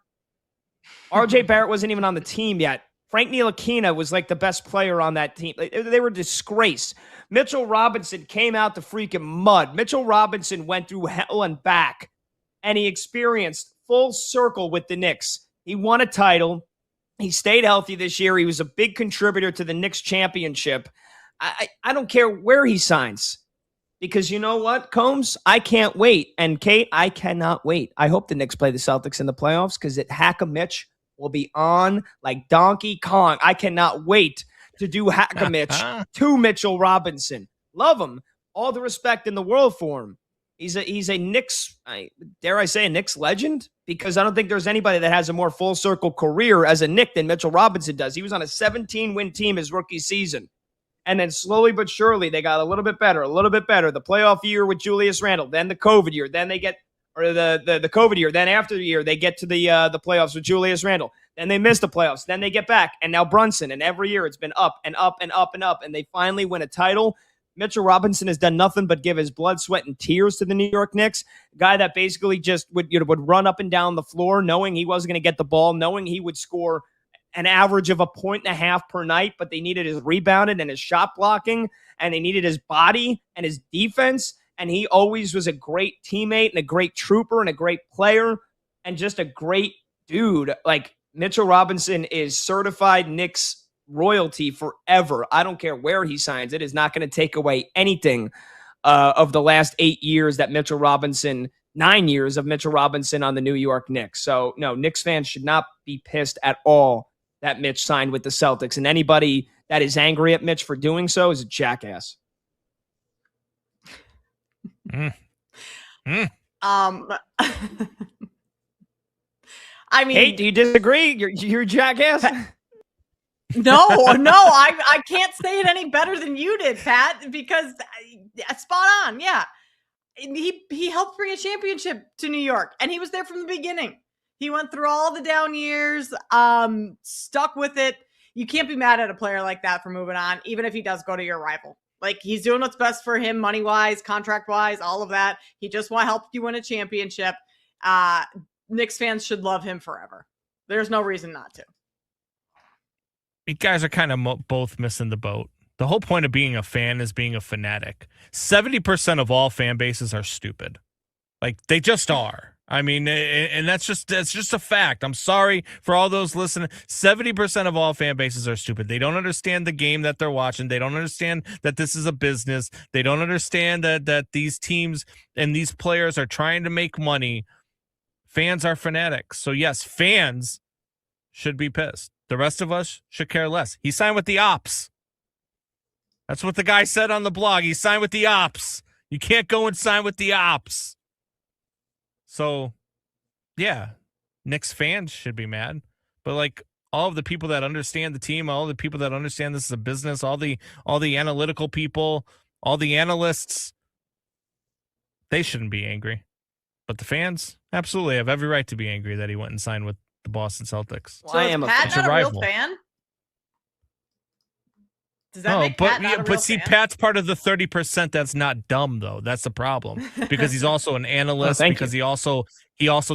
RJ Barrett wasn't even on the team yet. Frank Ntilikina was like the best player on that team. They were a disgrace. Mitchell Robinson came out the freaking mud. Mitchell Robinson went through hell and back, and he experienced full circle with the Knicks. He won a title. He stayed healthy this year. He was a big contributor to the Knicks championship. I don't care where he signs, because you know what, Combs? I can't wait. And Kate, I cannot wait. I hope the Knicks play the Celtics in the playoffs, because Hack-a-Mitch will be on like Donkey Kong. I cannot wait to do Hack-a-Mitch to Mitchell Robinson. Love him. All the respect in the world for him. He's a Knicks, dare I say, a Knicks legend, because I don't think there's anybody that has a more full circle career as a Knick than Mitchell Robinson does. He was on a 17-win team his rookie season. And then slowly but surely, they got a little bit better. The playoff year with Julius Randle, then the COVID year, then they get, or the COVID year, then after the year, they get to the playoffs with Julius Randle. Then they miss the playoffs. Then they get back. And now Brunson. And every year it's been up and up and up and up. And they finally win a title. Mitchell Robinson has done nothing but give his blood, sweat, and tears to the New York Knicks. A guy that basically just would run up and down the floor knowing he wasn't going to get the ball, knowing he would score an average of 1.5 points per night, but they needed his rebounding and his shot blocking, and they needed his body and his defense. And he always was a great teammate and a great trooper and a great player and just a great dude. Like, Mitchell Robinson is certified Knicks royalty forever. I don't care where he signs. It is not going to take away anything of the last 8 years that Mitchell Robinson, 9 years of Mitchell Robinson on the New York Knicks. So, no, Knicks fans should not be pissed at all that Mitch signed with the Celtics. And anybody that is angry at Mitch for doing so is a jackass. I mean, Kate, do you disagree? You're a jackass. No, I can't say it any better than you did, Pat, because spot on. Yeah. He helped bring a championship to New York, and he was there from the beginning. He went through all the down years, stuck with it. You can't be mad at a player like that for moving on, even if he does go to your rival. Like, he's doing what's best for him, money-wise, contract-wise, all of that. He just want to help you win a championship. Knicks fans should love him forever. There's no reason not to. You guys are kind of both missing the boat. The whole point of being a fan is being a fanatic. 70% of all fan bases are stupid. Like, they just are. I mean, and that's just a fact. I'm sorry for all those listening. 70% of all fan bases are stupid. They don't understand the game that they're watching. They don't understand that this is a business. They don't understand that these teams and these players are trying to make money. Fans are fanatics. So yes, fans should be pissed. The rest of us should care less. He signed with the Ops. That's what the guy said on the blog. He signed with the Ops. You can't go and sign with the Ops. So, yeah, Knicks fans should be mad. But, like, all of the people that understand the team, all the people that understand this is a business, all the analytical people, all the analysts, they shouldn't be angry. But the fans absolutely have every right to be angry that he went and signed with the Boston Celtics. So is Pat not a real fan? Does that make Pat not a real fan? Pat's part of the 30% that's not dumb, though. That's the problem, because he's also an analyst. He also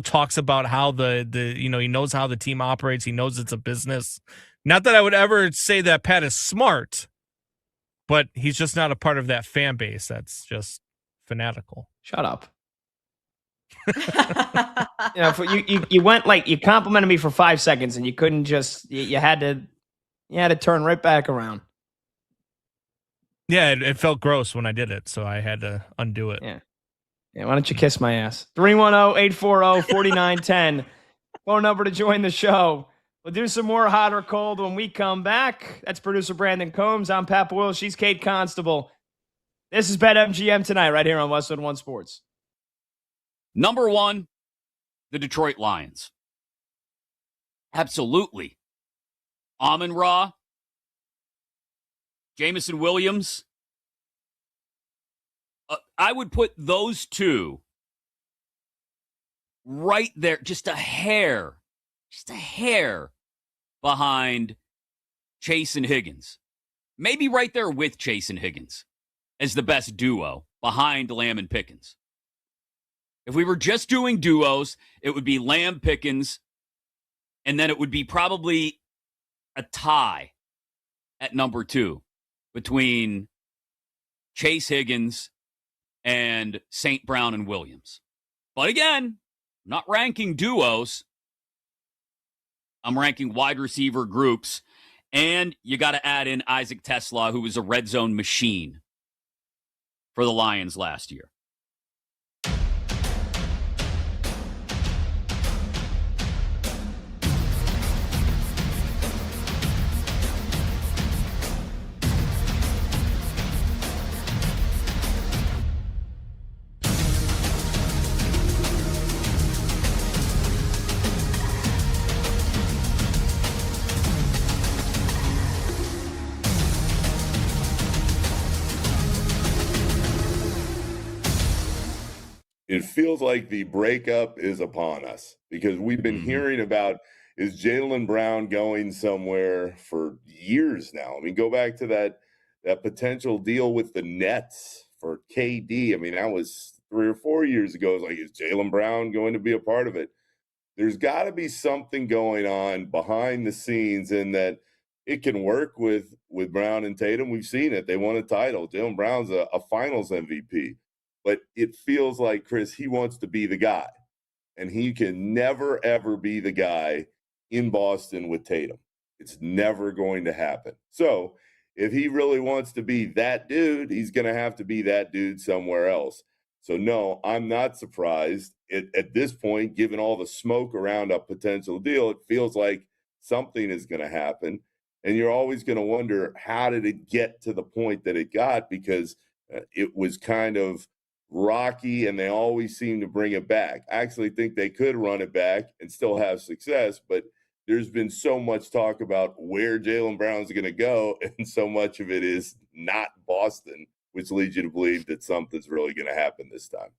talks about how the he knows how the team operates. He knows it's a business. Not that I would ever say that Pat is smart, but he's just not a part of that fan base that's just fanatical. Shut up. You went, like, you complimented me for 5 seconds, and you couldn't just you had to turn right back around. Yeah, it felt gross when I did it, so I had to undo it. Yeah, why don't you kiss my ass? 310-840-4910. Phone number to join the show. We'll do some more hot or cold when we come back. That's producer Brandon Combs. I'm Pat Boyle. She's Kate Constable. This is BetMGM tonight right here on Westwood One Sports. Number one, the Detroit Lions. Absolutely. Amon-Ra, Jameson Williams. I would put those two right there, just a hair behind Chase and Higgins. Maybe right there with Chase and Higgins as the best duo behind Lamb and Pickens. If we were just doing duos, it would be Lamb, Pickens, and then it would be probably a tie at number two between Chase Higgins and St. Brown and Williams. But again, I'm not ranking duos. I'm ranking wide receiver groups. And you got to add in Isaac Tesla, who was a red zone machine for the Lions last year. It feels like the breakup is upon us because we've been hearing about, is Jaylen Brown going somewhere for years now? I mean, go back to that potential deal with the Nets for KD. I mean, that was 3 or 4 years ago. It's like, is Jaylen Brown going to be a part of it? There's got to be something going on behind the scenes in that it can work with Brown and Tatum. We've seen it. They won a title. Jaylen Brown's a finals MVP. But it feels like, Chris, he wants to be the guy. And he can never, ever be the guy in Boston with Tatum. It's never going to happen. So if he really wants to be that dude, he's going to have to be that dude somewhere else. So, no, I'm not surprised. At this point, given all the smoke around a potential deal, it feels like something is going to happen. And you're always going to wonder, how did it get to the point that it got? Because it was kind of rocky, and they always seem to bring it back. I actually think they could run it back and still have success, but there's been so much talk about where Jaylen Brown's going to go, and so much of it is not Boston, which leads you to believe that something's really going to happen this time.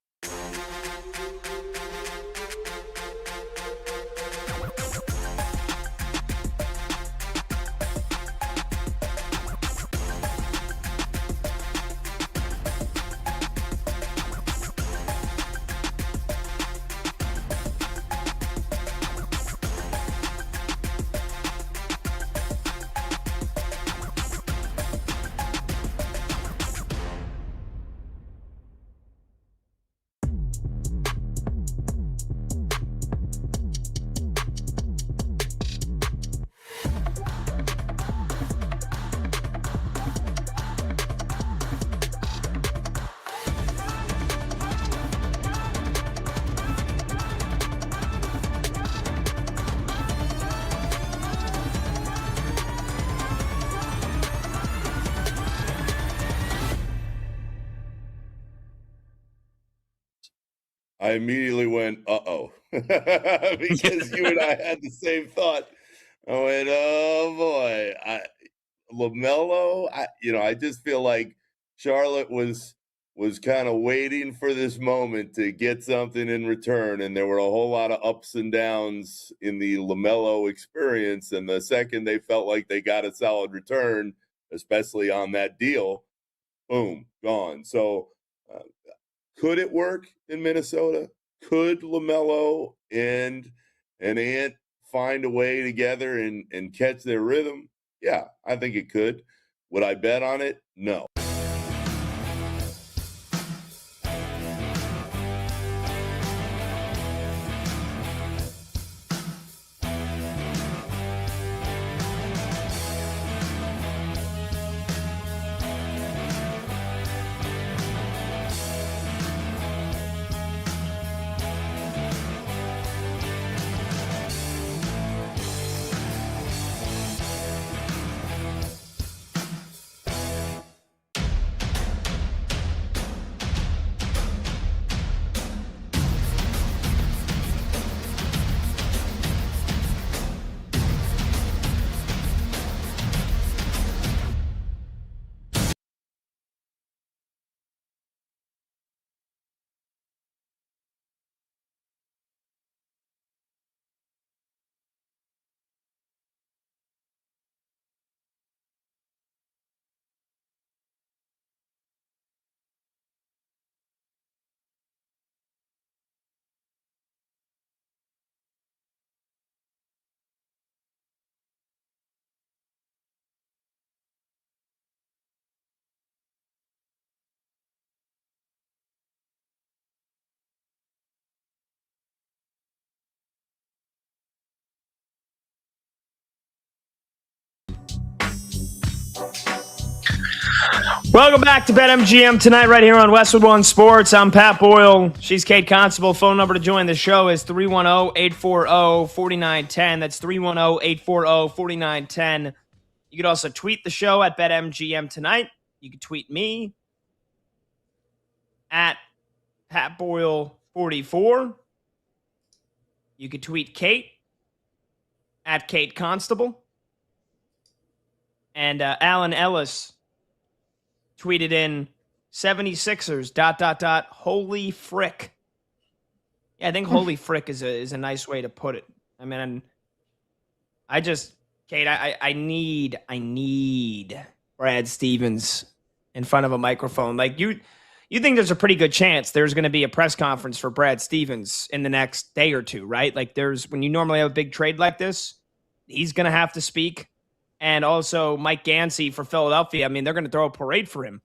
I immediately went, uh-oh, because you and I had the same thought. I went, oh boy, LaMelo. I just feel like Charlotte was kind of waiting for this moment to get something in return, and there were a whole lot of ups and downs in the LaMelo experience. And the second they felt like they got a solid return, especially on that deal, boom, gone. So. Could it work in Minnesota? Could LaMelo and Ant find a way together and catch their rhythm? Yeah, I think it could. Would I bet on it? No. Welcome back to BetMGM tonight, right here on Westwood One Sports. I'm Pat Boyle. She's Kate Constable. Phone number to join the show is 310-840-4910. That's 310-840-4910. You could also tweet the show at BetMGM tonight. You could tweet me at Pat Boyle 44. You could tweet Kate at Kate Constable. And Alan Ellis tweeted in 76ers ... holy frick. Yeah, I think holy frick is a nice way to put it. I mean, Kate, I need Brad Stevens in front of a microphone. Like you think there's a pretty good chance there's going to be a press conference for Brad Stevens in the next day or two, right? Like when you normally have a big trade like this, he's going to have to speak. And also Mike Gansey for Philadelphia. I mean, they're going to throw a parade for him.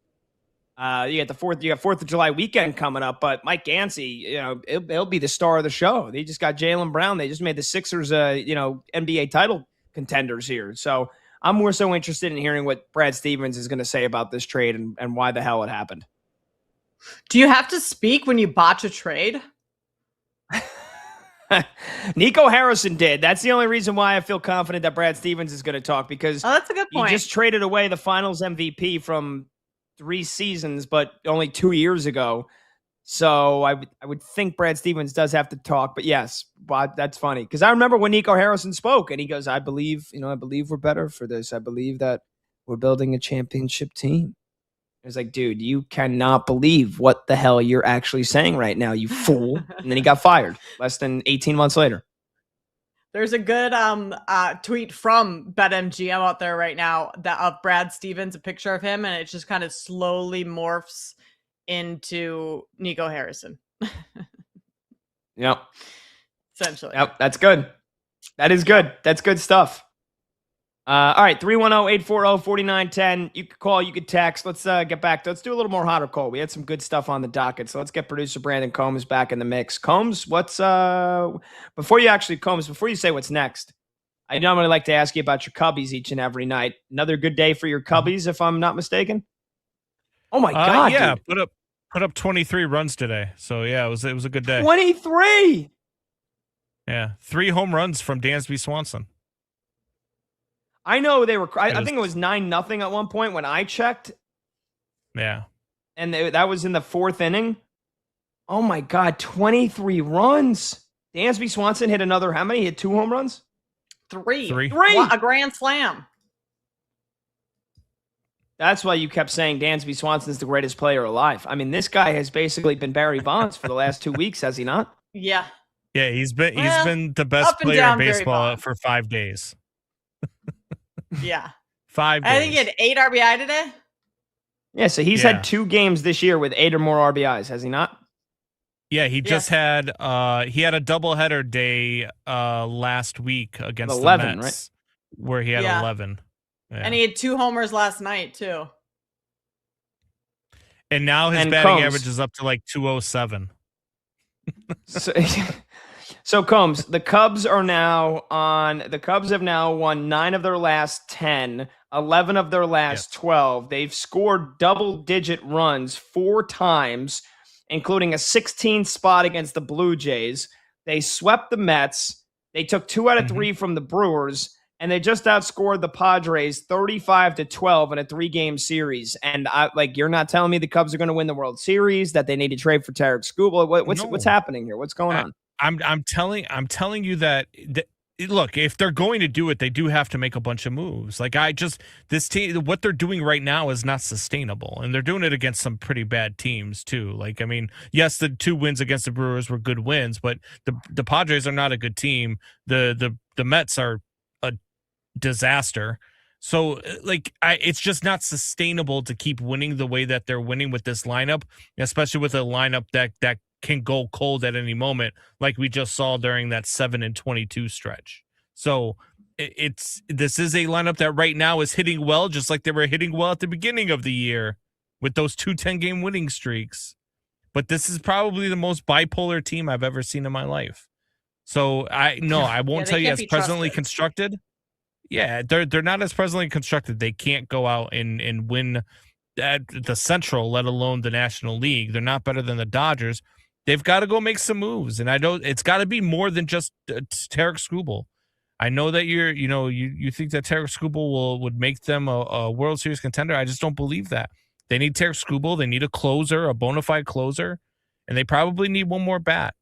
You got 4th of July weekend coming up, but Mike Gansey, he'll be the star of the show. They just got Jaylen Brown. They just made the Sixers, NBA title contenders here. So I'm more so interested in hearing what Brad Stevens is going to say about this trade and why the hell it happened. Do you have to speak when you botch a trade? Nico Harrison did. That's the only reason why I feel confident that Brad Stevens is going to talk, because that's a good point. He just traded away the finals MVP from 3 seasons, but only 2 years ago. So I would think Brad Stevens does have to talk, but yes, but that's funny because I remember when Nico Harrison spoke and he goes, I believe we're better for this. I believe that we're building a championship team. It was like, dude, you cannot believe what the hell you're actually saying right now, you fool. And then he got fired less than 18 months later. There's a good tweet from BetMGM out there right now that of Brad Stevens, a picture of him, and it just kind of slowly morphs into Nico Harrison. Yep. Essentially. Yep, that's good. That is good. That's good stuff. All right, 310-840-4910. You could call, you could text. Let's get back to, let's do a little more hot or cold. We had some good stuff on the docket, so let's get producer Brandon Combs back in the mix. Combs, before you say what's next, I normally like to ask you about your Cubbies each and every night. Another good day for your Cubbies, if I'm not mistaken? Oh my God, yeah, dude. put up 23 runs today. So yeah, it was a good day. 23! Yeah, 3 home runs from Dansby Swanson. I know they were. I think it was 9-0 at one point when I checked. Yeah, and that was in the 4th inning. Oh my God, 23 runs! Dansby Swanson hit another. How many? He hit 2 home runs. 3. 3. A grand slam. That's why you kept saying Dansby Swanson's the greatest player alive. I mean, this guy has basically been Barry Bonds for the last 2 weeks, has he not? Yeah. Yeah, he's been the best player in baseball for 5 days. Yeah. 5 days. I think he had 8 RBI today. Yeah, so he's had 2 games this year with 8 or more RBIs, has he not? Yeah, he just had he had a doubleheader day last week against 11, the Mets, right? where he had 11. Yeah. And he had 2 homers last night too. And now his batting average is up to like 207. So Combs, the Cubs have now won 9 of their last 10, 11 of their last 12. They've scored double-digit runs 4 times, including a 16th spot against the Blue Jays. They swept the Mets. They took 2 out of 3 from the Brewers, and they just outscored the Padres 35-12 in a 3-game series. And you're not telling me the Cubs are going to win the World Series, that they need to trade for Tarek Skubal. What's happening here? What's going on? I'm telling you that look, if they're going to do it, they do have to make a bunch of moves. This team, what they're doing right now is not sustainable, and they're doing it against some pretty bad teams too. Yes, the 2 wins against the Brewers were good wins, but the Padres are not a good team. The Mets are a disaster. So it's just not sustainable to keep winning the way that they're winning with this lineup, especially with a lineup that can go cold at any moment, like we just saw during that 7-22 stretch. So this is a lineup that right now is hitting well, just like they were hitting well at the beginning of the year with those 2 10-game winning streaks. But this is probably the most bipolar team I've ever seen in my life. So I won't tell you as presently constructed. Yeah, they're not as presently constructed. They can't go out and win at the Central, let alone the National League. They're not better than the Dodgers. They've got to go make some moves, and it's got to be more than just Tarek Skubal. I know that you think that Tarek Skubal would make them a World Series contender. I just don't believe that. They need Tarek Skubal. They need a closer, a bona fide closer, and they probably need one more bat.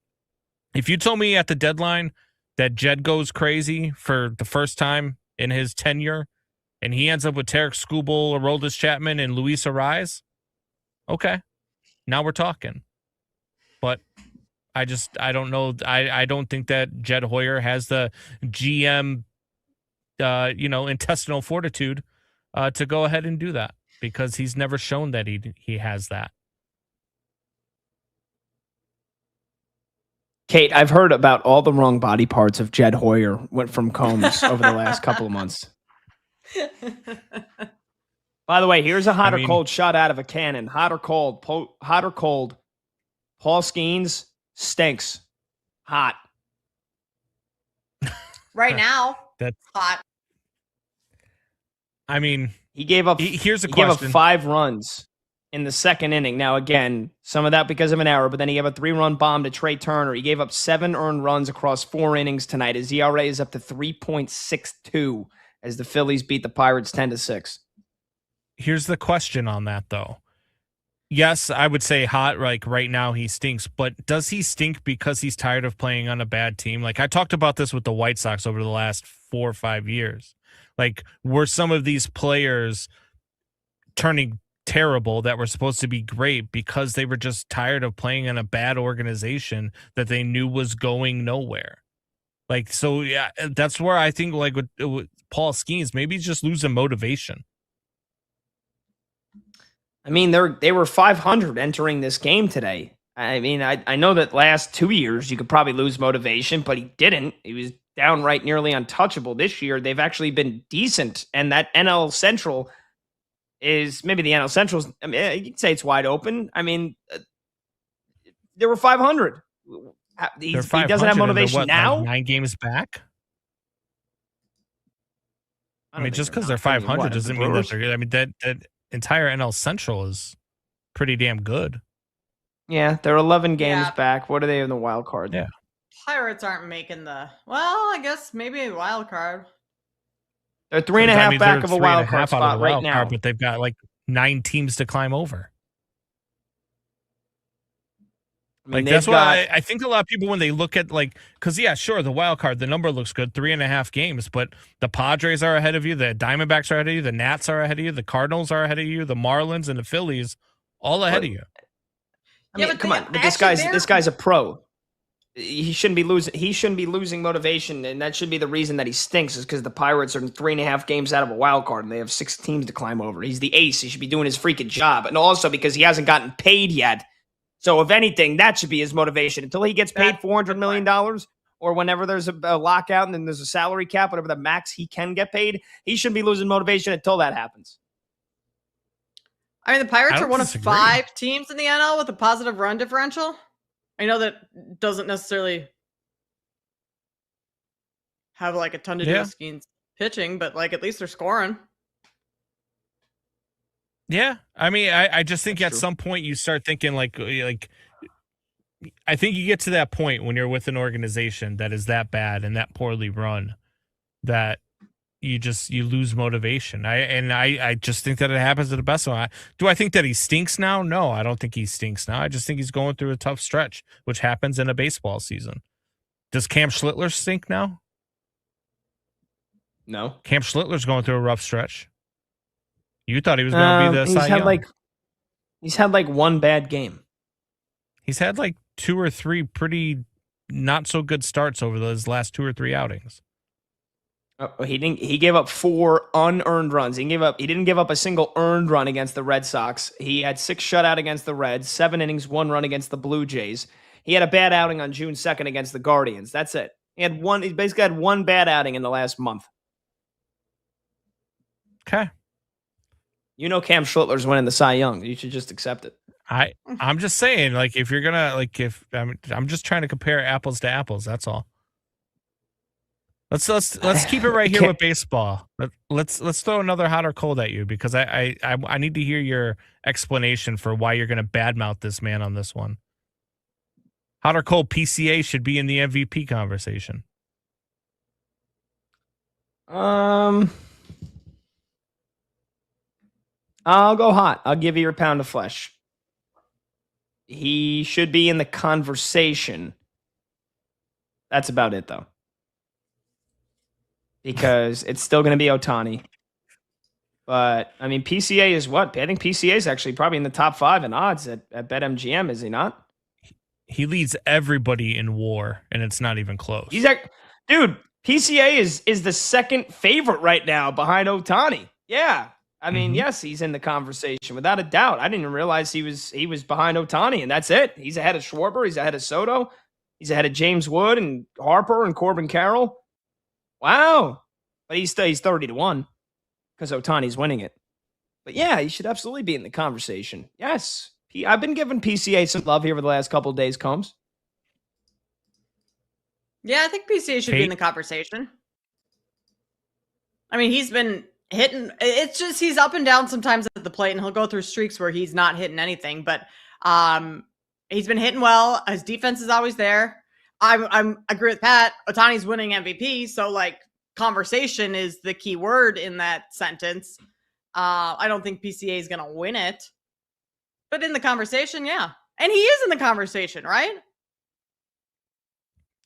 If you told me at the deadline that Jed goes crazy for the first time in his tenure, and he ends up with Tarek Skubal, Aroldis Chapman, and Luis Ariz, okay, now we're talking. But I don't know. I don't think that Jed Hoyer has the GM, intestinal fortitude to go ahead and do that, because he's never shown that he has that. Kate, I've heard about all the wrong body parts of Jed Hoyer went from Combs over the last couple of months. By the way, here's a hot or cold shot out of a cannon. Hot or cold? Hot or cold? Paul Skeens stinks. Hot. Right now, that's hot. I mean, he gave up. Here's a he question. Gave up 5 runs in the 2nd inning. Now, again, some of that because of an error, but then he gave a 3-run bomb to Trey Turner. He gave up 7 earned runs across 4 innings tonight. His ERA is up to 3.62 as the Phillies beat the Pirates 10-6. Here's the question on that, though. yes, I would say hot. Like right now, he stinks. But does he stink because he's tired of playing on a bad team? Like I talked about this with the White Sox over the last 4 or 5 years. Like were some of these players turning terrible that were supposed to be great because they were just tired of playing in a bad organization that they knew was going nowhere? Like, so yeah, that's where I think like with Paul Skeens, maybe he's just losing motivation. I mean, they were 500 entering this game today. I mean, I know that last 2 years you could probably lose motivation, but he didn't. He was downright nearly untouchable. This year they've actually been decent, and that NL Central is maybe the NL Central's. I mean, you could say it's wide open. I mean, they were 500. He doesn't have motivation now. Like 9 games back. I mean, just because they're not. I mean, 500 doesn't mean that Brewers? they're good. I mean, that entire NL Central is pretty damn good. Yeah, they're 11 games Yeah. back. What are they in the wild card? Yeah. Pirates aren't making I guess maybe a wild card. They're 3.5 back of a wild card spot right now. But they've got like 9 teams to climb over. I mean, Like that's why I think a lot of people when they look at like, because yeah, sure, the wild card, the number looks good, 3.5 games, but the Padres are ahead of you, the Diamondbacks are ahead of you, the Nats are ahead of you, the Cardinals are ahead of you, the Marlins and the Phillies, all ahead of you. I mean, come on, but this guy's a pro. He shouldn't be losing. He shouldn't be losing motivation, and that should be the reason that he stinks. Is because the Pirates are 3.5 games out of a wild card, and they have 6 teams to climb over. He's the ace. He should be doing his freaking job, and also because he hasn't gotten paid yet. So, if anything, that should be his motivation until he gets paid $400 million, or whenever there's a lockout and then there's a salary cap, whatever the max he can get paid. He shouldn't be losing motivation until that happens. I mean, the Pirates are one disagree. of 5 teams in the NL with a positive run differential. I know that doesn't necessarily have like a ton to do with Skeens pitching, but like at least they're scoring. Yeah, I mean, I just think at some point you start thinking like I think you get to that point when you're with an organization that is that bad and that poorly run that you lose motivation. I just think that it happens to the best of them. Do I think that he stinks now? No, I don't think he stinks now. I just think he's going through a tough stretch, which happens in a baseball season. Does Cam Schlittler stink now? No. Cam Schlittler's going through a rough stretch. You thought he was going to be the Cy Young. He's had like one bad game. He's had like 2 or 3 pretty not so good starts over those last 2 or 3 outings. He gave up 4 unearned runs. He didn't give up a single earned run against the Red Sox. He had 6 shutout against the Reds, 7 innings, 1 run against the Blue Jays. He had a bad outing on June 2nd against the Guardians. That's it. He basically had 1 bad outing in the last month. Okay. You know Cam Schlittler's winning the Cy Young. You should just accept it. I'm just saying, like, if you're gonna I'm just trying to compare apples to apples. That's all. Let's keep it right here with baseball. Let's throw another hot or cold at you because I need to hear your explanation for why you're gonna badmouth this man on this one. Hot or cold, PCA should be in the MVP conversation. I'll go hot. I'll give you your pound of flesh. He should be in the conversation. That's about it, though. Because it's still going to be Ohtani. But, I mean, PCA is what? I think PCA is actually probably in the top 5 in odds at BetMGM, is he not? He leads everybody in WAR, and it's not even close. Dude, PCA is the second favorite right now behind Ohtani. Yeah. I mean, yes, he's in the conversation without a doubt. I didn't even realize he was behind Ohtani, and that's it. He's ahead of Schwarber. He's ahead of Soto. He's ahead of James Wood and Harper and Corbin Carroll. Wow. But he's 30-1 because Ohtani's winning it. But yeah, he should absolutely be in the conversation. Yes. I've been giving PCA some love here for the last couple of days, Combs. Yeah, I think PCA should be in the conversation. I mean, he's been hitting. It's just he's up and down sometimes at the plate, and he'll go through streaks where he's not hitting anything. But he's been hitting well. His defense is always there. I agree with Pat. Ohtani's winning MVP, so like conversation is the key word in that sentence. I don't think PCA is going to win it, But in the conversation, yeah. And he is in the conversation, right?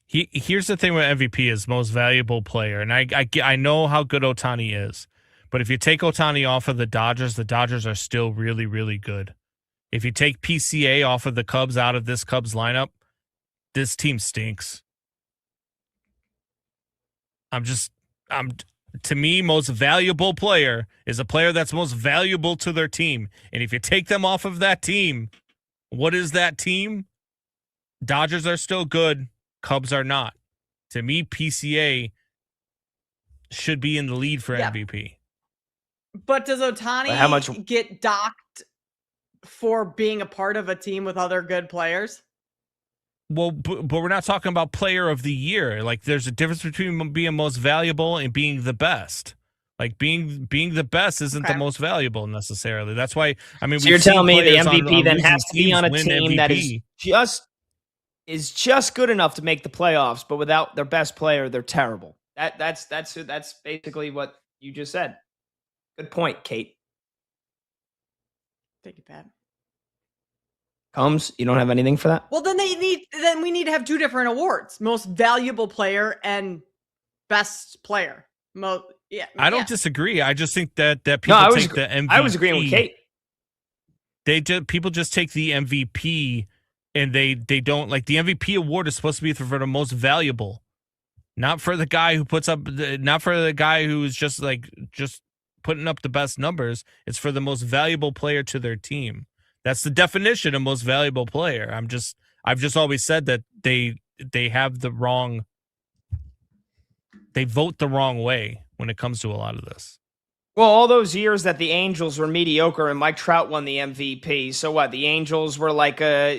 Here's the thing with MVP is most valuable player, and I know how good Ohtani is, but if you take Ohtani off of the Dodgers are still really, really good. If you take PCA off of the Cubs out of this Cubs lineup, this team stinks. To me, most valuable player is a player that's most valuable to their team. And if you take them off of that team, what is that team? Dodgers are still good. Cubs are not. To me, PCA should be in the lead for MVP. But does Ohtani get docked for being a part of a team with other good players? Well, but we're not talking about player of the year. Like, there's a difference between being most valuable and being the best. Like, being the best isn't the most valuable necessarily. That's why, I mean, so you're telling me the MVP then has to be on a team that is just good enough to make the playoffs, but without their best player, they're terrible. That's basically what you just said. Good point, Kate. Thank you, Pat. Combs, you don't have anything for that? Well, then we need to have two different awards: most valuable player and best player. I don't disagree. I just think that people take the MVP. I was agreeing with Kate. People just take the MVP and they don't, like, the MVP award is supposed to be for the most valuable, not for the guy who not for the guy who's just putting up the best numbers. It's for the most valuable player to their team. That's the definition of most valuable player. I've just always said that they have the wrong. They vote the wrong way when it comes to a lot of this. Well, all those years that the Angels were mediocre and Mike Trout won the MVP. So what? The Angels were like a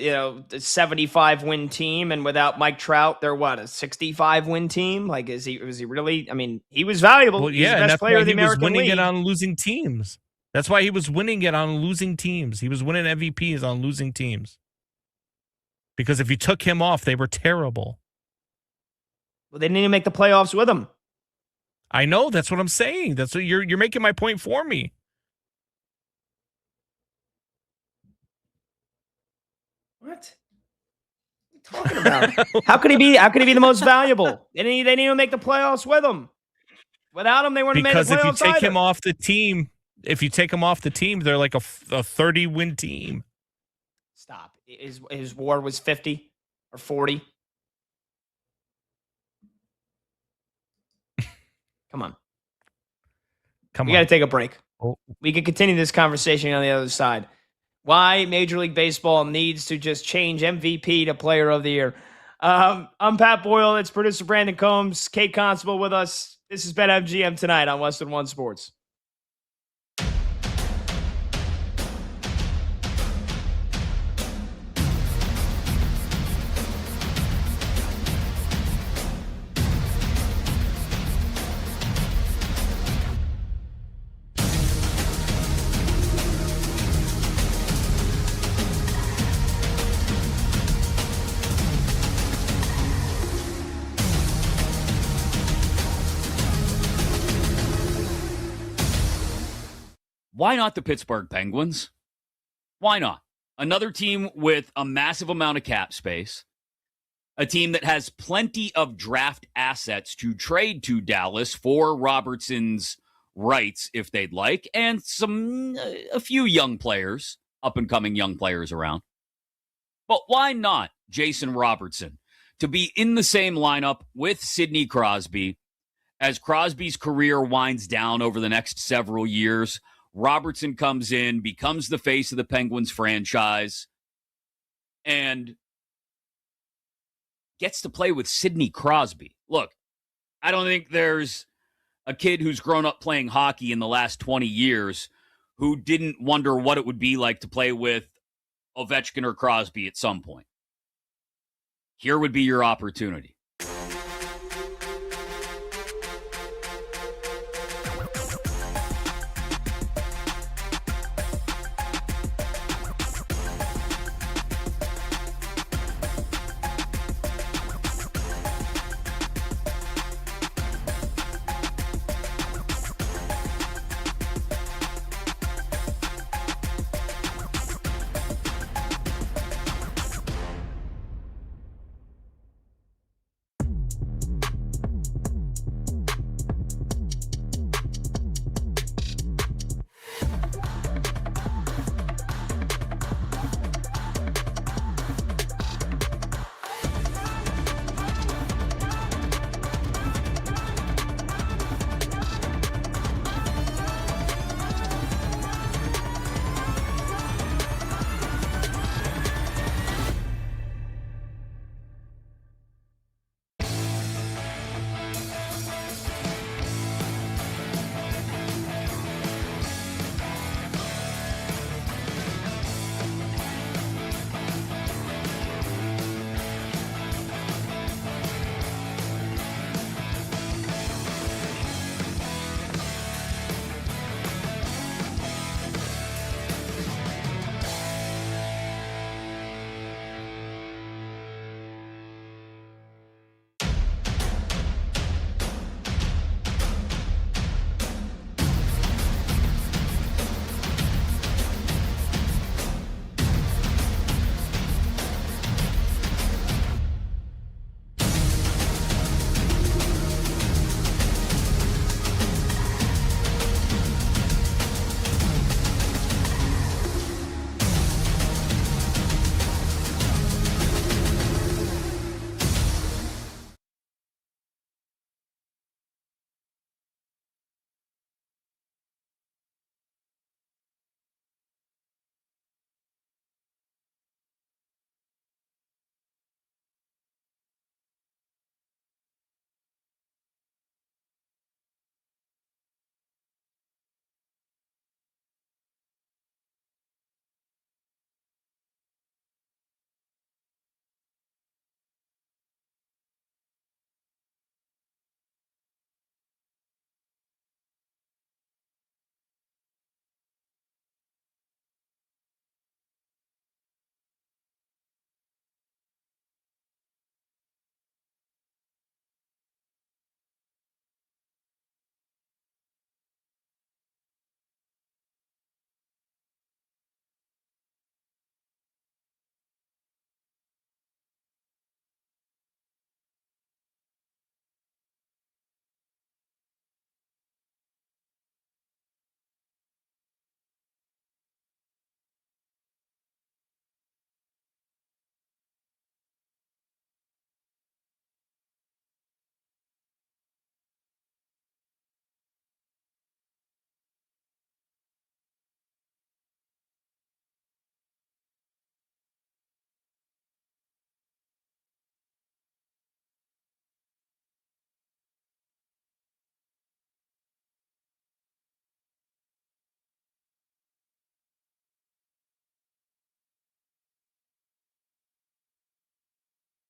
75-win team, and without Mike Trout, they're what, a 65-win team? Like, was he really? I mean, he was valuable. Well, He's the best player of the American League. He was winning it on losing teams. That's why he was winning it on losing teams. He was winning MVPs on losing teams. Because if you took him off, they were terrible. Well, they didn't even make the playoffs with him. I know. That's what I'm saying. That's what you're making my point for me. What? What are you talking about? How could he be the most valuable? They didn't even make the playoffs with him. Without him, they wouldn't have made the playoffs because if you take either. him off the team, they're like a 30-win team. Stop. His WAR was 50 or 40. Come on. We got to take a break. Oh. We can continue this conversation on the other side. Why Major League Baseball needs to just change MVP to Player of the Year. I'm Pat Boyle. It's producer Brandon Combs. Kate Constable with us. This is BetMGM tonight on Westwood One Sports. Why not the Pittsburgh Penguins? Why not? Another team with a massive amount of cap space, a team that has plenty of draft assets to trade to Dallas for Robertson's rights if they'd like, and a few young players, up-and-coming young players around. But why not Jason Robertson to be in the same lineup with Sidney Crosby as Crosby's career winds down over the next several years? Robertson comes in, becomes the face of the Penguins franchise, and gets to play with Sidney Crosby. Look, I don't think there's a kid who's grown up playing hockey in the last 20 years who didn't wonder what it would be like to play with Ovechkin or Crosby at some point. Here would be your opportunity.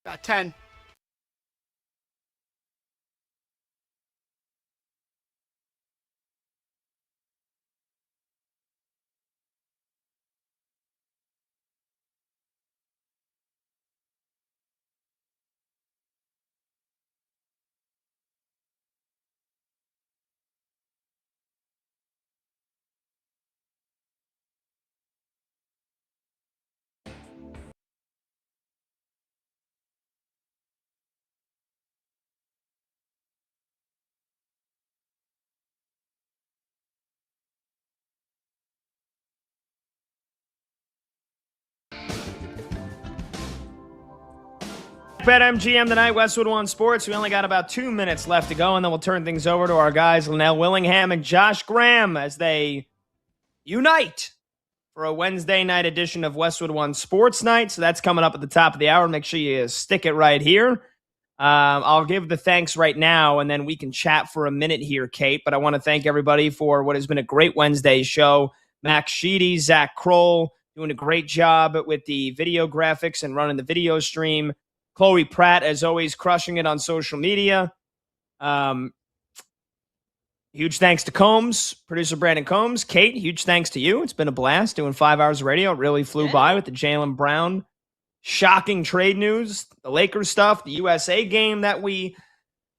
About 10. BetMGM tonight, Westwood One Sports. We only got about 2 minutes left to go, and then we'll turn things over to our guys, Linnell Willingham and Josh Graham, as they unite for a Wednesday night edition of Westwood One Sports Night. So that's coming up at the top of the hour. Make sure you stick it right here. I'll give the thanks right now, and then we can chat for a minute here, Kate. But I want to thank everybody for what has been a great Wednesday show. Max Sheedy, Zach Kroll, doing a great job with the video graphics and running the video stream. Chloe Pratt, as always, crushing it on social media. Huge thanks to Combs, producer Brandon Combs. Kate, huge thanks to you. It's been a blast doing 5 hours of radio. It really flew by with the Jaylen Brown shocking trade news, the Lakers stuff, the USA game that we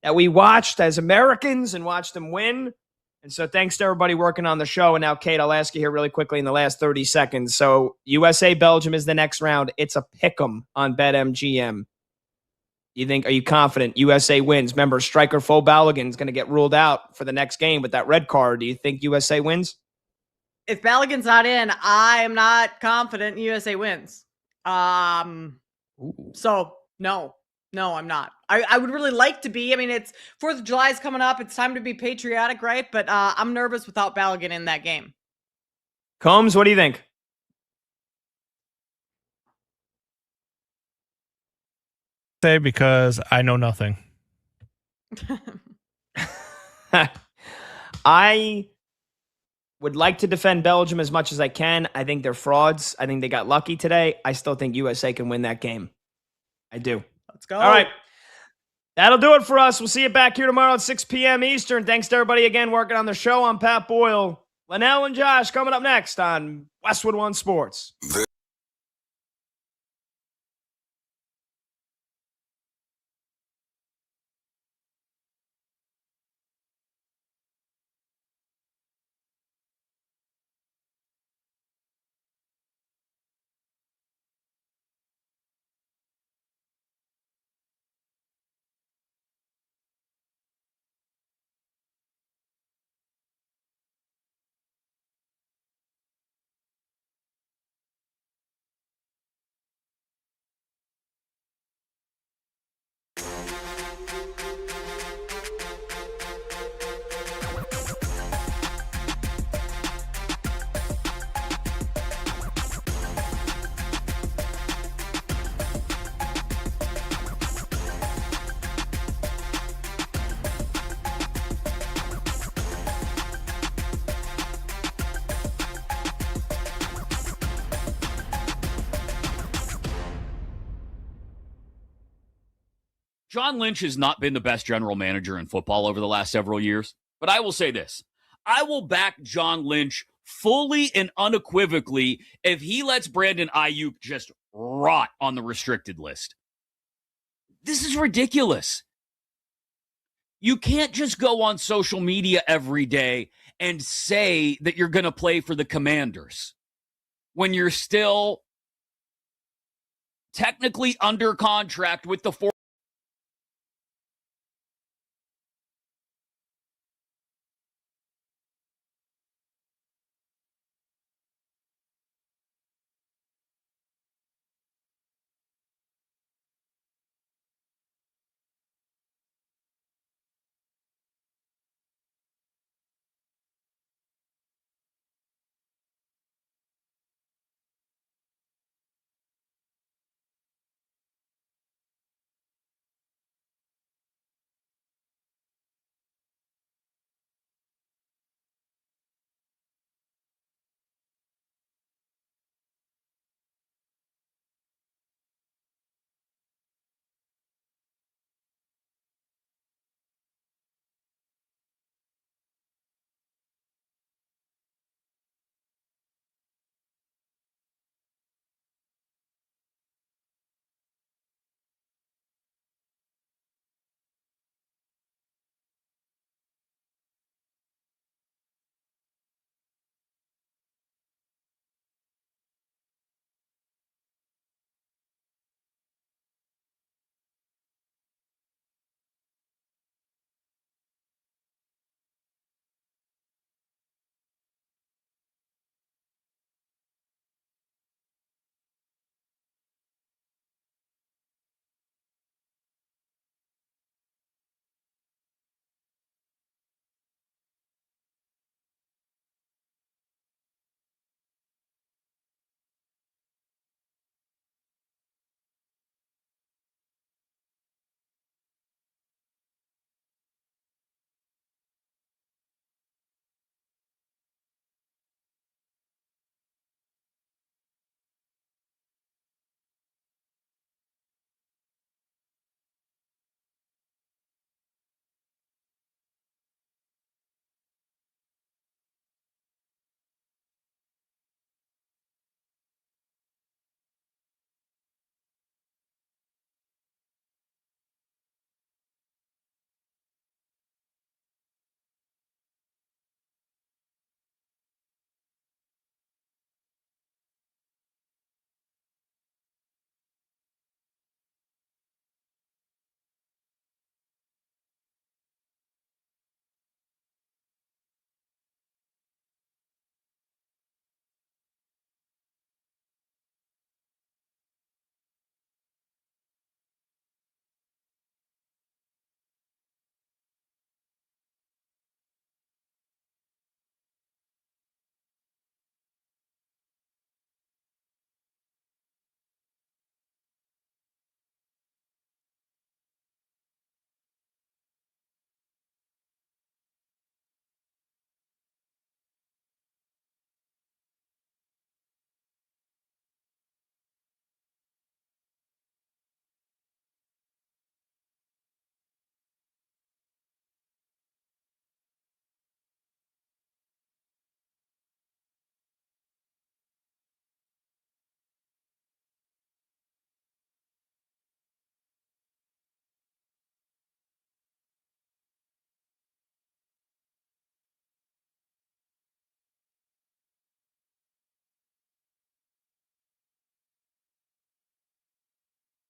watched as Americans and watched them win. And so thanks to everybody working on the show. And now, Kate, I'll ask you here really quickly in the last 30 seconds. So USA-Belgium is the next round. It's a pick'em on BetMGM. Are you confident USA wins? Remember, striker Fo Balogun is going to get ruled out for the next game with that red card. Do you think USA wins? If Balogun's not in, I am not confident USA wins. So no, I'm not. I would really like to be. I mean, it's 4th of July is coming up. It's time to be patriotic, right? But I'm nervous without Balogun in that game. Combs, what do you think? Say because I know nothing. I would like to defend Belgium as much as I can. I think they're frauds. I think they got lucky today. I still think USA can win that game. I do. Let's go. All right. That'll do it for us. We'll see you back here tomorrow at 6 p.m. Eastern. Thanks to everybody again working on the show. I'm Pat Boyle. Linnell and Josh coming up next on Westwood One Sports. John Lynch has not been the best general manager in football over the last several years, but I will say this. I will back John Lynch fully and unequivocally if he lets Brandon Ayuk just rot on the restricted list. This is ridiculous. You can't just go on social media every day and say that you're going to play for the Commanders when you're still technically under contract with the